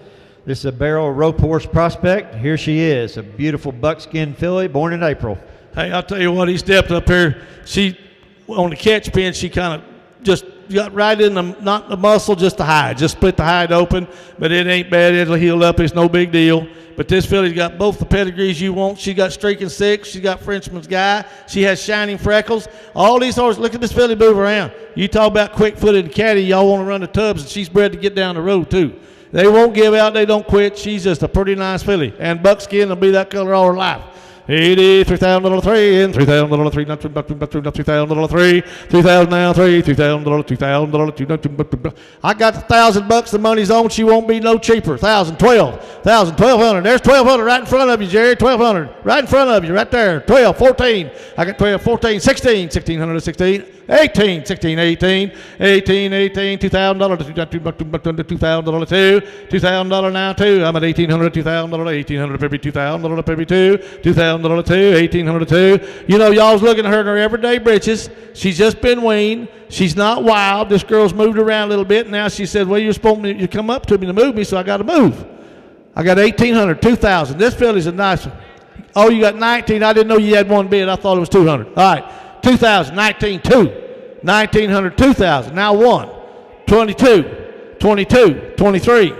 This is a barrel rope horse prospect. Here she is, a beautiful buckskin filly born in April. Hey, I'll tell you what, he stepped up here. She, on the catch pen, she kind of just got right in the, not the muscle, just the hide. Just split the hide open, but it ain't bad. It'll heal up. It's no big deal. But this filly's got both the pedigrees you want. She got streaking six. She got Frenchman's Guy. She has shining freckles. All these horses, look at this filly move around. You talk about quick-footed caddy, y'all want to run the tubs, and she's bred to get down the road too. They won't give out. They don't quit. She's just a pretty nice filly. And buckskin will be that color all her life. 80, 3,000 3, and 3,000 3, not 3,000 3, 3,000 now 3, 3,000 2,000 I got $1,000. The money's on. She won't be no cheaper. 1,000, 12, 1,000, 1,200. There's 1,200 right in front of you, Jerry. 1,200 right in front of you, right there. 12, 14. I got 12, 14, 16, 1,600, 16, 18, 16, 18, 18, 18, $2,000, $2,000 two, $2,000 now two. I'm at 1,800, $2,000, 1,800 maybe $2,000 maybe two, $2,000 two, 1,800 two. You know, y'all's looking at her in her everyday breeches. She's just been weaned. She's not wild. This girl's moved around a little bit. Now she said, well, you're supposed to come up to me to move me, so I got to move. I got 1,800, 2,000. This filly's a nice one. Oh, you got 19. I didn't know you had one bid. I thought it was 200. All right, 2,000, 19, 2, 1,900, 2,000. Now 1, 22, 22, 23,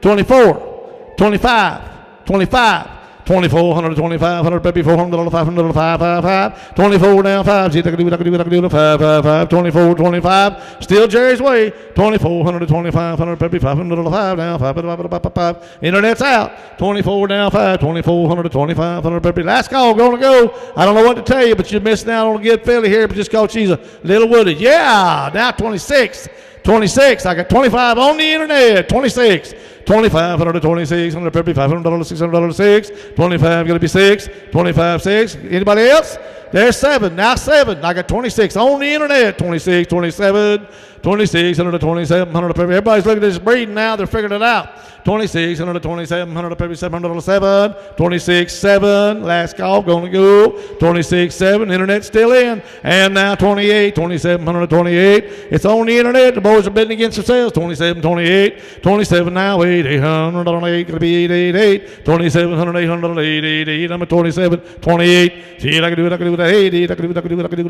24, 25, 25. 2,400, 2,500, baby, $400, $500, 555, 24 down 5, see, I can do it, 555, 24, 25, still Jerry's way, 2,400, 2,500, baby, $500, 5 down, 5, internet's out, 24 down 5, 2,400 2,500, baby, last call, gonna go, I don't know what to tell you, but you're missing out on a good filly here, but just cause she's a little wooded, yeah, now 26, 26, I got 25 on the internet, 26, 2,500 to 2,600, $500, $600, 6, 25, gonna be 6, 25, 6. Anybody else? There's 7, now 7. I got 26 on the internet, 26, 27, 2,600 to 2,700. Everybody's looking at this breeding now, they're figuring it out. 2,600 to 2,700, $700, 7, 26, 7. Last call, gonna go. 26, 7. Internet's still in. And now 28, 2,700 to 28. It's on the internet. The boys are bidding against themselves. 27, 28, 27 now, 800 on 8, gonna be 888. 2,700, 800, 888. I'm at 27, 28. See, I can do it, 888. I can do it,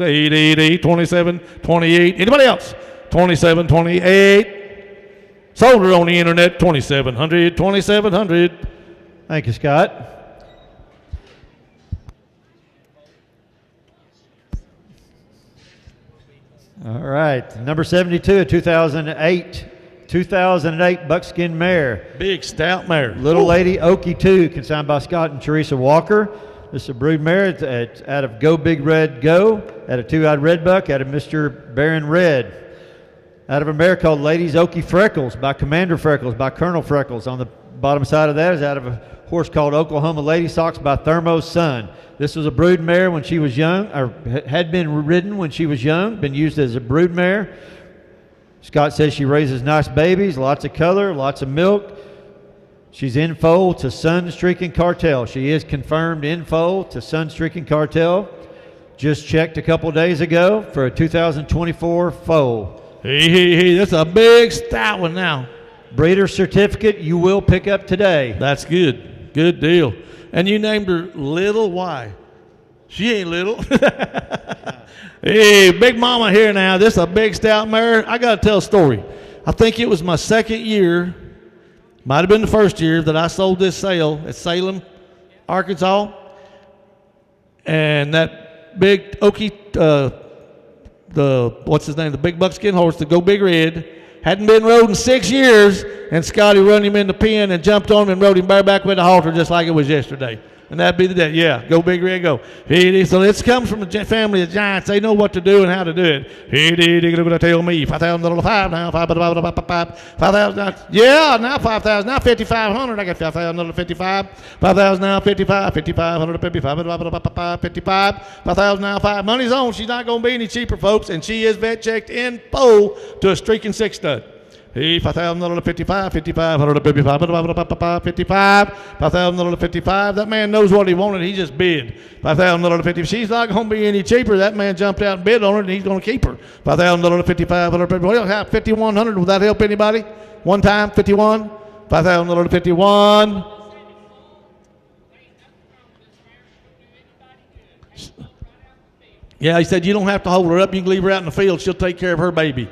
888. 27, 28. Anybody else? 27, 28. Sold her on the internet, 2,700, 2,700. Thank you, Scott. All right, number 72, a 2008 buckskin mare. Big stout mare. Little Lady Okie 2, consigned by Scott and Teresa Walker. This is a brood mare. It's out of Go Big Red Go, out of Two-Eyed Red Buck, out of Mr. Baron Red. Out of a mare called Ladies Okie Freckles by Commander Freckles, by Colonel Freckles. On the bottom side of that is out of a horse called Oklahoma Lady Socks by Thermo's Son. This was a brood mare when she was young, or had been ridden when she was young, been used as a brood mare. Scott says she raises nice babies, lots of color, lots of milk. She's in foal to Sun Streaking Cartel. She is confirmed in foal to Sun Streaking Cartel. Just checked a couple days ago for a 2024 foal. Hey, that's a big stout one now. Breeder certificate you will pick up today. That's good. Good deal. And you named her Little. Why? She ain't little. Hey, Big Mama here now. This is a big stout mare. I got to tell a story. I think it was my second year, might have been the first year, that I sold this sale at Salem, Arkansas. And that big Okie, what's his name, the big buckskin horse, the Go Big Red, hadn't been rode in 6 years, and Scotty run him in the pen and jumped on him and rode him bareback with a halter just like it was yesterday. And that'd be the day. Yeah, Go Big Red Go. So this comes from a family of giants. They know what to do and how to do it. Tell me, $5,000 5 now, 5,000. Yeah, now 5,000. Now 5,500. I got $5,000 55. 5,000 now 55. 5,500 55. 5,000 now 5. Money's on. She's not going to be any cheaper, folks. And she is vet checked in full to a streaking 6 stud. Hey, $5,000 55, 5,500 55, 55, $5,000 55. That man knows what he wanted. He just bid. $5,000 50. She's not going to be any cheaper. That man jumped out and bid on her, and he's going to keep her. $5,000 $5,500 $5,100. Will that help anybody? One time, 51. $5,000 51. Yeah, he said you don't have to hold her up. You can leave her out in the field. She'll take care of her baby.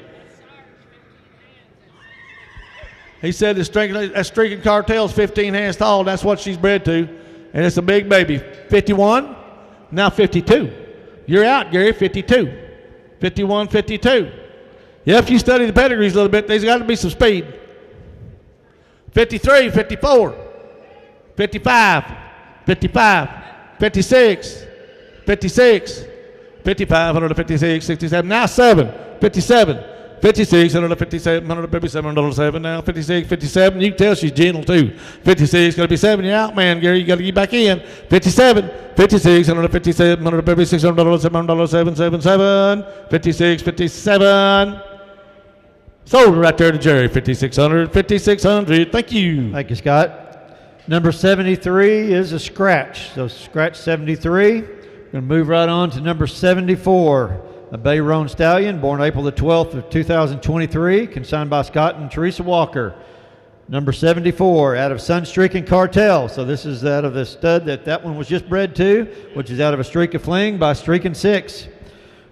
He said that streaking cartel's 15 hands tall. And that's what she's bred to, and it's a big baby. 51, now 52. You're out, Gary. 52, 51, 52. Yeah, if you study the pedigrees a little bit, there's got to be some speed. 53, 54, 55, 55, 56, 56, 55, 156, 67. Now 7, 57. 56, 157, 157, 107 now, 56, 57. You can tell she's gentle too. 56, going to be 7. You're out, man, Gary. You got to get back in. 57, 56, 157, 156, 107, 77, 56, 57. Sold right there to Jerry. 5,600, 5,600. Thank you. Thank you, Scott. Number 73 is a scratch. So scratch 73. Going to move right on to number 74. A Bay Roan Stallion, born April the 12th of 2023, consigned by Scott and Teresa Walker. Number 74, out of Sunstreak and Cartel. So this is out of the stud that one was just bred to, which is out of a Streak of Fling by Streak and 6.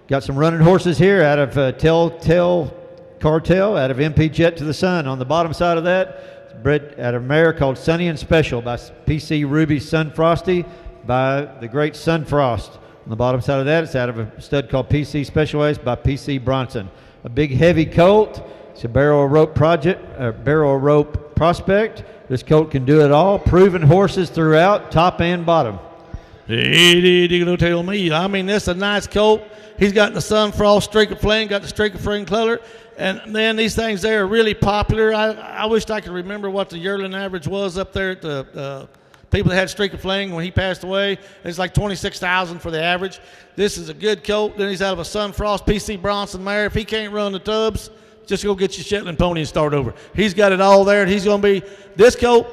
Got some running horses here out of Telltale Cartel, out of MP Jet to the Sun. On the bottom side of that, it's bred out of a mare called Sunny and Special by PC Ruby Sun Frosty by the great Sunfrost. On the bottom side of that, it's out of a stud called PC Special Ace by PC Bronson. A big heavy colt. It's a barrel rope prospect. This colt can do it all. Proven horses throughout, top and bottom. Tell me. I mean, this is a nice colt. He's got the Sunfrost Streak of Flame, got the Streak of Flame color. And then these things there are really popular. I wished I could remember what the yearling average was up there at the people that had Streak of Fling when he passed away. It's like 26,000 for the average. This is a good colt. Then he's out of a Sunfrost PC Bronson mare. If he can't run the tubs, just go get your Shetland pony and start over. He's got it all there, and he's going to be this colt.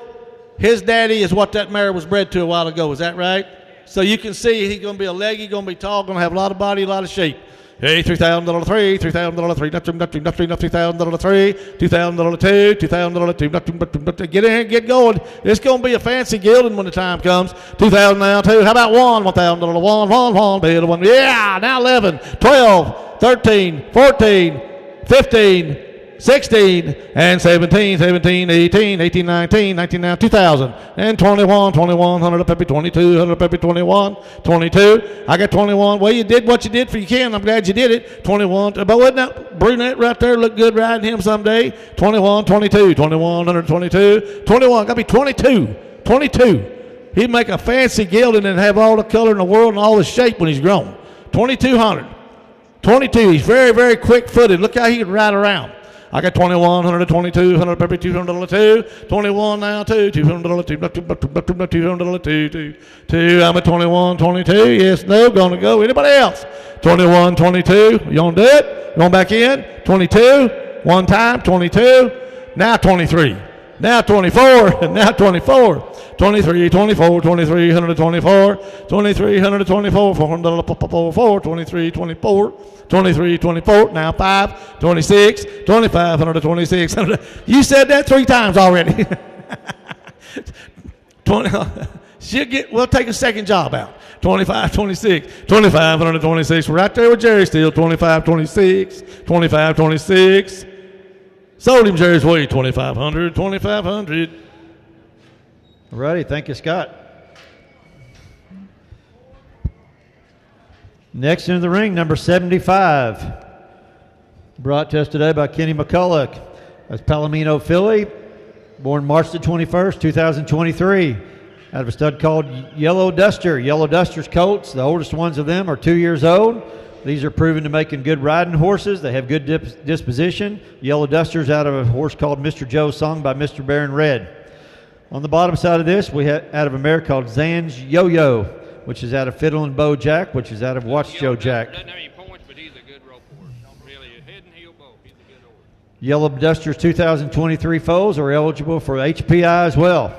His daddy is what that mare was bred to a while ago. Is that right? So you can see he's going to be a leggy, going to be tall, going to have a lot of body, a lot of shape. Hey, $3,000 3, $3,000 3, nothing, $3,000 3, $2,000 2, $2,000 2, get in here, get going. It's going to be a fancy gilding when the time comes. $2,000 now 2. How about $1,000 1, bid 1. Yeah, now 11, 12, 13, 14, 15, 16, and 17, 18, 19, 19 now 2,000, and 21, 100 up every 22, 100 up every 21, 22. I got 21. Well, you did what you did for your kin. I'm glad you did it. 21. But wouldn't that brunette right there look good riding him someday? 21, 22, 21, 122, 21. Got to be 22, 22. He'd make a fancy gelding and have all the color in the world and all the shape when he's grown. 2,200, 22. He's very, very quick-footed. Look how he can ride around. I got 21, 122, 100 pepper, $200 2, 21 now 2, $200 2, $200 2. I'm at 21, 22. Yes, no, gonna go. Anybody else? 21, 22. You gonna do it? Going back in. 22. One time. 22. Now 23. Now 24. Now 24. 23, 24, 23, 124, 23, 124, $400 23, 24. 23, 24, now 5, 26, 25, 126. You said that 3 times already. 20, we'll take a second job out. 25, 26, 25, 126. We're right there with Jerry still. 25, 26, 25, 26. Sold him Jerry's way, 2,500, 2,500. All righty, thank you, Scott. Next into the ring, number 75. Brought to us today by Kenny McCulloch. That's Palomino filly, born March the 21st, 2023. Out of a stud called Yellow Duster. Yellow Duster's colts, the oldest ones of them are 2 years old. These are proven to making good riding horses. They have good disposition. Yellow Duster's out of a horse called Mr. Joe, sung by Mr. Baron Red. On the bottom side of this, we have out of a mare called Zan's Yo-Yo, which is out of Fiddle and Bow Jack, which is out of Watch Joe Jack. Doesn't have any points, but he's a good rope horse. Really, head and heel both. He's a good horse. Yellow Duster's 2023 foals are eligible for HPI as well.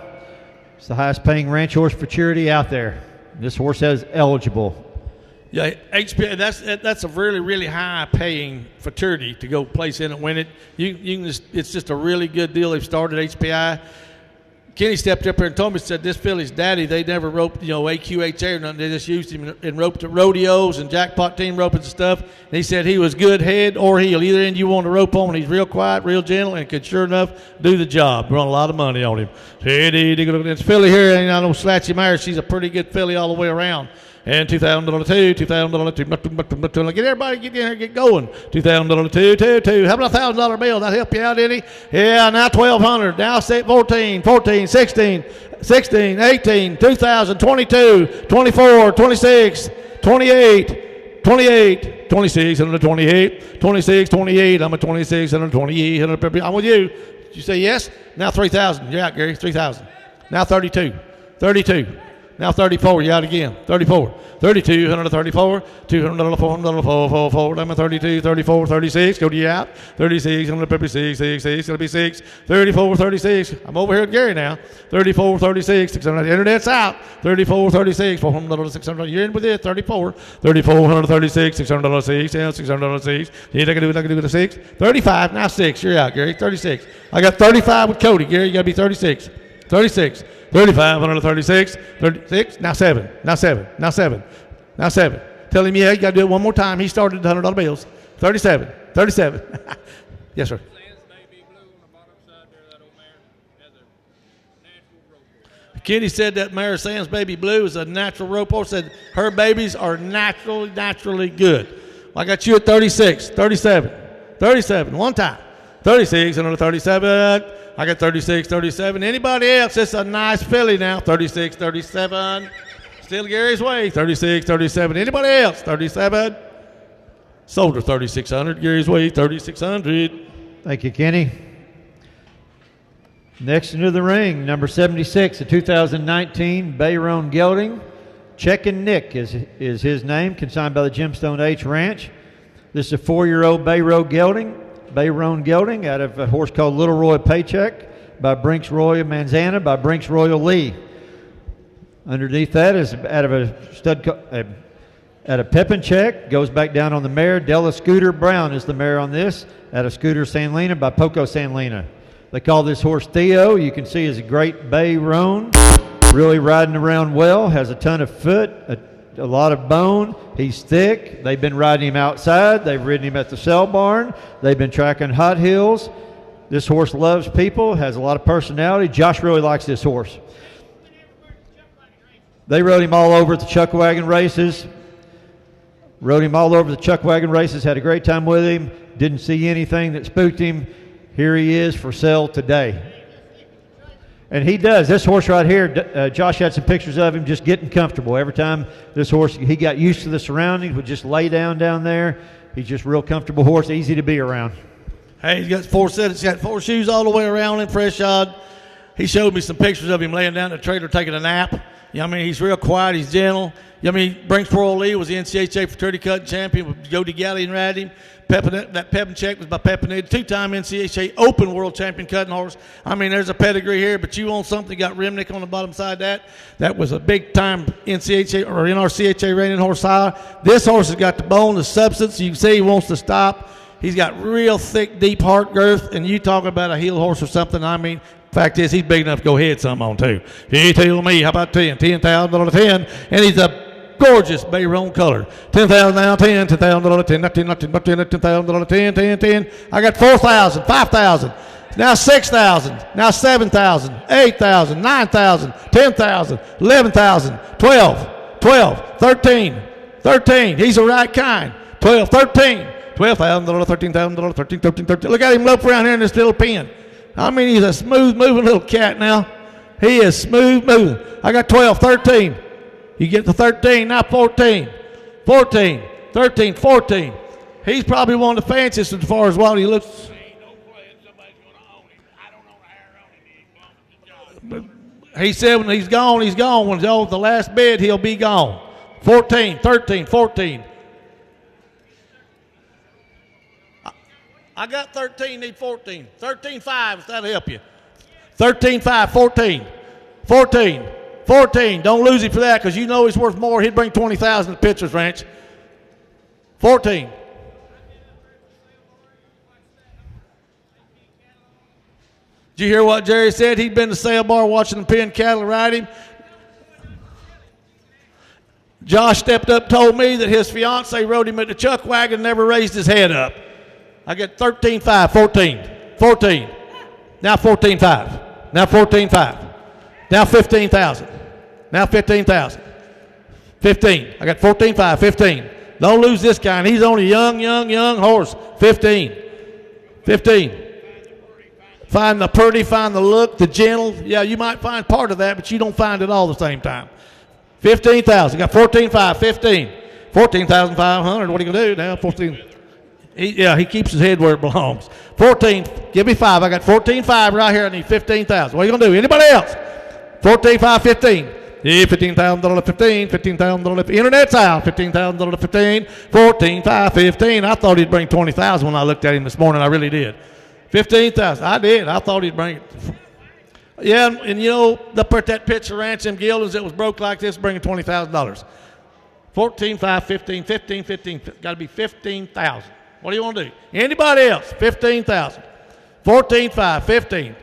It's the highest paying ranch horse for charity out there. This horse has eligible. Yeah, HPI, that's a really, really high paying fraternity to go place in and win it. You can just, it's just a really good deal. They've started HPI. Kenny stepped up here and told me, said this filly's daddy, they never roped, AQHA or nothing. They just used him in roped at rodeos and jackpot team roping and stuff. And he said he was good head or heel. Either end you want to rope on. He's real quiet, real gentle, and could sure enough do the job. Run a lot of money on him. This filly here ain't no slatchy mare. She's a pretty good filly all the way around. And $2,002, $2,002. Get everybody get in here, get going. $2,002. How about $1,000 bill? That help you out any? Yeah, now $1,200. Now 14, 16, 18, 2,000, 22, 24, 26, 28, 28, 26, 128, 26, 28. I'm at 26, 128, 150. I'm with you. Did you say yes? Now 3,000. You're out, Gary. 3,000. Now 32. 32. Now 34, you out again. 34, 32, $134, $200, $400, I'm at 32, 34, 36, go to you out. 36, $156, 6, gonna be 6, 34, 36. I'm over here at Gary now. 34, 36, 600, internet's out. 34, 36, $400, 600, you're in with it. 34, 136, $600, 6, yeah, $600, 6. You think I can do it at 6? 35, now 6, you're out, Gary. 36. I got 35 with Cody, Gary, you gotta be 36. 36. 35, 136, 36, now 7, now 7, now 7, now 7. Tell him, yeah, you got to do it one more time. He started the $100 bills. 37, 37. Yes, sir. Kenny said that mare Sam's Baby Blue is a natural rope horse. Said her babies are naturally good. I got you at 36, 37, 37, one time. 36, another 37. I got 36, 37. Anybody else? It's a nice filly now. 36, 37. Still Gary's way. 36, 37. Anybody else? 37. Sold her 3,600. Gary's way. 3,600. Thank you, Kenny. Next into the ring, number 76, the 2019 Bayron Gelding. Checkin' Nick is his name, consigned by the Gemstone H Ranch. This is a 4-year-old Bayron Gelding out of a horse called Little Roy Paycheck by Brinks Royal Manzana by Brinks Royal Lee. Underneath that is out of a stud at a Pepin Check, goes back down on the mare. Della Scooter Brown is the mare on this, at a Scooter San Lena by Poco San Lena. They call this horse Theo. You can see he's a great bay roan, really riding around well, has a ton of foot, a lot of bone. He's thick. They've been riding him outside. They've ridden him at the sale barn. They've been tracking hot hills. This horse loves people, has a lot of personality. Josh really likes this horse. They rode him all over at the chuck wagon races. Had a great time with him. Didn't see anything that spooked him. Here he is for sale today. And he does. This horse right here, Josh had some pictures of him just getting comfortable. Every time this horse, he got used to the surroundings, would just lay down there. He's just a real comfortable horse, easy to be around. Hey, he's got 4 sets. He's got 4 shoes all the way around in fresh shod. He showed me some pictures of him laying down in the trailer taking a nap. He's real quiet. He's gentle. Brinks Royal Lee was the NCHA fraternity cutting champion with Jody Galley and ride him. That Pepin Check was by Pepin, 2-time NCHA Open World Champion cutting horse. There's a pedigree here, but you want something got Remnick on the bottom side of that. That was a big-time NCHA or NRCHA reigning horse high. This horse has got the bone, the substance. You can see he wants to stop. He's got real thick, deep heart girth, and you talk about a heel horse or something. Fact is, he's big enough to go head some on, too. He told me, how about 10? $10,000, 10. And he's a gorgeous Bayron color. 10,000 now, 10, $10,000, 10, $10,000, 10, 10, 10. I got 4,000, 5,000. Now 6,000. Now 7,000, 8,000, 9,000, 10,000, 11,000, 12, 13. He's the right kind. 12, 13. $12,000, $13,000, 13. Look at him lope around here in this little pen. He's a smooth moving little cat now. He is smooth moving. I got 12, 13. You get to 13, now 14, 13, 14. He's probably one of the fanciest as far as what he looks. He said when he's gone. When he's on the last bid, he'll be gone. 14, 13, 14. I got 13, need 14. 13.5, if that'll help you. 13.5, 14. 14. Don't lose him for that because you know he's worth more. He'd bring 20,000 to Pitcher's Ranch. 14. Did you hear what Jerry said? He'd been to sale bar watching them pin cattle ride him. Josh stepped up, told me that his fiance rode him at the chuck wagon and never raised his head up. I get 13.5, 14. Now 14.5. Now 14.5. Now 15,000. Now 15,000. 15. I got 14.5, 15. Don't lose this guy. And he's only young horse. 15. 15. Find the pretty, find the look, the gentle. Yeah, you might find part of that, but you don't find it all the same time. 15,000. Got 14.5, 15. 14,500. What are you going to do now? 14. He keeps his head where it belongs. 14. Give me 5. I got 14.5 right here. I need 15,000. What are you going to do? Anybody else? 14.5, 15. Yeah, $15,000, 15. $15,000. Internet's out. $15,000, 15. 14.5, 15. I thought he'd bring 20,000 when I looked at him this morning. I really did. 15,000. I did. I thought he'd bring it. Yeah, and you know, up at that picture ranch in Gildens that was broke like this, bringing $20,000. 14.5, 15, 15, 15. Got to be 15,000. What do you want to do? Anybody else? 15,000. 14.5, 15.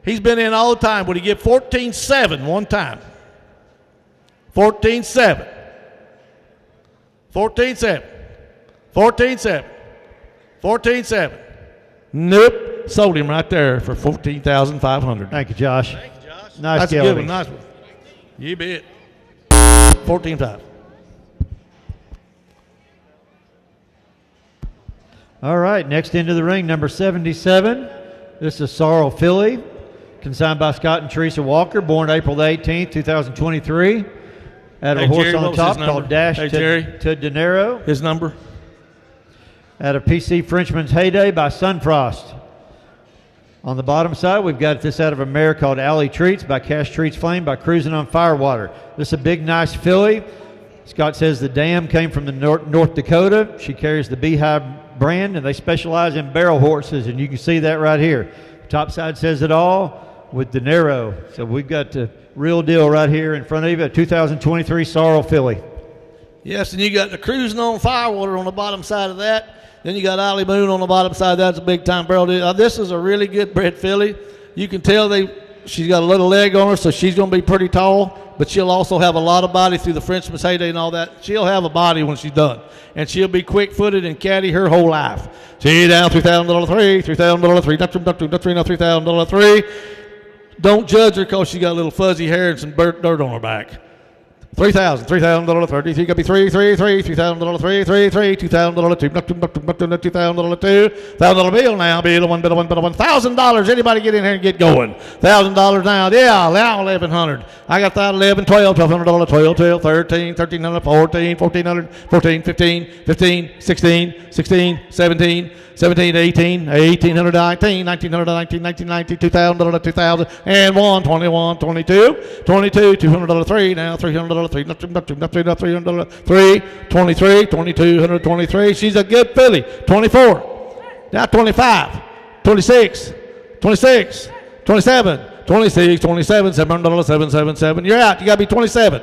He's been in all the time. Would he give 14.7 one time? 14.7. 14.7. 14.7. 14.7. Nope. Sold him right there for 14,500. Thank you, Josh. Thank you, Josh. Nice That's gelding. a good one. Nice one. You bet. 14.5. All right, next into the ring, number 77. This is Sorrel Filly, consigned by Scott and Teresa Walker, born April the 18th, 2023. Had a horse Jerry, on the top called Dash to Dinero. His number? At a PC Frenchman's Heyday by Sunfrost. On the bottom side, we've got this out of a mare called Alley Treats by Cash Treats Flame by Cruising on Firewater. This is a big, nice filly. Scott says the dam came from the North Dakota. She carries the Beehive brand, and they specialize in barrel horses, and you can see that right here. Top side says it all with Dinero. So we've got the real deal right here in front of you, a 2023 Sorrel Filly. Yes, and you got the Cruising on Firewater on the bottom side of that. Then you got Ollie Moon on the bottom side. That's a big-time barrel deal. This is a really good bred filly. You can tell she's got a little leg on her, so she's going to be pretty tall, but she'll also have a lot of body through the Frenchman's Heyday and all that. She'll have a body when she's done, and she'll be quick-footed and catty her whole life. See, down $3,000 $3,000 not $3,000 Don't judge her because she got a little fuzzy hair and some dirt on her back. $3,000 $30. You got to be $3,000 $3,000 $2,000 $2,000 bill now. Bill $1,000. Anybody get in here and get going? $1,000 now. Yeah, now $1,100. I got that 11, 12, $1,200, 12, 12, 13, 1,300, 14, 1,400, 14, 15, 15, 16, 16, 17, 17, 18, 1,800, 19, 1,900, 19, 1990, $2,000, 2,000, and 1, 21, 22, 22, $200, 3, now $300, 3, not $300, 3, 23, 2,223. She's a good filly. 24, now 25, 26, 26, 27, 26, 27, $700, 777. You're out. You got to be 27.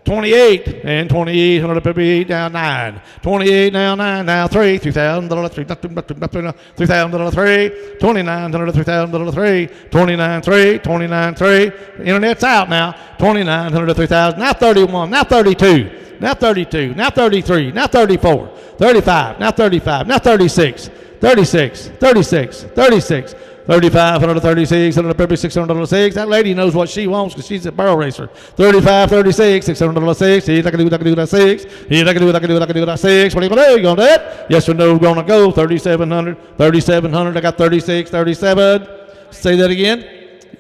28 and 2,858 now 9. 28 now 9 now 3. $3,000 3. $3,000 3. $2,900 $3,000 3. 29 3. 29 3. Internet's out now. $2,900 $3,000. Now 31. Now 32. Now 32. Now 33. Now 34. 35. Now 35. Now 36. 36. 36. 36. $3,500, $3,600, $600. That lady knows what she wants because she's a barrel racer. 35, 36, $600, 6. He's not going to do that 6. He's not going to do that 6. What are you going to do? You going to do it? Yes or no? Going to go. 3,700, 3,700. I got 36, 37. Say that again.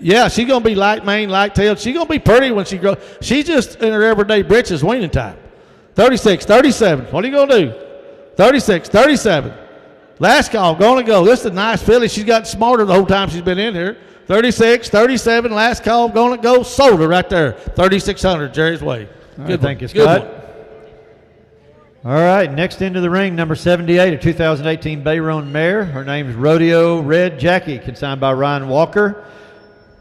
Yeah, she's going to be light mane, light tailed. She's going to be pretty when she grows. She's just in her everyday britches weaning time. 36, 37. What are you going to do? 36, 37. Last call, going to go. This is a nice filly. She's gotten smarter the whole time she's been in here. 36, 37, last call, going to go. Sold her right there. 3,600, Jerry's way. Good. Thank you, Scott. All right, next into the ring, number 78, a 2018 Bayron mare. Her name is Rodeo Red Jackie, consigned by Ryan Walker.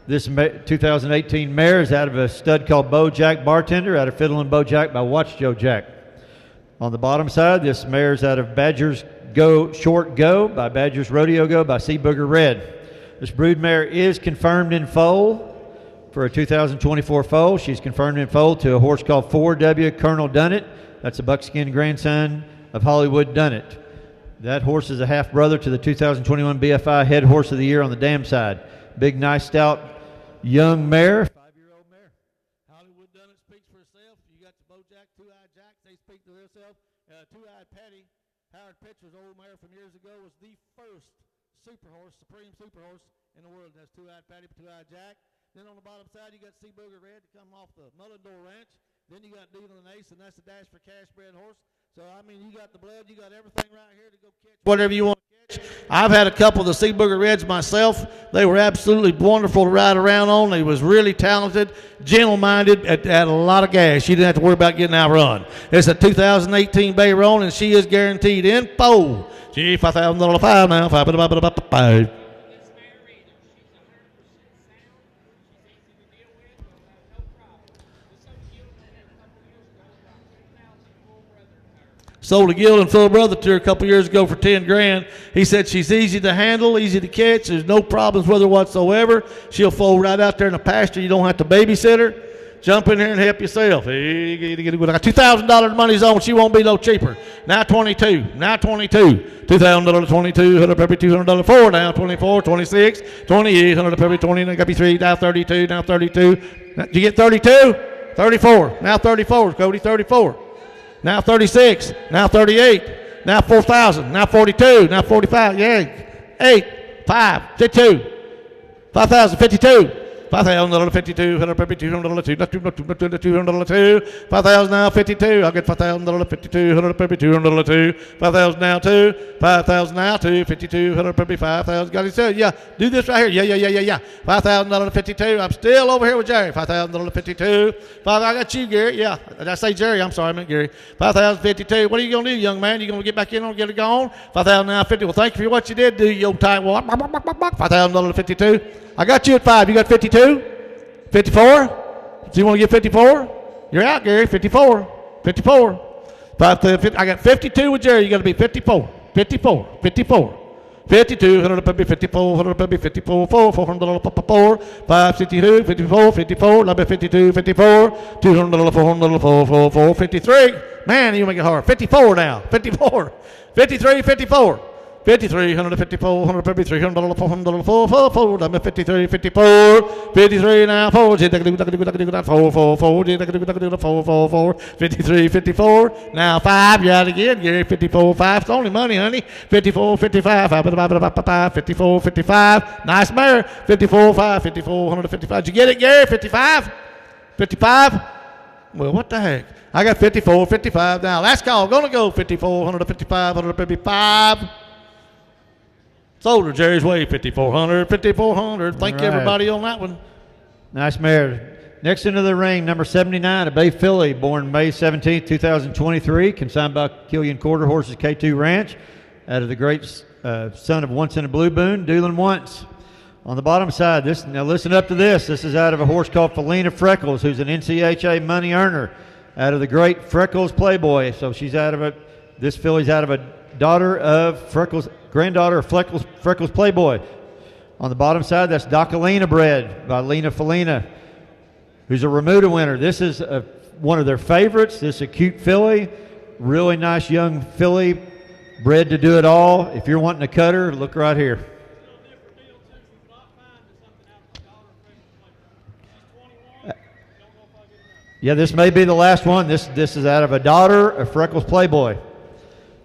This 2018 mare is out of a stud called Bojack Bartender, out of Fiddle and Bojack by Watch Joe Jack. On the bottom side, this mare is out of Badgers Go Short Go by Badgers Rodeo Go by Sea Booger Red. This broodmare is confirmed in foal for a 2024 foal. She's confirmed in foal to a horse called 4W Colonel Dunnett. That's a buckskin grandson of Hollywood Dunnett. That horse is a half brother to the 2021 BFI Head Horse of the Year on the dam side. Big, nice, stout, young mare. 5-year-old mare. Hollywood Dunnett speaks for herself. You got the Bojack, Two-Eyed Jack. They speak to themselves. Two-Eyed Patty, Howard Pitcher's old mare from years ago, was the first super horse, supreme super horse in the world. That's Two-Eyed Patty, Two-Eyed Jack. Then on the bottom side, you got Sea Booger Red to come off the Mullendore Ranch. Then you got Dealing and Ace, and that's the Dash for Cash bred horse. So, I mean, you got the blood, you got everything right here to go catch whatever you want to catch. I've had a couple of the Sea Booger Reds myself. They were absolutely wonderful to ride around on. They was really talented, gentle-minded, had a lot of gas. You didn't have to worry about getting outrun. It's a 2018 Bay Roan, and she is guaranteed in foal. Gee, $5,000 now, 5. Sold a Gill and full brother to her a couple years ago for 10 grand. He said she's easy to handle, easy to catch. There's no problems with her whatsoever. She'll fold right out there in the pasture. You don't have to babysit her. Jump in here and help yourself. Hey, I got $2,000 money's on. She won't be no cheaper. Now 22. Now 22. $2,000 22. $200 4. Now 24. 26. 28. $100 20. Now got to be 3. Now 32. Now 32. Did you get 32? 34. Now 34. Cody 34. Now 36, now 38, now 4,000, now 42, now 45, yeah, 8, 5, 52, 5,000, 52, $5,000 52, $152, $200, $5,000 now 52. I'll get $5,000 52, $152, $5,000 now 2, $5,000 now 2, 52, $155,000. Got it said, yeah. Do this right here, yeah. $5,000 52. I'm still over here with Jerry. $5,000 52. I got you, Gary. Yeah, did I say Jerry? I'm sorry, I meant Gary. $5,052. What are you gonna do, young man? You gonna get back in and get it gone? $5,000 now 50. Well, thank you for what you did, do you old tight wad. $5,000 52. I got you at 5. You got 52? 54? Do you want to get 54? You're out, Gary. 54. 54. I got 52 with Jerry. You got to be 54. 54. 54. 52, $100, 54, $100, 54, $400, 552, 54, 54, 52, 54, $200, 400, 4, 53. Man, you make it hard. 54 now. 54. 53, 54. 53, $154, $153, $300, $400, 4, 53, 54, 53 now, 4, 53, 54, now 5, you out again, Gary, 54, 5, it's only money, honey, 54, 55, 54, 55, nice mare, 54, 5, 54, 155, did you get it, Gary, 55, 55, well, what the heck, I got 54, 55, now, last call, gonna go 54, 155, 155, Sold her Jerry's Way, 5,400, 5,400. Thank you, everybody, on that one. Nice mare. Next into the ring, number 79, a Bay filly, born May 17, 2023, consigned by Killian Quarter Horses K2 Ranch, out of the great son of Once in a Blue Boon, Doolin Once. On the bottom side, now listen up to this. This is out of a horse called Felina Freckles, who's an NCHA money earner, out of the great Freckles Playboy. So she's out of this filly's out of a daughter of Freckles, granddaughter of Freckles Playboy. On the bottom side, that's Docalina bred by Lena Felina, who's a Remuda winner. This is one of their favorites. This is a cute filly, really nice young filly, bred to do it all. If you're wanting to cut her, look right here. Yeah, this may be the last one. This is out of a daughter of Freckles Playboy.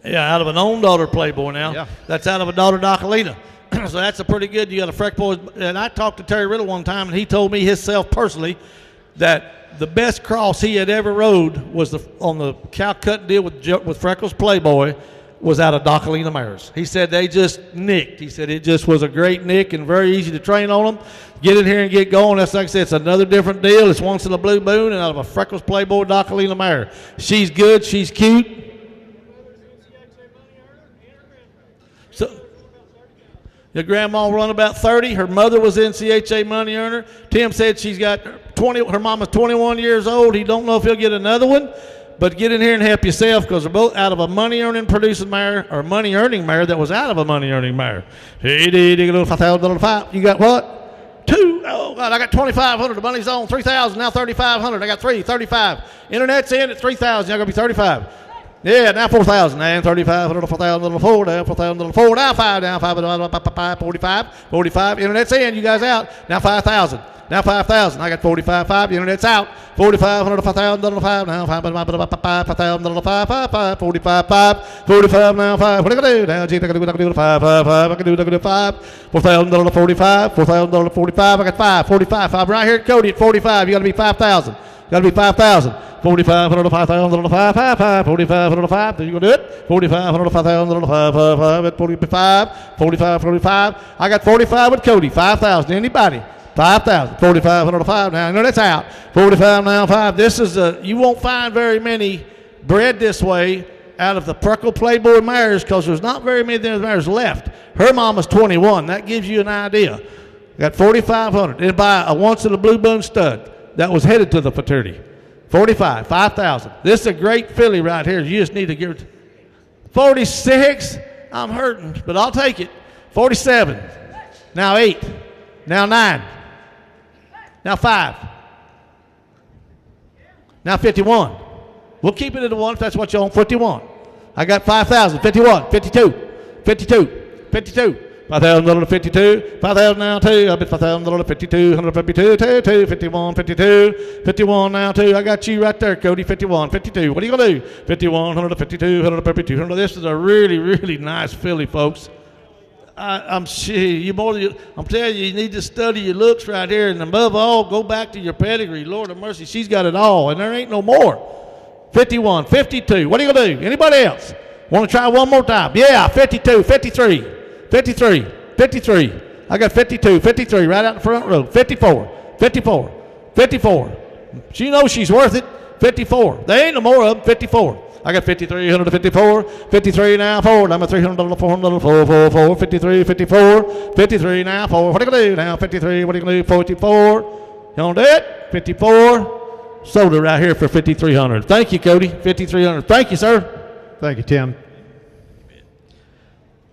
Yeah, out of an own daughter Playboy now. Yeah. That's out of a daughter Docalina. So that's a pretty good. You got a Freck boy. And I talked to Terry Riddle one time, and he told me himself personally that the best cross he had ever rode was on the cow cut deal with Freckles Playboy was out of Docalina mares. He said they just nicked. He said it just was a great nick and very easy to train on them. Get in here and get going. That's like I said, it's another different deal. It's Once in a Blue Boon and out of a Freckles Playboy Docalina mare. She's good. She's cute. So, your grandma run about 30. Her mother was NCHA money earner. Tim said she's got 20. Her mama's 21 years old. He don't know if he'll get another one, but get in here and help yourself because they're both out of a money-earning producing mare or money-earning mare that was out of a money-earning mare. Hey, $5,000. You got what? 2. Oh, God, I got 2,500. The money's on 3,000. Now 3,500. I got 35. Internet's in at 3,000. Y'all going to be 35. Yeah, now 4,000. Now 3,500, 4,000, 4, now 4,000, 4, now 5, now 5, 45. Internet's in. You guys out. Now 5,000. Now 5,000. I got 45. The internet's out. 4,500, 5,000, 5. Now 5,000, 5. 45 now 5. What are you gonna do? Now gee, I can do 5. I can do 5. $4,000, 45. $4,000, 45. I got 5. 45. I'm right here at Cody at 45. You got to be 5,000. Got to be 5,000. 4,500 to 5,000 to 5. 4,500 to 5. You gonna do it? 4,500 to 5,000 to 5. At 45. I got 45 with Cody. 5,000. Anybody? 5,000. 4,500 to 5. Now, no, that's out. 45 now 5. This is you won't find very many bred this way out of the Purkle Playboy mares because there's not very many of those mares left. Her mama's 21. That gives you an idea. Got 4,500. Then buy a once in a blue bone stud that was headed to the fraternity. 45, 5,000. This is a great filly right here. You just need to give it. 46. I'm hurting, but I'll take it. 47. Now 8. Now 9. Now 5. Now 51. We'll keep it at the 1 if that's what you want. 51. I got 5,000. 51. 52. 5,000 to 52. 5,000 now 2. I bet 5,000 to 52. 152. 2. 51. 51 now 2. I got you right there, Cody. 51. 52. What are you gonna do? 51. 152. 152. This is a really, really nice filly, folks. I'm telling you, you need to study your looks right here, and above all, go back to your pedigree. Lord of mercy, she's got it all, and there ain't no more. 51, 52. What are you gonna do? Anybody else want to try one more time? Yeah, 52, 53. I got 52, 53 right out the front row. 54. She knows she's worth it. 54. There ain't no more of them. 54. I got 53, 154, 53 now, 4. I'm a $300, 400, 4. 53, 54, 53 now, 4. What are you going to do now? 53, what are you going to do? 44. You want to do it? 54. Sold it right here for 5,300. Thank you, Cody. 5,300. Thank you, sir. Thank you, Tim.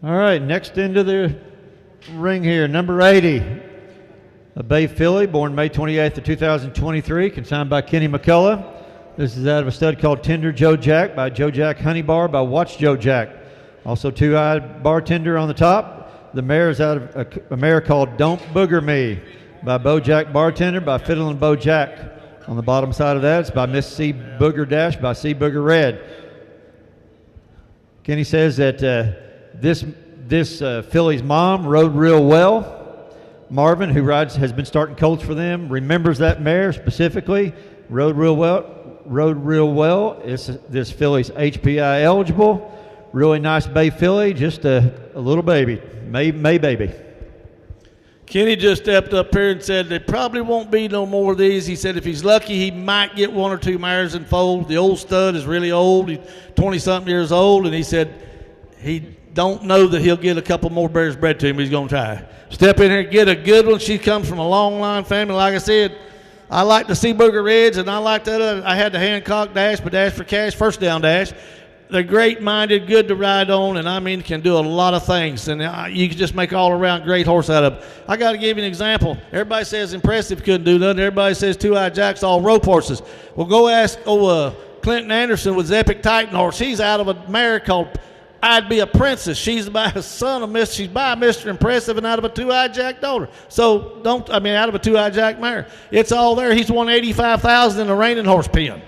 All right, next into the ring here, number 80. A bay filly, born May 28th of 2023, consigned by Kenny McCullough. This is out of a stud called Tender Joe Jack by Joe Jack Honey Bar by Watch Joe Jack. Also Two-Eyed Bartender on the top. The mare is out of a mare called Don't Booger Me by Bo Jack Bartender by Fiddle and Bo Jack. On the bottom side of that, it's by Miss C Booger Dash by C Booger Red. Kenny says that this filly's mom rode real well. Marvin, who has been starting colts for them, remembers that mare specifically. Rode real well. This filly's HPI eligible. Really nice bay filly, just a little baby, May baby. Kenny just stepped up here and said there probably won't be no more of these. He said if he's lucky, he might get 1 or 2 mares in fold. The old stud is really old. He's 20-something years old, and he said he don't know that he'll get a couple more bears bred to him. He's going to try. Step in here, get a good one. She comes from a long line family. Like I said, I like the Sea Booger Reds, and I like that other. I had the Hancock Dash, but Dash for Cash, first down Dash. They're great-minded, good to ride on, and I mean can do a lot of things. And you can just make all-around great horse out of them. I got to give you an example. Everybody says Impressive couldn't do nothing. Everybody says Two-Eyed Jack's all rope horses. Well, go ask Clinton Anderson with his Epic Titan horse. He's out of a mare called I'd Be a Princess. She's by a son of she's by Mr. Impressive and out of a Two-Eyed Jack daughter. So out of a Two-Eyed Jack mare. It's all there. He's won $85,000 in a reining horse pen.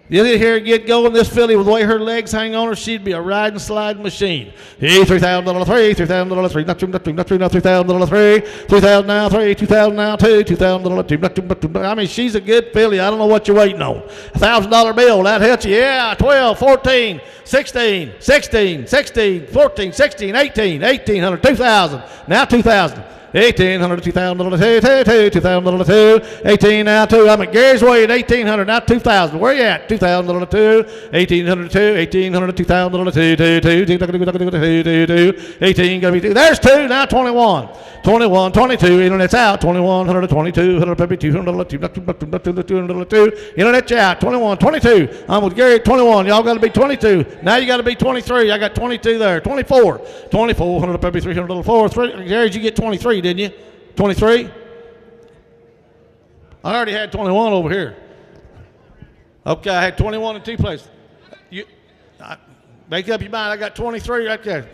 You hear her get going, this filly, with the way her legs hang on her, she'd be a riding, sliding machine. Hey, $3,000, 3, $3,000, 3, not true, now $3,000, 3, $3,000 now, 3, $2,000 now, 2, $2,000, 2, I mean, she's a good filly. I don't know what you're waiting on. $1,000 bill, that helps you. Yeah, 12, 14, 16, 14, 16, 18, 1,800, 2,000, now 2,000. $1,800, $2,000, $2,000, 18 now 2. I'm at Gary's Way at $1,800, now 2,000. Where you at? $2,000, 2, $1,800, 2, $1,800, $2,000, 18 gonna be 2. There's 2, now 21. 21, 22, internet's out, 2100, 2200, maybe 200, 200, internet's out, 21, 22. I'm with Gary at 21. Y'all got to be 22. Now you got to be 23. I got 22 there. 24, 2400, maybe 300, 4. Gary, did you get 23, didn't you? 23? I already had 21 over here. Okay, I had 21 in 2 places. Make up your mind. I got 23 right there.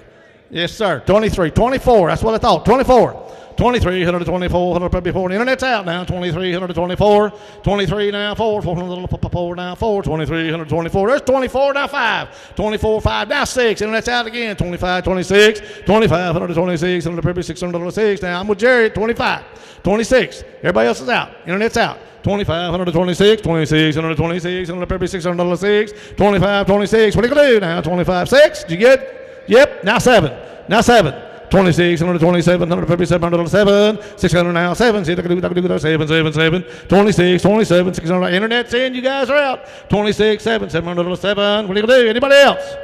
Yes, sir. 23, 24. That's what I thought. 24. 2300 to 2400, probably 4. The internet's out now. 2300 to 24. 23 now 4. 4 now 4. 2300 to 24. There's 24 now 5. 24 5 now 6. Internet's out again. 25 26. 2500 to 26. 600 to 6. Now I'm with Jerry at 25. 26. Everybody else is out. Internet's out. 2,500 to 26, 2600 to 26, 600 to 6, 25, 26. What are you going to do now? 25, 6. Did you get? Yep. Now 7. Now 7. 2600 to 2700, 700 to 7, 600 now 7. See, 7, 7, 26, 27, 600. Internet's in. You guys are out. 26, 7, 700 to 7. What are you going to do? Anybody else?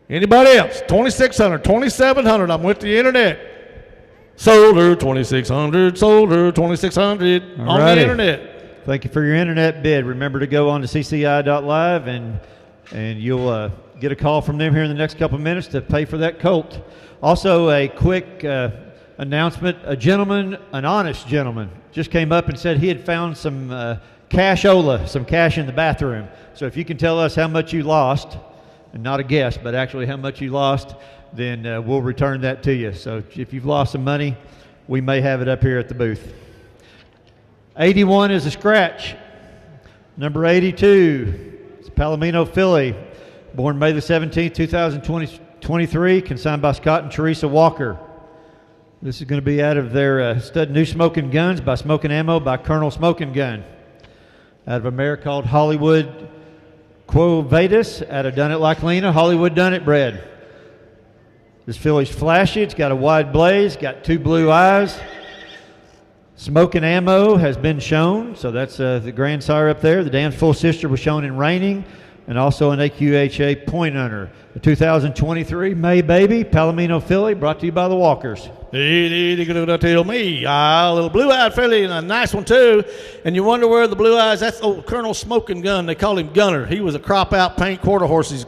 Anybody else? 2600, 2700. I'm with the internet. Solar 2600, solar 2600 on the internet. Thank you for your internet bid. Remember to go on to CCI.live and you'll get a call from them here in the next couple of minutes to pay for that colt. Also, a quick announcement. A gentleman, an honest gentleman, just came up and said he had found some cashola, some cash in the bathroom. So if you can tell us how much you lost, and not a guess, but actually how much you lost, then we'll return that to you. So if you've lost some money, we may have it up here at the booth. 81 is a scratch. Number 82 is Palomino Filly, born May the 17th, 2023, consigned by Scott and Teresa Walker. This is going to be out of their stud new smoking guns by Smoking Ammo by Colonel Smoking Gun. Out of a mare called Hollywood Quo Vadis, out of Done It Like Lena, Hollywood Done It bred. This filly's flashy. It's got a wide blaze, got 2 blue eyes. Smoking Ammo has been shown, so that's the grandsire up there. The dam's full sister was shown in reining, and also an AQHA point hunter. The 2023 May Baby Palomino Filly, brought to you by the Walkers. Tell me, a little blue-eyed filly and a nice one too. And you wonder where the blue eyes. That's old Colonel Smoking Gun. They call him Gunner. He was a crop-out paint quarter horses.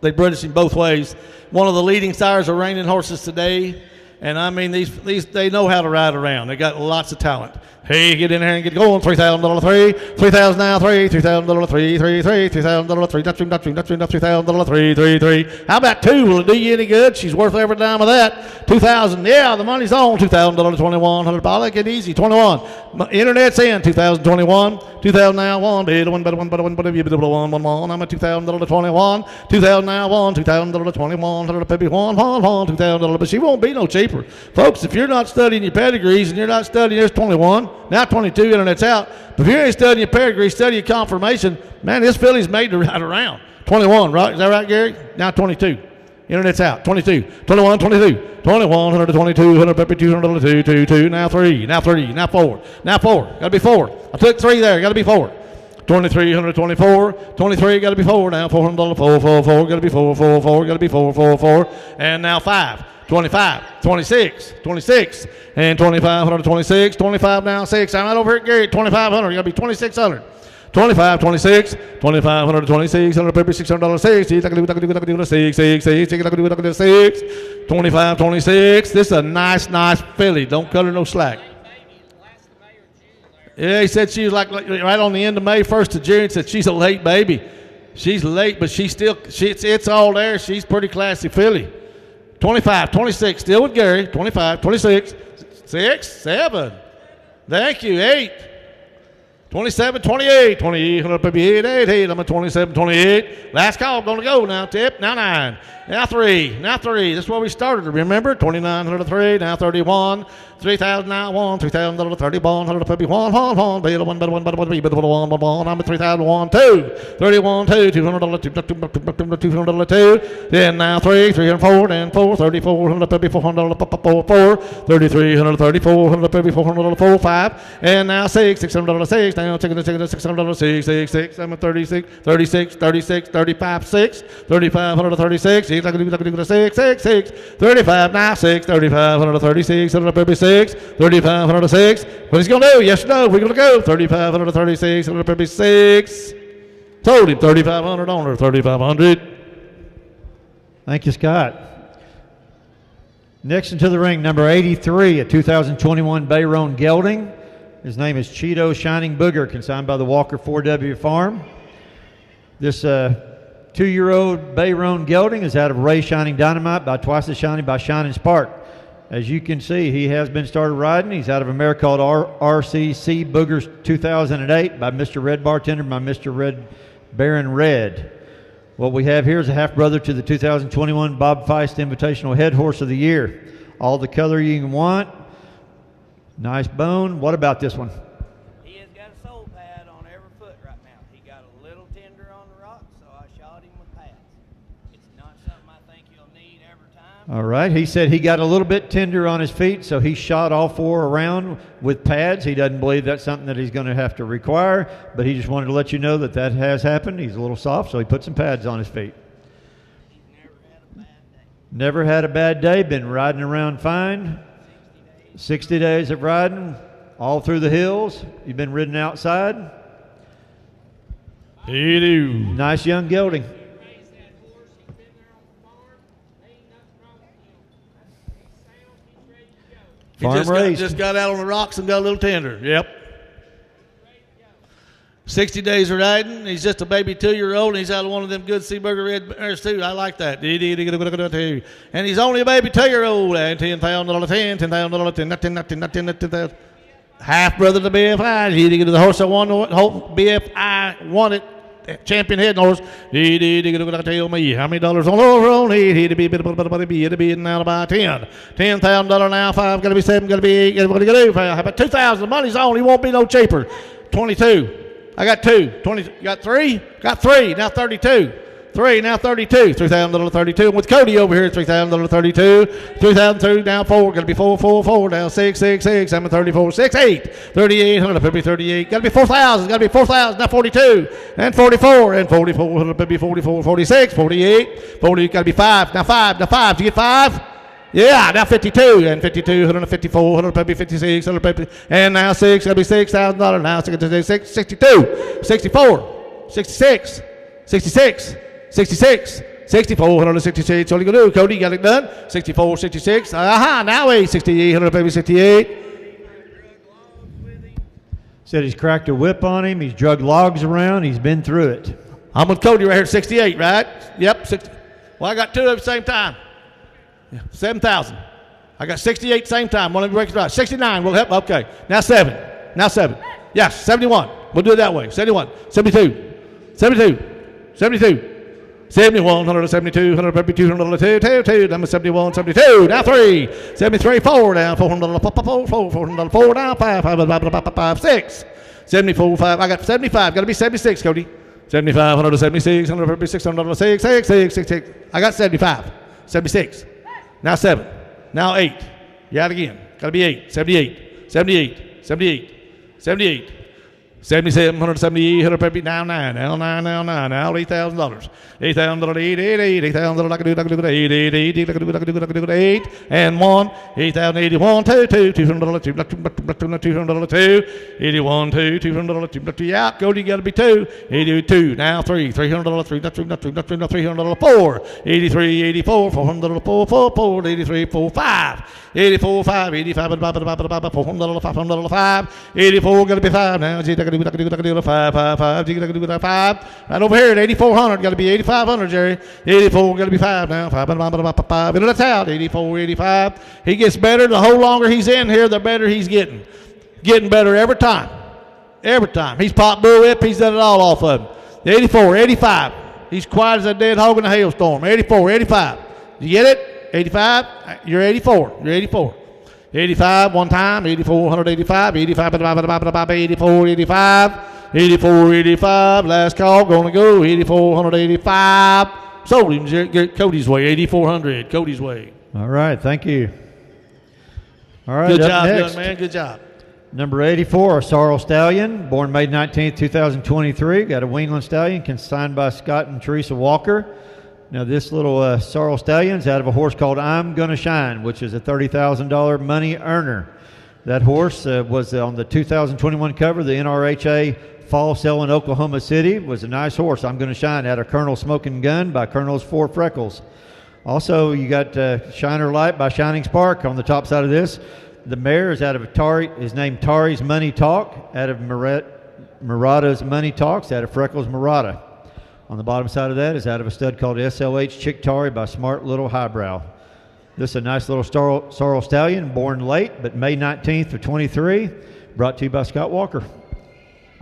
They bred us him both ways. One of the leading sires of reining horses today. And I mean, these they know how to ride around. They got lots of talent. Hey, get in there and get going. $3,000 3, $3,000 now 3, $3,000 3, 3, 3, $3,000 3, $3,000 3, 3. How about 2? Will it do you any good? She's worth every dime of that. 2,000. Yeah, the money's on. $2,000 $2,100. I'll make it easy. 21. Internet's in. 2021. 2000 now 1. Bid 1, bid 1, bid 1, bid 1, 1, 1. I'm at $2,000 21. 2000 now 1. $2,000 21. Maybe 1, 2,000. But she won't be no cheaper, folks. If you're not studying your pedigrees and you're not studying, there's 21. Now 22, internet's out. But if you ain't studying your pedigree, study your confirmation, man, this filly's made to ride around. 21, right? Is that right, Gary? Now 22. Internet's out. 22, 21, 22, 2100 to 2200, 200 to 2, now 3, now 3, now 4, now 4. Got to be 4. I took 3 there. Got to be 4. 2324, 23, got to be 4 now. $400, 4, 4, 4, got to be 4, 4, 4, got to be 4, 4, 4, and now 5. 25, 26, 26, and 2,500 to 26, 25 now 6. I'm out over here at Gary, 2,500. You got to be 2,600. 25, 26, 2,500 to 2600, $600 6. You can do 6, 6, 6. You can do 6. 25, 26. This is a nice filly. Don't cut her no slack. Yeah, he said she was like right on the end of May, 1st of June. Said she's a late baby. She's late, but it's all there. She's pretty classy filly. 25, 26, still with Gary. 25, 26, 6, 7. Thank you, 8. 27, 28, 2800 baby 8, I'm at 27, 28. Last call, gonna go now. Tip, now 9, now 3, now 3. This is where we started. Remember, 2903, now 31, 3,000 now 1, 3,000 31, 100 baby 1, 1, better 1, better 1, better 1, better 1, 1. I'm at 3,001, 2, 31, 2, $200, 200, 2. Then now 3, 304, then 4, 3,400 baby 400, 4, 3,300, 3,400 baby 400, 4, 5. And now 6, 600, 6. Now taking the $600, 6, 6, 6. I'm at 36, 36, 36, 35, 6, 3,536. 6, 6, 6, 35, now 6, 3,536, 6, 3,506. What is he going to do? Yes or no? We're going to go. 3,536, 6. Told him 3,500 on her, 3,500. Thank you, Scott. Next into the ring, number 83 at 2021 Bayron Gelding. His name is Cheeto Shining Booger, consigned by the Walker 4W Farm. This 2-year-old Bayron Gelding is out of Ray Shining Dynamite, by twice as shiny by Shining Spark. As you can see, he has been started riding. He's out of a mare called RCC Boogers 2008 by Mr. Red Bartender, by Mr. Red Baron Red. What we have here is a half-brother to the 2021 Bob Feist Invitational Head Horse of the Year. All the color you can want. Nice bone. What about this one? He has got a soul pad on every foot right now. He got a little tender on the rock, so I shot him with pads. It's not something I think he'll need every time. All right. He said he got a little bit tender on his feet, so he shot all 4 around with pads. He doesn't believe that's something that he's going to have to require, but he just wanted to let you know that that has happened. He's a little soft, so he put some pads on his feet. He's never had a bad day. Never had a bad day. Been riding around fine. 60 days of riding all through the hills. You've been ridden outside. You do. Nice young gelding. He Farm raised. just got out on the rocks and got a little tender. Yep. 60 days of riding. He's just a baby 2-year-old, and he's out of one of them good Seaburger red mares too. I like that. And he's only a baby 2-year-old. And $10,000, $10,000. Half brother to BFI. He did the horse I won. BFI won it. Champion head horse. Tell me how many dollars on over he'd be now by 10. $10,000 now. 5 got to be 7. Got to be 8. What are you gonna do? How about 2,000? The money's on. He won't be no cheaper. 22. I got 2. 20. Got 3. Got 3. Now 32. 3. Now 32. $3,000 32. And with Cody over here, $3,000 32. 3,002. Now 4. Got to be 4, 4, 4. Now 6, 6, 6. I'm at 34. 6, 8. 3,800. Maybe 38. Got to be 4,000. Got to be 4,000. Now 42. And 44. And 44. Maybe 44. 46. 48. 40. Got to be 5. Now 5. Now 5. Did you get 5? Yeah, now 52, and 52, 154, 100, maybe 56, 100, maybe, and now 6, gotta be $6,000, now 66, 62, 64, 66, 66, 66, 64, 166, all you gonna do, Cody, got it done, 64, 66, now 8, 68, 100, maybe 68. Said he's cracked a whip on him, he's drugged logs around, he's been through it. I'm with Cody right here, 68, right? Yep, 60. Well, I got 2 at the same time. 7,000. I got 68 same time. One of you breaks it out. 69 will help. Okay. Now 7. Now 7. Yes, 71. We'll do it that way. 71. 72. 72. 72. 71, 172, 152, 102, 2, number 71, 72, now 3, 73, 4, now 400, 400, 4, now 5, 6, 74, 5, I got 75, got to be 76, Cody. 75, 176, 156, 106, 6, 6, 6, 6, I got 75, 76. Now 7. Now 8. You got it again. Got to be 8. 78. 78. 78. 78. 77, 178, 100, now 9, now 9, now 9, now $8,000. $8,000, 8, 8, 8, $8,000, I can do it, 8, 8, 8, I can do it, 8, and 1, 8,081, 2, 2, $200, 2, 81, 2, $200, 2, out, Cody, you got to be 2, 82, now 3, $300, 300, 4, 83, 84, $400, 4, 83, 4, 5, 84, 5, 85, $400, 500, 5, 84, got to be 5, now, I can do 5, 5, 5, 5, right over here at 8,400, got to be 8,500, Jerry, 84, got to be 5 now, 5, into the out, 84, 85, he gets better, the whole longer he's in here, the better he's getting better every time, Every time. He's popped bull whip. He's done it all off of him. 84, 85. He's quiet as a dead hog in a hailstorm. 84, 85. You get it? 85. You're 84. You're 84. 85 one time. 84, 185. 85, 84, 85. 84, 85. Last call. Going to go. 84, 185. Sold him. Get Cody's way. 8,400. Cody's way. All right. Thank you. All right. Good up job, next, young man. Good job. Number 84, a Sorrel Stallion, born May 19th, 2023. Got a weanling stallion consigned by Scott and Teresa Walker. Now, this little Sorrel Stallion's out of a horse called I'm Gonna Shine, which is a $30,000 money earner. That horse was on the 2021 cover of the NRHA Fall Sale in Oklahoma City. Was a nice horse. I'm Gonna Shine out of Colonel Smoking Gun by Colonel's Four Freckles. Also, you got Shiner Light by Shining Spark on the top side of this. The mare is out of is named Tari's Money Talk, out of Murata's Money Talks, out of Freckles Murata. On the bottom side of that is out of a stud called SLH Chick Tari by Smart Little Highbrow. This is a nice little Sorrel Stallion, born late, but May 19th of 23, brought to you by Scott Walker.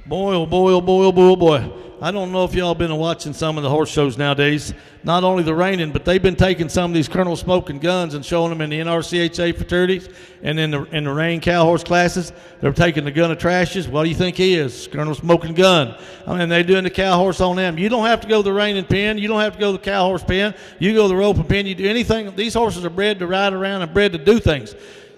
Boy, oh boy, oh boy, oh boy, oh boy. I don't know if y'all been watching some of the horse shows nowadays. Not only the reining, but they've been taking some of these Colonel Smoking Guns and showing them in the NRCHA fraternities and in the rein cow horse classes. They're taking the gun of trashes. What do you think he is? Colonel Smoking Gun. I mean, they're doing the cow horse on them. You don't have to go to the reining pen. You don't have to go to the cow horse pen. You go to the roping pen. You do anything. These horses are bred to ride around and bred to do things.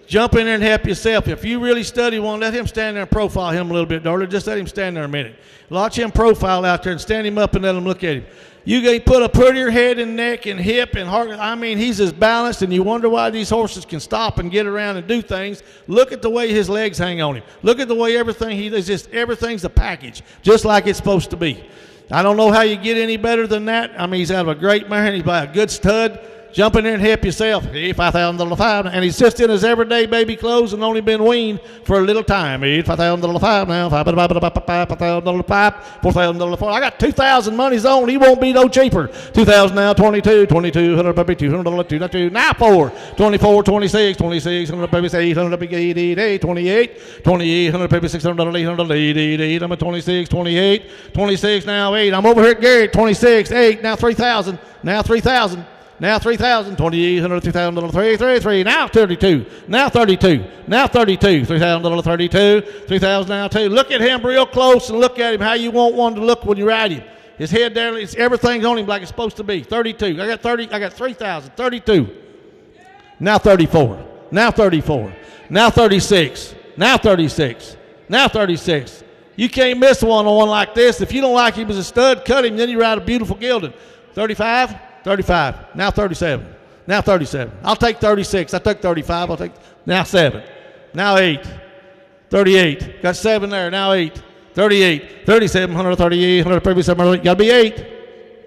Jump in there and help yourself. If you really study one, let him stand there and profile him a little bit, darling. Just let him stand there a minute. Watch him profile out there and stand him up and let him look at him. You can put a prettier head and neck and hip and heart. I mean, he's as balanced, and you wonder why these horses can stop and get around and do things. Look at the way his legs hang on him. Look at the way everything he does. Just everything's a package, just like it's supposed to be. I don't know how you get any better than that. I mean, he's out of a great mare, and he's by a good stud. Jump in there and help yourself. $5,000 and he's just in his everyday baby clothes and only been weaned for a little time. $5,000 now. $5,000 $4,000. I got 2,000 money's on. He won't be no cheaper. 2,000 now. 22. 200 baby. $200. 2. Now 4. 24. 26. 26. 100 baby. 800 baby. 28. 28. 100 baby. $600. 800. 8. I'm at 26. 28. 26 now 8. I'm over here at Gary. 26. 8. Now 3,000. Now 3,000. Now 3,000, 2,800, $3,000, 3, now 32, now 32, now 32, $3,000, 32, 3,000 now 2. Look at him real close and look at him how you want one to look when you ride him. His head there, everything's on him like it's supposed to be. 32, I got 3,000, 32. Now 34, now 34, now 36, now 36, now 36. You can't miss one on one like this. If you don't like him as a stud, cut him, then you ride a beautiful gelding. 35. 35. Now 37. Now 37. I'll take 36. I took 35. I'll take now 7. Now 8. 38. Got 7 there. Now 8. 38. 37. 138. 137. Got to be 8.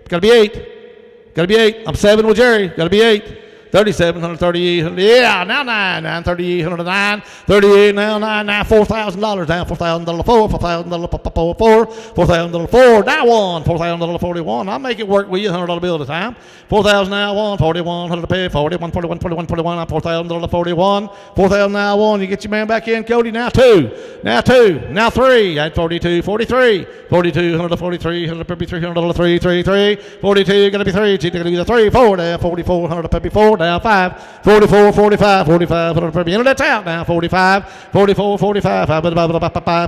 Got to be 8. Got to be 8. I'm 7 with Jerry. Got to be 8. 37, 138, yeah, now 9, 938, 109, 38, now 9, now $4,000, down $4,000, $4,000, now 1, $4,000, 41. I'll make it work with you, $100 bill at a time. 4,000 now 1, 41, 100 to pay, 41, 41, 41, 41, $4,000, 41, 4,000 now 1. You get your man back in, Cody. Now 2, now 2, now 3, at 42, 43, 42, 100 to 43, 100 to pay, $300, 3, 3, 3, 42, gonna be 3, gonna be the 3, 4, now 44, 100 to pay, 4. Now 5, 44, 45, 45, 100 per minute. That's out now. 45, 44, 45,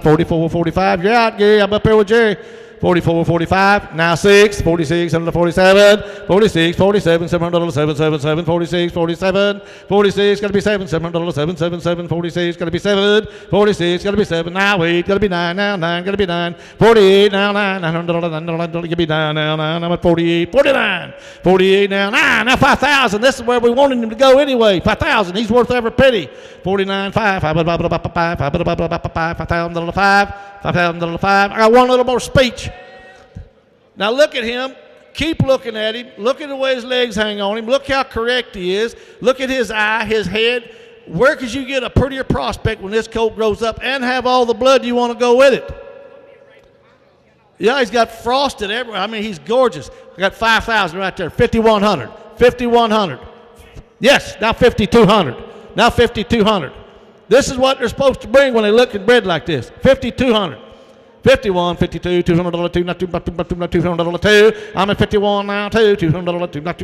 44, 45. You're out, Gary. I'm up here with Jerry. 44, 45. Now 6, 46, 147, 46, 47, $700, 777, 46, 47, 46, gotta be 7, $700, 777, 46, gotta be 7, 46, gotta be 7. Now 8, gotta be 9, now 9, gotta be 9, 48, now 9, $900, gotta be 9, now 9, I'm at 48, 49, 48, now 9, now 5,000. This is where we wanted him to go anyway. 5,000, he's worth every penny. 49, 5, $5,000, 5, $5,000, 5. I got one little more speech. Now look at him. Keep looking at him. Look at the way his legs hang on him. Look how correct he is. Look at his eye, his head. Where could you get a prettier prospect when this colt grows up and have all the blood you want to go with it? Yeah, he's got frosted everywhere. I mean, he's gorgeous. I got 5,000 right there. 5,100. 5,100. Yes, now 5,200. Now 5,200. This is what they're supposed to bring when they look at bread like this. 5,200. 51, 52, $200, $2, not $200, $2. I'm at 51 now, $2, $200, not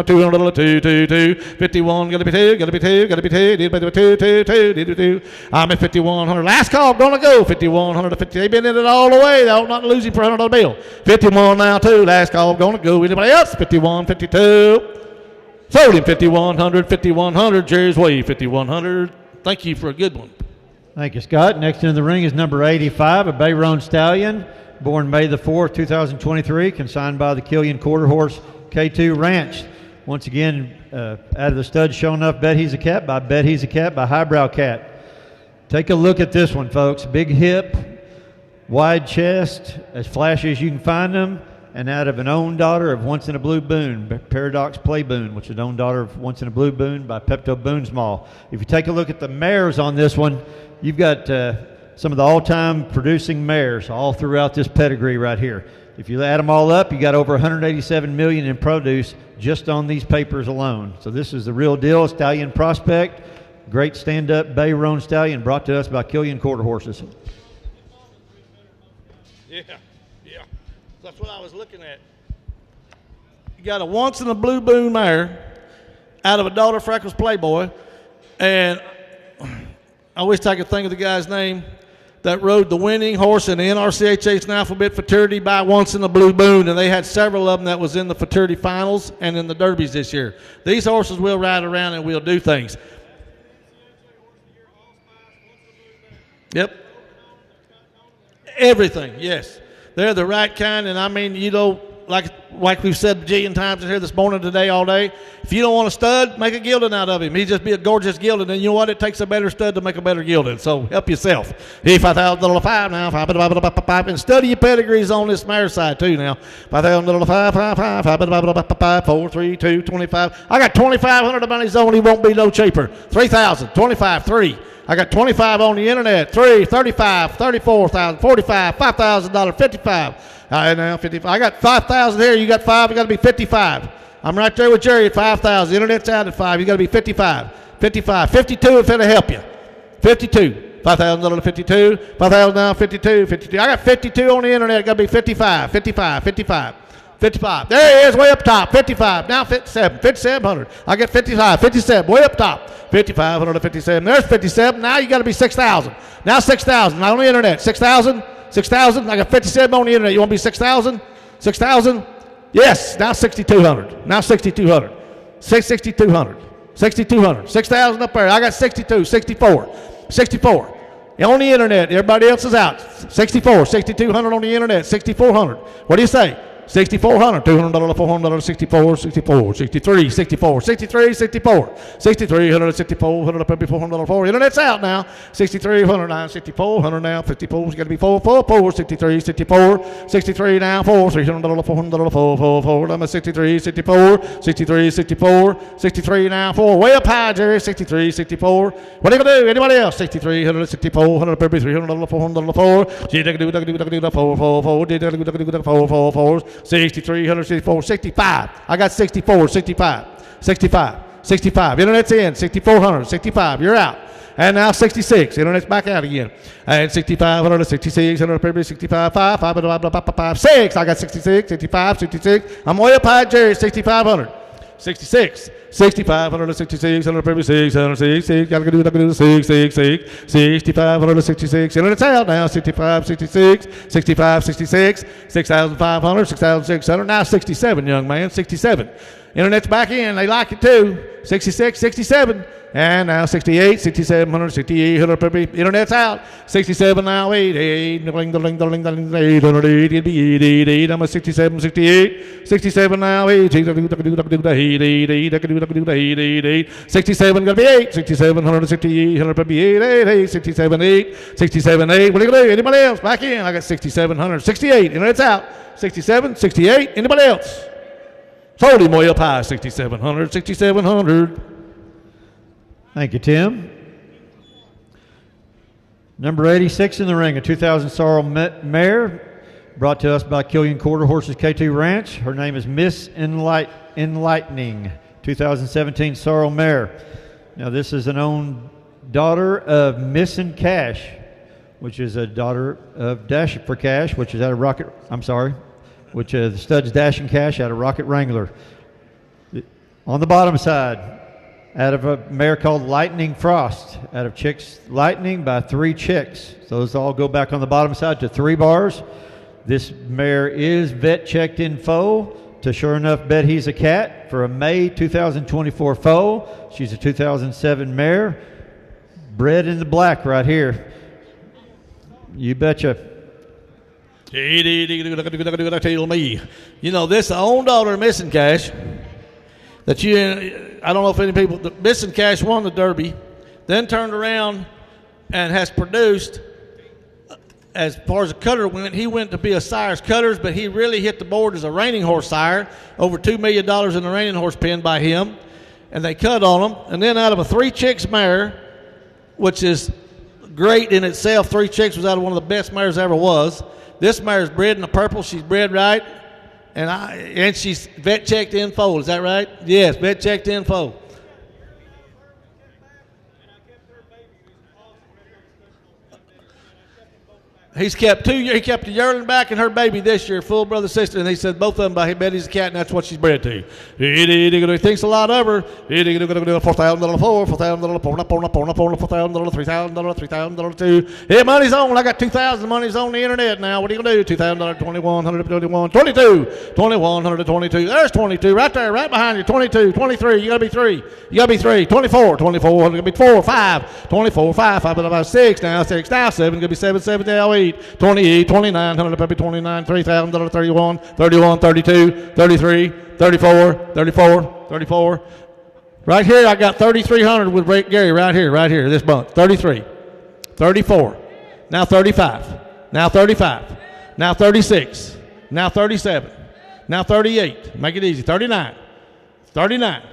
$200, $2. 51, gotta be 2, gotta be 2, gotta be 2, did by the 2, 2, 2, 2. I'm at 5100. Last call, gonna go 5100. They've been in it all the way. They ought not lose you for $100 bill. 51 now, 2. Last call, gonna go. Anybody else? 51, 52. Sold him 5100, 5100. Jerry's way, 5100. Thank you for a good one. Thank you, Scott. Next in the ring is number 85, a Bay Roan Stallion, born May the 4th, 2023, consigned by the Killian Quarter Horse K2 Ranch. Once again, out of the stud showing up, Bet He's a Cat by Highbrow Cat. Take a look at this one, folks. Big hip, wide chest, as flashy as you can find them, and out of an own daughter of Once in a Blue Boon, Paradox Play Boon, which is an own daughter of Once in a Blue Boon by Pepto Boone's Mall. If you take a look at the mares on this one, you've got some of the all-time producing mares all throughout this pedigree right here. If you add them all up, you got over 187 million in produce just on these papers alone. So this is the real deal. Stallion Prospect, great stand-up Bay Roan Stallion, brought to us by Killian Quarter Horses. Yeah. That's what I was looking at. You got a Once in a Blue Boon mare out of a daughter of Freckles Playboy, and I wish I could think of the guy's name that rode the winning horse in the NRCHA's Alphabet Fraternity by Once in a Blue Boon, and they had several of them that was in the fraternity finals and in the derbies this year. These horses will ride around and will do things. Yep. Everything, yes. They're the right kind, and I mean, you know, like we've said a jillion times in here this morning, today, all day, if you don't want a stud, make a gelding out of him. He'd just be a gorgeous gelding, and you know what? It takes a better stud to make a better gelding, so help yourself. $5,000 now, 5, and study your pedigrees on this mare side, too, now. $5,000, 4, 3, 2, 25. I got 2,500 of money's on, he won't be no cheaper. 3,000, 25, 3. I got 25 on the internet, 3, 35, 34,000, 45, $5,000, 55. All right, now 55. I got 5,000 here. You got 5. You got to be 55. I'm right there with Jerry at 5,000. Internet's out at 5. You got to be 55. 55. 52 if it'll help you. 52. $5,000 to 52. 5,000 now. 52. 52. I got 52 on the internet. Got to be 55. 55. 55. 55. There he is, way up top. 55. Now 57. 5,700. I get 55. 57. Way up top. 5,500 to 57. There's 57. Now you got to be 6,000. Now 6,000. Not on the internet. 6,000. 6,000. I got 57 on the internet. You want to be 6,000? 6,000? Yes. Now 6,200. Now 6,200. 6,200. 6,200. 6,000 up there. I got 62. 64. 64. On the internet. Everybody else is out. 64. 6,200 on the internet. 6,400. What do you say? 6,400, $200, $400, 64, 64, 63, 64, 63, 64, 6,300, 64, maybe $400, 4. Internet's out now. 6,300 now, 6,400 now, 54. It's got to be 4, 4, 4, 63, 64, 63 now, 4, $300, $400, 4, 4, 4. I'm at 63, 64, 63, 64, 63 now, 4. Way up high, Jerry. 63, 64. What do you do? Anybody else? 6,300, 64, maybe $300, $400, 4. 6,300, 64, 65. I got 64, 65, 65, 65. Internet's in. 6,400, 65. You're out. And now 66. Internet's back out again. And 6,500, 6,600, 65, 5, 5, 6. I got 66, 65, 66. I'm way up high, Jerry. 6,500. 66, 6,500 to 6,600, maybe 600, 66, gotta do 6, 6, 6, 6,500 to 66, and it's out now, 65, 66, 65, 66, 6,500, 6,600, now 67, young man, 67. Internet's back in, they like it too, 66, 67, and now 68, 6,700, 6,800, maybe internet's out, 67 now, 8, 800, it'd be 8, I'm a 67, 68, 67 now, 8, 67 gonna be 8, 6,700, 6,800, maybe 8, 67, 8, 67, 8, what are you gonna do? Anybody else? Back in, I got 6,700, 68, internet's out, 67, 68, anybody else? Sold him way up high, 6,700, 6,700. Thank you, Tim. Number 86 in the ring, a 2000 sorrel mare, brought to us by Killian Quarter Horses K2 Ranch. Her name is Miss Enlightening, 2017 sorrel mare. Now, this is an own daughter of Miss and Cash, which is a daughter of Dash for Cash, which is out of Rocket. I'm sorry, which the stud's Dash and Cash out of Rocket Wrangler. On the bottom side, out of a mare called Lightning Frost, out of Chicks Lightning by 3 chicks. So those all go back on the bottom side to 3 bars. This mare is vet checked in foal to Sure Enough Bet He's a Cat for a May 2024 foal. She's a 2007 mare, bred in the black right here. You betcha. Tell me, you know, this own daughter Missing Cash that I don't know if any people, the Missing Cash won the Derby, then turned around and has produced, as far as the cutter went, he went to be a sire's cutters, but he really hit the board as a reining horse sire, over $2 million in the reining horse pen by him, and they cut on him. And then out of a 3 chicks mare, which is great in itself, 3 chicks was out of one of the best mares ever was. This mare is bred in the purple. She's bred right. And she's vet checked in foal. Is that right? Yes, vet checked in foal. He kept a yearling back and her baby this year, full brother sister, and he said both of them by Betty's a cat, and that's what she's bred to. He thinks a lot of her. $4,000 4, $4,000 $4,000 $3,000 $3,000 2. Hey, money's on. I got $2,000. Money's on the internet now. What are you gonna do? $2,000 $2,121 $22 $2,122. There's 22 right there, right behind you. 22 23. You gotta be 3. You gotta be 3. 24 24. You gotta be 4 5 24 5 5 about 6 now 6 now 7. Gonna be 7 7 now 8. 28, 29, 100, 29, $3,000, 31, 31, 32, 33, 34, 34, 34. Right here, I got 3,300 with Gary right here, this month. 33, 34, now 35, now 35, now 36, now 37, now 38. Make it easy. 39, 39,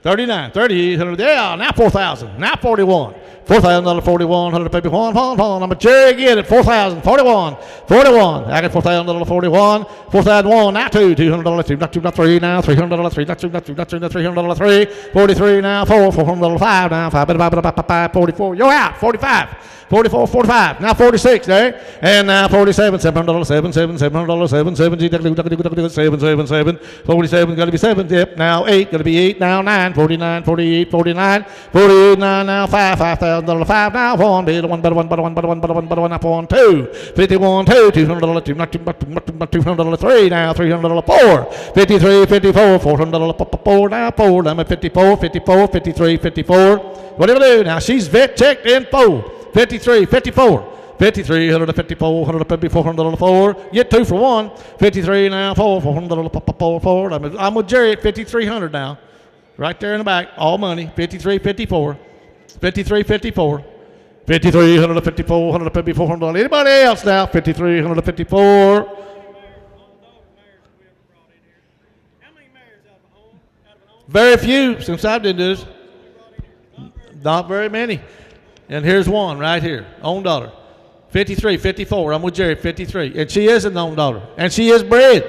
39, 3800. Yeah, now 4,000, now 41. $4,000 41, 100 baby one. I'm a Jerry again at 4,000 41. I got $4,000 41, 4,001 now 2, $200 2, not 3 now, $300 3, not 2, $300 3, 43 now 4, $400 5 now 5, 44. You're out. 45. 44, 45, now 46 there, and now 47, $700, 7, $700, 7, 7, 47, got to be 7, yep, now 8, got to be 8, now 9, 49, 48, 49, 48, now 5, $5,000, 5, now 1, better 1, better 1, better 1, better 1, better 1, better 1, up on 2, 51, 2, $200, 2, not $200, 3, now $300, 4, 53, 54, $400, 4, now 4, I'm at 54, 54, 53, 54, whatever do, now she's vet checked in 4. 53, 54, 53, 154, 154, $400, get 2 for 1. 53 now, 4, $400, 4. I'm with Jerry at 5,300 now, right there in the back, all money. 53, 54, 53, 54, 53, 154, 154, $400. Anybody else now? 53, 154. Very few since I did this. Not very many. And here's one right here, own daughter. 53, 54, I'm with Jerry, 53. And she is an own daughter. And she is bred.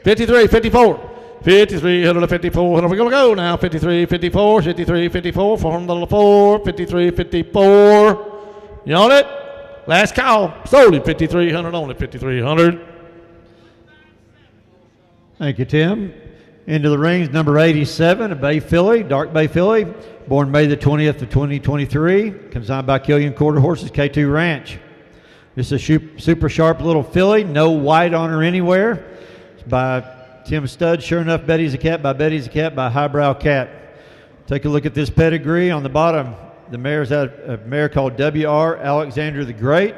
53, 54. 53, 154, we're going to go now. 53, 54, 53, 54, $400, 4, 53, 54. You on it? Last call, sold it, 5,300 on it, 5,300. Thank you, Tim. Into the rings, number 87, a Bay Filly, dark Bay Filly, born May the 20th of 2023, consigned by Killian Quarter Horses, K2 Ranch. This is a super sharp little filly, no white on her anywhere. It's by Tim Studd, Sure Enough Betty's a Cat, by Betty's a Cat, by Highbrow Cat. Take a look at this pedigree. On the bottom, the mare's out a mare called W.R. Alexander the Great,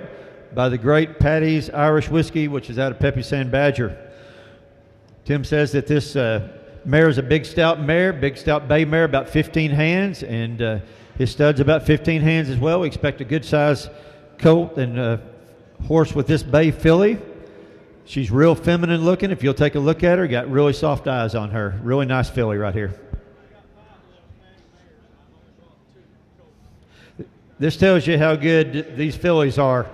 by the Great Patty's Irish Whiskey, which is out of Peppy Sand Badger. Tim says that this mare is a big stout bay mare, about 15 hands, and his stud's about 15 hands as well. We expect a good size colt and horse with this bay filly. She's real feminine looking. If you'll take a look at her, got really soft eyes on her. Really nice filly right here. This tells you how good these fillies are.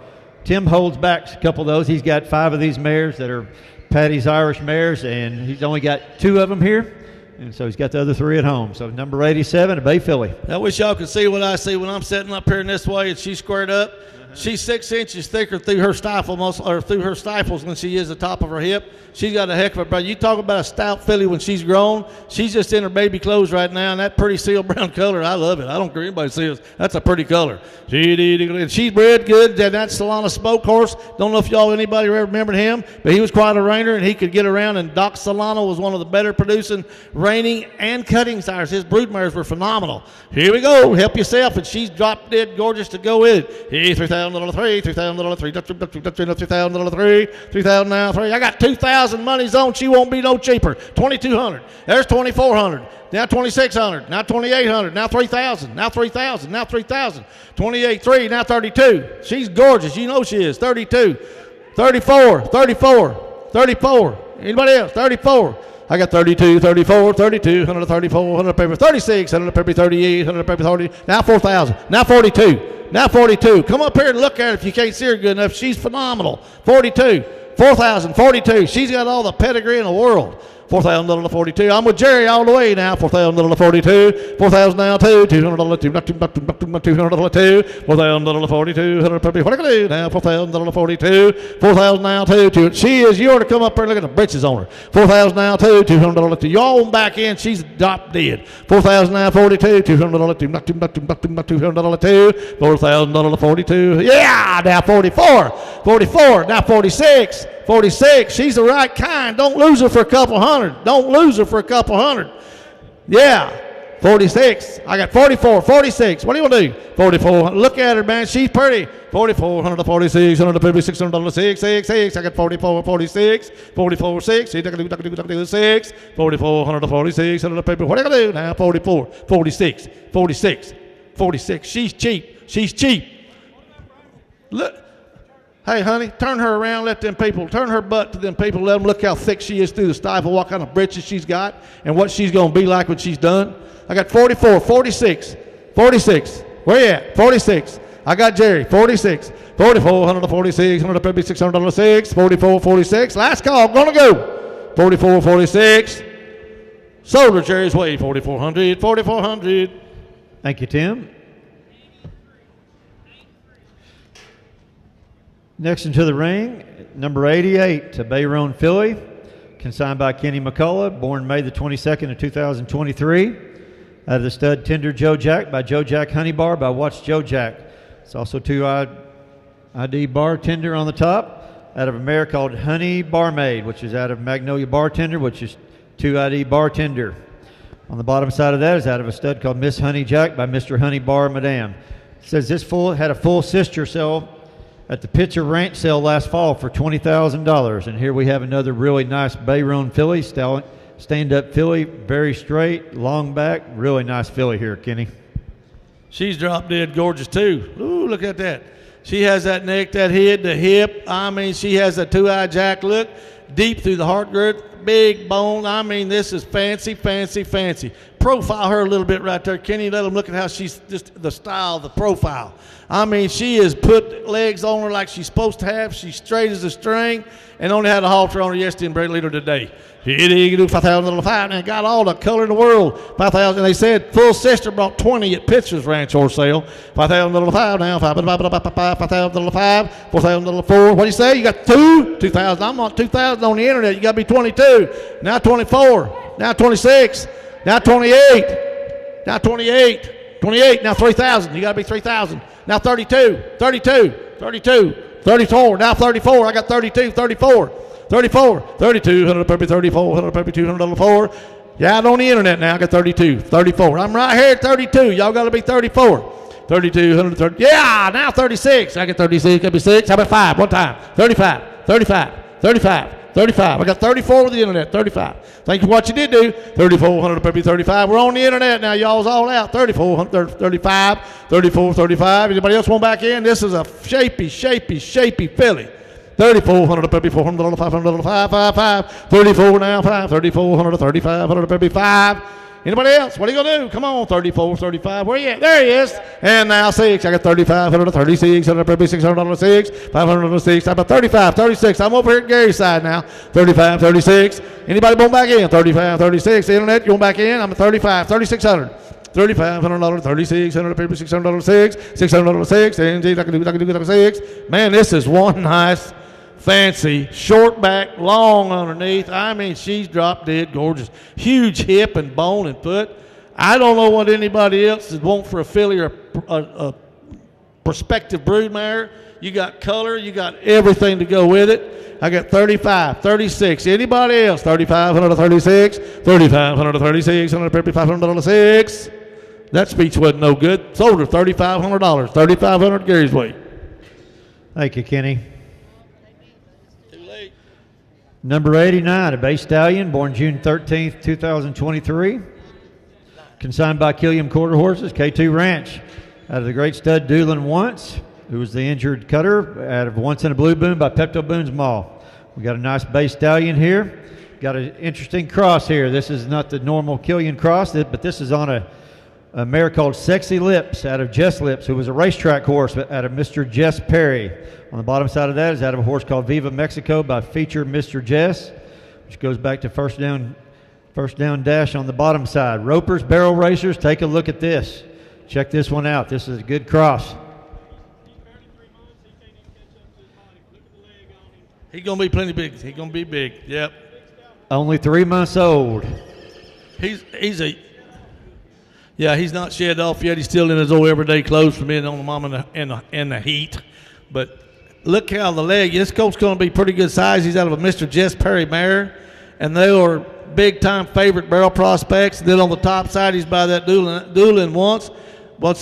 Tim holds back a couple of those. He's got 5 of these mares that are Patty's Irish mares, and he's only got 2 of them here, and so he's got the other 3 at home. So number 87, a Bay Filly. I wish y'all could see what I see when I'm sitting up here in this way and she's squared up. She's 6 inches thicker through her stifle muscle, or through her stifles than she is the top of her hip. She's got a heck of a brother. You talk about a stout filly when she's grown. She's just in her baby clothes right now, and that pretty seal brown color, I love it. I don't care what anybody says. That's a pretty color. She's bred good. That Solana Spoke horse, don't know if anybody remembered him, but he was quite a reiner, and he could get around, and Doc Solana was one of the better producing reining and cutting sires. His broodmares were phenomenal. Here we go. Help yourself, and she's drop dead gorgeous to go with it. Hey, $3,000, $3,000, $3,000, $3,000 now, $3,000. I got 2,000 money's on. She won't be no cheaper. 2,200. There's 2,400. Now 2,600. Now 2,800. Now 3,000. Now 3,000. Now 3,000. 28.3. Now 32. She's gorgeous. You know she is. 32. 34. 34. 34. Anybody else? 34. I got 32, 34, 32, 134, 100 paper, 36, 100 paper, 38, 100 paper, 30. Now 4,000. Now 42. Now 42. Come up here and look at her if you can't see her good enough. She's phenomenal. 42. 4,000, 42. She's got all the pedigree in the world. $4,000 to 42. I'm with Jerry all the way now. $4,000 to 42. 4,000 now two. $200 to $200 two. $4,000 to 42. 100 what are you gonna do now? $4,000 to 42. 4,000 now two. She is. You ought to come up here and look at the britches on her. 4,000 now two. $200 to y'all back in. She's drop dead. 4,000 now 42. $200 to $200 two. $4,000 to 42. Yeah. Now 44. 44. Now 46. 46. She's the right kind. Don't lose her for a couple hundred. Don't lose her for a couple hundred. Yeah. 46. I got 44. 46. What do you want to do? 44. Look at her, man. She's pretty. 44. 100 to 46. 100 to 56. $600 to 6. 6. 6. I got 44. 46. 44. 6. 6. 44. 100 to 46. 100 to 56. What are you going to do now? 44. 46. 46. 46. She's cheap. She's cheap. Look. Hey, honey, turn her around, let them people, turn her butt to them people, let them look how thick she is through the stifle, what kind of britches she's got, and what she's going to be like when she's done. I got 44, 46, 46. Where you at? 46. I got Jerry, 46, 44, 100 to 46, 100 to 56, $600 to 6, 44, 46. Last call, gonna go. 44, 46. Sold her Jerry's way, 4,400, 4,400. Thank you, Tim. Next into the ring, number 88, a Bayron filly, consigned by Kenny McCullough, born May the 22nd of 2023. Out of the stud Tender Joe Jack by Joe Jack Honey Bar by Watch Joe Jack. It's also 2 ID Bartender on the top. Out of a mare called Honey Barmaid, which is out of Magnolia Bartender, which is 2 ID Bartender. On the bottom side of that is out of a stud called Miss Honey Jack by Mr. Honey Bar Madame. It says this foal had a full sister sale at the Pitcher Ranch sale last fall for $20,000. And here we have another really nice Bayron filly, stand-up filly, very straight, long back, really nice filly here, Kenny. She's drop dead gorgeous too. Ooh, look at that. She has that neck, that head, the hip. I mean, she has a 2-eye jack look, deep through the heart girth, big bone. I mean, this is fancy, fancy, fancy. Profile her a little bit right there. Kenny, let them look at how she's just the style, the profile. I mean, she has put legs on her like she's supposed to have. She's straight as a string and only had a halter on her yesterday and bred leader today. You can do 5,000 5 and got all the color in the world. 5,000. They said full sister brought 20 at Pitcher's Ranch horse sale. 5,000 5 now. 5,000 5. 4,000 4. What do you say? You got 2,000. I'm on 2,000 on the internet. You got to be 22. Now 24. Now 26. Now 28. Now 28. 28. Now 3,000. You got to be 3,000. Now 32. 32. 32. 34. Now 34. I got 32. 34. 34, 32, 100 34, 100 $200 Yeah, I'm on the internet now. I got 32, 34. I'm right here at 32. Y'all got to be 34. 32, 130. Yeah, now 36. I got 36. Got to be 6. How about 5? One time. 35, 35, 35, 35. I got 34 with the internet. 35. Thank you for what you did do. 34, 100 35. We're on the internet now. Y'all's all out. 34, 35, 34, 35. Anybody else want back in? This is a shapy filly. 34, 100 $400, $500, 5. 34 now, 5. 34, 100 35, 100 5. Anybody else? What are you going to do? Come on, 34, 35. Where you at? There he is. And now 6. I got 35, 100 36, 100 $600, 6. 500 6. I'm about 35, 36. I'm over here at Gary's side now. 35, 36. Anybody want back in? 35, 36. The internet, you want back in? I'm at 35, 3600. $3,500, $3,600, $600, $600, and I can do 6. Man, this is one nice, fancy, short back, long underneath. I mean, she's drop dead gorgeous. Huge hip and bone and foot. I don't know what anybody else would want for a filly or a prospective broodmare. You got color, you got everything to go with it. I got 35, 36. Anybody else? 3,500 to 36, 3,500 to 36, $500 to 6. That speech wasn't no good. Sold her $3,500, $3,500 Gary's weight. Thank you, Kenny. Number 89, a bay stallion, born June 13th, 2023. Consigned by Killiam Quarter Horses, K2 Ranch. Out of the great stud Doolin Once, who was the injured cutter, out of Once in a Blue Boom by Pepto Boone's Mall. We got a nice bay stallion here. Got an interesting cross here. This is not the normal Killian cross, but this is on a mare called Sexy Lips out of Jess Lips, who was a racetrack horse out of Mr. Jess Perry. On the bottom side of that is out of a horse called Viva Mexico by feature Mr. Jess, which goes back to first down dash on the bottom side. Ropers, barrel racers, take a look at this. Check this one out. This is a good cross. He's going to be plenty big. He's going to be big. Yep. Only 3 months old. He's not shed off yet. He's still in his old everyday clothes from being on the mom in the heat. But look how the leg. This colt's going to be pretty good size. He's out of a Mr. Jess Perry mare, and they are big-time favorite barrel prospects. And then on the top side, he's by that Doolin Once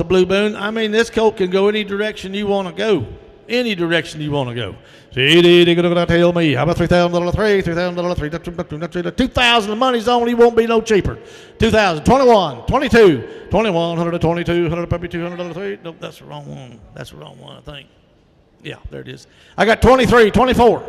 a Blue Boone. I mean, this colt can go any direction you want to go. Any direction you want to go. Tell me, how about $3,000, $3,000, $2,000, the money's on, he won't be no cheaper. 2,000, 21, 22, 2,100, 2,200, probably $200, 3. Nope, that's the wrong one. That's the wrong one, I think. Yeah, there it is. I got 23, 24,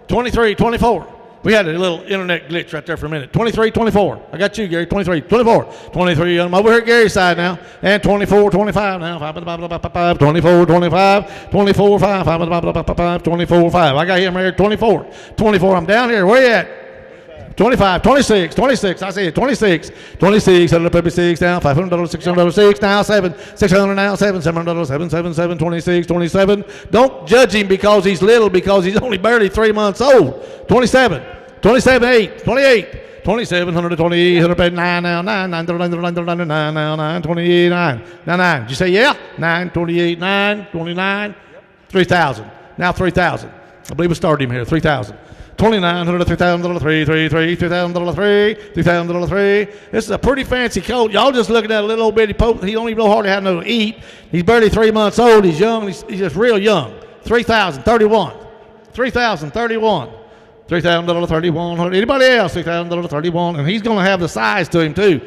23, 24. We had a little internet glitch right there for a minute. 23, 24. I got you, Gary. 23, 24. 23, I'm over here at Gary's side now. And 24, 25 now. 24, 25. 24, 5. 24, 5. I got him here at 24. 24, I'm down here. Where you at? 25, 26, 26. I see it. 26, 26. $156 down. $500, $600, 6. Now 7. 600 now. 7. $700, 7, 7. 26, 27. Don't judge him because he's little, because he's only barely 3 months old. 27, 27, 8, 28. 2,700 to 2,800, 9 now, 9, 9, 9 now, 9, 28, 9, now 9. Did you say yeah? 9, 28, 9, 29, 3,000. Now 3,000. I believe we started him here, 3,000. 2,900 to $3,000, 3, 3, 3, $3,000, 3, $3,000, 3. This is a pretty fancy colt. Y'all just looking at a little old bitty pope. He don't even know hardly how to eat. He's barely 3 months old. He's young. He's just real young. 3,031. 3,031. $3,000, 3,100. Anybody else? $3,000, 31. And he's going to have the size to him too.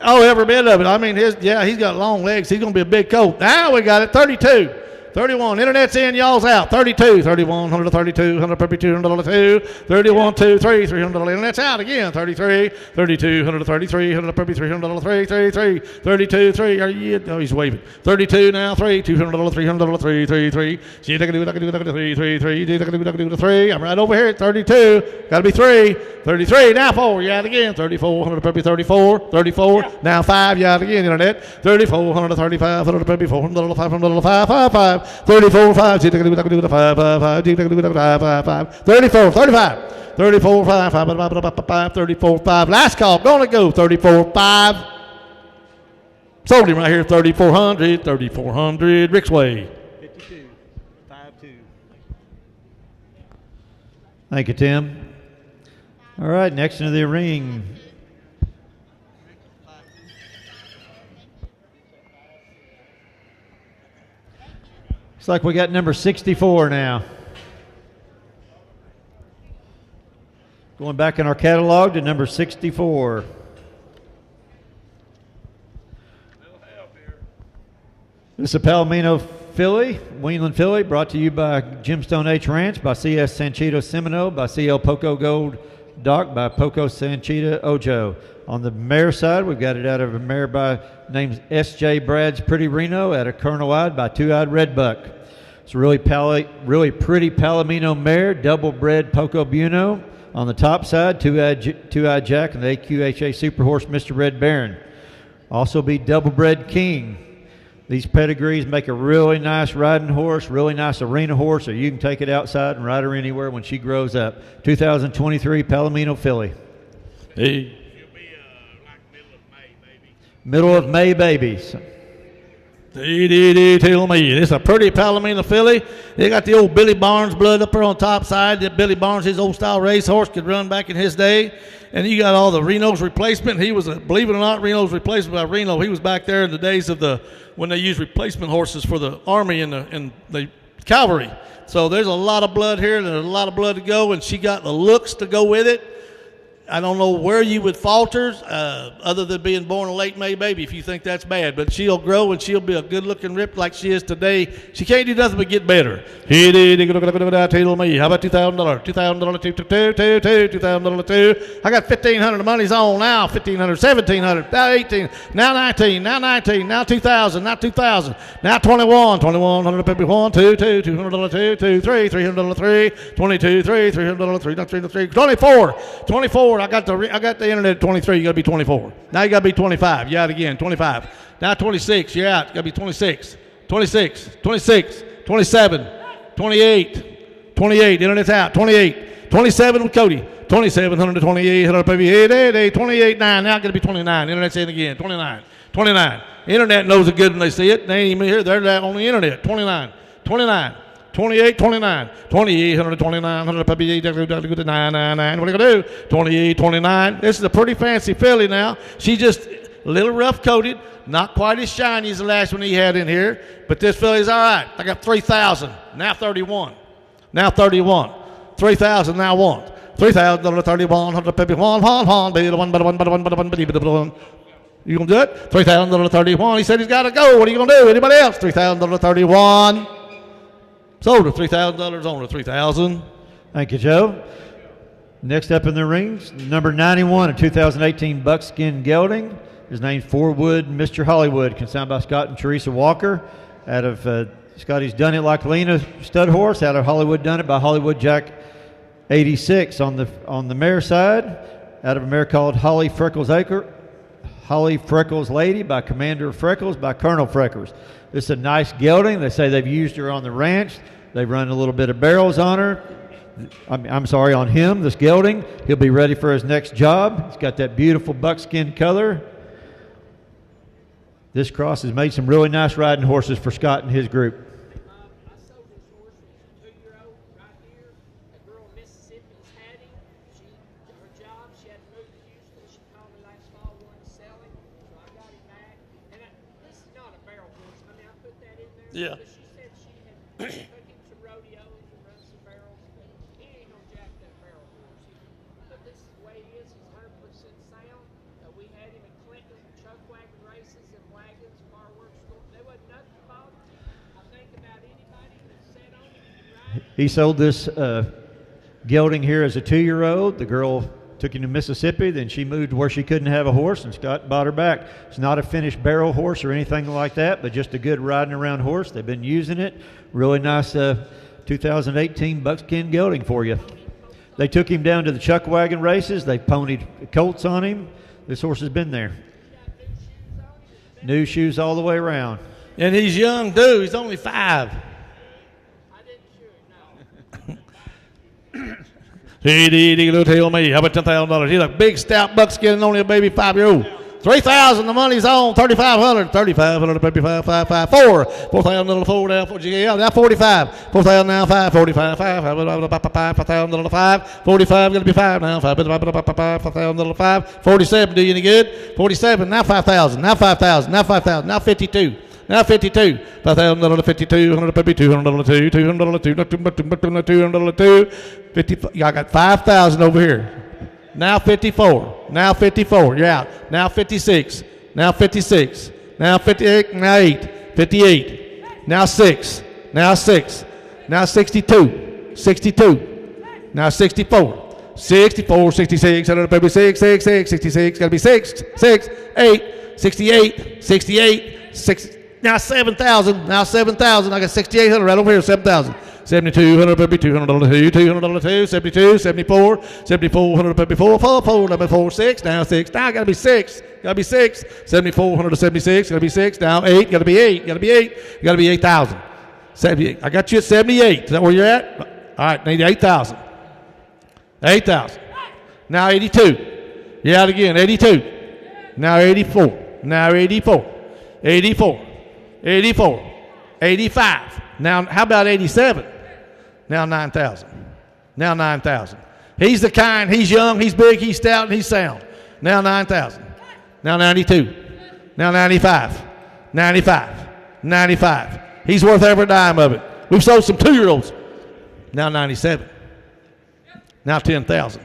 Oh, every bit of it. I mean, he's got long legs. He's going to be a big colt. Now we got it. 32. 31. Internet's in, y'all's out. 32. 3,100 to 3,200, probably $200, 2. 31, 2, 3, $300. Internet's out again. 33. 3,200 to 3,300, probably $300, 3, 3, 3. 32, 3. Oh, he's waving. 32 now, 3. $200, $300, 3, 3, 3. See, I can do 3, 3, 3. I can do 3. I'm right over here at 32. Got to be 3. 33. Now 4. You out again. 3,400, probably 34. 34. Now 5. You out again. Internet. 3,400 to 3,500, probably $400, $500, 5, 5, 5. 34, 5, 5, 5, 5, 34, 35, 34, 5, 5, 34, 5. Last call, gonna go 34, 5. Sold him right here, 3,400, 3,400. Rick's Way. 52, 5-2. Thank you, Tim. All right, next into the ring. Looks like we got number 64 now. Going back in our catalog to number 64. This is a Palomino filly, Weenland filly, brought to you by Gemstone H Ranch, by C.S. Sanchito Semino, by C.L. Poco Gold Doc, by Poco Sanchita Ojo. On the mare side, we've got it out of a mare by named S.J. Brad's Pretty Reno out of Colonel Eyed by Two-Eyed Redbuck. It's a really pretty Palomino mare, double-bred Poco Buno. On the top side, Two-Eyed Jack and the AQHA Super Horse Mr. Red Baron. Also be Double Bred King. These pedigrees make a really nice riding horse, really nice arena horse, or you can take it outside and ride her anywhere when she grows up. 2023 Palomino filly. Hey. Middle of May babies. Tell me, it's a pretty Palomino filly. They got the old Billy Barnes blood up there on top side. That Billy Barnes, his old style racehorse, could run back in his day. And you got all the Reno's replacement. He was, believe it or not, Reno's replacement by Reno. He was back there in the days of when they used replacement horses for the Army and the cavalry. So there's a lot of blood here, and there's a lot of blood to go, and she got the looks to go with it. I don't know where you would falter, other than being born a late May baby, if you think that's bad. But she'll grow, and she'll be a good-looking rip like she is today. She can't do nothing but get better. Tell me, how about $2,000? $2,000, I got $1,500. The money's on now. $1,500, $1,700, now $1,800, now $19, now $19, now $2,000, now $2,000, now $21, $2,100, $2, $200, $2, $3, $300, $3, $22, $3, $300, $3, $24, $24. I got the internet at 23. You got to be 24. Now you got to be 25. You're out again. 25. Now 26. You're out. You got to be 26. 26. 26. 27. 28. 28. Internet's out. 28. 27 with Cody. 2700 to 2800 baby. 28. 9. Now got to be 29. Internet's in again. 29. 29. Internet knows it good when they see it. They ain't even here. They're on the internet. 29. 29. 28, 29, 2800, 2900, puppy, 999. What are you going to do? 28, 29. This is a pretty fancy filly now. She's just a little rough coated, not quite as shiny as the last one he had in here, but this filly's all right. I got 3,000, now 31. Now 31. 3,000, now 1. 3,000, 31, 100, puppy, 1, you going to do it? 3,000, 31. He said he's got to go. What are you going to do? Anybody else? 3,000, 31. Sold at $3,000 on to $3,000. Thank you, Joe. Next up in the rings, number 91, a 2018 buckskin gelding. His name's Forwood Mr. Hollywood, consigned by Scott and Teresa Walker. Out of Scotty's Done It Like Lena stud horse. Out of Hollywood Done It by Hollywood Jack 86 on the mare side. Out of a mare called Holly Freckles Lady by Commander Freckles by Colonel Freckles. This is a nice gelding. They say they've used her on the ranch. They've run a little bit of barrels on her. I'm sorry, on him, this gelding. He'll be ready for his next job. He's got that beautiful buckskin color. This cross has made some really nice riding horses for Scott and his group. I sold this horse as a 2-year-old right here. A girl in Mississippi has had him. Her job, she had to move to Houston. She called me last fall, wanted to sell him. So I got him back. And this is not a barrel horse. I mean, I put that in there. Yeah. But she said she had took him some rodeos and run some barrels. But he ain't gonna jack that barrel horse. But this is the way he is. He's 100% sound. We had him at Clinton, chuck wagon races and wagons, fireworks. There wasn't nothing about him. I think about anybody that sat on him and ride him. He sold this gelding here as a 2-year-old. The girl took him to Mississippi, then she moved where she couldn't have a horse, and Scott bought her back. It's not a finished barrel horse or anything like that, but just a good riding around horse. They've been using it. Really nice 2018 buckskin gelding for you. They took him down to the chuck wagon races. They ponied colts on him. This horse has been there. New shoes all the way around. And he's young, too. He's only 5. Tell me, how about $10,000? He's a big, stout buckskin and only a baby 5-year-old. 3,000, the money's on. 3,500, 3,500, baby 5, 5, 5, 4. 4,000, 4 now. Now 45. 4,000 now 5. 45, 5. 5,000, 5. 45, gonna be 5 now. 5,000, 5. 47, do you any good? 47, now 5,000. Now 5,000. Now 5,000. Now 52. Now 52. 5,000, 52, 100, baby 200, 2, 200, 200, 50. I got 5,000 over here. Now 54. Now 54. You're out. Now 56. Now 56. Now 58. Now 8. 58. Now 6. Now 6. Now 62. 62. Now 64. 64. 66. 100, baby 6. 6. 6. 66. Got to be 6. 6. 8. 68. 68. 6. Now 7,000. Now 7,000. I got 6,800 right over here. 7,000. $7,200 puppy, $200 two, $200 two, 72, 74, $7,400 puppy, 4, 4, 4, number 4, 6, now 6, now gotta be 6, gotta be 6, $7,400 to 76, gotta be 6, now 8, gotta be 8, gotta be 8, gotta be 8,000. 78. I got you at 78. Is that where you're at? All right, need 8,000. 8,000. Now 82. Yeah, out again, 82. Now 84. Now 84. 84. 84. 85. Now, how about 87? Now 9,000. Now 9,000. He's the kind, he's young, he's big, he's stout, and he's sound. Now 9,000. Now 92. Now 95. 95. 95. He's worth every dime of it. We've sold some 2-year-olds. Now 97. Now 10,000.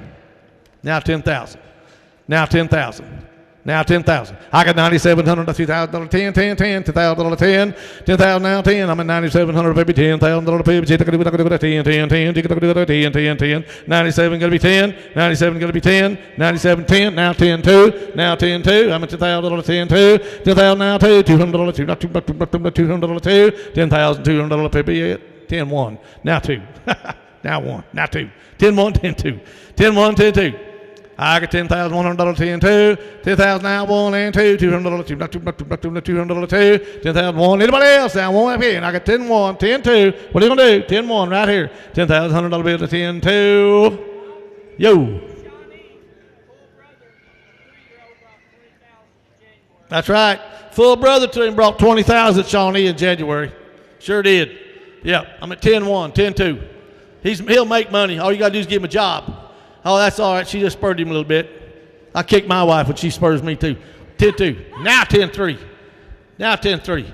Now 10,000. Now 10,000. Now 10,000. I got $9,700, $2,000, 10, 10, 10, $2,000, 10, 10,000 now 10. I'm at $9,700, baby, $10,000, baby, 10, 10, 10, 10, 10, 10, 97 gonna be 10, 97 gonna be 10, 97, 10, now 10, 2, now 10, 2. I'm at $10,000, 10, 2, 10,000 now 2, $200, 2, not $200, 2, $10,200, baby, 10, 1, now 2, now 1, now 2, 10, 1, 10, 2, 10, 1, 10, 2. I got $10,100, 10, 2, 10,000 now 1 and 2, $200, 2, not $200, 2, 10,000 1. Anybody else now? 1 up here. And I got 10, 1, 10, 2. What are you gonna do? 10, 1 right here. $10,100 bill to 10, 2. Yo. That's right. Full brother to him brought 20,000 Shawnee in January. Sure did. Yeah, I'm at 10, 1, 10, 2. He'll make money. All you gotta do is give him a job. Oh, that's all right. She just spurred him a little bit. I kick my wife when she spurs me too. 10-2. Now 10-3. Now 10-3.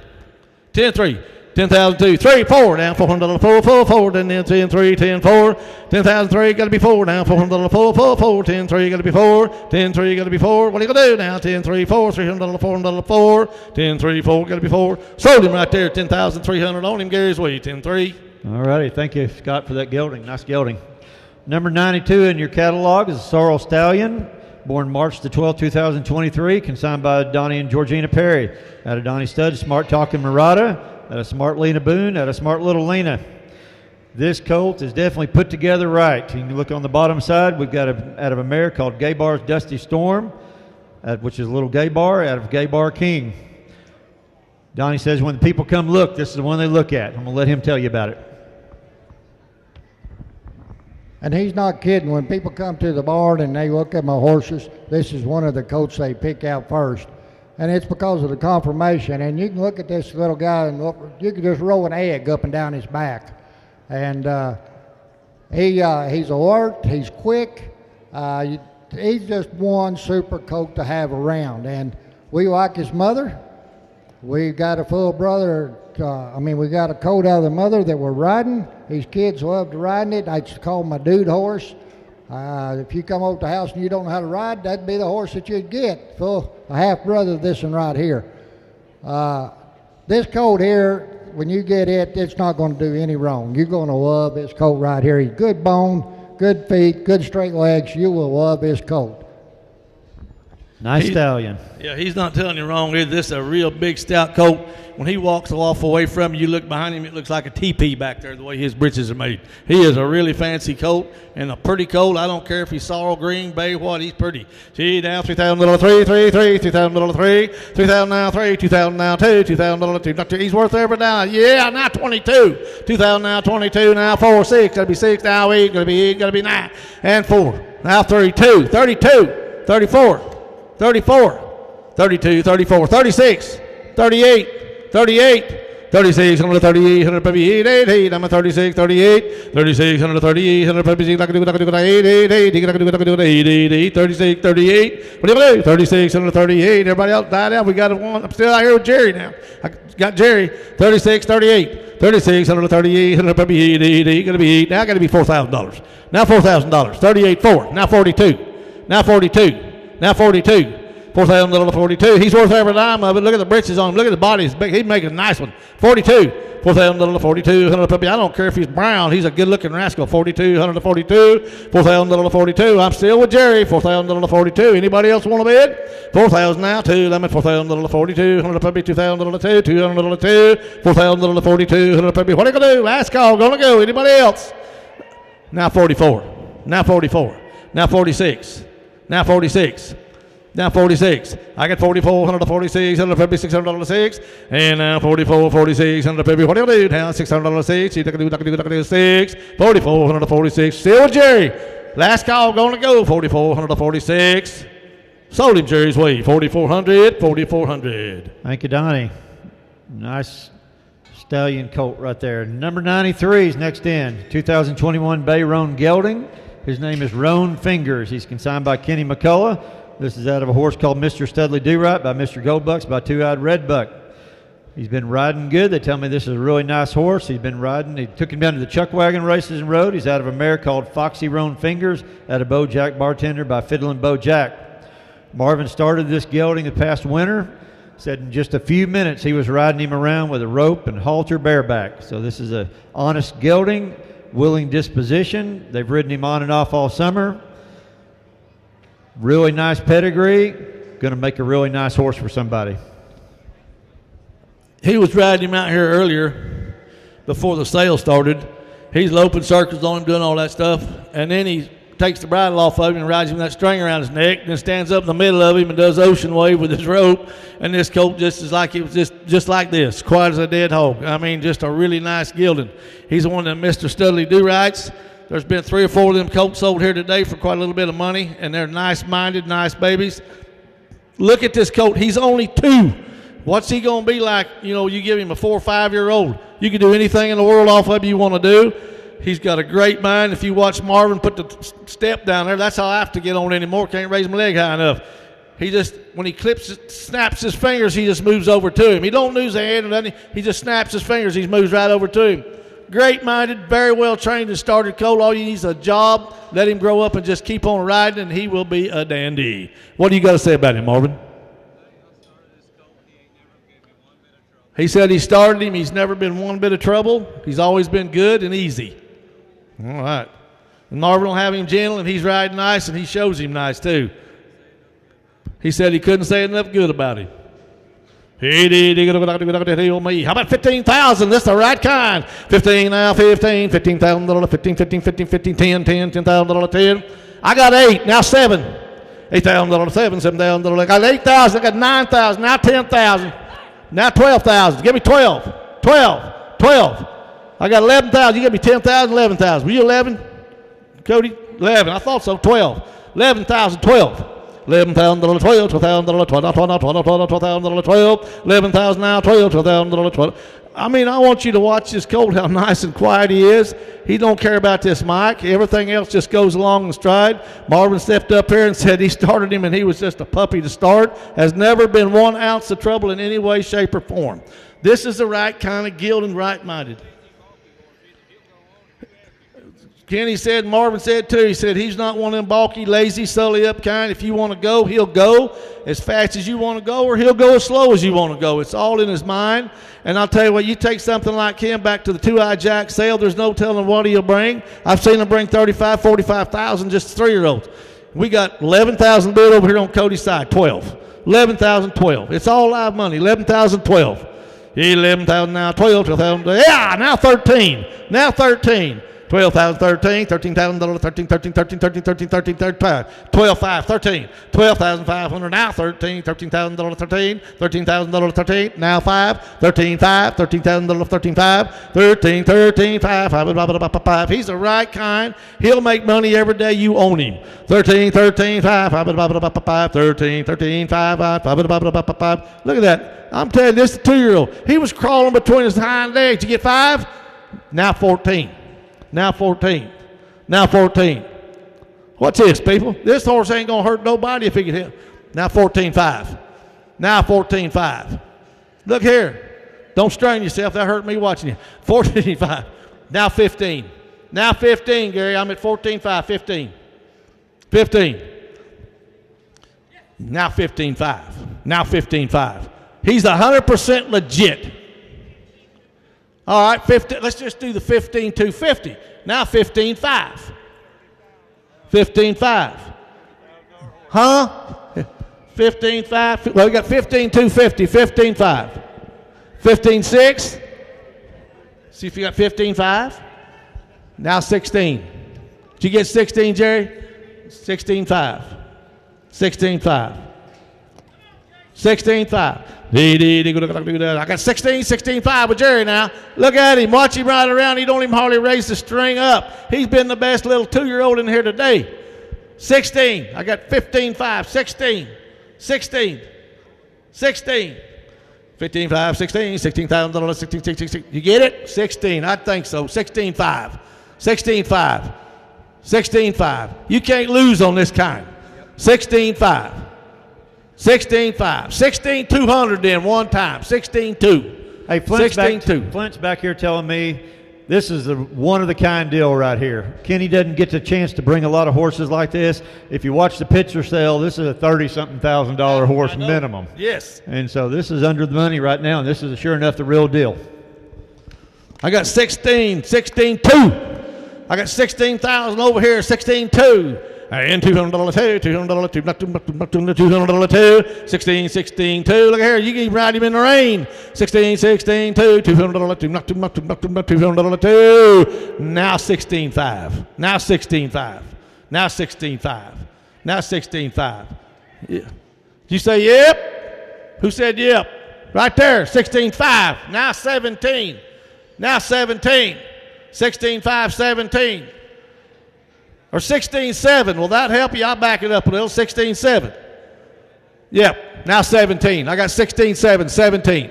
10-3. 10,002. 3, 4. Now $400. 4, 4, 4. Then 10-3. 10-4. 10,003. Got to be 4. Now $400. 4, 4, 4. 10-3. Got to be 4. 10-3. Got to be 4. What are you gonna do now? 10-3. 4. $300. $400. 4. 10-3. 4. Got to be 4. Sold him right there. 10,300 on him. Gary's way. 10-3. All righty. Thank you, Scott, for that gelding. Nice gelding. Number 92 in your catalog is a Sorrel Stallion, born March the 12th, 2023, consigned by Donnie and Georgina Perry. Out of Donnie Stud, Smart Talking Murata, out of Smart Lena Boone, out of Smart Little Lena. This colt is definitely put together right. You can look on the bottom side. We've got out of a mare called Gay Bar's Dusty Storm, which is a little Gay Bar, out of Gay Bar King. Donnie says when the people come look, this is the one they look at. I'm going to let him tell you about it. And he's not kidding. When people come to the barn and they look at my horses, this is one of the colts they pick out first. And it's because of the conformation. And you can look at this little guy and look, you can just roll an egg up and down his back. And he's alert, he's quick. He's just one super colt to have around. And we like his mother. We got a full brother. We got a colt out of the mother that we're riding. These kids loved riding it. I just call my dude horse. If you come over to the house and you don't know how to ride, that'd be the horse that you'd get. Full a half brother of this one right here. This colt here, when you get it, it's not going to do any wrong. You're going to love this colt right here. He's good bone, good feet, good straight legs. You will love this colt. Nice stallion. Yeah, he's not telling you wrong. This is a real big, stout colt. When he walks off away from you, you look behind him, it looks like a teepee back there, the way his breeches are made. He is a really fancy colt and a pretty colt. I don't care if he's sorrel green, bay, what, he's pretty. See, now $3,000, 3, 3, 3, $3,000, 3, $3,000 now 3, $2,000 now 2, $2,000 2. He's worth every dime. Yeah, now 22. $2,000 now 22, now 4, 6, gotta be 6, now 8, gotta be 8, gotta be 9, and 4. Now 32, 32, 34. 34, 32, 34, 36, 38, 38, 36, 138, 138, 88, I'm at 36, 38, 36, 138, 138, I can do it, 88, I can do it, 88, 36, 38, what are you going to do? 36, 138, everybody else died out, we got one, I'm still out here with Jerry now. I got Jerry, 36, 38, 36, 138, 138, 88, going to be 8, now I got to be $4,000. Now $4,000, 38, 4, now 42, now 42. Now 42, $4,042. He's worth every dime of it. Look at the britches on him. Look at the body. He's big. He'd make a nice one. 42. $4,042. puppy. I don't care if he's brown. He's a good-looking rascal. 42. $4,042. I'm still with Jerry. $4,042. Anybody else want to bid? 4,000 now. Two limit. $4,042. puppy. $2,002. $202. $4,042. puppy. What are you gonna do? Last call. Gonna go. Anybody else? Now 44. Now 44. Now 46. Now 46. Now 46. I got 44, $146, $150, $600, and now 44, 46, $150. What do you do now? $600, $6, 44, $146. Still with Jerry. Last call, going to go. 44, $146. Sold him Jerry's way. 4,400, 4,400. Thank you, Donnie. Nice stallion colt right there. Number 93 is next in. 2021 Bay Roan gelding. His name is Roan Fingers. He's consigned by Kenny McCullough. This is out of a horse called Mr. Studley Do-Right by Mr. Goldbucks by Two-Eyed Redbuck. He's been riding good. They tell me this is a really nice horse. He's been riding. He took him down to the Chuck Wagon races and rode. He's out of a mare called Foxy Roan Fingers out of Bo Jack Bartender by Fiddlin' Bo Jack. Marvin started this gelding the past winter. Said in just a few minutes he was riding him around with a rope and halter bareback. So this is a honest gelding, willing disposition. They've ridden him on and off all summer. Really nice pedigree. Going to make a really nice horse for somebody. He was riding him out here earlier before the sale started. He's loping circles on him, doing all that stuff. And then he takes the bridle off of him and rides him with that string around his neck, and then stands up in the middle of him and does ocean wave with his rope. And this colt just is like, it was just like this, quiet as a dead hog. I mean, just a really nice gelding. He's the one that Mr. Studley Do-Rights. There's been 3 or 4 of them colts sold here today for quite a little bit of money, and they're nice-minded, nice babies. Look at this colt. He's only 2. What's he going to be like? You know, you give him a 4 or 5-year-old. You can do anything in the world off of you want to do. He's got a great mind. If you watch Marvin put the step down there, that's how I have to get on anymore. Can't raise my leg high enough. He just, when he snaps his fingers, he just moves over to him. He don't lose the hand or nothing. He just snaps his fingers. He moves right over to him. Great-minded, very well trained and started colt. All you need is a job. Let him grow up and just keep on riding, and he will be a dandy. What do you got to say about him, Marvin? He said he started him. He's never been one bit of trouble. He's always been good and easy. All right. And Marvin will have him gentle, and he's riding nice, and he shows him nice, too. He said he couldn't say enough good about him. How about 15,000? This is the right kind. 15 now, 15, $15,000, 15, 15, 15, 15, 10, 10, $10,000, 10. I got 8, now 7. $8,000, 7, $7,000. I got 8,000, I got 9,000, now 10,000. Now 12,000. Give me 12. 12. 12. I got 11,000. You give me 10,000, 11,000. Were you 11? Cody? 11. I thought so. 12. 11,000, 12. $11,000, 12, $12,000, 12, $12,000, 12, $11,000 now, 12, $12,000, 12. I mean, I want you to watch this colt, how nice and quiet he is. He don't care about this mic. Everything else just goes along in stride. Marvin stepped up here and said he started him, and he was just a puppy to start. Has never been 1 ounce of trouble in any way, shape, or form. This is the right kind of gelding, right-minded. Kenny said, Marvin said too, he said he's not one of them balky, lazy, sully up kind. If you want to go, he'll go as fast as you want to go, or he'll go as slow as you want to go. It's all in his mind. And I'll tell you what, you take something like him back to the Two-Eyed Jack sale, there's no telling what he'll bring. I've seen him bring 35, 45,000 just 3-year-olds. We got 11,000 bid over here on Cody's side, 12. 11,000, 12. It's all live money, 11,000, 12. 11,000 now, 12, 12,000. Yeah, now 13. Now 13. 12,000, 13, $13,000, 13, 13, 13, 13, 13, 13, 13, 12, 5, 13, 12,500, now 13, $13,000, 13, $13,000, 13, now 5, 13, 5, $13,000, 13, 5, 13, 13, 5, 5. He's the right kind. He'll make money every day you own him. 13, 13, 5, 13, 13, 5, 5. Look at that. I'm telling you, this is a 2-year-old. He was crawling between his hind legs. You get 5? Now 14. Now 14. Now 14. What's this, people? This horse ain't going to hurt nobody if he can hit. Now 14.5. Now 14.5. Look here. Don't strain yourself. That hurt me watching you. 14.5. Now 15. Now 15, Gary. I'm at 14.5. 15. 15. Now 15.5. Now 15.5. He's 100% legit. All right, 50, let's just do the 15.250. Now 15.5. 15.5. Huh? 15.5. Well, we got 15.250, 15.5. 15.6. See if you got 15.5. Now 16. Did you get 16, Jerry? 16.5. 16.5. 16.5. I got 16.5 with Jerry now. Look at him. Watch him ride around. He don't even hardly raise the string up. He's been the best little 2-year-old in here today. 16. I got 15.5. 16. 16. 16. 15.5, 16, $16,000, 16, 16, 16. You get it? 16. I think so. 16.5. 16.5. 16.5. You can't lose on this kind. 16.5. 16.5. 16,200 then one time. 16.2. Hey, Flint's back here telling me this is a one-of-the-kind deal right here. Kenny doesn't get the chance to bring a lot of horses like this. If you watch the picture sale, this is a $30-something thousand horse minimum. Yes. And so this is under the money right now, and this is sure enough the real deal. I got 16.2. I got 16,000 over here, 16.2. And $200, $200, 16.2. Look here, you can ride him in the rain. 16.2, $200. Now 16.5. Now 16.5. Now 16.5. Now 16.5. Yeah. Did you say yep? Who said yep? Right there, 16.5. Now 17. Now 17. 16.5, 17. Or 16.7. Will that help you? I'll back it up a little. 16.7. Yep. Now 17. I got 16.7, 17.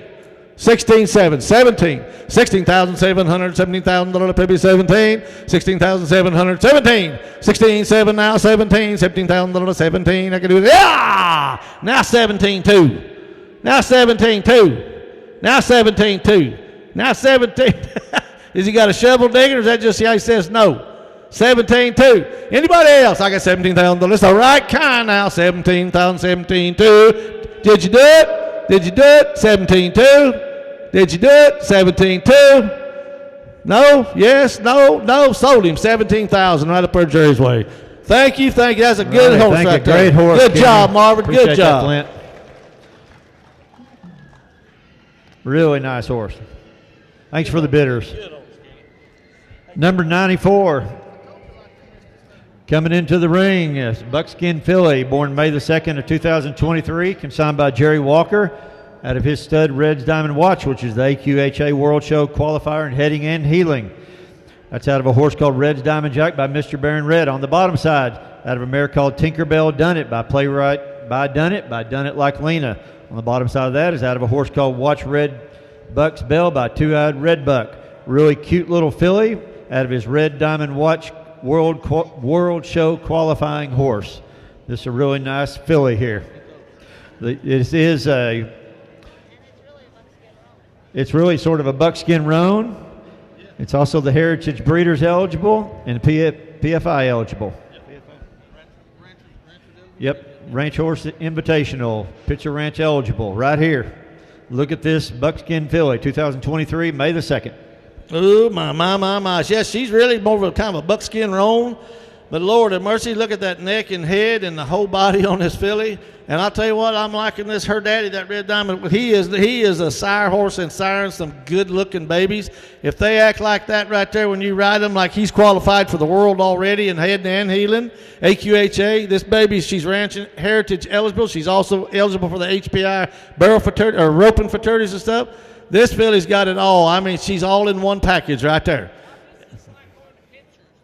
16.7, 17. $16,700, $17,000 maybe 17. $16,700, 17. 16.7 now 17. $17,000, 17. I can do it. Yeah! Now 17.2. Now 17.2. Now 17.2. Now 17. Is he got a shovel digger or is that just how he says no? 17.2. Anybody else? I got 17,000. It's the right kind now. 17,000, 17.2. Did you do it? Did you do it? 17.2. Did you do it? 17.2. No? Yes? No? No? Sold him 17,000 right up there Jerry's way. Thank you. Thank you. That's a good horse right there. Great horse. Good job, Marvin. Appreciate Good job. That, Flint. Really nice horse. Thanks for the bidders. Number 94. Coming into the ring is Buckskin Filly, born May the 2nd of 2023, consigned by Jerry Walker out of his stud Red's Diamond Watch, which is the AQHA World Show qualifier in heading and heeling. That's out of a horse called Red's Diamond Jack by Mr. Baron Red. On the bottom side, out of a mare called Tinkerbell Done It by Playwright by Done It Like Lena. On the bottom side of that is out of a horse called Watch Red Buck's Bell by Two-Eyed Red Buck. Really cute little filly out of his Red Diamond Watch World Show qualifying horse. This is a really nice filly here. It's really sort of a buckskin roan. It's also the Heritage Breeders eligible and PFI eligible. Yep, Ranch Horse Invitational, Picture Ranch eligible right here. Look at this buckskin filly, 2023, May the 2nd. Oh, my. Yes, she's really more of a kind of a buckskin roan. But Lord have mercy, look at that neck and head and the whole body on this filly. And I'll tell you what, I'm liking this. Her daddy, that Red Diamond, he is a sire horse and siring some good-looking babies. If they act like that right there when you ride them, like he's qualified for the world already in heading and heeling, AQHA, this baby, she's ranch heritage eligible. She's also eligible for the HPI barrel fraternity, or roping fraternities and stuff. This filly's got it all. I mean, she's all in one package right there.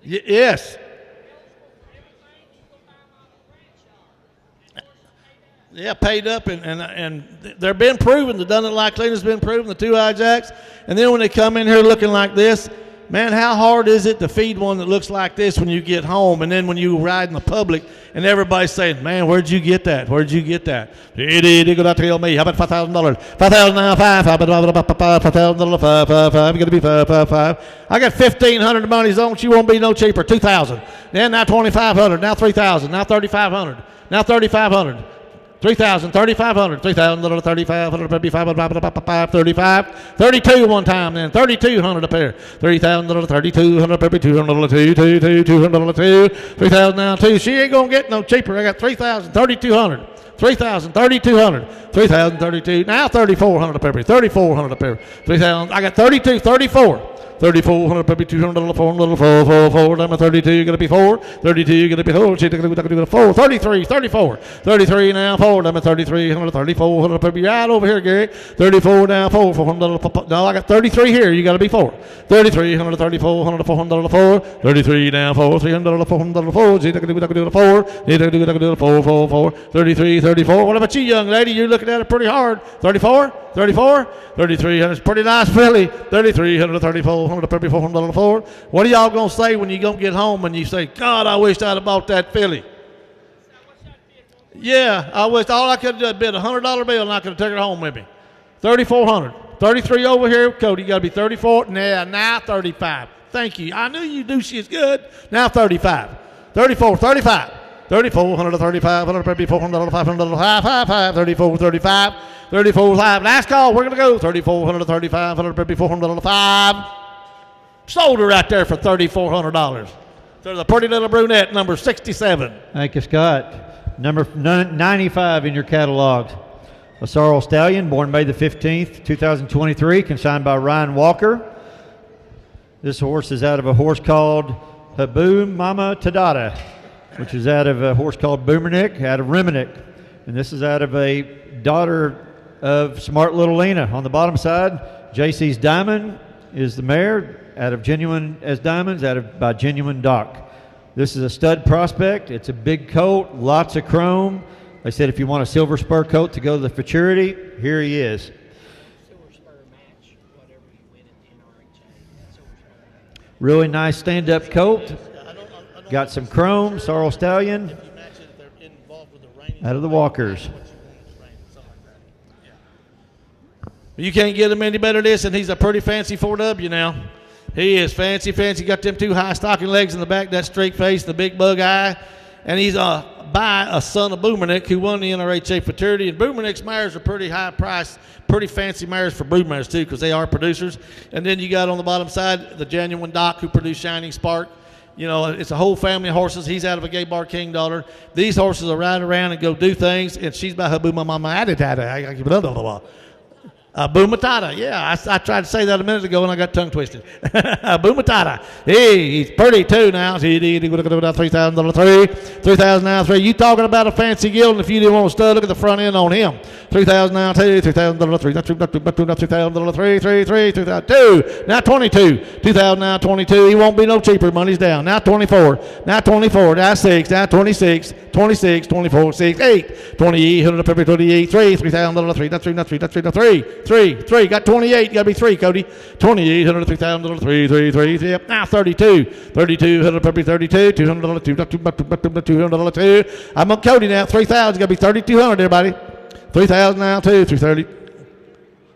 Yes. Yeah, paid up, and they're been proven. The Done It Like Lena's been proven, the Two-Eye Jacks. And then when they come in here looking like this, man, how hard is it to feed one that looks like this when you get home? And then when you ride in the public and everybody's saying, man, where'd you get that? Where'd you get that? They go out to tell me, how about $5,000? $5,000 now, $5,000, $5,000, I'm going to be $5,500. I got $1,500 money's on. She won't be no cheaper. $2,000. Then now $2,500. Now $3,000. Now $3,500. Now $3,500. 3,000, 3,500, 3,000, 3,500, 35, 32 one time, then 3,200 a pair. 3,000, 3,200, 200, 200, 3,000 now, 2. She ain't going to get no cheaper. I got 3,000, 3,200. 3,000, 3,200, 3,000, 32, now 3,400 a pair, 3,400 a pair, 3,000, I got 32, 34. 3,400, maybe 200, 400, 4, I'm a 32, you're going to be 4, 32, you're going to be 4, she's going to be 4, 33, 34, 33 now, 4, I'm a 3,300, 3,400, maybe right over here, Gary, 34 now, 4, 400, no, I got 33 here, you got to be 4, 3,300, 3,400, 400, 4, 33 now, 4, 300, 400, 4, she's going to do the 4, she's going to do the 4, 4, 4, 33, 34, what about you, young lady, you're looking at it pretty hard, 34, 34, 3,300, it's pretty nice filly, 3,300, 3,400, 400. What are y'all going to say when you going to get home and you say, God, I wish I'd have bought that filly? Yeah, I wish all I could have done bid $100 bill and I could have taken it home with me. 3,400. 33 over here, Cody. You got to be 34. Now 35. Thank you. I knew you knew she was good. Now 35. 34, 35. 3,400, 3,500, 3,400, 500, 5, 34, 35, 34, 5. Last call. We're going to go 3,400, 3,500, 3,400, 5. Sold her right there for $3,400. So the pretty little brunette, number 67. Thank you, Scott. Number 95 in your catalog. A sorrel stallion, born May the 15th, 2023, consigned by Ryan Walker. This horse is out of a horse called Habu Mama Tadada, which is out of a horse called Boomernick, out of Reminick. And this is out of a daughter of Smart Little Lena. On the bottom side, JC's Diamond is the mare, out of Genuine as Diamonds, by Genuine Doc. This is a stud prospect. It's a big coat, lots of chrome. They said if you want a silver spur coat to go to the futurity, here he is. Really nice stand-up coat. Got some chrome, sorrel stallion, out of the Walkers. You can't get him any better than this, and he's a pretty fancy 4W now. He is fancy. Got them two high stocking legs in the back, that straight face, the big bug eye. And he's by a son of Boomernick who won the NRHA Futurity. And Boomernick's mares are pretty high priced, pretty fancy mares for brood mares too, because they are producers. And then you got on the bottom side the Genuine Doc who produced Shining Spark. You know, it's a whole family of horses. He's out of a Gay Bar King daughter. These horses will ride around and go do things, and she's by her Booma Mama Aditata. Boomatata, yeah, I tried to say that a minute ago and I got tongue twisted. Boomatata, hey, he's pretty too now. 3,000 3, 3,000 now 3. You talking about a fancy gild? And if you didn't want to stud, look at the front end on him. 3,000 now 2, 3,000 3, 3,000 3, 3, 2, now 22, 2,000 now 22. He won't be no cheaper. Money's down. Now 24, now 24, now 6, now 26, 26, 24, 6, 8, 28, 128, 3, 3,000 3, not 3, not 3, not 3, not 3. 3, got 28, you got to be 3, Cody. 2,800, 3,000, 3, yep, now 32, 100, 32, 200, 200, I'm on Cody now, 3,000, got to be 3,200, everybody. 3,000 now, 2, 330.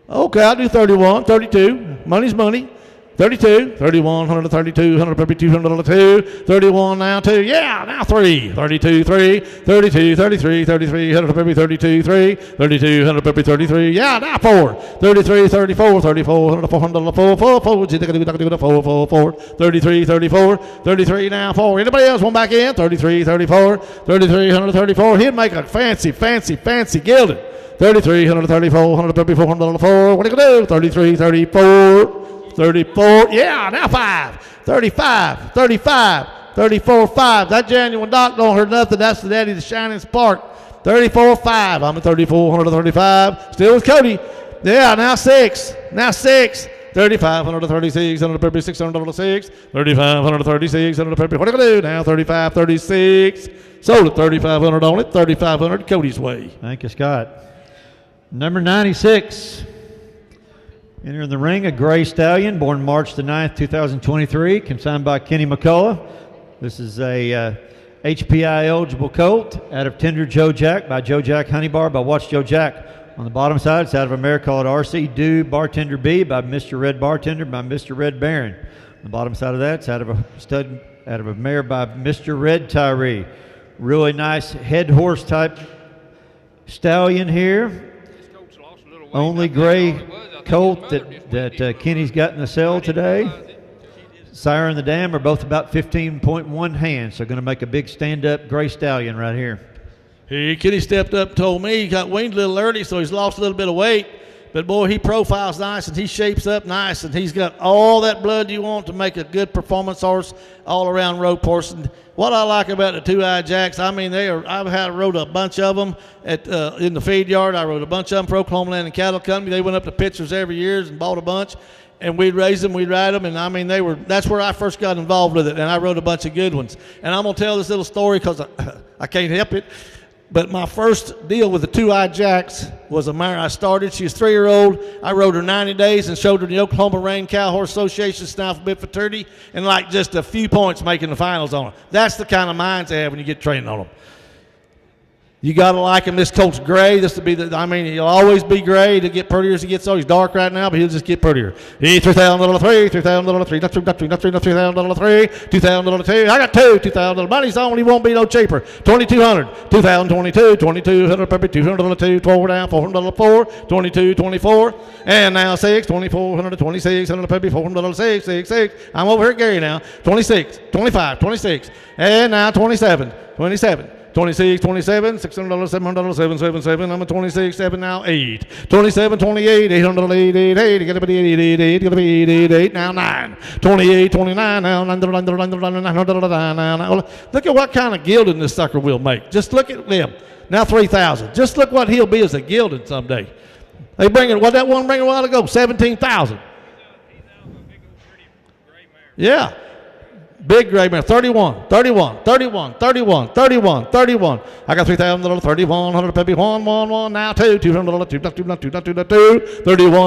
Okay, I'll do 31, 32, money's money. 32, 31, 132, 100, 202, 31 now 2, yeah, now 3, 32, 3, 32, 33, 33, 100, 32, 3, 32, 100, 33, yeah, now 4, 33, 34, 34, 100, 400, 4, 4, 4, 33, 34, 33 now 4. Anybody else want back in? 33, 34, 33, 134. He'd make a fancy gilded. 33, 134, 134, 104. What are you going to do? 33, 34. 34, yeah, now 5, 35, 35, 34, 5. That Genuine Doc don't hurt nothing. That's the daddy, the Shining Spark. 34, 5. I'm at 34, 35. Still with Cody. Yeah, now 6, 3,536, 136, 136, 3,536, 136. What are you going to do now? 35, 36. Sold at 3,500 on it. 3,500 Cody's way. Thank you, Scott. Number 96. Entering the ring, a gray stallion, born March the 9th, 2023, consigned by Kenny McCullough. This is a HPI eligible colt out of Tender Joe Jack by Joe Jack Honey Bar by Watch Joe Jack. On the bottom side, it's out of a mare called RC Do Bartender B by Mr. Red Bartender by Mr. Red Baron. On the bottom side of that, it's out of a mare by Mr. Red Tyree. Really nice head horse type stallion here. Only gray colt that Kenny's got in the cell today. Sire and the dam are both about 15.1 hands, so going to make a big stand-up gray stallion right here. Hey, Kenny stepped up and told me he got weaned a little early, so he's lost a little bit of weight. But, boy, he profiles nice, and he shapes up nice, and he's got all that blood you want to make a good performance horse, all-around road horse. And what I like about the two-eyed jacks, I mean, rode a bunch of them in the feed yard. I rode a bunch of them for Oklahoma Land and Cattle Company. They went up to Pictures every year and bought a bunch. And we'd raise them, we'd ride them, and I mean, that's where I first got involved with it, and I wrote a bunch of good ones. And I'm going to tell this little story because I can't help it. But my first deal with the two-eyed jacks was a mare I started. She was 3-year-old. I rode her 90 days and showed her the Oklahoma Rein Cow Horse Association Snaffle Bit Fraternity, and like just a few points making the finals on her. That's the kind of minds they have when you get training on them. You got to like him. This colt's gray. This will be he'll always be gray. He'll get prettier as he gets old. He's dark right now, but he'll just get prettier. He $3,000, $3,000, not $3,000, $2,000. I got two, $2,000. Money's on. He won't be no cheaper. 2,200, 2,022, 2,200, probably $200, 4 down, $400, 4, 22, 24, and now 6, 2,400, 2,600, probably $400, 6, 6, 6. I'm over here at Gary now. 26, 25, 26, and now 27, 27. 26, 27, $600, $700, 777. I'm at 26, 7 now, 8. 27, 28, $800, 888. You got to be 888, got to be 888, now 9. 28, 29, now 900. Look at what kind of gilding this sucker will make. Just look at them. Now 3,000. Just look what he'll be as a gilded someday. They bring it, what that one bring a while ago? 17,000. Yeah. Big gray mare, 31, 31, 31, 31, 31, 31. I got $3,000, 3,100, baby, 1, 1, 1, now 2, $200, 2, 31,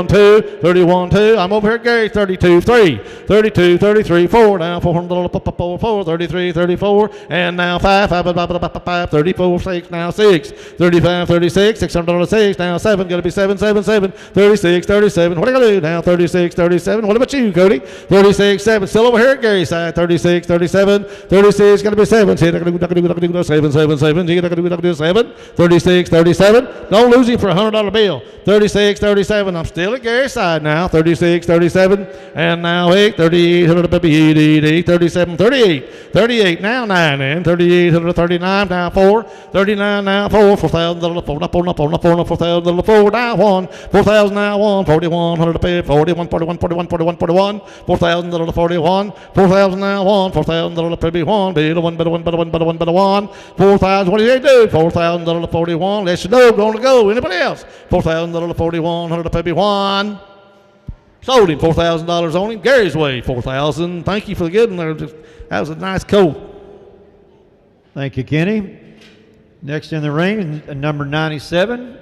2, 31, 2. I'm over here at Gary, 32, 3, 32, 33, 4, now $400, 4, 33, 34, and now 5, 34, 6, now 6, 35, 36, $600, 6, now 7, going to be 7, 7, 7, 36, 37. What are you going to do now? 36, 37. What about you, Cody? 36, 7. Still over here at Gary's side, 36. 37, 36, got to be 7. See, 7, 7, 7. See, 7, 36, 37. Don't lose you for a $100 bill. 36, 37. I'm still at Gary's side now. 36, 37, and now 8, 38, 88, 37, 38, 38. Now 9, and 38, 39. Now 4, 39. Now 4, $4,000. 4, $4,000. 4 now 1, 4,000 now 1, 4,100 to pay. 41, 41, 41, 41, 41. $4,000 41, 4,000 now 1. $4,000 per one, better one, better one, better one, better one, better one. 4,000. What do they do? $4,000 41. Let you know, going to go. Anybody else? $4,000 41. $100 per one. Sold him. $4,000 on him. Gary's way. 4,000. Thank you for the good one there. That was a nice colt. Thank you, Kenny. Next in the ring, number 97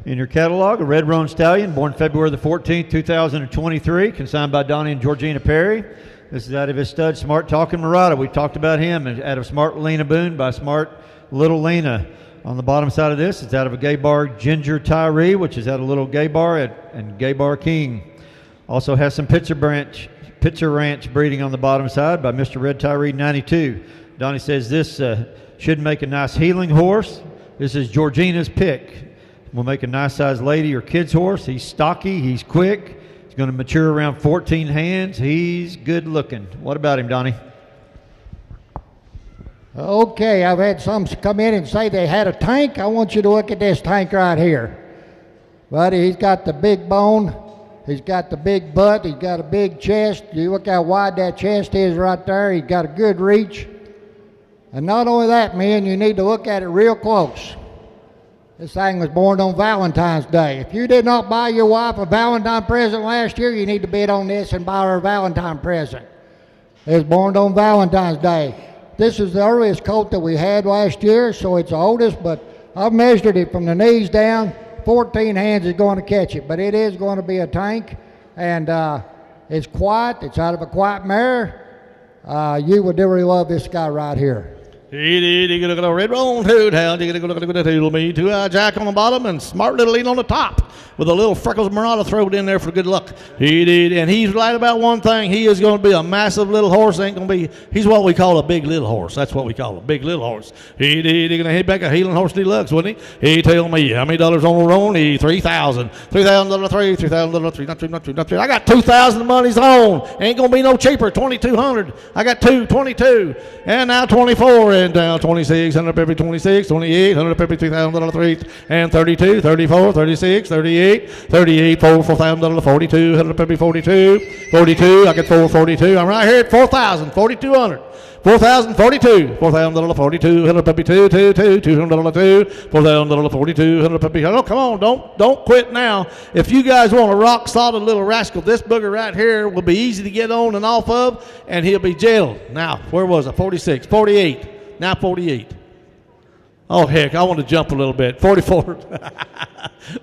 in your catalog, a red roan stallion, born February the 14th, 2023, consigned by Donnie and Georgina Perry. This is out of his stud, Smart Talking Murata. We talked about him. Out of Smart Lena Boone by Smart Little Lena. On the bottom side of this, it's out of a Gay Bar Ginger Tyree, which is out of Little Gay Bar and Gay Bar King. Also has some Picture Ranch breeding on the bottom side by Mr. Red Tyree 92. Donnie says this should make a nice healing horse. This is Georgina's pick. Will make a nice sized lady or kid's horse. He's stocky. He's quick. Going to mature around 14 hands. He's good looking. What about him, Donnie? Okay, I've had some come in and say they had a tank. I want you to look at this tank right here. Buddy, he's got the big bone. He's got the big butt. He's got a big chest. You look how wide that chest is right there. He's got a good reach. And not only that, man, you need to look at it real close. This thing was born on Valentine's Day. If you did not buy your wife a Valentine present last year, you need to bid on this and buy her a Valentine present. It was born on Valentine's Day. This is the earliest colt that we had last year, so it's the oldest, but I've measured it from the knees down. 14 hands is going to catch it, but it is going to be a tank, and it's quiet. It's out of a quiet mare. You would really love this guy right here. Red bone, two tail, me, two-eye jack on the bottom, and smart little lead on the top with a little freckles Murata thrown in there for good luck. And he's right about one thing. He is going to be a massive little horse. He's what we call a big little horse. That's what we call a big little horse. He's going to hit back a healing horse deluxe, wouldn't he? He tell me how many dollars on the roan? $3,000. $3,000 3, $3,000 not 3. I got 2,000 money's on. Ain't going to be no cheaper. 2,200. I got 22, and now 24, and now 26, 100 Peppy 26, 28, 100 Peppy $3,000 3, and 32, 34, 36, 38, 38, $4,000 42, 100 Peppy 42, 42. I get 442. I'm right here at 4,000, 4,200. 4,042, $4,000 42, 100 Peppy 2, $200 2, $4,000 42, 100 Peppy. Oh, come on, don't quit now. If you guys want a rock solid little rascal, this booger right here will be easy to get on and off of, and he'll be jailed. Now, where was I? 46, 48, now 48. Oh, heck, I want to jump a little bit. 44,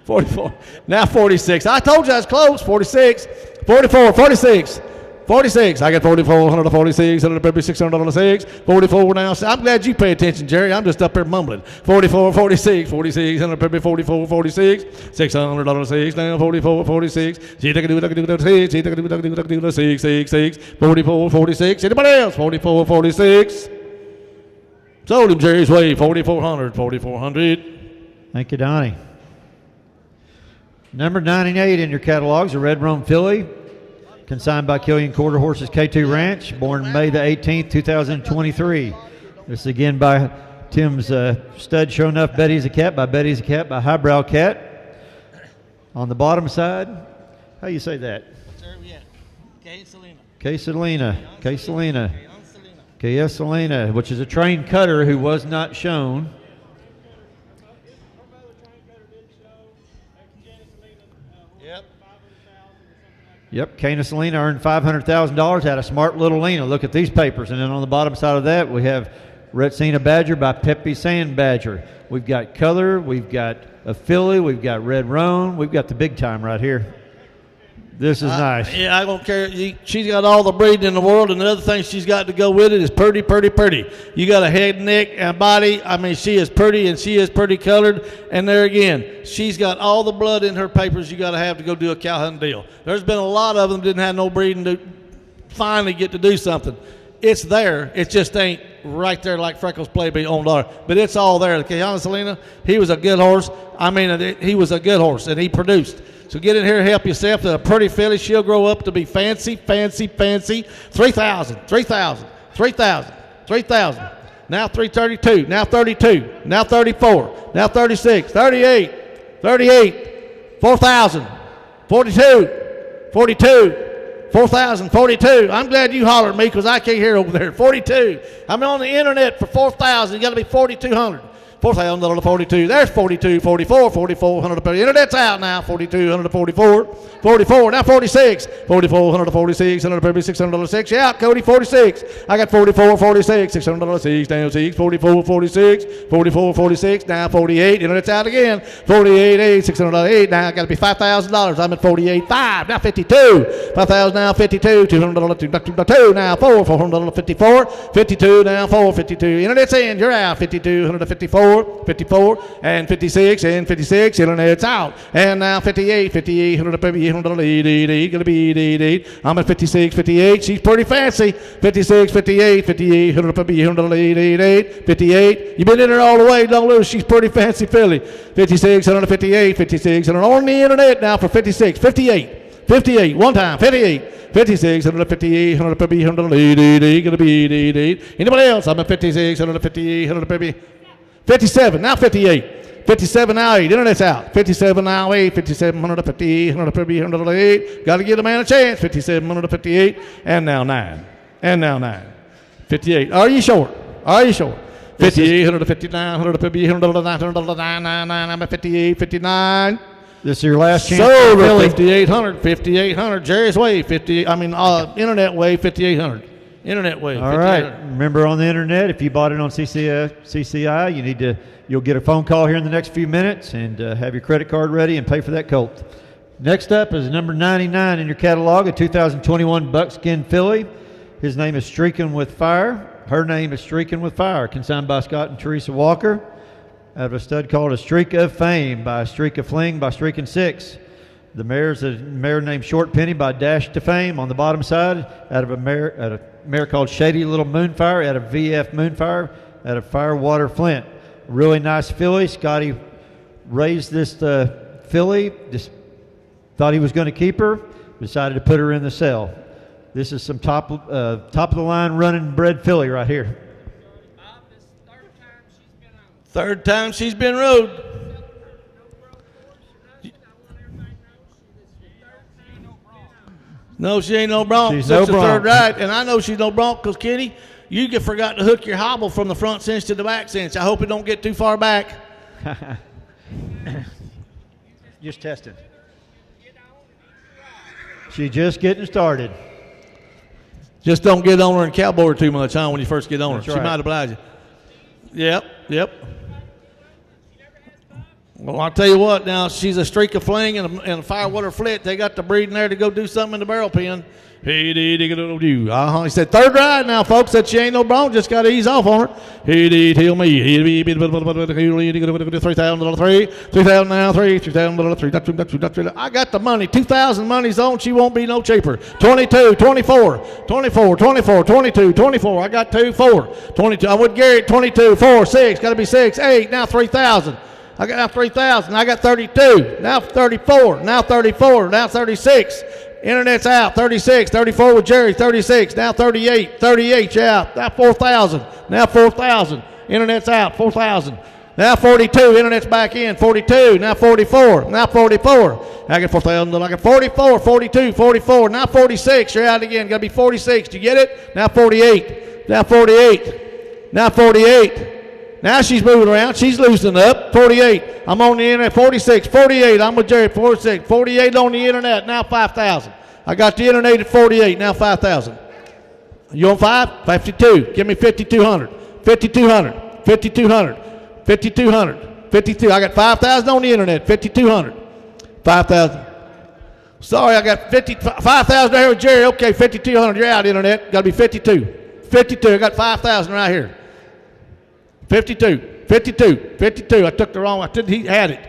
44, now 46. I told you I was close. 46, 44, 46. 46. I got 44, 146, 156, $600 44 now. I'm glad you pay attention, Jerry. I'm just up here mumbling. 44, 46, 46, 144, 46, $600 now. 44, 46. See, I can do it. I can do it. See, I can do it. I can do it. 6, 6, 6. 44, 46. Anybody else? 44, 46. Sold him Jerry's way. 4,400, 4,400. Thank you, Donnie. Number 98 in your catalogs, a Red Roan filly. Consigned by Killian Quarter Horses K2 Ranch, born May the 18th, 2023. This again by Tim's stud show enough Betty's a Cat by Betty's a Cat by Highbrow Cat. On the bottom side, how you say that? Selena, which is a trained cutter who was not shown. Yep, Kana Selena earned $500,000 out of Smart Little Lena. Look at these papers. And then on the bottom side of that, we have Retsina Badger by Peppy Sand Badger. We've got color, we've got a filly, we've got Red Roan, we've got the big time right here. This is nice. Yeah, I don't care. She's got all the breeding in the world, and the other thing she's got to go with it is pretty, pretty, pretty. You got a head, neck, and body. I mean, she is pretty, and she is pretty colored. And there again, she's got all the blood in her papers you got to have to go do a cow hunting deal. There's been a lot of them didn't have no breeding to finally get to do something. It's there. It just ain't right there like Freckles Playboy on there. But it's all there. Kana Selena, he was a good horse. I mean, he was a good horse, and he produced. So get in here and help yourself to a pretty filly. She'll grow up to be fancy, fancy, fancy. 3,000, 3,000, 3,000, 3,000. Now 332, now 32, now 34, now 36, 38, 38, 4,000, 42, 42, 4,000, 42. I'm glad you hollered at me because I can't hear over there. 42. I'm on the internet for 4,000. You got to be 4,200. $4,000 42. There's 42, 44, 4,400 per. Internet's out now. 42, 44, 44. Now 46, 44, 46, 606. Yeah, Cody 46. I got 44, 46, $600 down 6, 44, 46, 44, 46. Now 48. Internet's out again. 48, 8, $608. Now I got to be $5,000. I'm at 48, 5. Now 52. 5,000 now 52. $200 2. Now 4, $454. 52 now 4, 52. Internet's in. You're out. 52, 154. 54 and 56 and 56, internet's out. And now 58, 58, 100 baby, 100 gonna be 8. I'm at 56, 58. She's pretty fancy. 56, 58, 58, 100 baby, 100 58. You've been in her all the way. Don't lose. She's pretty fancy filly. 56, 158, 56, and on the internet now for 56, 58, 58. One time, 58. 56, 158, 100 baby, 100 gonna be 8. Anybody else? I'm at 56, 158, 100 baby. 57, now 58. 57, now 8. Internet's out. 57, now 8. 57, 150, 150, 108. Got to give the man a chance. 57, 158. And now 9. And now 9. 58. Are you short? Are you short? 58, 159, 150, 109, I'm at 58, 59. This is your last chance. So 5,800, 5,800. Jerry's way, 50. I mean, internet way, 5,800. Internet way. All right. Remember, on the internet, if you bought it on CCI, you'll get a phone call here in the next few minutes and have your credit card ready and pay for that colt. Next up is number 99 in your catalog, a 2021 buckskin filly. His name is Streaking with Fire. Her name is Streaking with Fire, consigned by Scott and Teresa Walker. Out of a stud called A Streak of Fame by Streak of Fling by Streaking 6. The mare's a mare named Short Penny by Dash to Fame on the bottom side. Out of a mare called Shady Little Moonfire out of VF Moonfire out of Firewater Flint. Really nice filly. Scotty raised this filly, just thought he was going to keep her, decided to put her in the sale. This is some top of the line running bred filly right here. Third time she's been rode. No, she ain't no bronc. She's That's no the third bronc. ride, and I know she's no bronc because Kenny, you forgot to hook your hobble from the front cinch to the back cinch. I hope it don't get too far back. Just testing. She just getting started. Just don't get on her and cowboy her too much, huh, when you first get on her. That's She right. might oblige you. Yep. Well, I'll tell you what, now, she's a Streak of Fling and a Firewater Flit. They got the breed in there to go do something in the barrel pen. He said, third ride now, folks. That she ain't no bronc. Just got to ease off on her. He'll me. 3,000 3, 3,000 now, 3, 3,000 3. I got the money. 2,000 money's on. She won't be no cheaper. 22, 24, 24, 24, 22, 24. I got 2, 4, 22. I would Garrett 22, 4, 6. Got to be 6, 8. Now 3,000. I got now 3,000. I got 32. Now 34. Now 34. Now 36. Internet's out. 36. 34 with Jerry. 36. Now 38. 38. Yeah. Now 4,000. Now 4,000. Internet's out. 4,000. Now 42. Internet's back in. 42. Now 44. Now 44. I got 4,000. I got 44. 42. 44. Now 46. You're out again. Got to be 46. Do you get it? Now 48. Now 48. Now 48. Now she's moving around. She's loosening up. 48. I'm on the internet. 46. 48. I'm with Jerry. 46. 48 on the internet. Now 5,000. I got the internet at 48. Now 5,000. You on 5? 52. Give me 5,200. 5,200. 5,200. 5,200. 52. I got 5,000 on the internet. 5,200. 5,000. Sorry, I got 5,000 here with Jerry. Okay, 5,200. You're out, internet. Got to be 52. 52. I got 5,000 right here. 52, 52, 52. I took the wrong one. He had it.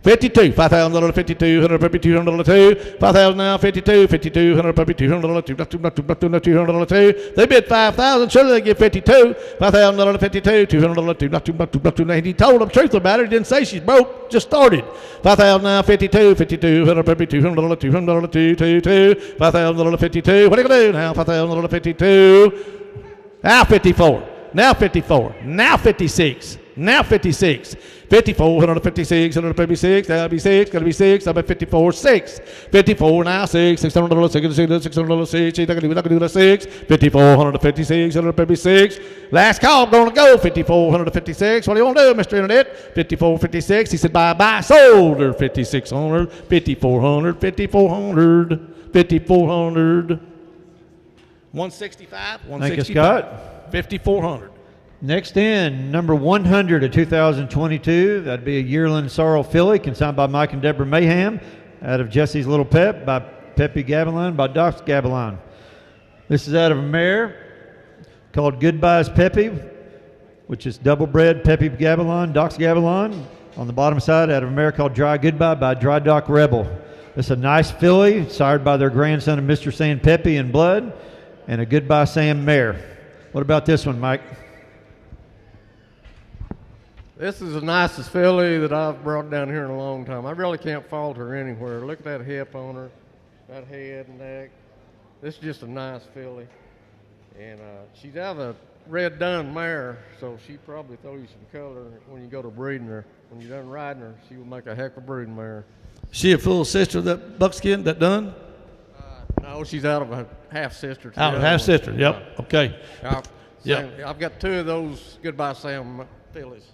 52, 5,000, 52, 200, 5,000 now, 52, 52, 100, 200, 200. They bid 5,000. Surely they get 52. 5,000, 52, 200, and he told them the truth about it. He didn't say she's broke. Just started. 5,000 now, 52, 52, 100, 200, 200, 5,000, 52. What are you going to do now? 5,000, 52. Now 54. Now 54. Now 56. Now 56. 54, 156, 156. That'll be 6. Gotta be 6. I'm at 54, 6. 54 now 6. $600, 600, 6. I can do the 6. 54, 156, 156. Last call. Gonna go. 54, 156. What do you want to do, Mr. Internet? 54, 56. He said bye bye. Sold her. 5,600, 5,400, 5,400, 5,400. 165. 165. Thank you, Scott. 5,400. Next in, number 100 of 2022. That'd be a yearling sorrel filly, consigned by Mike and Deborah Mayhem, out of Jesse's Little Pep by Peppy Gavilan by Doc Gavilan. This is out of a mare called Goodbye's Peppy, which is double bred Peppy Gavilan, Doc's Gavilan. On the bottom side, out of a mare called Dry Goodbye by Dry Doc Rebel. It's a nice filly, sired by their grandson of Mr. Sam Peppy in blood, and a Goodbye Sam mare. What about this one, Mike? This is the nicest filly that I've brought down here in a long time. I really can't fault her anywhere. Look at that hip on her, that head and neck. This is just a nice filly. And she's out of a red dun mare, so she probably throw you some color when you go to breeding her. When you're done riding her, she will make a heck of a breeding mare. She a full sister of that buckskin, that dun? No, she's out of a half sister. Out of half sister, yep. Okay. I've got 2 of those Goodbye Sam fillies.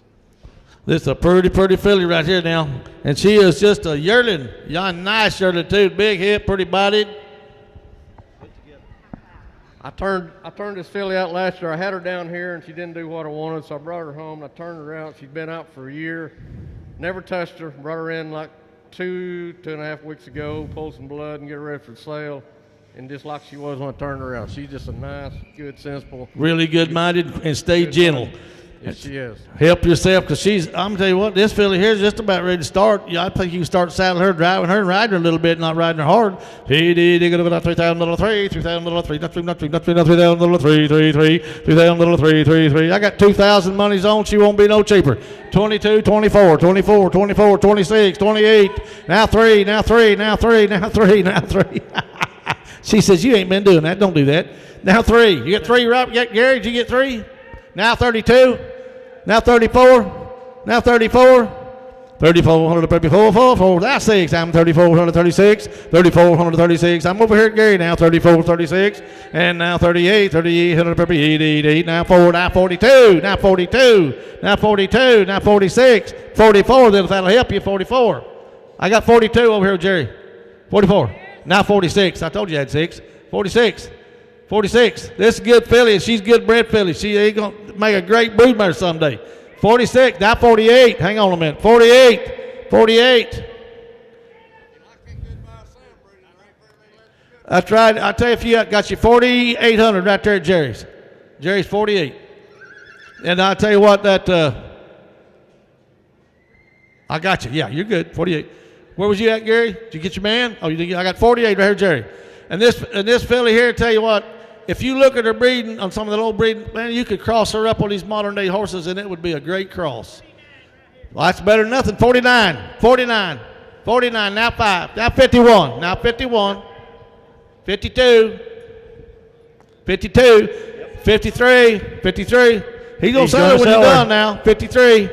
This is a pretty filly right here now. And she is just a yearling. Nice yearling too. Big hip, pretty bodied. I turned this filly out last year. I had her down here and she didn't do what I wanted, so I brought her home. I turned her out. She'd been out for a year. Never touched her. Brought her in like 2.5 weeks ago, pulled some blood and get her ready for the sale. and just like she was when I turned her around. She's just a nice, good, sensible. Really good-minded and stay gentle. Yes, she is. Help yourself, because I'm going to tell you what, this filly here is just about ready to start. Yeah, I think you can start saddling her, driving her, and riding her a little bit, not riding her hard. He did, he got about $3,000, $3,000. I got 2,000 monies on, she won't be no cheaper. 22, 24, 24, 24, 26, 28, now 3, now 3, now 3, now 3, now 3. She says, you ain't been doing that, don't do that. Now 3, you get 3 right, Gary, did you get 3? Now 32, now 34, now 34, 3,434, that's 6, I'm 3,436, 3,436, I'm over here at Gary now, 3,436, and now 38, 3,888, now 4, now 42, now 42, now 42, now 46, 44, that'll help you, 44. I got 42 over here with Jerry, 44, now 46, I told you I had 6, 46. 46. This is a good filly, and she's good bred filly. She ain't going to make a great broodmare someday. 46. Now 48. Hang on a minute. 48. 48. That's right. I tell you, if you got you 4,800 right there at Jerry's. Jerry's 48. And I tell you what, I got you. Yeah, you're good. 48. Where was you at, Gary? Did you get your man? Oh, you did. I got 48 right here, Jerry. And this filly here, tell you what, if you look at her breeding on some of the old breeding, man, you could cross her up on these modern day horses, and it would be a great cross. Well, that's better than nothing. 49, 49, 49. Now 5. Now 51. Now 51. 52. 52. 53. 53. He's gonna sell it when you're done now. 53.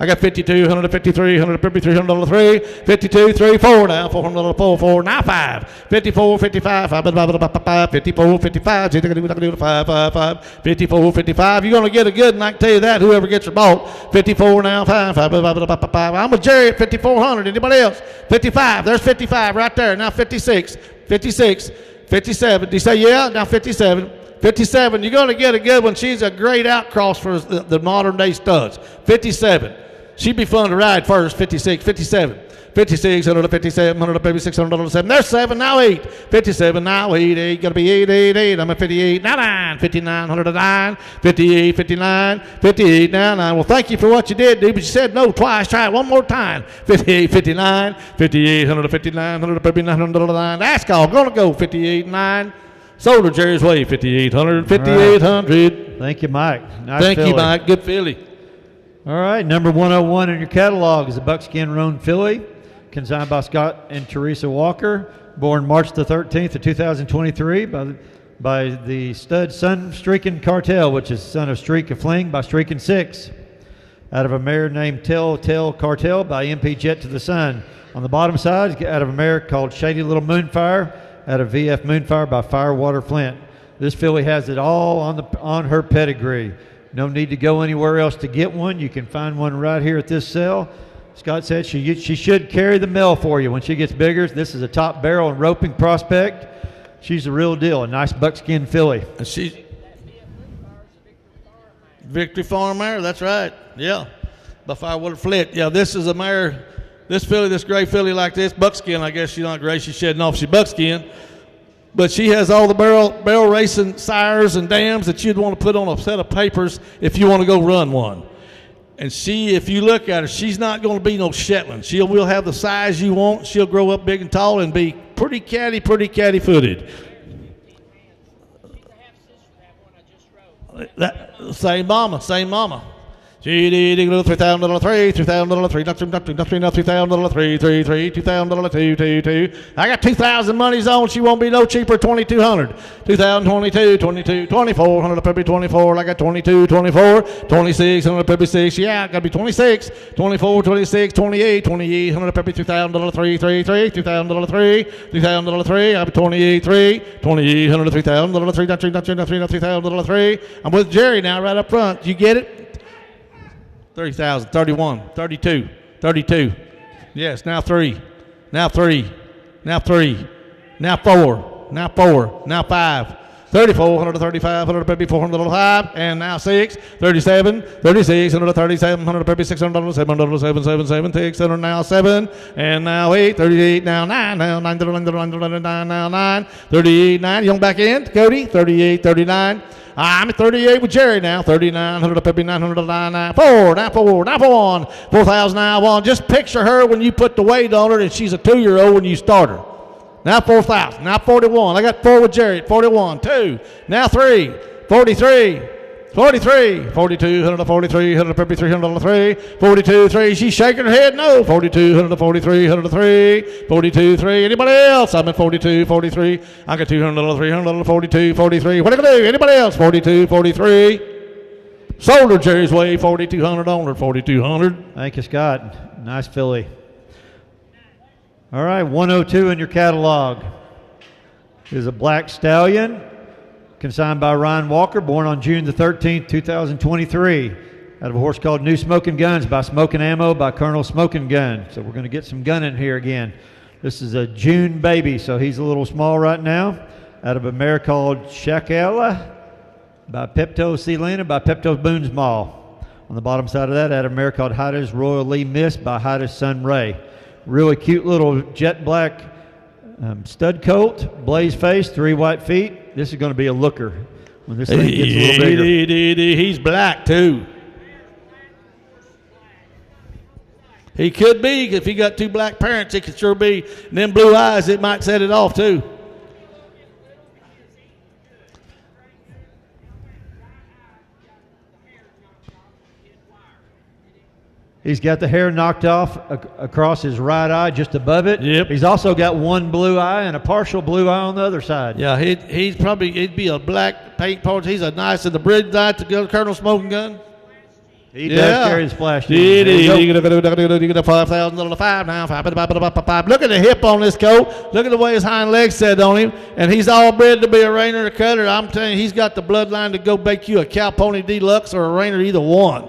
I got 52, 153, 153, $103, 52, 3, 4 now, $404, 4, now 5, 54, 55, 54, 55, 54, 55. You're going to get a good, and I can tell you that, whoever gets her bought. 54 now, 5, I'm with Jerry at 5,400. Anybody else? 55, there's 55 right there. Now 56, 56, 57. Did you say yeah? Now 57. 57, you're going to get a good one. She's a great outcross for the modern day studs. 57. She'd be fun to ride first. 56, 57. 56, 157, 156, 107. There's 7, now 8. 57, now 8. Got to be 8, 8, 8. I'm at 58, now 9. 59, 109. 58, 59. 58, now 9. Well, thank you for what you did, dude, but you said no twice. Try it one more time. 58, 59. 58, 159, 159, 109. That's all. Going to go 58, 9. Sold her Jerry's way, 5,800, 5,800. Right. Thank you, Mike. Nice Thank filly. you, Mike. Good filly. All right, number 101 in your catalog is a buckskin roan filly, consigned by Scott and Teresa Walker, born March the 13th of 2023 by the stud Sun Streakin' Cartel, which is son of Streak of Fling by Streakin' 6, out of a mare named Tell Cartel by MP Jet to the Sun. On the bottom side, out of a mare called Shady Little Moonfire, out of VF Moonfire by Firewater Flint. This filly has it all on her pedigree. No need to go anywhere else to get one. You can find one right here at this sale. Scott said she should carry the mail for you when she gets bigger. This is a top barrel and roping prospect. She's the real deal, a nice buckskin filly. And she's Victory Farm mare, that's right. Yeah, by Firewater Flint. Yeah, this is a mare. This filly, this gray filly like this, buckskin, I guess she's not gray, she's shedding off, she's buckskin. But she has all the barrel racing sires and dams that you'd want to put on a set of papers if you want to go run one. And she, if you look at her, she's not going to be no Shetland. She will have the size you want. She'll grow up big and tall and be pretty catty-footed. Same mama. She did $3,000, $3,000. I got 2,000 monies on. She won't be no cheaper. 2,200. 2022, 22, 24, 124. I got 22, 24, 26, 156. Yeah, I got to be 26, 24, 26, 28, 28, 153,000, 3, 3, 3, $2,000, $3,000. I got 28, 3, 28, 103,000, 3,000. I'm with Jerry now, right up front. You get it? 30,000, 31, 32, 32. Yes, now 3, now 3, now 3, now 4, now 4, now 5, 34, 35, 134, 105, and now 6, 37, 36, 137, 136, 107, and now 7, and now 8, 38, now 9, now 9, now 9, 38, 9, young back in, Cody, 38, 39. I'm at 38 with Jerry now. 39, 159, 109, 4, now 4, now 1, 4,000, now 1. Just picture her when you put the weight on her and she's a 2-year-old when you start her. Now 4,000, now 41. I got 4 with Jerry at 41, 2, now 3, 43, 43, 42, 143, 153, 103, 42, 3. She's shaking her head. No. 42, 143, 103, 42, 3. Anybody else? I'm at 42, 43. I got 200, 300, 42, 43. What are you going to do? Anybody else? 42, 43. Sold her Jerry's way, 4,200 on her, 4,200. Thank you, Scott. Nice filly. All right, 102 in your catalog is a black stallion, consigned by Ryan Walker, born on June the 13th, 2023, out of a horse called New Smoking Guns by Smoking Ammo by Colonel Smoking Gun. So we're going to get some gunning here again. This is a June baby, so he's a little small right now, out of a mare called Shakela by Pepto Selena by Pepto Boone's Mall. On the bottom side of that, out of a mare called Hyda's Royal Lee Miss by Hyda's Sun Ray. Really cute little jet black stud colt, blaze face, 3 white feet. This is going to be a looker when this thing gets a little bigger. He's black too. He could be. If he got 2 black parents, it could sure be. And them blue eyes, it might set it off too. He's got the hair knocked off across his right eye, just above it. Yep. He's also got 1 blue eye and a partial blue eye on the other side. Yeah, he'd be a black paint part. He's a nice in the bridge light to go to Colonel Smoking Gun. He does carry his flash. You get a 5,000 5 now. 5. Look at the hip on this coat. Look at the way his hind legs set on him. And he's all bred to be a Rainer or a Cutter. I'm telling you, he's got the bloodline to go bake you a Cow Pony Deluxe or a Rainer, either one.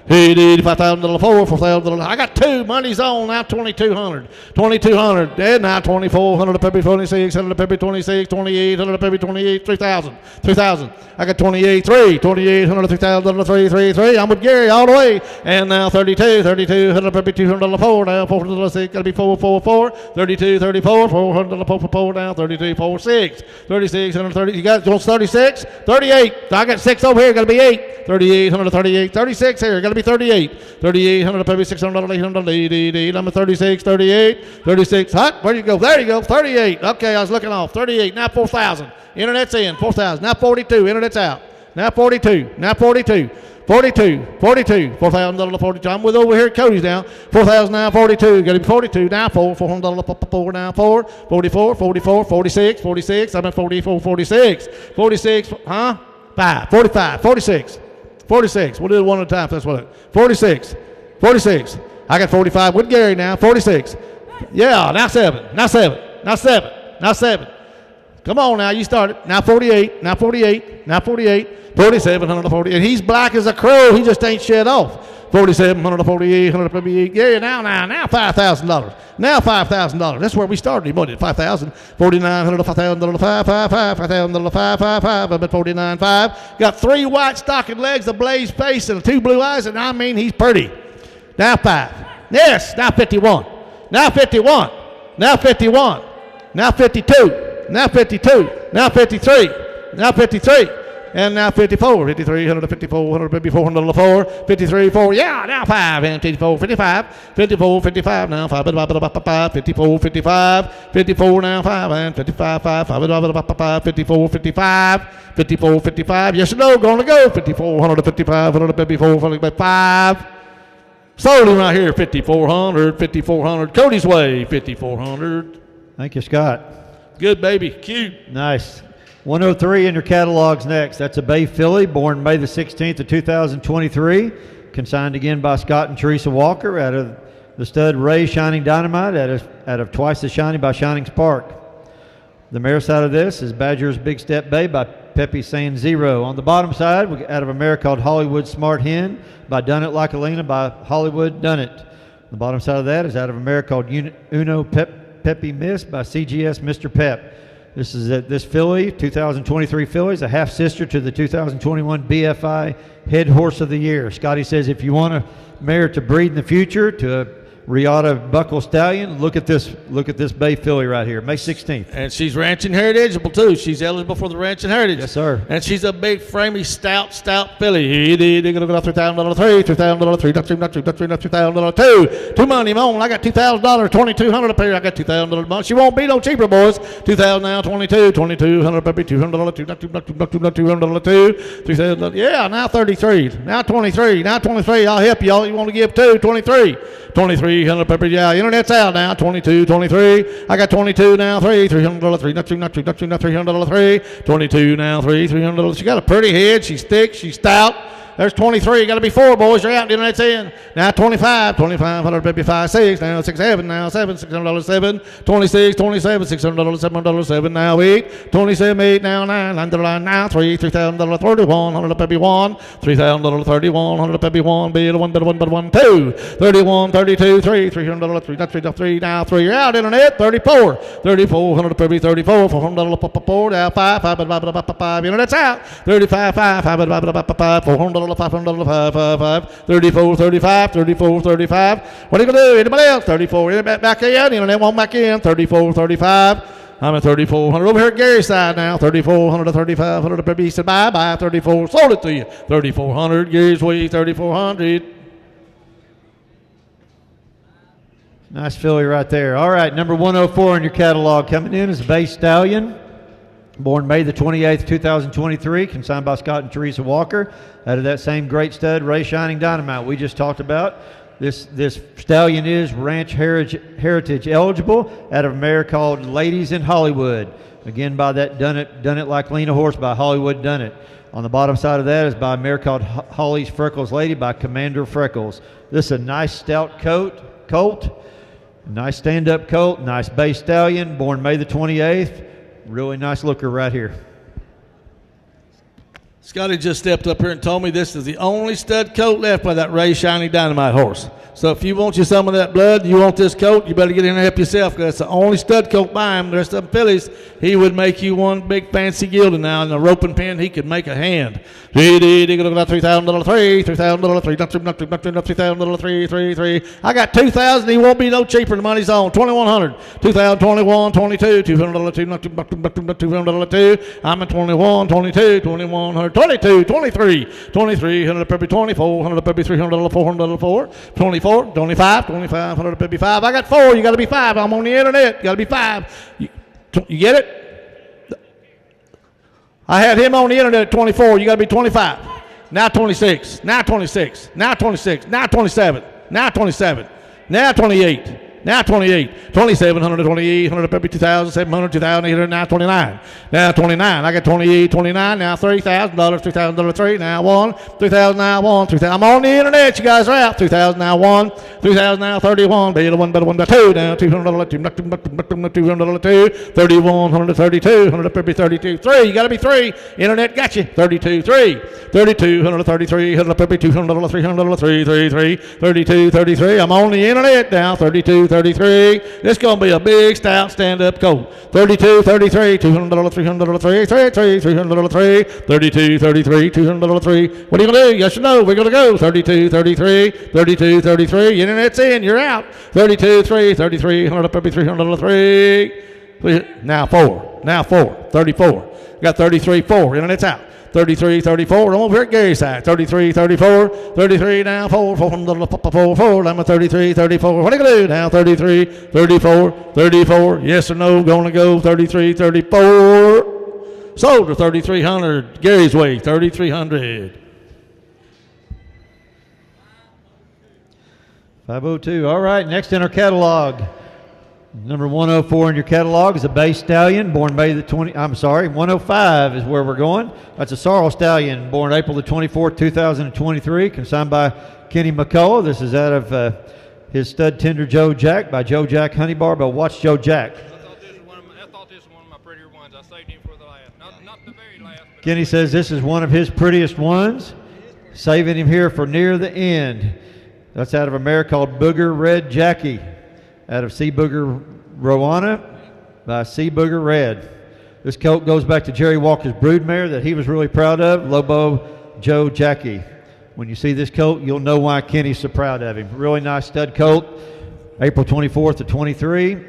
He did 5,000 4, 4,000. I got 2. Money's on now. 2,200. 2,200. Dead now. 2,400. Peppy 26. 100 Peppy 26. 2,800 Peppy 28. 3,000. 3,000. I got 28. 3. 2,800. 3,000. 3. 3. 3. I'm with Gary all the way. And now 32. 32. 100 Peppy 200 4. Now 406. Got to be 4. 4. 4. 32. 34. 400 4. 4 now. 32. 4. 6. 36. 130. You got 36. 38. I got 6 over here. Got to be 8. 38. 38. 36 here. Got to be 38. 3800 Peppy 600 800 88. I'm at 36. 38. 36. Hot. Where you go? There you go. 38. Okay, I was looking off. 38. Now 4,000. Internet's in. 4,000. Now 42. Internet's out. Now 42. Now 42. 42. 42. 4,000 42. I'm with over here at Cody's now. 4,000 now 42. Got to be 42. Now 4. 400 4 now 4. 44. 44. 46. 46. I'm at 44. 46. 46. Huh? 5. 45. 46. 46. We'll do it one at a time. That's what it is. 46. 46. I got 45 with Gary now. 46. Yeah, now 7. Now 7. Now 7. Now 7. Come on now. You started. Now 48. Now 48. Now 48. 4740. And he's black as a crow. He just ain't shed off. 4748, 158. Yeah, now $5,000. Now $5,000. That's where we started him, wasn't it? 5,000. 4,900, 5,000, 5, 5, 5, 5,000, 5, 5, 5. I'm at 49, 5. Got 3 white stocking legs, a blaze face, and 2 blue eyes, and I mean he's pretty. Now 5. Yes, now 51. Now 51. Now 51. Now 52. Now 52. Now 53. Now 53. And now 54, 53, 154, 154, 104, 53, 4, yeah, now 5, and 54, 55, 54, 55, now 5, 54, 55, 54, now 5, and 55, 5, 54, 55, 54, 55, yes or no, gonna go, 54, 155, 154, 55, sold him right here, 5,400, 5,400, Cody's way, 5,400. Thank you, Scott. Good baby, cute. Nice. 103 in your catalogs next. That's a Bay filly, born May the 16th of 2023. Consigned again by Scott and Teresa Walker out of the stud Ray Shining Dynamite out of Twice the Shiny by Shining Spark. The mare side of this is Badger's Big Step Bay by Peppy Saying Zero. On the bottom side, we out of a mare called Hollywood Smart Hen by Done It Like Alina by Hollywood Done It. The bottom side of that is out of a mare called Uno Peppy Miss by CGS Mr. Pep. This filly, 2023 filly, is a half sister to the 2021 BFI Head Horse of the Year. Scotty says if you want a mare to breed in the future, to a Riata Buckle Stallion, look at this bay filly right here, May 16th. And she's ranching heritageable too. She's eligible for the ranching heritage. Yes, sir. And she's a big, framey, stout filly. They're gonna go $3,000, $2,000, $2 money on. I got $2,000, $2,200 a pair. I got $2,000 a month. She won't be no cheaper, boys. $2,000 now, $2,200 baby, $200, $2,000. Yeah, now 33, now 23, now 23. I'll help you. All you want to give two, 23. 2,300 pepper, yeah. Internet's out now. 22, 23. I got 22 now. $300, $300, 22 now. $300. She got a pretty head. She's thick. She's stout. There's 23. Got to be 4, boys. You're out. The internet's in. Now 25. 2,500 baby, 5, 6. Now 6, 7. Now 7. $600, 7. 26, 27. $600, $700, 7. Now 8. 27, 8. Now 9. $9 now 3. $3,000, $3,100 baby 1. $3,000, $3,100 baby 1. Bid 1, bid 1, bid 1, 2. 31, 32, 3. $300, 3. Now 3. You're out. Internet. 34. 3400 baby 34. $400, now 5. 5. Internet's out. 35, 5. 400. $500, 34, 35, 34, 35. What are you going to do? Anybody else? 34. Internet back in. Internet won't back in. 34, 35. I'm at 3,400. Over here at Gary's side now. 3,400 to 3,500. Baby, he said bye. 34. Sold it to you. 3,400. Gary's way. 3,400. Nice filly right there. All right, number 104 in your catalog coming in is a Bay Stallion. Born May the 28th, 2023, consigned by Scott and Teresa Walker. Out of that same great stud, Ray Shining Dynamite we just talked about. This stallion is ranch heritage eligible out of a mare called Ladies in Hollywood. Again, by that Done It Like Lena horse by Hollywood Done It. On the bottom side of that is by a mare called Holly's Freckles Lady by Commander Freckles. This is a nice stout colt. Nice stand-up colt. Nice Bay Stallion. Born May the 28th. Really nice looker right here. Scotty just stepped up here and told me this is the only stud coat left by that Ray Shiny Dynamite horse. So if you want you some of that blood, you want this coat, you better get in and help yourself, because that's the only stud coat by him. The rest of them fillies, he would make you one big fancy gilding now. In the roping pen, he could make a hand. $3,000, $3,000, 3. I got $2,000. He won't be no cheaper. The money's on. 2,100, 2021, 22, $200, 200. I'm at 21, 22, 2,100, 22, 23, 2,300, 2,400, 300, 400, 4, 24. 25, 2,500 to be 5. I got 4. You got to be 5. I'm on the internet. Got to be 5. You get it? I had him on the internet at 24. You got to be 25. Now 26. Now 26. Now 26. Now 27. Now 27. Now 28. Now 28, 2,700, 2,800, 2,700, 2,800, now 29. Now 29, I got 28, 29, now $3,000, $3,000, 3, now 1, 3,000, now 1, 3,000. I'm on the internet, you guys are out. 3,000, now 1, 3,000, now 31, better 1, better 1, better 2, now $200, 200, 3,100, 3,200, 32, 3, you got to be 3. Internet got you. 32, 3, 3,200, 3,300, 200, 300, 3, 3, 3, 32, 33. I'm on the internet now. 32, 33. It's going to be a big, stout, stand-up colt. 32, 33, $200, 300, 3, 3, 3, 300, 3, 32, 33, $200, 3. What are you going to do? Yes or no? We're going to go. 32, 33, 32, 33. Internet's in. You're out. 32, 3, 3,300, 300, 3. Now 4. Now 4. 34. Got 33, 4. Internet's out. 33, 34. I'm over here at Gary's side. 33, 34. 33 now. 4. 4. I'm at 33, 34. What are you going to do now? 33, 34, 34. Yes or no? Going to go 33, 34. Sold to 3,300. Gary's way. 3,300. 502. All right, next in our catalog. Number 104 in your catalog is a Bay Stallion, born May the 105 is where we're going. That's a Sorrel Stallion, born April the 24th, 2023, consigned by Kenny McCullough. This is out of his stud tender Joe Jack by Joe Jack Honey Bar, but watch Joe Jack. I thought this was one of my prettier ones. I saved him for the last. Not the very last. Kenny says this is one of his prettiest ones, saving him here for near the end. That's out of a mare called Booger Red Jackie, out of Sea Booger Rowana by Sea Booger Red. This colt goes back to Jerry Walker's broodmare that he was really proud of, Lobo Joe Jackie. When you see this colt, you'll know why Kenny's so proud of him. Really nice stud colt, April 24th of 23.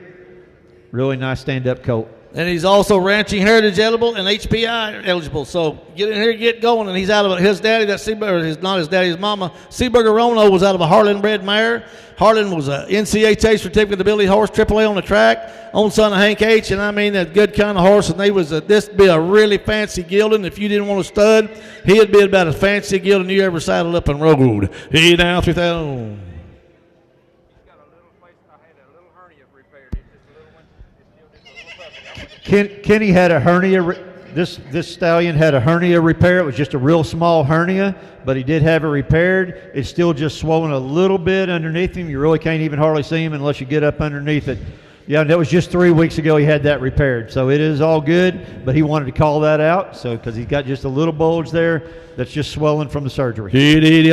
Really nice stand-up colt. And he's also ranching heritage eligible and HPI eligible. So get in here, get going. And he's out of his daddy, that Seaburger, not his daddy, his mama. Seaburger Rono was out of a Harlan bred mare. Harlan was a NCHA certificate ability horse, AAA on the track, own son of Hank H. And I mean, a good kind of horse. And they was this be a really fancy gelding. If you didn't want a stud, he'd be about as fancy a gelding you ever saddled up in road. He down 3,000. Kenny had a hernia. This stallion had a hernia repair. It was just a real small hernia, but he did have it repaired. It's still just swollen a little bit underneath him. You really can't even hardly see him unless you get up underneath it. Yeah, that was just 3 weeks ago he had that repaired. So it is all good, but he wanted to call that out because he's got just a little bulge there that's just swelling from the surgery.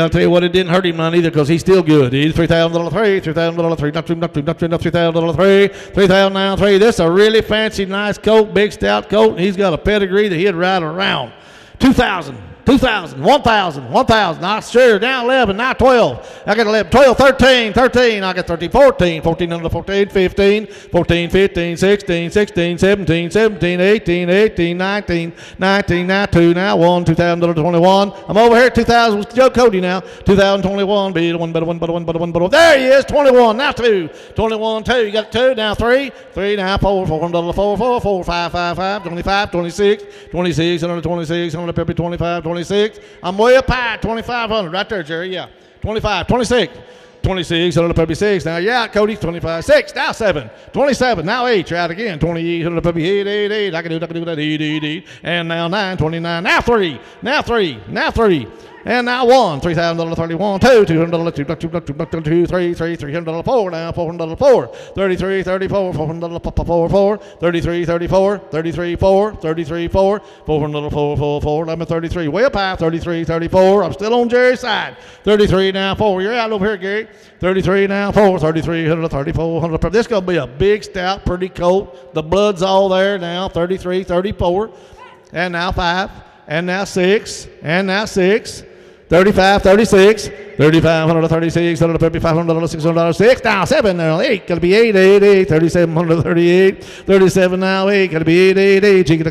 I'll tell you what, it didn't hurt him none either because he's still good. He's $3,000, $3,000, not $3,000, $3,000. This is a really fancy, nice coat, big, stout coat, and he's got a pedigree that he'd ride around. 2,000. 2,000, 1,000, 1,000. Now, sure, now 11, now 12. I got 11, 12, 13, 13. I got 13, 14, 14 under 14, 15, 14, 15, 16, 16, 17, 17, 18, 18, 19, 19, now 2, now 1, 2021. I'm over here at 2000 with Joe Cody now. 2021, be the one, better one, better one, better one, better one. There he is, 21, now 2, 21, 2. You got 2, now 3, 3, now 4, 4, 4, 4, 4, 5, 5, 5, 25, 26, 26, 126, 125, 26. I'm way up high, 2,500 right there, Jerry. Yeah, 25, 26, 26, 156. Now, yeah, Cody, 25, 6, now 7, 27, now 8. Try it again, 28, 158, 8, 8. I can do that, 8, 8, 8. And now 9, 29, now 3, now 3, now 3. And now 1, $3,031, 2, $200, 2, 3, 3, $300, 4, now $400, 4, 33, 34, $400, 4, 33, 34, 33, 4, 33, 4, $400, 4, 4, I'm at 33, way up high, 33, 34, I'm still on Jerry's side, 33, now 4, you're out over here, Gary, 33, now 4, 33, 34, 100, this is going to be a big, stout, pretty coat, the blood's all there now, 33, 34, and now 5, and now 6, and now 6, 35, 36, 3,500, 36, 500, 600, 6, now 7, now 8, gotta be 8, 8, 8, 3,700, 38, 37, now 8, gotta be 8, 8, 8, 8, 8,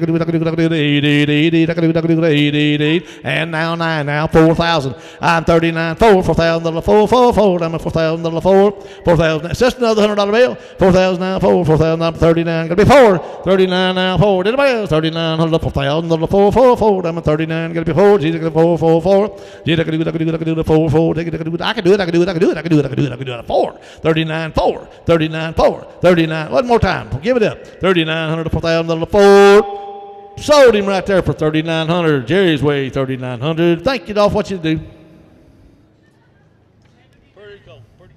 8, 8, and now 9, now 4,000, I'm 39, 4, $4,000, 4, 4, 4, I'm at $4,000, 4, 4,000, it's just another $100 bill, 4,000 now 4, 4,000, 39, gotta be 4, 39 now 4, anybody else, 3900, 4,000, 4, 4, 4, I'm at 39, gotta be 4, Jesus, 4, 4, 4, I can do it, I can do it, I can do it, 4, 4, I can do it, I can do it, I can do it, I can do it, I can do it, I can do it, 4, 39, 4, 39, 4, 39, one more time, give it up, 3,900, 4,000, 4, sold him right there for 3,900, Jerry's way, 3,900, thank you, Dolph, what you do? Pretty cool, pretty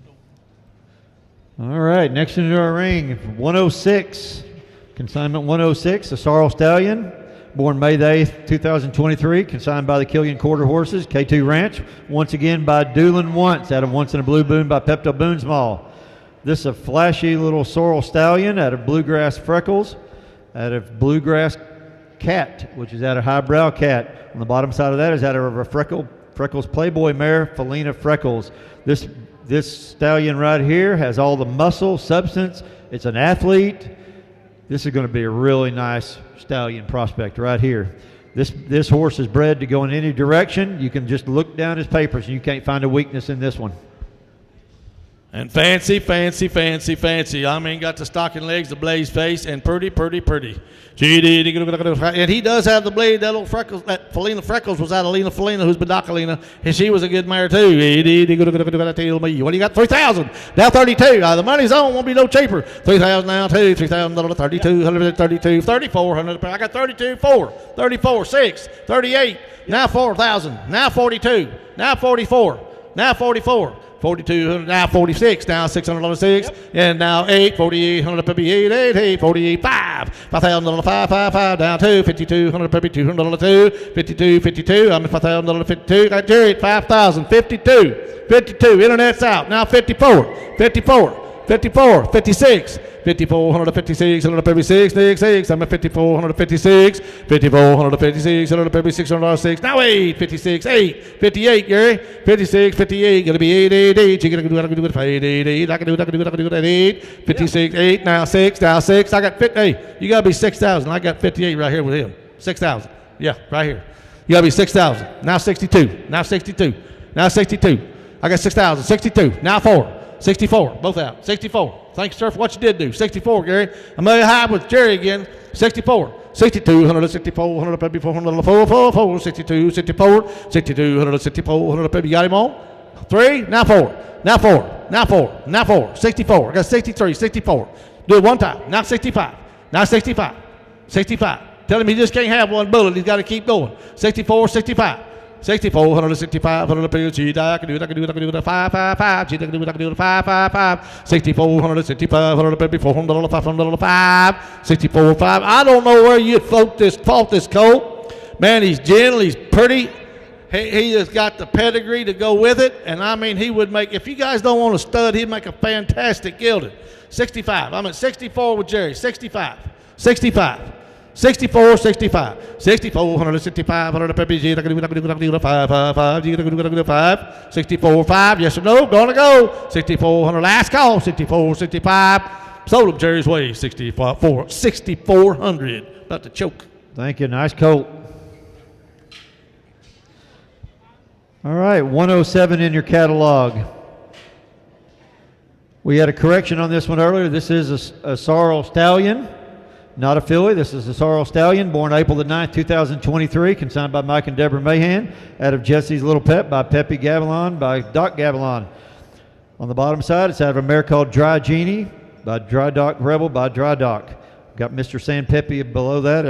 cool. All right, next into our ring, 106, consignment 106, the Sorrel Stallion. Born May the 8th, 2023, consigned by the Killian Quarter Horses, K2 Ranch, once again by Doolin Once, out of Once in a Blue Boon by Pepto Boone's Mall. This is a flashy little sorrel stallion out of Bluegrass Freckles, out of Bluegrass Cat, which is out of Highbrow Cat. On the bottom side of that is out of a Freckles Playboy mare, Felina Freckles. This stallion right here has all the muscle, substance. It's an athlete. This is going to be a really nice stallion prospect right here. This horse is bred to go in any direction. You can just look down his papers and you can't find a weakness in this one. And fancy, fancy, fancy, fancy. I mean, got the stocking legs, the blaze face, and pretty, pretty, pretty. And he does have the blade. That little Freckles, that Felina Freckles was out of Lena Felina, who's Bedacolina, and she was a good mare too. What do you got? 3,000. Now 32. The money's on. Won't be no cheaper. 3,000 now too. 3,000. 32. 32. 3,400. I got 32. 4. 34. 6. 38. Now 4,000. Now 42. Now 44. Now 44. 4,200, now 46, now $600, 6, and now 8, 4,800, maybe 8, 8, 8, 48, 5, $5,000, 5, 5, 5, down 2, 5,200, maybe $200, 2, 52, 52, I'm at $5,000, 52, got Jerry at 5,000, 52, 52, internet's out, now 54, 54, 54, 56, 5456, 156, 66. I'm at 5456, 5456, 156, 106. Now 8, 56, 8, 58, Gary. 56, 58, gonna be 8, 8, 8. You gotta do it, 8, 8, 8. I can do it at 8. 56, 8, now 6, now 6. I got 50. Hey, you gotta be 6,000. I got 58 right here with him. 6,000. Yeah, right here. You gotta be 6,000. Now 62. Now 62. Now 62. I got 6,000. 62. Now 4. 64. Both out. 64. Thanks, sir, for what you did do. 64, Gary. I'm going high with Jerry again. 64. 62, 164, 154, 104, 62, 64, 62, 164, 150. You got him on? 3. Now 4. Now 4. Now 4. Now 4. 64. I got 63. 64. Do it one time. Now 65. Now 65. 65. Tell him he just can't have one bullet. He's got to keep going. 64, 65. 64, 165, 100, gee, I can do it, 5, 5, 5, gee, I can do it, 5, 5, 5, 64, 165, 100, 400, 500, 5, 64, 5. I don't know where you fought this colt. Man, he's gentle, he's pretty. He has got the pedigree to go with it, and I mean, he would make, if you guys don't want a stud, he'd make a fantastic gelded. 65, I'm at 64 with Jerry, 65, 65. 64, 65, 64, 165, 150, G, 5, 5, 5, G, 5, 64, 5, yes or no, gonna go, 6400, last call, 64, 65, sold him Jerry's way, 64, 6,400, about to choke. Thank you, nice colt. All right, 107 in your catalog. We had a correction on this one earlier. This is a sorrel stallion. Not a filly. This is a sorrel stallion, born April the 9th, 2023, consigned by Mike and Deborah Mahan, out of Jesse's Little Pet by Pepe Gavilon, by Doc Gavilon. On the bottom side, it's out of a mare called Dry Genie, by Dry Doc Rebel, by Dry Doc. Got Mr. San Pepe below that,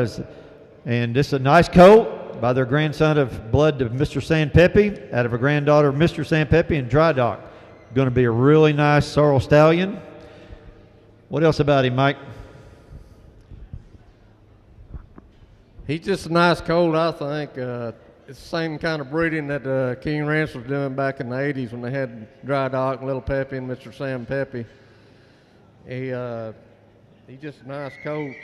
and this is a nice colt by their grandson of blood of Mr. San Pepe, out of a granddaughter of Mr. San Pepe and Dry Doc. Going to be a really nice sorrel stallion. What else about him, Mike? He's just a nice colt, I think. It's the same kind of breeding that King Ranch was doing back in the 80s when they had Dry Doc, Little Pepe, and Mr. Sam Pepe. He's just a nice colt.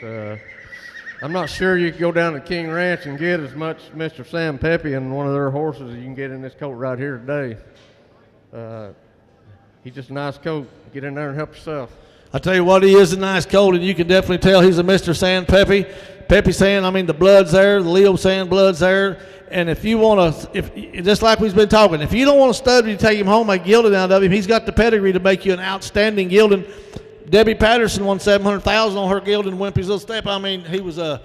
I'm not sure you could go down to King Ranch and get as much Mr. Sam Pepe in one of their horses as you can get in this colt right here today. He's just a nice colt. Get in there and help yourself. I tell you what, he is a nice colt, and you can definitely tell he's a Mr. San Pepe. Pepe saying, I mean, the blood's there, the Leo saying blood's there. And if you want to, just like we've been talking, if you don't want a stud, you take him home, make gelding out of him. He's got the pedigree to make you an outstanding gelding. Debbie Patterson won $700,000 on her gelding, Wimpy's Little Step. I mean, he was a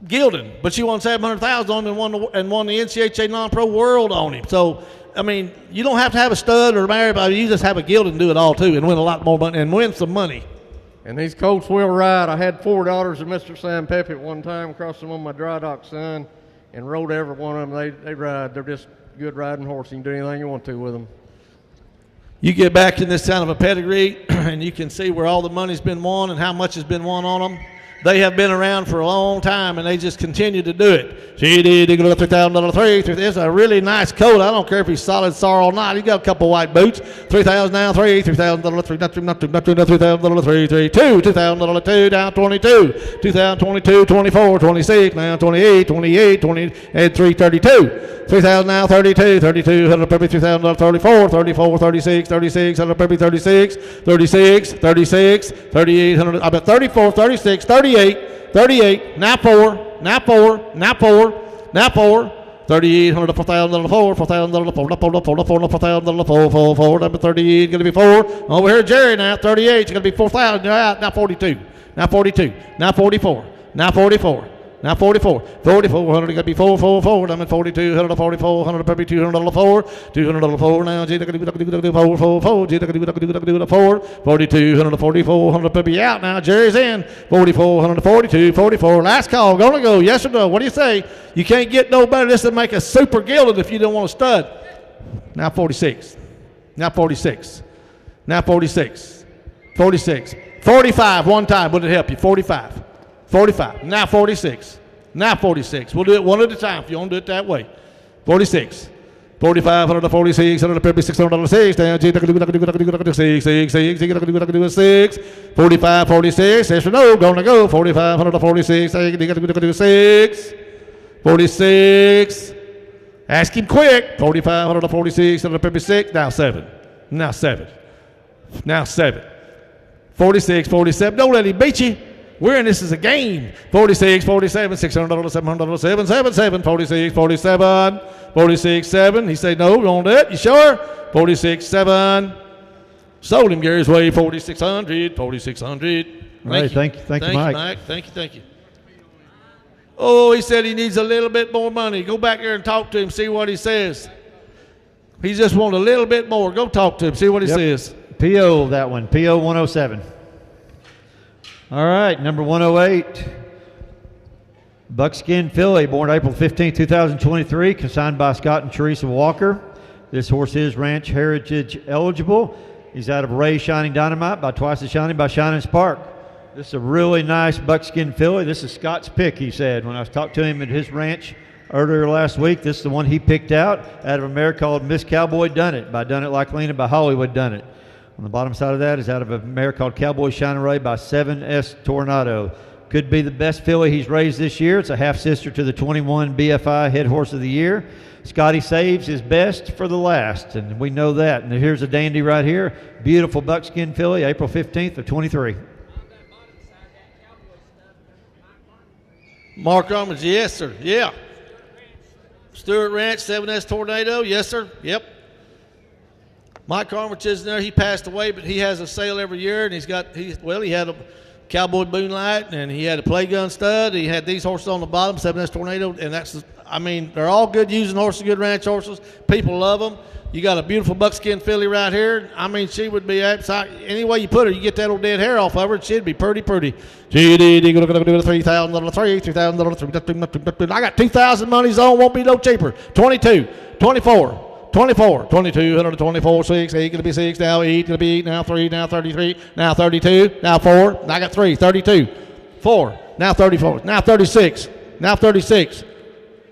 gelding, but she won $700,000 on him and won the NCHA Non-Pro World on him. So, I mean, you don't have to have a stud or marry, but you just have a gelding and do it all too, and win a lot more money and win some money. And these colts will ride. I had 4 daughters of Mr. Sam Pepe at one time, crossed them on my Dry Doc son, and rode every one of them. They ride. They're just good riding horses. You can do anything you want to with them. You get back in this kind of a pedigree, and you can see where all the money's been won and how much has been won on them. They have been around for a long time, and they just continue to do it. $3,000, it's a really nice coat. I don't care if he's solid sorrel or not. He's got a couple white boots. $3,000 now, $3,000, $3,000, 3, 2, $2,000, 2, down 22, 2022, 24, 26, now 28, 28, 20, and 332. $3,000 now, 32, 32, 3,000, 34, 34, 36, 36, 36, 36, 36, 3,800. I'm at 34, 36, 38, 38, now 4, now 4, now 4, now 4, 3,800, 4,000, 4, 4,000, 4, 4,000, 4, 4, number 38, going to be 4. Over here, Jerry now, 38, it's going to be 4,000, you're out, now 42, now 42, now 44, now 44. Now 44, 4,400, got to be 4, 4, 4. I'm at 4,200, 4,400, probably $200, 4, $200, 4. Now, G, 4, 4, 4. G, 4, 4,200, 4,400, probably out. Now, Jerry's in. 4,400, 42, 44. Last call, gonna go. Yes or no? What do you say? You can't get no better. This will make a super gelded if you don't want a stud. Now 46. Now 46. Now 46. 46. 45 one time. Would it help you? 45. 45. Now 46. Now 46. We'll do it one at a time if you want to do it that way. 46. 4,500 to 4,600 to Peppy, $600, down, G, 6, 45, 46, yes or no, gonna go, 4,500 to 46, 6, 46, ask him quick, 4,500 to 46, to Peppy, 6, now 7, 46, 47, don't let him beat you. We're in this as a game. 46, 47, $600, $700, 777, 46, 47, 46, 7. He said, no, on that. You sure? 46, 7. Sold him Gary's way, 4,600, 4,600. Right, thank you, Mike. Thank you. Oh, he said he needs a little bit more money. Go back there and talk to him, see what he says. He just wants a little bit more. Go talk to him, see what he says. PO, that one, PO 107. All right, number 108, Buckskin Filly, born April 15, 2023, consigned by Scott and Teresa Walker. This horse is ranch heritage eligible. He's out of Ray Shining Dynamite by Twice as Shining by Shining Spark. This is a really nice Buckskin Filly. This is Scott's pick, he said. When I talked to him at his ranch earlier last week, this is the one he picked out of a mare called Miss Cowboy Done It by Done It Like Lena by Hollywood Done It. On the bottom side of that is out of a mare called Cowboy Shining Ray by 7S Tornado. Could be the best filly he's raised this year. It's a half-sister to the 21 BFI Head Horse of the Year. Scotty saves his best for the last, and we know that. And here's a dandy right here. Beautiful Buckskin Filly, April 15th of 23. Mark Armitage, yes, sir. Yeah. Stewart Ranch, 7S Tornado, yes, sir. Yep. Mike Armitage isn't there. He passed away, but he has a sale every year, and he had a Cowboy Moonlight, and he had a Play Gun Stud. He had these horses on the bottom, 7S Tornado, and they're all good using horses, good ranch horses. People love them. You got a beautiful Buckskin Filly right here. She would be any way you put her, you get that old dead hair off of her, she'd be pretty. GD, gonna do a $3,000. I got 2,000 money's on, won't be no cheaper. 22, 24. 24, 22, 124, 6, 8, gonna be 6, now 8, gonna be 8, now 3, now 33, now 32, now 4, I got 3, 32, 4, now 34, now 36, now 36,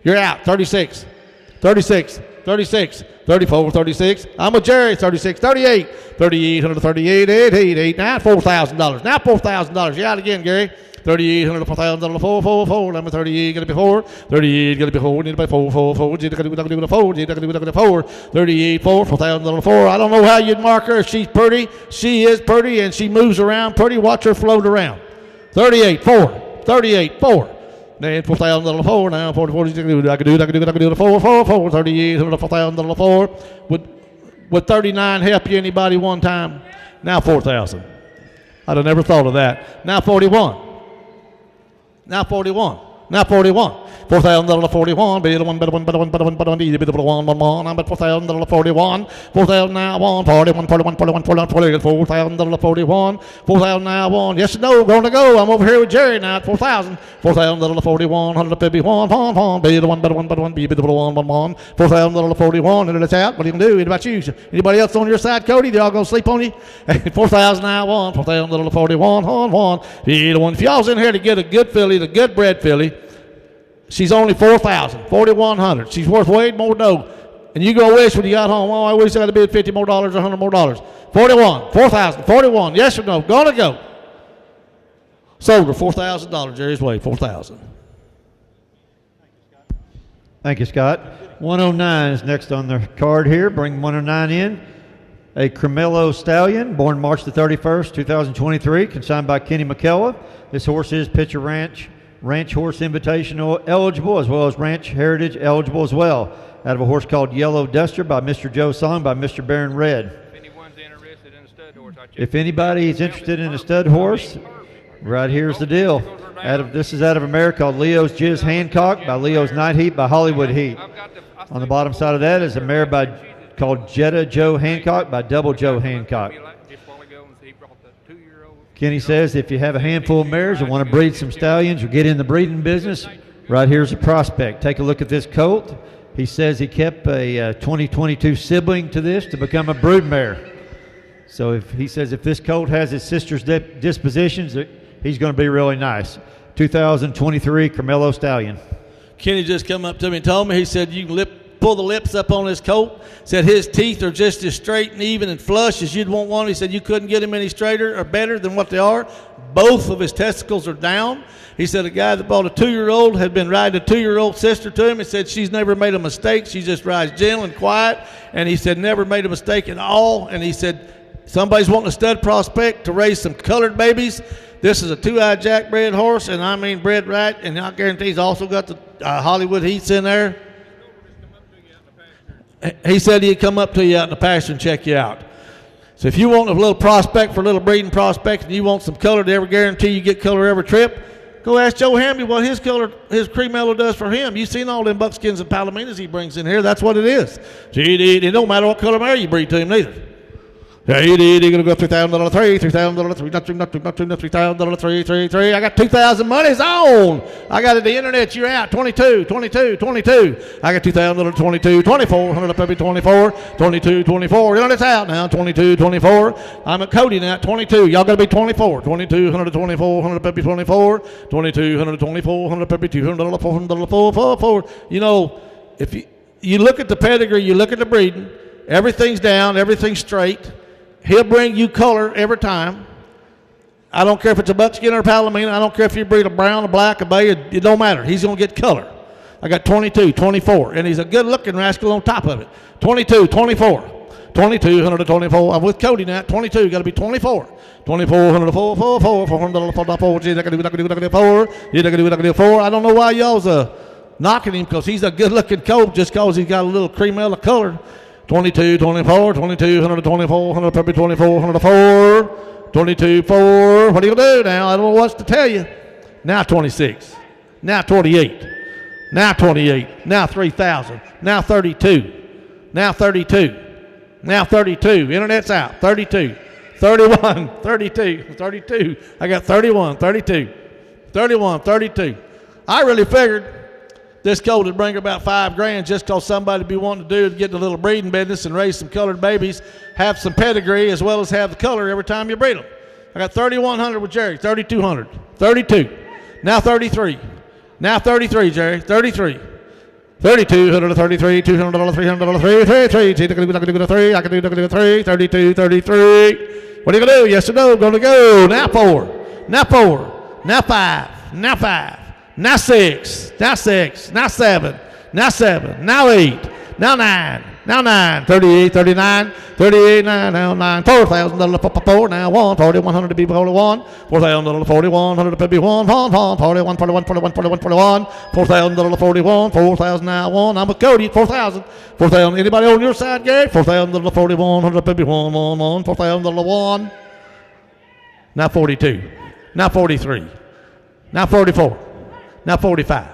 you're out, 36, 36, 36, 34, 36, I'm with Jerry, 36, 38, 38, 138, 8, now $4,000, now $4,000, you're out again, Gary. 3,800, 4,000, 4, number 38, gonna be 4, 38, gonna be 4, need to be 4, 4, 4, 38, 4, 4,000, 4. I don't know how you'd mark her. She's pretty. She is pretty, and she moves around pretty. Watch her float around. 38, 4, 38, 4. Then 4,000, 4, now 40, 40, I can do the 4, 4, 4, 38, 4,000, 4. Would 39 help you anybody one time? Now 4,000. I'd have never thought of that. Now 41. Now 41. Now 41. 4,000 41. Be the one, better one, better one, better one, better one. Be the one. I'm at 4,000 41. 4,000 now 1. 41, 41, 41, 41, 4,000 41. 4,000 now 1. Yes or no? Going to go. I'm over here with Jerry now at 4,000. 4,000 41. 151. Be the one, better one, better one. Be the one. 4,000 41. And it's out. What are you going to do? What about you? Anybody else on your side, Cody? They're all going to sleep on you? 4,000 now 1. 4,000 41. 1. Be the one. If y'all's in here to get a good filly, the good bred filly, she's only 4,000, 4,100. She's worth way more dough. And you go wish when you got home, I wish I had to bid $50 more, $100 more. 41, 4,000, 41. Yes or no? Gonna go. Sold her $4,000. Jerry's way, 4,000. Thank you, Scott. 109 is next on the card here. Bring 109 in. A Cremello Stallion, born March the 31st, 2023, consigned by Kenny McKellar. This horse is Pitcher Ranch Horse Invitational eligible, as well as Ranch Heritage eligible as well. Out of a horse called Yellow Duster by Mr. Joe Song by Mr. Baron Red. If anybody's interested in a stud horse, right here's the deal. This is out of a mare called Leo's Jizz Hancock by Leo's Night Heat by Hollywood Heat. On the bottom side of that is a mare called Jetta Joe Hancock by Double Joe Hancock. Kenny says if you have a handful of mares and want to breed some stallions or get in the breeding business, right here's a prospect. Take a look at this colt. He says he kept a 2022 sibling to this to become a brood mare. So he says if this colt has his sister's dispositions, he's going to be really nice. 2023 Cremello Stallion. Kenny just come up to me and told me, he said, you can pull the lips up on his coat. Said his teeth are just as straight and even and flush as you'd want one. He said you couldn't get him any straighter or better than what they are. Both of his testicles are down. He said a guy that bought a 2-year-old had been riding a 2-year-old sister to him. He said she's never made a mistake. She just rides gentle and quiet. And he said never made a mistake at all. And he said somebody's wanting a stud prospect to raise some colored babies. This is a 2-eyed jack bred horse, and I mean bred right, and I guarantee he's also got the Hollywood heats in there. He said he'd come up to you out in the pasture and check you out. So if you want a little prospect for a little breeding prospect and you want some color to ever guarantee you get color every trip, go ask Joe Hamby what his color, his cream mellow does for him. You've seen all them buckskins and palominas he brings in here. That's what it is. It don't matter what color mare you breed to him neither. You're gonna go $3,000, $3,000. I got 2,000 monies on. I got it the internet. You're out. 22. I got 2,000, 22, 24. 100 up every 24. 22, 24. Internet's out now. 22, 24. I'm at Cody now. 22. Y'all gotta be 24. 22, 124. 100 up every 24. 22, 124. 100 up every $200. $400. You know, if you look at the pedigree, you look at the breeding. Everything's down. Everything's straight. He'll bring you color every time. I don't care if it's a buckskin or a palomino. I don't care if you breed a brown, a black, a bay. It don't matter. He's going to get color. I got 22, 24, and he's a good-looking rascal on top of it. 22, 24, 22, 124. I'm with Cody now. 22, got to be 24. 24, 104, 4, 4, 400, 4, 4. Gee, I can do 4. Yeah, I can do 4. I don't know why y'all's knocking him because he's a good-looking colt just because he's got a little cream of color. 22, 24, 22, 124, 100, probably 24, 104, 22, 4. What are you going to do now? I don't know what to tell you. Now 26. Now 28. Now 28. Now 3,000. Now 32. Now 32. Now 32. Internet's out. 32. 31. 32. 32. I got 31. 32. 31. 32. I really figured this colt would bring about $5,000 just because somebody would be wanting to get the little breeding business and raise some colored babies, have some pedigree as well as have the color every time you breed them. I got 3,100 with Jerry, 3,200, 32, now 33, now 33, Jerry, 33, 32, 133, $200, $300, 3, I can do 3, 32, 33. What are you going to do? Yes or no? Going to go. Now 4, now 4, now 5, now 5. Now 6, now 6, now 7, now 7, now 8, now 9, now 9, 38, 39, 38, 9, now 9, $4,000, 4, now 1, 4,100 to be 41, $4,000, 4,100 to be 1, 41, 41, 41, 41, $4,000, 41, 4,000 now 1. I'm with Cody at 4,000. 4,000. Anybody on your side, Gary? 4,000, 4,100 to be 1, 1, 1, $4,000, 1. Now 42. Now 43. Now 44. Now 45.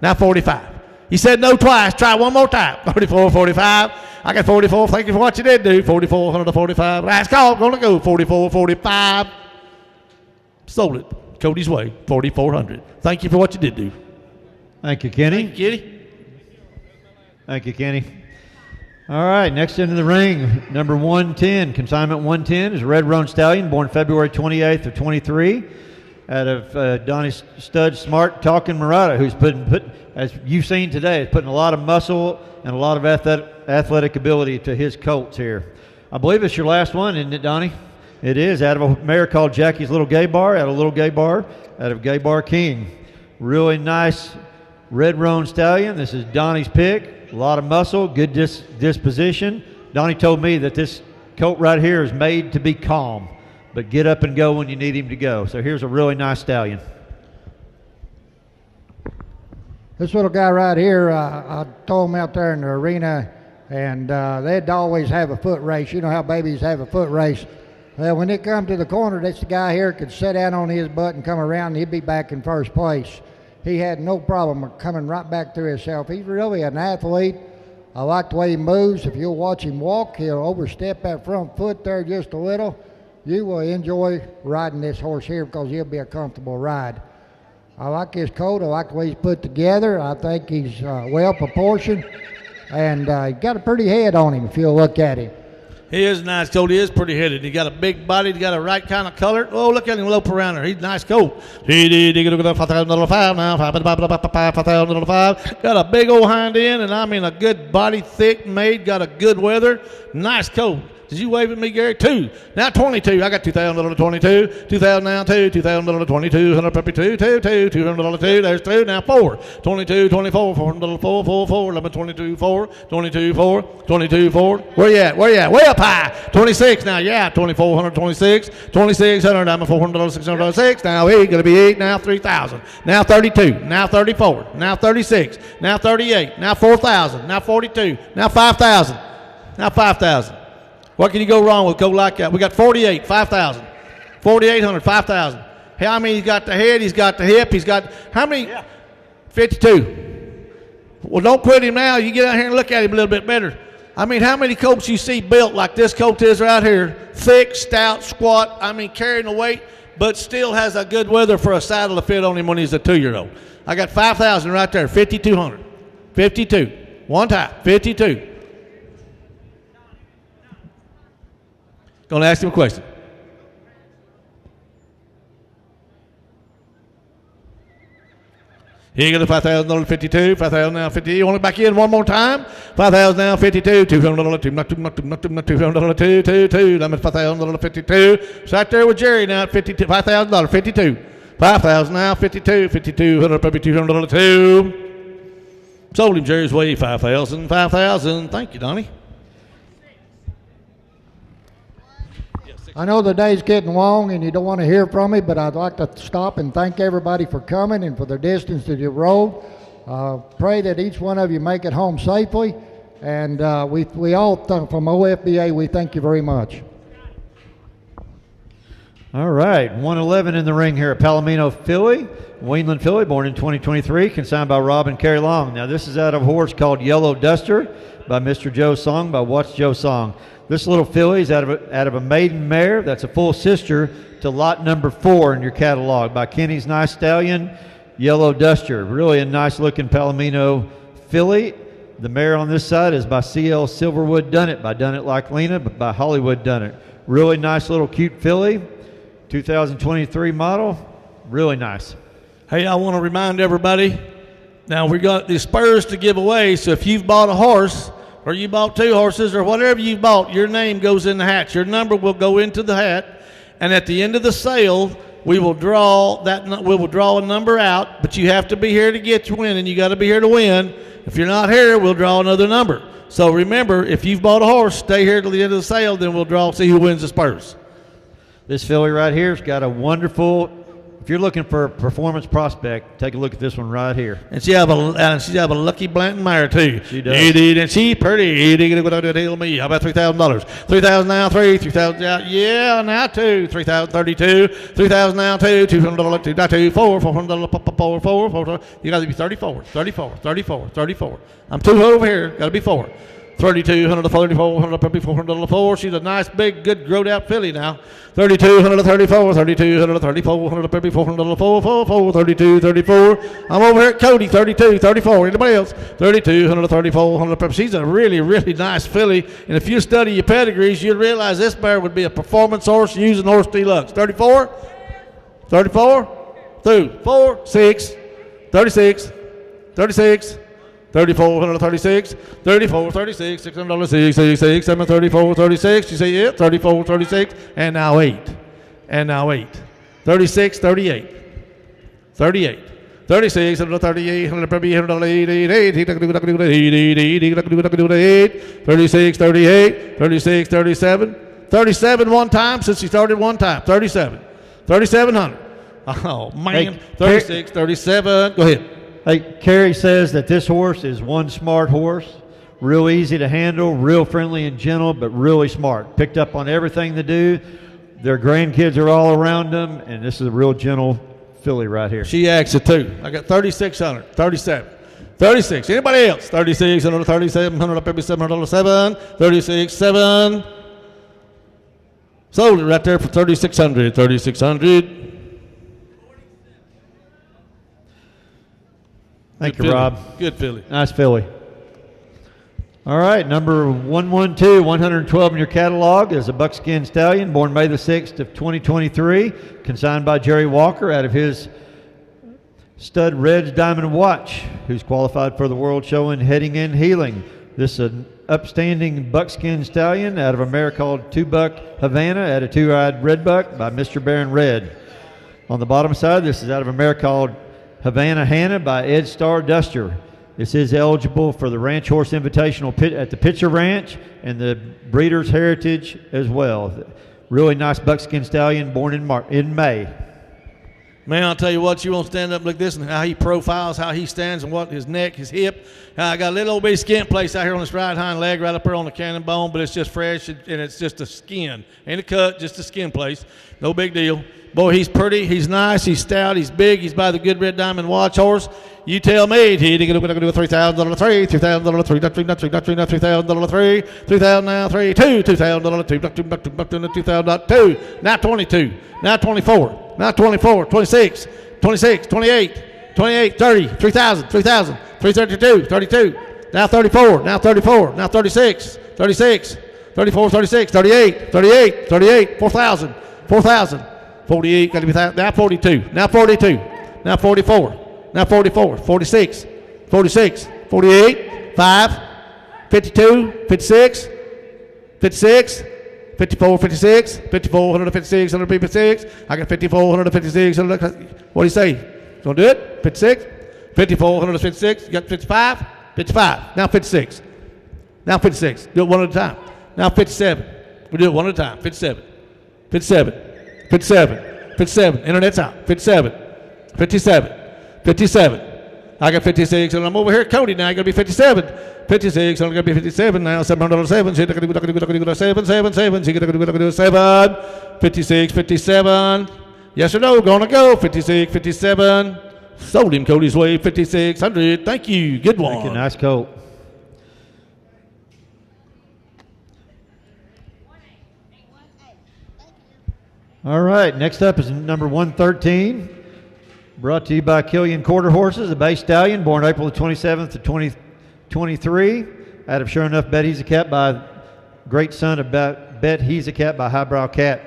Now 45. He said no twice. Try one more time. 44, 45. I got 44. Thank you for what you did do. 4,400 to 45. Last call. Going to go. 44, 45. Sold it. Cody's way. 4,400. Thank you for what you did do. Thank you, Kenny. Thank you, Kenny. Thank you, Kenny. All right, next into the ring, number 110, consignment 110 is a Red Roan Stallion, born February 28th of 23. Out of Donnie Stud Smart Talking Murata, who's put, as you've seen today, is putting a lot of muscle and a lot of athletic ability to his colts here. I believe it's your last one, isn't it, Donnie? It is, out of a mare called Jackie's Little Gay Bar, out of Gay Bar King. Really nice Red Roan Stallion. This is Donnie's pick. A lot of muscle, good disposition. Donnie told me that this colt right here is made to be calm, but get up and go when you need him to go. So here's a really nice stallion. This little guy right here, I told him out there in the arena, and they'd always have a foot race. You know how babies have a foot race. Well, when it come to the corner, this guy here could sit down on his butt and come around, and he'd be back in first place. He had no problem coming right back to himself. He's really an athlete. I like the way he moves. If you'll watch him walk, he'll overstep that front foot there just a little. You will enjoy riding this horse here because he'll be a comfortable ride. I like his coat. I like the way he's put together. I think he's well proportioned, and he got a pretty head on him if you'll look at him. He is a nice colt. He is pretty headed. He got a big body. He got a right kind of color. Oh, look at him lope around there. He's a nice colt. $5,000 now. $5,000. Got a big old hind end, and I mean a good body, thick made. Got a good weather. Nice colt. Did you wave at me, Gary? 2. Now 22. I got $2,000 22. 2,000 now 2. $2,000 22. 100 puppy 2. $200 2. There's 2. Now 4. 22, 24. $400 4. 4. 4. 11 22 4. 22 4. 22 4. Where you at? Where you at? Way up high. 26 now. Yeah. 2426. 2600. I'm a $400 $600 Now 8. Gonna be 8. Now 3,000. Now 32. Now 34. Now 36. Now 38. Now 4,000. Now 42. Now 5,000. Now 5,000. What can you go wrong with a colt like that? We got 48, 5,000. 4,800, 5,000. How many? He's got the head, he's got the hip, he's got, how many? 52. Well, don't quit him now. You get out here and look at him a little bit better. I mean, how many colts you see built like this colt is right here? Thick, stout, squat, I mean, carrying the weight, but still has a good weather for a saddle to fit on him when he's a 2-year-old. I got 5,000 right there, 5,200. 52. One time, 52. Going to ask him a question. Here you go to $5,000 52, 5,000 now 50. You want it back in one more time? 5,000 now 52, $200 2, not $200 2. I'm at $5,000 52. It's right there with Jerry now at $5,000 52. 5,000 now 52, 5,200 probably $200 2. Sold him Jerry's way 5,000, 5,000. Thank you, Donnie. I know the day's getting long and you don't want to hear from me, but I'd like to stop and thank everybody for coming and for the distance that you rode. Pray that each one of you make it home safely. And we all, from OFBA, we thank you very much. All right, 111 in the ring here at Palomino Filly, Wayneland Filly, born in 2023, consigned by Rob and Carrie Long. Now this is out of a horse called Yellow Duster by Mr. Joe Song, by Watts Joe Song. This little filly is out of a maiden mare that's a full sister to lot number 4 in your catalog by Kenny's Nice Stallion, Yellow Duster. Really a nice looking Palomino filly. The mare on this side is by C.L. Silverwood Dunnett, by Dunnett Like Lena, but by Hollywood Dunnett. Really nice little cute filly, 2023 model, really nice. Hey, I want to remind everybody, now we got the spurs to give away, so if you've bought a horse, or you bought 2 horses, or whatever you bought, your name goes in the hat. Your number will go into the hat, and at the end of the sale, we will draw a number out, but you have to be here to get your win, and you got to be here to win. If you're not here, we'll draw another number. So remember, if you've bought a horse, stay here till the end of the sale, then we'll see who wins the spurs. This filly right here's got a wonderful, if you're looking for a performance prospect, take a look at this one right here. And she have a lucky Blanton mare too. She does. And she pretty. Me. How about $3,000? 3,000 now 3. 3,000 yeah now 2. 3,000 32. 3,000 now 2. $200 2. Not 2. 4. $400 4. You got to be 34. 34. 34. 34. I'm 2 over here. Got to be 4. 3,200 $4,400 probably $400 4. She's a nice big good growed out filly now. 3,200 34. 3,200 $3,400 probably $400 4. 32 34. I'm over here at Cody 32 34. Anybody else? 3,200 $3,400 probably. She's a really nice filly, and if you study your pedigrees, you'll realize this mare would be a performance horse using horse deluxe. 34. 34. 2 4 6 36 36. 34 36 34 36 $600 6 6 7 34 36. You see it? 34 36 and now 8 36 38 38 36 38 36 38 36 37 37 one time since he started one time. 37 3700. Oh man. 36 37. Go ahead. Hey, Carrie says that this horse is one smart horse, real easy to handle, real friendly and gentle, but really smart. Picked up on everything they do. Their grandkids are all around them, and this is a real gentle filly right here. She acts it too. I got 3,600, 37, 36. Anybody else? 3,600, 3,700, maybe $700 7, 36 7. Sold it right there for 3,600, 3,600. Thank you, Rob. Good filly. Nice filly. All right, number 112, 112 in your catalog is a buckskin stallion born May the 6th of 2023, consigned by Jerry Walker out of his stud Reds Diamond Watch, who's qualified for the World Show in Heading and Healing. This is an upstanding buckskin stallion out of a mare called Two Buck Havana at a two-eyed red buck by Mr. Baron Red. On the bottom side, this is out of a mare called Havana Hannah by Ed Star Duster. This is eligible for the Ranch Horse Invitational at the Pitcher Ranch and the Breeders' Heritage as well. Really nice buckskin stallion born in May. Man, I'll tell you what, you want to stand up like this and how he profiles, how he stands and what his neck, his hip. I got a little old bitty skin place out here on this right hind leg, right up there on the cannon bone, but it's just fresh and it's just a skin. Ain't a cut, just a skin place. No big deal. Boy, he's pretty, he's nice, he's stout, he's big, he's by the good Red Diamond Watch horse. You tell me, he's going to do a $3,000 three, $3,000 three, not $3,000 three, $3,000 now three, two, $2,000 two, $2,000 two, now 22, now 24, now 24, 26, 26, 28, 28, 30, 3,000, 3,000, 332, 32, now 34, now 34, now 36, 36, 34, 36, 38, 38, 38, 4,000, 4,000, 48, got to be now 42, now 42, now 44. Now 44, 46, 46, 48, 5, 52, 56, 56, 54, 56, 54, 156, 156. I got 54, 156. What do you say? You want to do it? 56, 54, 156. You got 55, 55. Now 56. Now 56. Do it one at a time. Now 57. We do it one at a time. 57, 57, 57, 57. Internet's out. 57, 57. 57. I got 56, and I'm over here at Cody now. I got to be 57. 56, I'm going to be 57 now. $707. She's going to do 7, 7, 7. She's going to do 7. 56, 57. Yes or no? Going to go. 56, 57. Sold him Cody's way. 5,600. Thank you. Good one. Thank you. Nice coat. All right. Next up is number 113. Brought to you by Killian Quarter Horses, a bay stallion born April the 27th of 2023 out of Sure Enough Bet He's a Cat by great son of Bet He's a Cat by Highbrow Cat.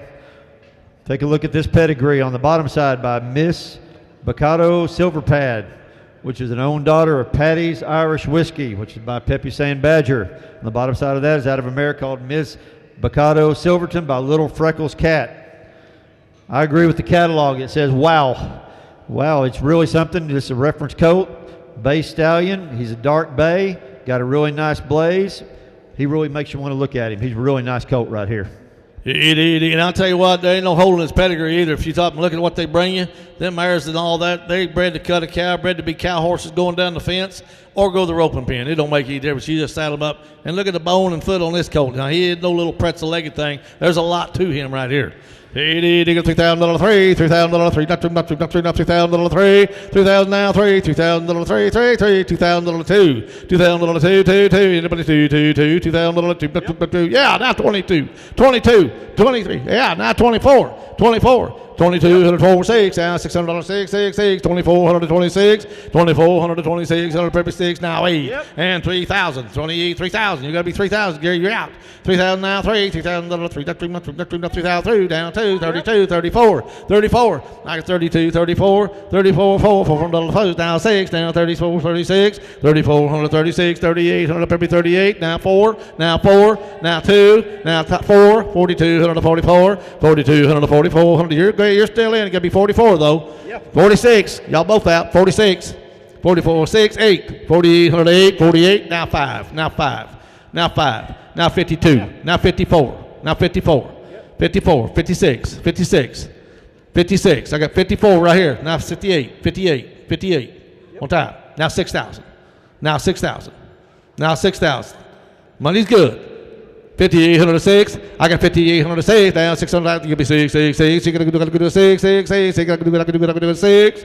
Take a look at this pedigree on the bottom side by Miss Bacado Silverpad, which is an own daughter of Patty's Irish Whiskey, which is by Peppy Sand Badger. On the bottom side of that is out of a mare called Miss Bacado Silverton by Little Freckles Cat. I agree with the catalog. It says, wow. Wow, it's really something. This is a reference coat, bay stallion. He's a dark bay, got a really nice blaze. He really makes you want to look at him. He's a really nice coat right here. And I'll tell you what, there ain't no hole in his pedigree either. If you stop and look at what they bring you, them mares and all that, they bred to cut a cow, bred to be cow horses going down the fence or go the roping pen. It don't make any difference. You just saddle them up and look at the bone and foot on this coat. Now, he ain't no little pretzel-legged thing. There's a lot to him right here. $3,000 three, $3,000 three, not $3,000 three, $3,000 now three, $3,000 three, $2,000 two, $2,000 two, anybody two, $2,000 two, yeah, now 22, 22, 23, yeah, now 24, 24. 2,204, 6, now $600, 6, 6, 6, 2,426, 2,426, 156, now 8, and 3,000, 3,000. You got to be 3,000, Gary, you're out. 3,000 now, 3, $3,000, 3,000, down 2, 32, 34, 34. I got 32, 34, 34, 4, $400, now 6, now 34, 36, 3,436, 3,800, 38, now 4, now 4, now 2, now 4, 4,244, 4,244, you're great. You're still in. It's going to be 44, though. Yep. 46. Y'all both out. 46. 44, 6, 8. 4,808, 48. Now 5. Now 5. Now 5. Now 52. Yep. Now 54. Now 54. Yep. 54. 56. 56. 56. I got 54 right here. Now 58. 58. 58. Yep. On time. Now 6,000. Now 6,000. Now 6,000. Money's good. 5,806. I got 5,806. Down 600. You can be 6, 6, 6. You got to do 6, 6, 6. You got to do 6.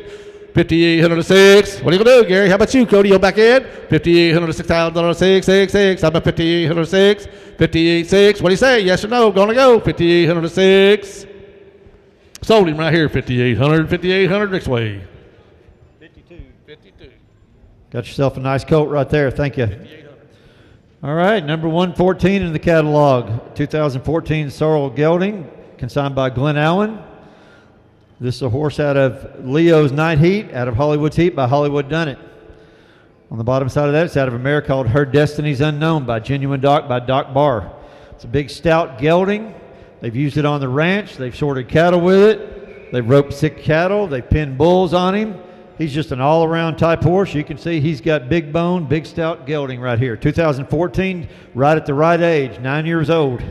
5,806. What are you going to do, Gary? How about you, Cody? You back in? $5,806, 6, 6, 6. How about 5,806? 58.6. What do you say? Yes or no? Gonna go. 5,806. Sold him right here. 5,800. 5,800 next way. 52. Got yourself a nice coat right there. Thank you. All right, number 114 in the catalog, 2014 Sorrel Gelding, consigned by Glenn Allen. This is a horse out of Leo's Night Heat, out of Hollywood's Heat by Hollywood Done It. On the bottom side of that, it's out of a mare called Her Destiny's Unknown by Genuine Doc by Doc Barr. It's a big stout gelding. They've used it on the ranch. They've sorted cattle with it. They've roped sick cattle. They've pinned bulls on him. He's just an all-around type horse. You can see he's got big bone, big stout gelding right here. 2014, right at the right age, 9 years old.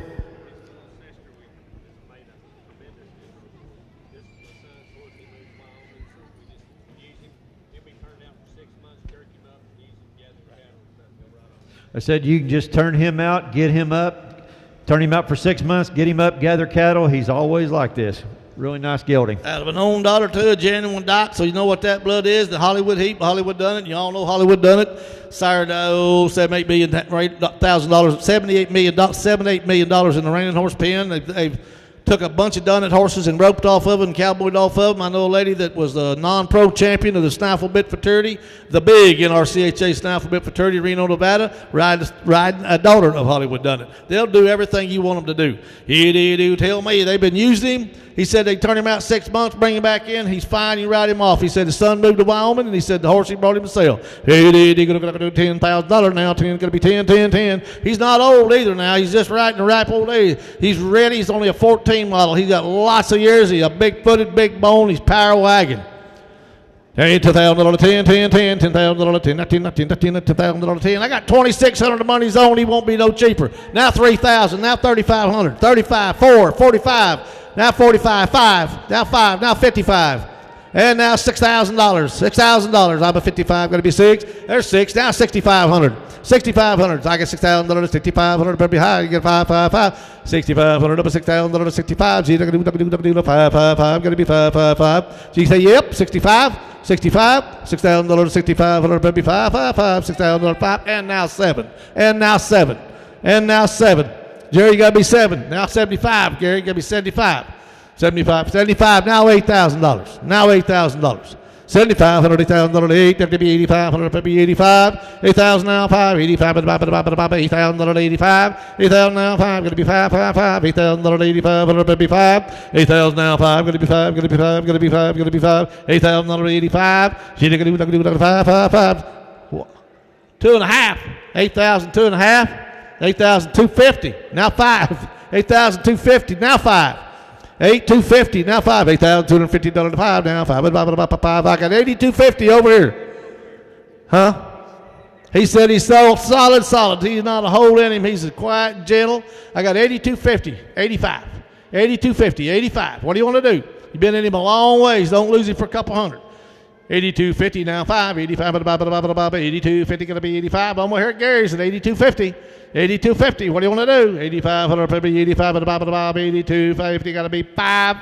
I said you can just turn him out, get him up, turn him out for 6 months, get him up, gather cattle. He's always like this. Really nice gelding. Out of an own daughter to a genuine Doc, so you know what that blood is. The Hollywood Heat, Hollywood Done It. You all know Hollywood Done It. Sired $78 million in the reining horse pen. They've took a bunch of Done It horses and roped off of them and cowboyed off of them. I know a lady that was the non-pro champion of the Snaffle Bit Fraternity, the big NRCHA Snaffle Bit Fraternity, Reno, Nevada, riding a daughter of Hollywood Done It. They'll do everything you want them to do. He do tell me they've been using him. He said they turn him out 6 months, bring him back in. He's fine. You ride him off. He said his son moved to Wyoming, and he said the horse he brought him to sell. He's going to do $10,000 now. 10 going to be 10, 10, 10. He's not old either now. He's just right in the ripe old age. He's ready. He's only a 14 model. He's got lots of years. He's a big-footed, big bone. He's power wagon. $10,000, 10, 10, 10, $10,000, 10, 10, 10, $10,000, 10. I got $2,600 the money's on. He won't be no cheaper. Now $3,000. Now $3,500. 35, 4, 45. Now 45, 5, now 5, now 55. And now $6,000. $6,000. I'm a 55, going to be 6. There's 6. Now 6,500. 6,500. I get $6,000, 6,500. Better be high. You get 5, 5, 5. 6,500 up to $6,000, 65. Gee, 5, 5, going to be 5, 5, 5. Gee, say, yep, 65. 65, $6,000, 6,500. Better be 5, 5, 5. $6,000, 5. And now 7. And now 7. And now 7. Jerry, you got to be 7. Now 75. Gary, you got to be 75. 75. 75. Now $8,000. Now $8,000. 75, $8,000, 8, that could be 85, 100, that be 85, 8,000 now 5, 85, $8,000, 85, 8,000 now 5, gonna be 5, 5, 5, $8,000, 85, 100, that be 5, 8,000 now 5, gonna be 5, gonna be 5, gonna be 5, gonna be 5, $8,000, 85, she's gonna do 5, 5, 5, 2.5, 8,000, 2.5, 8,250, now 5, 8,250, now 5. 8,250 now 5. $8,250 to 5 now 5. I got 8,250 over here. Huh? He said he's so solid. He's not a hole in him. He's quiet and gentle. I got 8,250, 85, 8,250, 85. What do you want to do? You've been in him a long ways. Don't lose him for a couple hundred. 8,250 now 5. 85, 8,250 going to be 85. I'm over here at Gary's at 8,250. 8,250. What do you want to do? 8,500, probably 85, 8,250 got to be 5.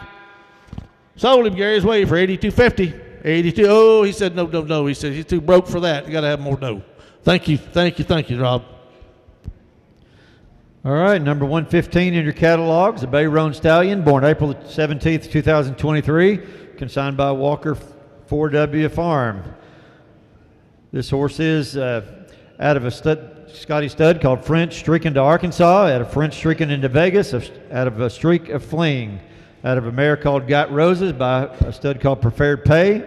Sold him Gary's way for 8,250. 82. Oh, he said no. He said he's too broke for that. You got to have more dough. Thank you, Rob. All right, number 115 in your catalogs, a Bay Roan Stallion, born April 17th, 2023, consigned by Walker 4W Farm. This horse is out of a Scotty stud called French Streaking to Arkansas, out of French Streaking into Vegas, out of a Streak of Fling, out of a mare called Got Roses by a stud called Preferred Pay.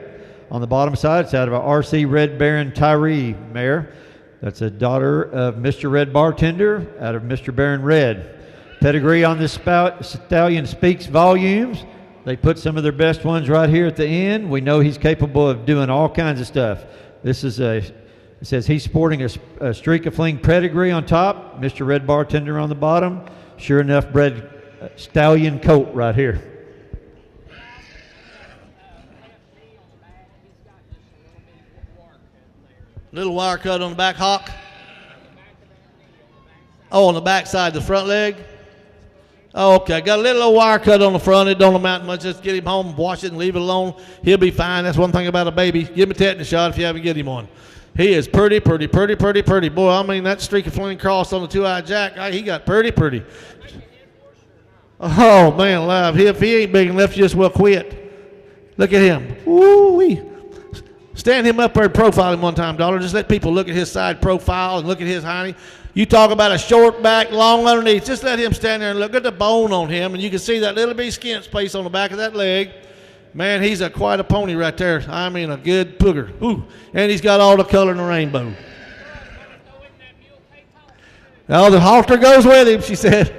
On the bottom side, it's out of a RC Red Baron Tyree mare. That's a daughter of Mr. Red Bartender, out of Mr. Baron Red. Pedigree on this stallion speaks volumes. They put some of their best ones right here at the end. We know he's capable of doing all kinds of stuff. This is it says he's sporting a Streak of Fling pedigree on top, Mr. Red Bartender on the bottom. Sure enough, bred stallion coat right here. Little wire cut on the back hock. Oh, on the back side, the front leg. Oh, okay. Got a little wire cut on the front. It don't amount much. Just get him home, wash it, and leave it alone. He'll be fine. That's one thing about a baby. Give him a tetanus shot if you haven't get him one. He is pretty. Boy, I mean, that Streak of Fling cross on the two-eyed jack, he got pretty. Oh, man, alive. If he ain't big enough, you just will quit. Look at him. Woo-wee. Stand him up there and profile him one time, daughter. Just let people look at his side profile and look at his hiney. You talk about a short back, long underneath. Just let him stand there and look at the bone on him, and you can see that little bitty skin space on the back of that leg. Man, he's quite a pony right there. I mean, a good pooger. Ooh, and he's got all the color in the rainbow. Oh, the halter goes with him, she said.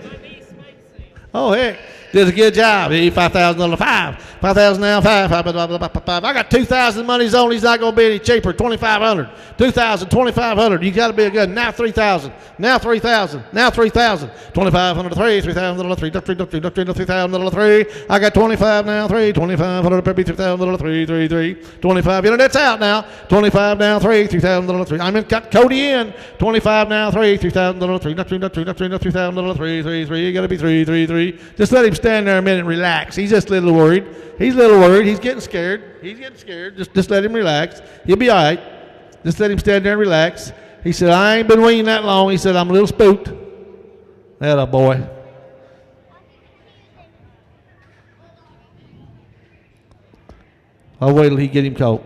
Oh, heck. Did a good job. $5,000, $5,000 now, $5,000. I got $2,000 money's on. He's not going to be any cheaper. $2,500, $2,000, $2,500. You got to be a good. Now $3,000. Now $3,000. Now $3,000. $2,500 to $3,000, $3,000 $3,000. I got $25 now, $2,500 maybe $3,000 $3,000 $25. You know that's out now. $25 now, $3,000 $3,000. I'm in. Got Cody in. $25 now, $3,000 $3,000. You got to be $3,000. Just let him stand there a minute and relax. He's just a little worried. He's a little worried. He's getting scared. Just let him relax. He'll be all right. Just let him stand there and relax. He said, I ain't been weaning that long. He said, I'm a little spooked. That a boy. I'll wait till he get him caught.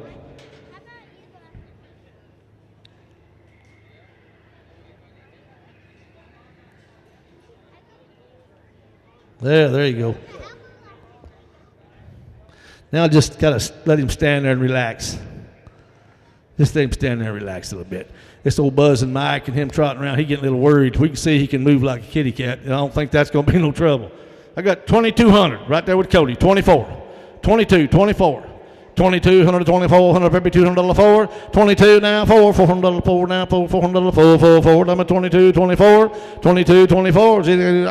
There you go. Now just got to let him stand there and relax. Just let him stand there and relax a little bit. This old Buzz and Mike and him trotting around, he getting a little worried. We can see he can move like a kitty cat, and I don't think that's going to be no trouble. I got 2,200 right there with Cody. 24, 22, 24. 22, 124, 150, $200 4, 22 now, $400 4 now, $400 4. I'm at 22, 24, 22, 24. I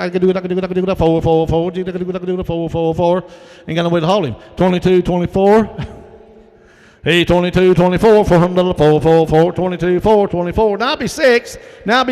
can do that, 4. Ain't got no way to hold him. 22, 24. Hey, 22, 24, $400 4, 22, 4, 24. Now be 6. Now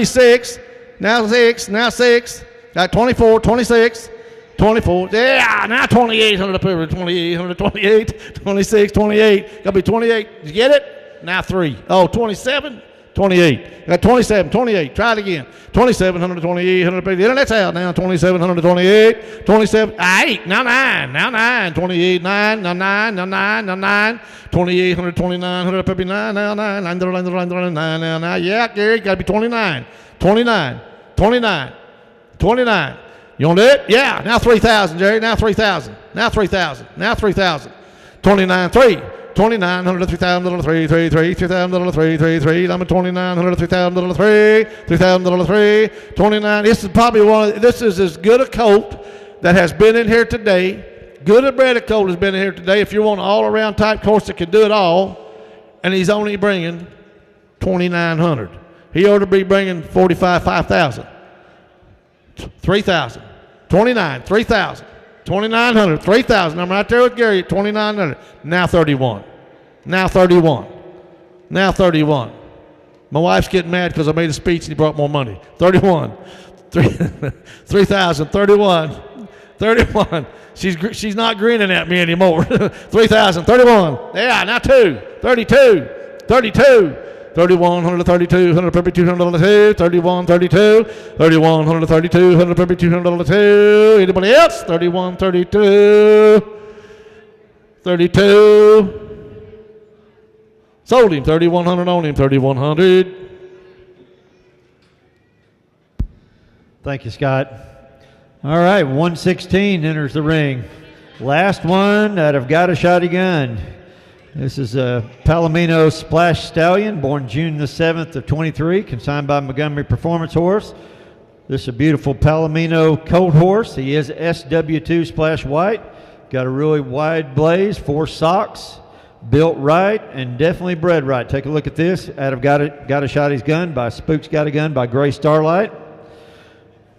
6. Got 24, 26. 24, yeah, now 2,800 up here, 2,800, 28, 26, 28, got to be 28, did you get it? Now 3, 27, 28, got 27, 28, try it again, 2,700, 2,800, the internet's out now, 2,700, 28, 27, 8, now 9, 28, 9, now 9, 2,800, 2,900, up here, 9, now 9, 9, yeah, Gary, got to be 29, 29, 29, 29. You want to do it? Yeah. Now 3,000, Jerry. Now 3,000. Now 3,000. Now 3,000. 29, 3. 2,900, $3,000, 3, $3,000, 3. I'm at 2,900, $3,000, 3, $3,000, 3, 29. This is probably this is as good a colt that has been in here today. Good a bred a colt has been in here today. If you want an all-around type horse that can do it all, and he's only bringing 2,900. He ought to be bringing 5,000. 3,000, 29, 3,000, 2,900, 3,000. I'm right there with Gary at 2,900. Now 31. Now 31. Now 31. My wife's getting mad because I made a speech and he brought more money. 31. 3,000, 31. 31. She's not grinning at me anymore. 3,000, 31. Yeah, now 2. 32. 32. 3,132, $132, 3132, 3,132, $132. Anybody else? 3132, 32. Sold him. 3,100 on him. 3,100. Thank you, Scott. All right, 116 enters the ring. Last one out of Got a Shotty Gun. This is a Palomino Splash Stallion, born June the 7th of 23, consigned by Montgomery Performance Horse. This is a beautiful Palomino colt horse. He is SW2 Splash White. Got a really wide blaze, 4 socks, built right, and definitely bred right. Take a look at this. Out of Got a Shotty's Gun by Spook's Got a Gun by Gray Starlight.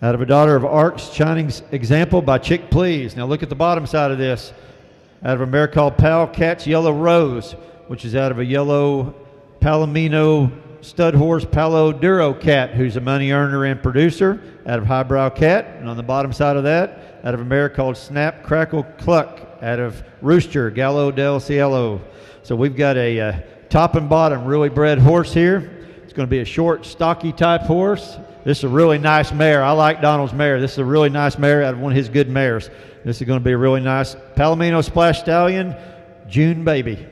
Out of a Daughter of Ark's Shining Example by Chick Please. Now look at the bottom side of this. Out of a mare called Pal Cat's Yellow Rose, which is out of a yellow Palomino stud horse, Palo Duro Cat, who's a money earner and producer, out of Highbrow Cat. And on the bottom side of that, out of a mare called Snap Crackle Cluck, out of Rooster, Gallo del Cielo. So we've got a top and bottom really bred horse here. It's going to be a short, stocky type horse. This is a really nice mare. I like Donald's mare. This is a really nice mare out of one of his good mares. This is going to be a really nice Palomino Splash Stallion, June baby.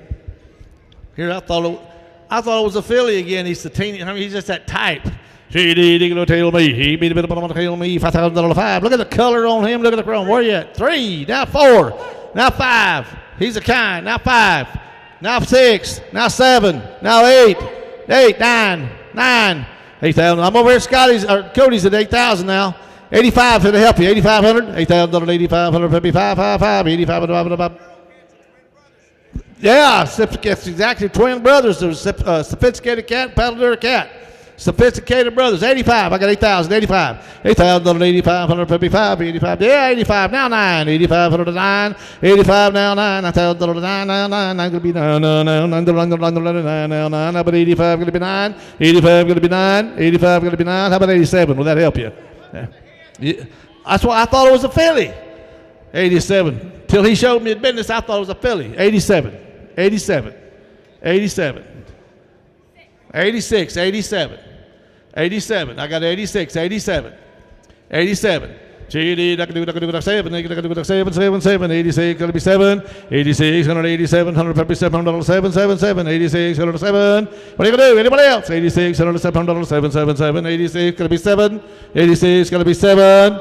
Here, I thought it was a filly again. He's the teeny. I mean, he's just that type. CD, gonna tell me. He beat a bit of tell me. $5,000 5. Look at the color on him. Look at the chrome. Where you at? 3. Now 4. Now 5. He's a kind. Now 5. Now 6. Now 7. Now 8. 8. 9. 9. 8,000. I'm over here at Scotty's or Cody's at 8,000 now. 85 to help you. 8,500. $8,000. 8,500. 555. 85. Yeah, it's exactly twin brothers. There's sophisticated cat, paddle cat. Sophisticated brothers. 85. I got 8,000. 85. 8,000. 8,500. 55. 85. Yeah, 85. Now 9. 8,500 to 9. 85 now 9. 9,000 to 9. Now 9. 9 going to be 9. 9. 9. 9. Now 9. How about 85 going to be 9? 85 going to be 9. 85 going to be 9. How about 87? Will that help you? Yeah. That's why I thought it was a filly. 87. Till he showed me his business, I thought it was a filly. 87. 87. 87. 86, 87. 87. I got 86, 87. 87. GD, I can do it, 7. I can do it, 7. 86, going to be 7. 86, 187, 157, $7. 86, 107. What are you going to do? Anybody else? 86, 107, $7. 86, going to be 7. 86, going to be 7.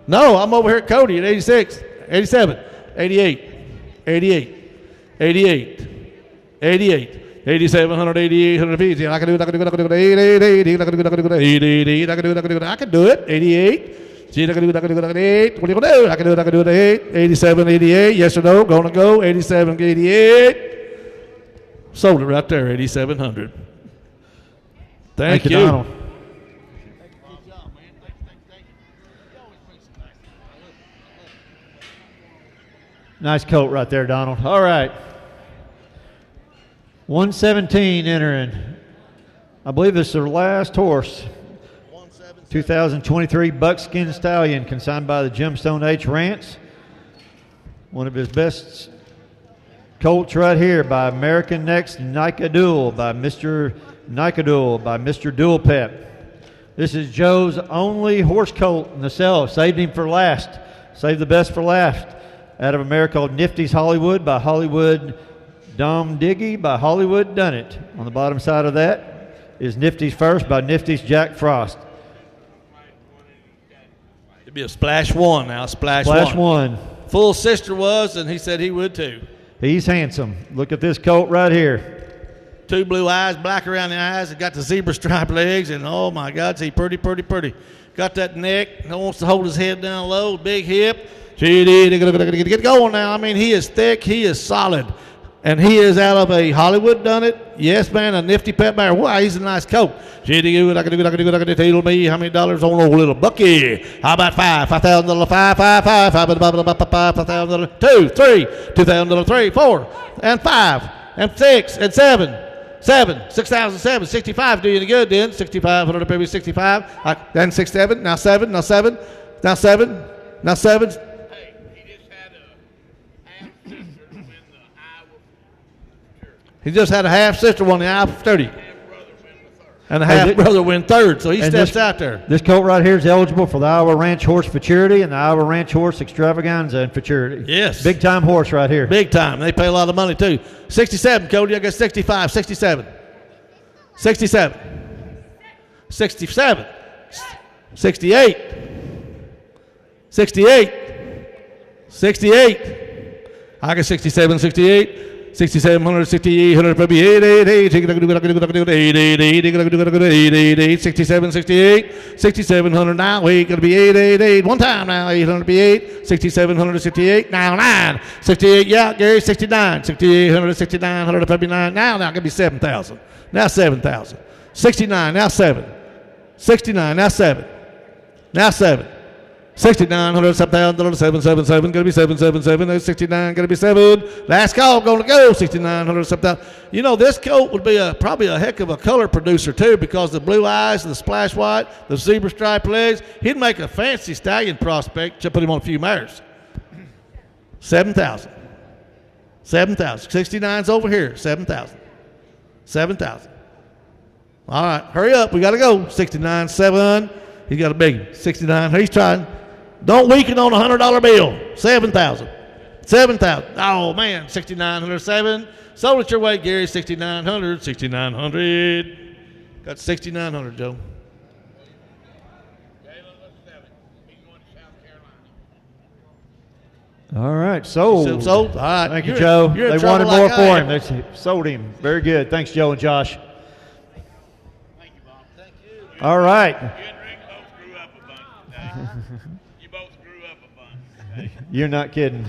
No, I'm over here at Cody at 86. 87. 88. 88. 88. 88. 87, 88, 150. I can do it. I can do it. I can do it. 88. I can do it. I can do it. 88. I can do it. I can do it. I can do it. 88. See, I can do it. I can do it. I can do it. What are you gonna do? I can do it. I can do it. 8. 87, 88. Yes or no? Gonna go. 87, 88. Sold it right there. 8,700. Thank you. Donald. Nice coat right there, Donald. All right. 117 entering. I believe this is their last horse. 2023 Buckskin Stallion, consigned by the Gemstone H Ranch. One of his best colts right here by American Next Nicodule, by Mr. Nicodule, by Mr. Dual Pep. This is Joe's only horse colt in the sale. Saved him for last. Saved the best for last. Out of a mare called Nifty's Hollywood by Hollywood Dom Diggy by Hollywood Done It. On the bottom side of that is Nifty's First by Nifty's Jack Frost. It'd be a splash one now. Splash one. Full sister was, and he said he would too. He's handsome. Look at this colt right here. 2 blue eyes, black around the eyes. Got the zebra stripe legs, and oh my God, see, pretty. Got that neck. Wants to hold his head down low. Big hip. Get going now. I mean, he is thick. He is solid. And he is out of a Hollywood Done It. Yes, man, a nifty pet bear. Wow, he's a nice coat. I can do it. Tell me how many dollars on old little Bucky. How about $5,000, $5,000, 2, 3, $2,000, 3, 4, and 5, and 6, and 7. 6,007, 65. Do you any good then? 6,500, maybe 65. Then 6, 7. Now 7. Now 7. Now 7. Now 7. He just had a half sister won the Iowa 30. And the half brother win third, so he steps out there. This colt right here is eligible for the Iowa Ranch Horse Futurity and the Iowa Ranch Horse Extravaganza and Futurity. Yes. Big time horse right here. Big time. They pay a lot of money too. 67, Cody. I got 65. 67. 67. 67. 68. 68. 68. I got 67, 68. 6,700, 6,800, probably 888, 67, 68, 6,700 now, wait, gonna be 888, one time now, 800 be 8, 6,700, 68, now 9, 68, yeah, Gary, 69, 6,800, 6,900, probably 9, now, gonna be 7,000, now 7,000, 69, now 7, 69, now 7, now 7. 6,900, $7,000, 777, gonna be 777, 69, gonna be 7. Last call, gonna go 6,900, 7,000. You know, this colt would be probably a heck of a color producer too, because the blue eyes, the splash white, the zebra stripe legs. He'd make a fancy stallion prospect. Just put him on a few mares. 7,000. 7,000. 69's over here. 7,000. 7,000. All right, hurry up. We gotta go. 69, 7. He's got a big one. 69. He's trying. Don't weaken on a $100 bill. 7,000. 7,000. Oh, man. 6,907. Sold it your way, Gary. 6,900. 6,900. Got 6,900, Joe. All right, sold. Sold? All right. Thank you, You're- Joe. you're in They trouble wanted like more I for am. him. They sold him. Very good. Thanks, Joe and Josh. All right. You both grew up a bunch. You're not kidding.